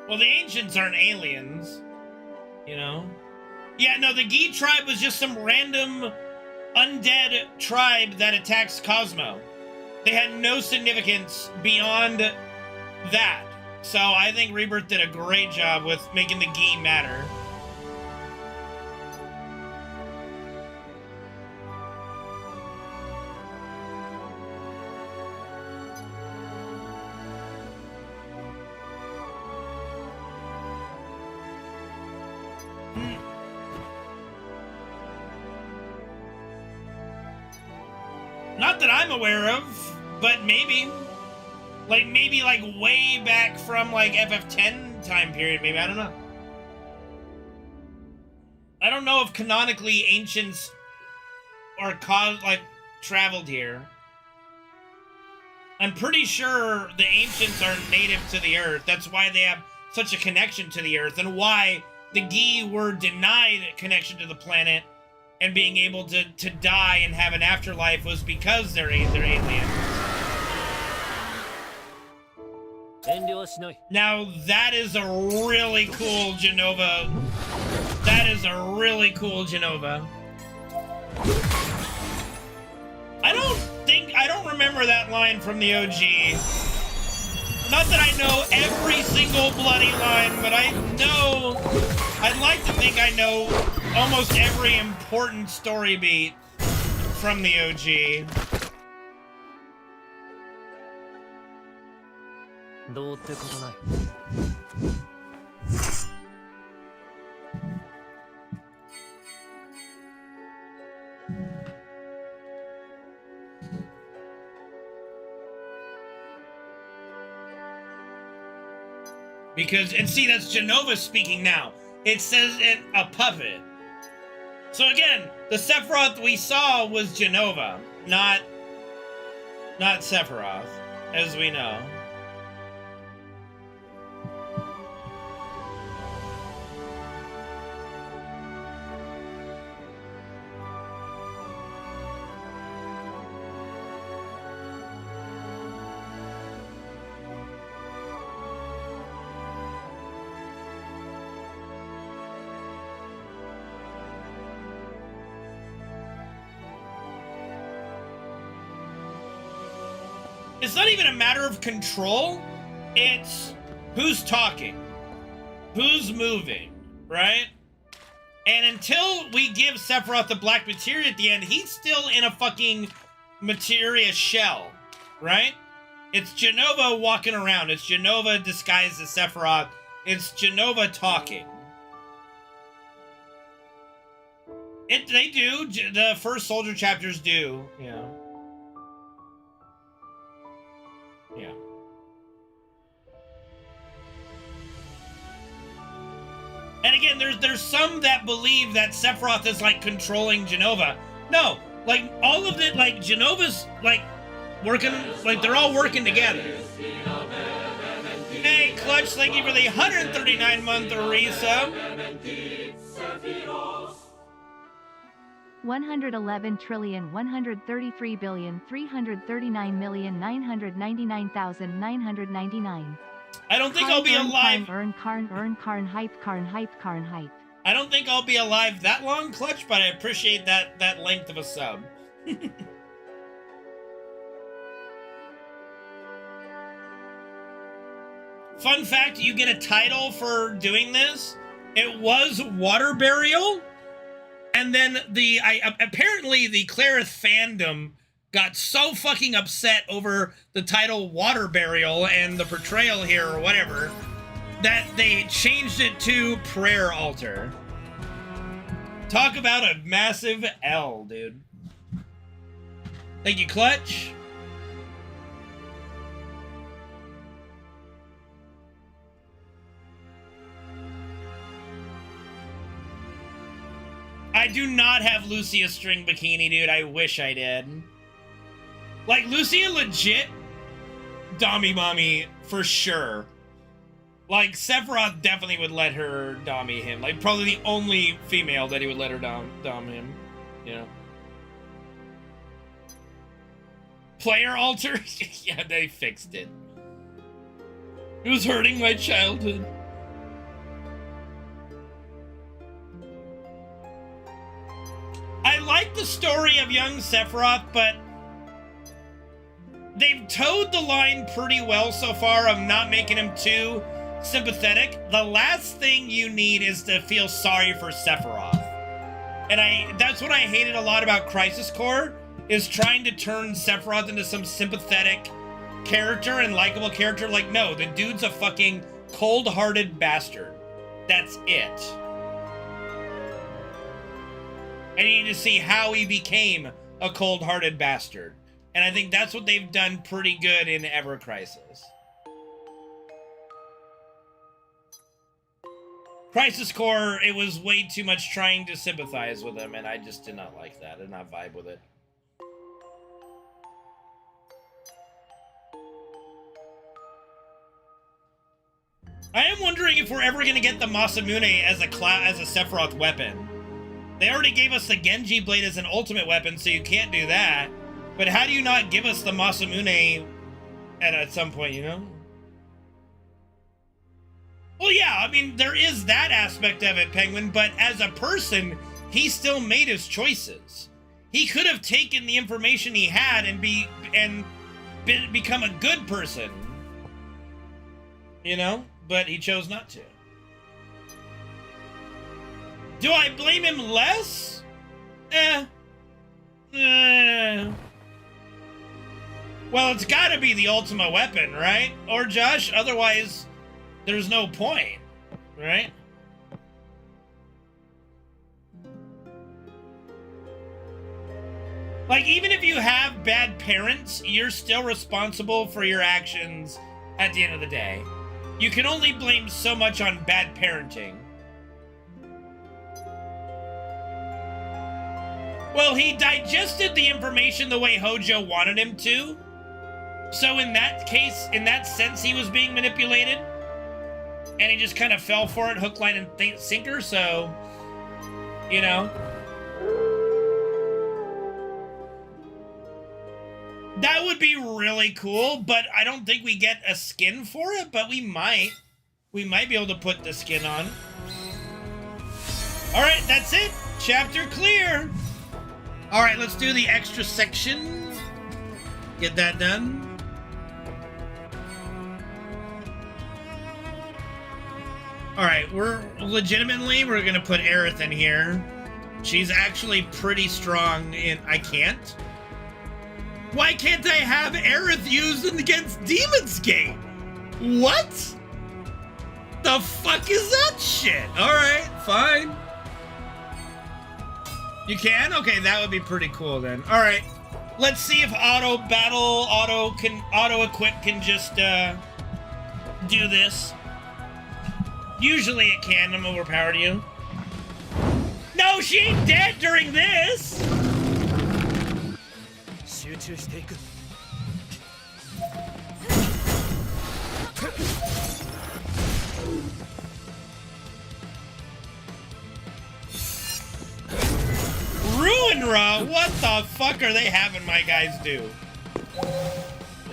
S1: Well, the ancients aren't aliens, you know? Yeah, no, the Gi tribe was just some random undead tribe that attacks Cosmo. They had no significance beyond that. So I think Rebirth did a great job with making the Gi matter. Not that I'm aware of, but maybe. Maybe way back from FF10 time period, maybe, I don't know. I don't know if canonically ancients are traveled here. I'm pretty sure the ancients are native to the Earth. That's why they have such a connection to the Earth, and why the Gi were denied connection to the planet and being able to die and have an afterlife was because they're aliens. Now, that is a really cool Genova. That is a really cool Genova. I don't remember that line from the OG. Not that I know every single bloody line, but I'd like to think I know almost every important story beat from the OG. Because, and see, that's Genova speaking now. It says in a puppet. So again, the Sephiroth we saw was Genova, not Sephiroth, as we know. It's not even a matter of control, it's who's talking, who's moving, right? And until we give Sephiroth the black materia at the end, he's still in a fucking materia shell, right? It's Genova walking around, it's Genova disguised as Sephiroth, it's Genova talking. They do, the first Soldier chapters do, yeah. Yeah. And again, there's some that believe that Sephiroth is controlling Genova. No, all of it, Genova's working, they're all working together. Hey, Clutch, thank you for the 139-month resub.
S2: 111,333,339,999,999.
S1: I don't think I'll be alive.
S2: Karn hype.
S1: I don't think I'll be alive that long, Clutch, but I appreciate that length of a sub. Fun fact, you get a title for doing this. It was Water Burial. And then apparently the Clarith fandom got so fucking upset over the title Water Burial and the portrayal here or whatever that they changed it to Prayer Altar. Talk about a massive L, dude. Thank you, Clutch. I do not have Lucia string bikini, dude. I wish I did. Lucia legit Dommy mommy for sure. Sephiroth definitely would let her dommy him. Probably the only female that he would let her dom him. You know. Player altar? Yeah, they fixed it. It was hurting my childhood. I like the story of young Sephiroth, but they've towed the line pretty well so far of not making him too sympathetic. The last thing you need is to feel sorry for Sephiroth. And that's what I hated a lot about Crisis Core, is trying to turn Sephiroth into some sympathetic character and likable character. No, the dude's a fucking cold-hearted bastard. That's it. And you need to see how he became a cold-hearted bastard. And I think that's what they've done pretty good in Ever Crisis. Crisis Core, it was way too much trying to sympathize with him, and I just did not like that. I did not vibe with it. I am wondering if we're ever going to get the Masamune as a Sephiroth weapon. They already gave us the Genji Blade as an ultimate weapon, so you can't do that. But how do you not give us the Masamune at some point, you know? Well, yeah, I mean, there is that aspect of it, Penguin, but as a person, he still made his choices. He could have taken the information he had and become a good person. You know? But he chose not to. Do I blame him less? Well, it's gotta be the ultimate weapon, right? Or Josh, otherwise, there's no point, right? Like, even if you have bad parents, you're still responsible for your actions at the end of the day. You can only blame so much on bad parenting. Well, he digested the information the way Hojo wanted him to. So in that case, in that sense, he was being manipulated. And he just kind of fell for it, hook, line, and sinker, so... You know... That would be really cool, but I don't think we get a skin for it, but we might. We might be able to put the skin on. Alright, that's it. Chapter clear. Alright, let's do the extra section. Get that done. Alright, we're gonna put Aerith in here. She's actually pretty strong in... I can't? Why can't I have Aerith used against Demon's Gate? What? The fuck is that shit? Alright, fine. You can? Okay, that would be pretty cool then. Alright, let's see if auto-equip can just do this. Usually it can, I'm overpowered you. No, she ain't dead during this! Ruinra? What the fuck are they having my guys do?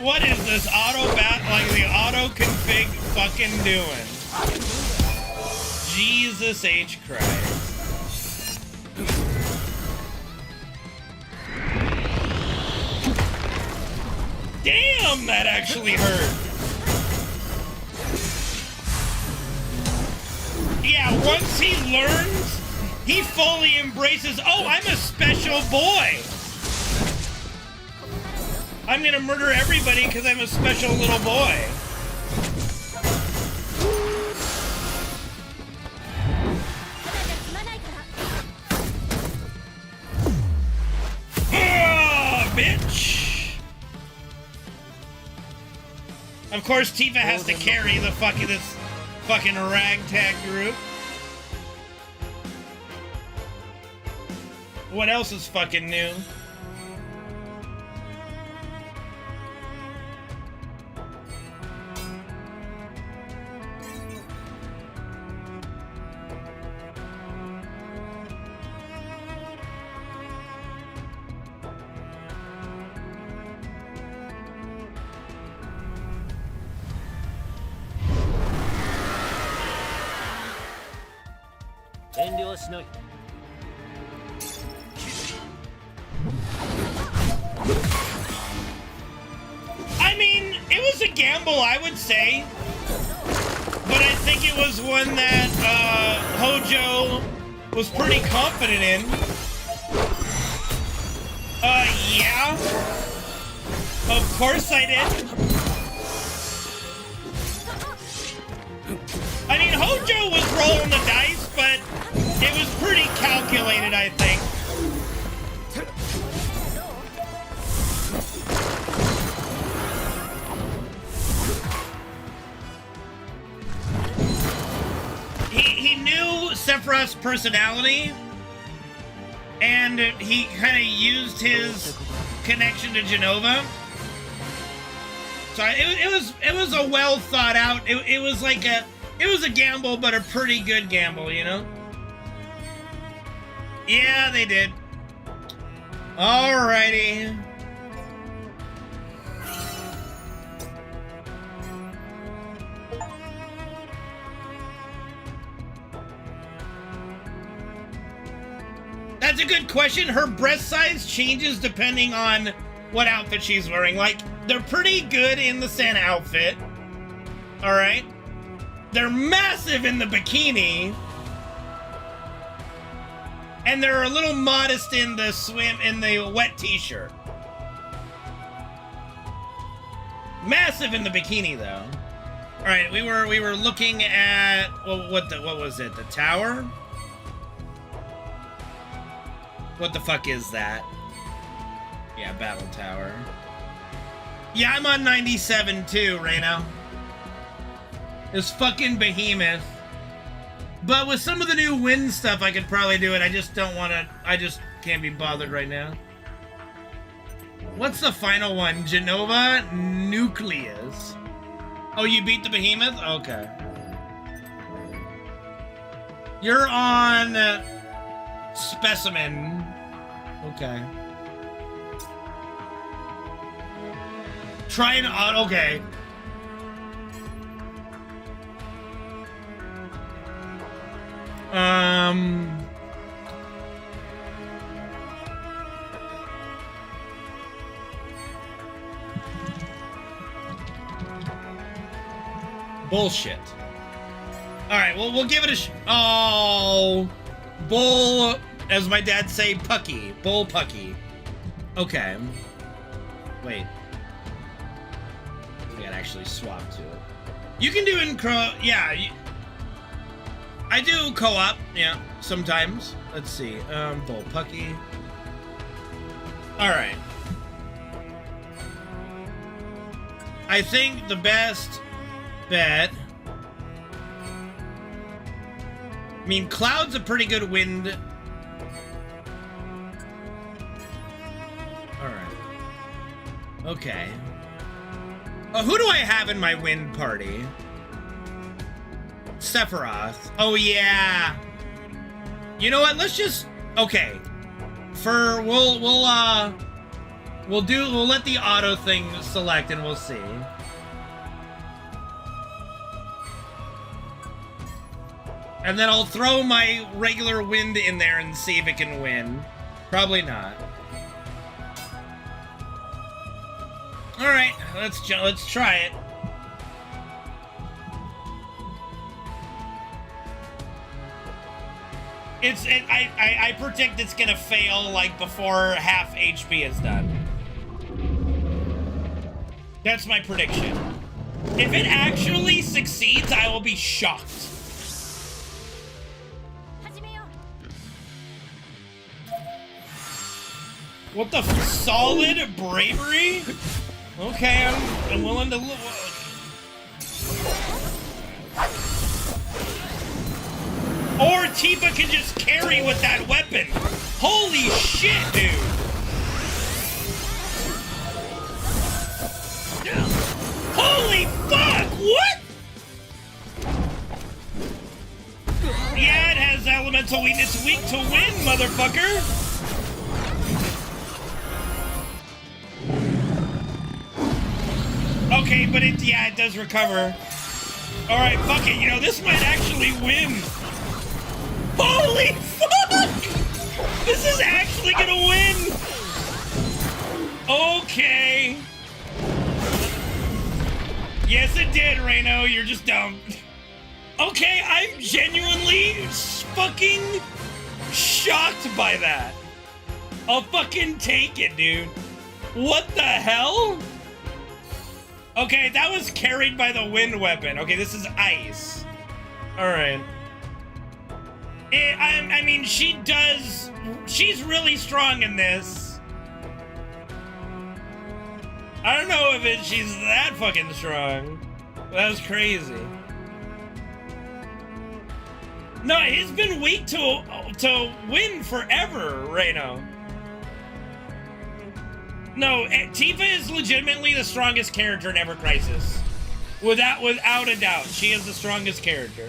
S1: What is this the auto config fucking doing? Jesus H. Christ. Damn, that actually hurt. Yeah, once he learns, he fully embraces, oh, I'm a special boy. I'm gonna murder everybody because I'm a special little boy. Oh, bitch. Of course, Tifa has to carry this fucking ragtag group. What else is fucking new? I mean, it was a gamble, I would say. But I think it was one that Hojo was pretty confident in. Yeah. Of course I did. I mean, Hojo was rolling the dice, but it was pretty calculated, I think. Sephiroth's personality, and he kind of used his connection to Genova. So it was a well thought out. It was like a gamble, but a pretty good gamble, you know? Yeah, they did. Alrighty. That's a good question. Her breast size changes depending on what outfit she's wearing. Like, they're pretty good in the Santa outfit. Alright? They're massive in the bikini. And they're a little modest in the wet t-shirt. Massive in the bikini though. Alright, we were looking at what was it? The tower? What the fuck is that? Yeah, Battle Tower. Yeah, I'm on 97 too, Reno. This fucking behemoth. But with some of the new wind stuff, I could probably do it. I just don't want to. I just can't be bothered right now. What's the final one? Genova Nucleus. Oh, you beat the behemoth? Okay. You're on Specimen. Okay. Try and okay. Bullshit. All right, well, we'll give it a oh, bull, as my dad say, pucky. Bull pucky. Okay. Wait. We gotta actually swap to it. You can do yeah. I do co-op, yeah, sometimes. Let's see, bull pucky. All right. I think the best bet. I mean, Cloud's a pretty good wind. All right. Okay. Who do I have in my wind party? Sephiroth. Oh yeah. You know what? Let's just okay. We'll let the auto thing select and we'll see. And then I'll throw my regular wind in there and see if it can win. Probably not. All right, let's try it. I predict it's gonna fail like before half HP is done. That's my prediction. If it actually succeeds, I will be shocked. What the solid bravery? Okay, I'm willing to look. Or Tifa can just carry with that weapon. Holy shit, dude. Holy fuck, what? Yeah, it has elemental weakness, weak to wind, motherfucker. Okay, but it does recover. All right, fuck it. You know, this might actually win. Holy fuck! This is actually gonna win. Okay. Yes, it did, Reno. You're just dumb. Okay, I'm genuinely fucking shocked by that. I'll fucking take it, dude. What the hell? Okay, that was carried by the wind weapon. Okay, this is ice. All right. I mean, she's really strong in this. I don't know if she's that fucking strong. That was crazy. No, he's been weak to win forever, Reno. No, Tifa is legitimately the strongest character in Ever Crisis. Without a doubt, she is the strongest character.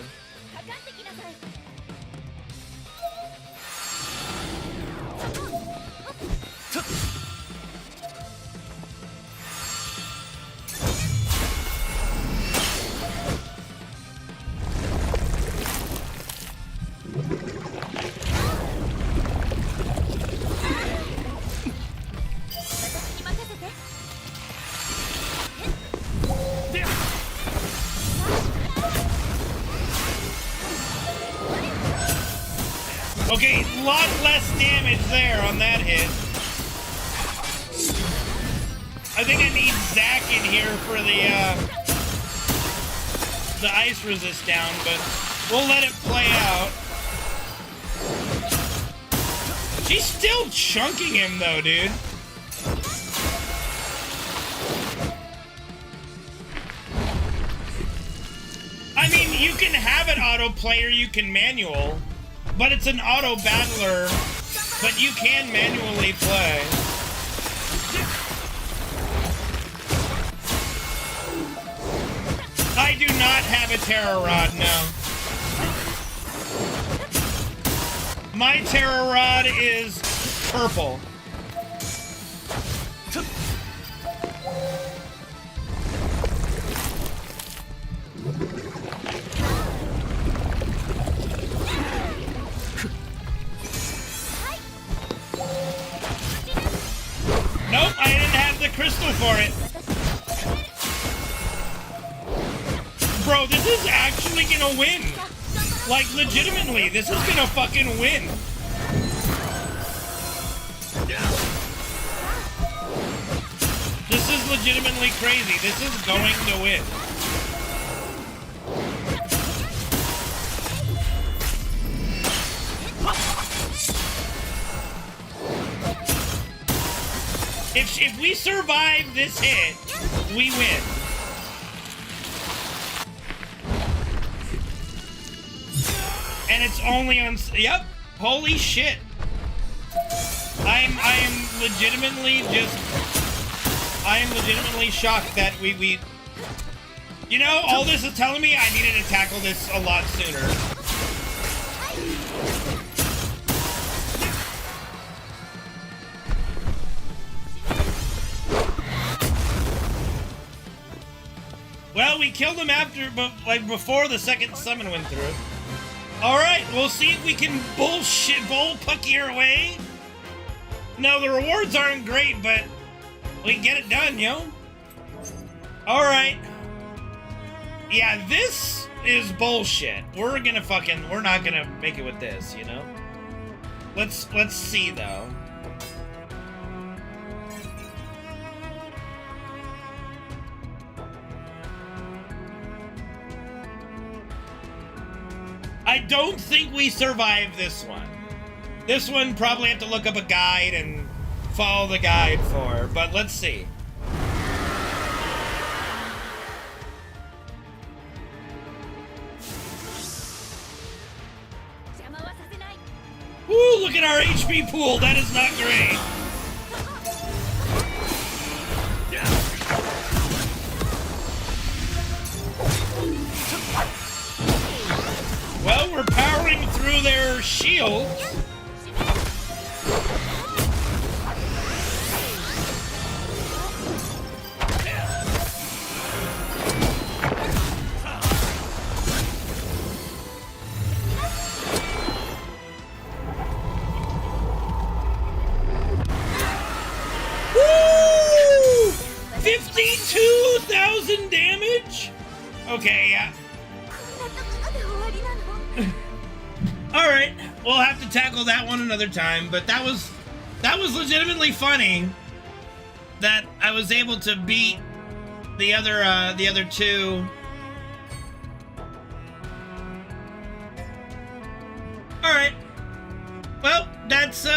S1: Okay, a lot less damage there on that hit. I think I need Zack in here for the ice resist down, but we'll let it play out. She's still chunking him though, dude. I mean, you can have it auto-play or you can manual. But it's an auto battler, but you can manually play. I do not have a Terror Rod, no. My Terror Rod is purple. Nope, I didn't have the crystal for it. Bro, this is actually gonna win. Like, legitimately, this is gonna fucking win. This is legitimately crazy. This is going to win. If we survive this hit, we win. And it's only on... Yep. Holy shit. I am legitimately shocked that we... You know, all this is telling me I needed to tackle this a lot sooner. Well, we killed him after, but like before the second summon went through. Alright, we'll see if we can bullpucky our way. No, the rewards aren't great, but we can get it done, yo. Alright. Yeah, this is bullshit. We're not gonna make it with this, you know? Let's see, though. I don't think we survive this one. This one probably have to look up a guide and follow the guide for, but let's see. Ooh, look at our HP pool. That is not great. Well, we're powering through their shields. Woo! 52,000 damage? Okay, yeah. Alright, we'll have to tackle that one another time, but that was legitimately funny that I was able to beat the other two. Alright. Well, that's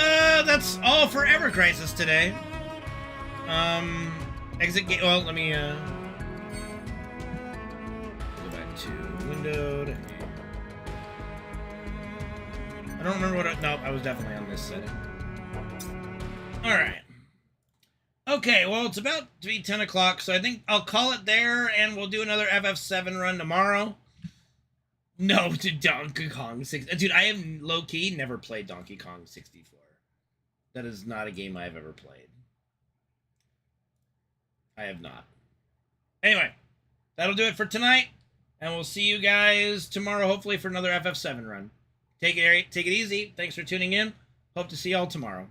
S1: all for Ever Crisis today. Exit game. Well, let me go back to windowed. I don't remember what no, I was definitely on this setting. Alright. Okay, well, it's about to be 10 o'clock, so I think I'll call it there, and we'll do another FF7 run tomorrow. No, to Donkey Kong 64. Dude, I have low-key never played Donkey Kong 64. That is not a game I've ever played. I have not. Anyway, that'll do it for tonight, and we'll see you guys tomorrow, hopefully, for another FF7 run. Take it easy. Thanks for tuning in. Hope to see y'all tomorrow.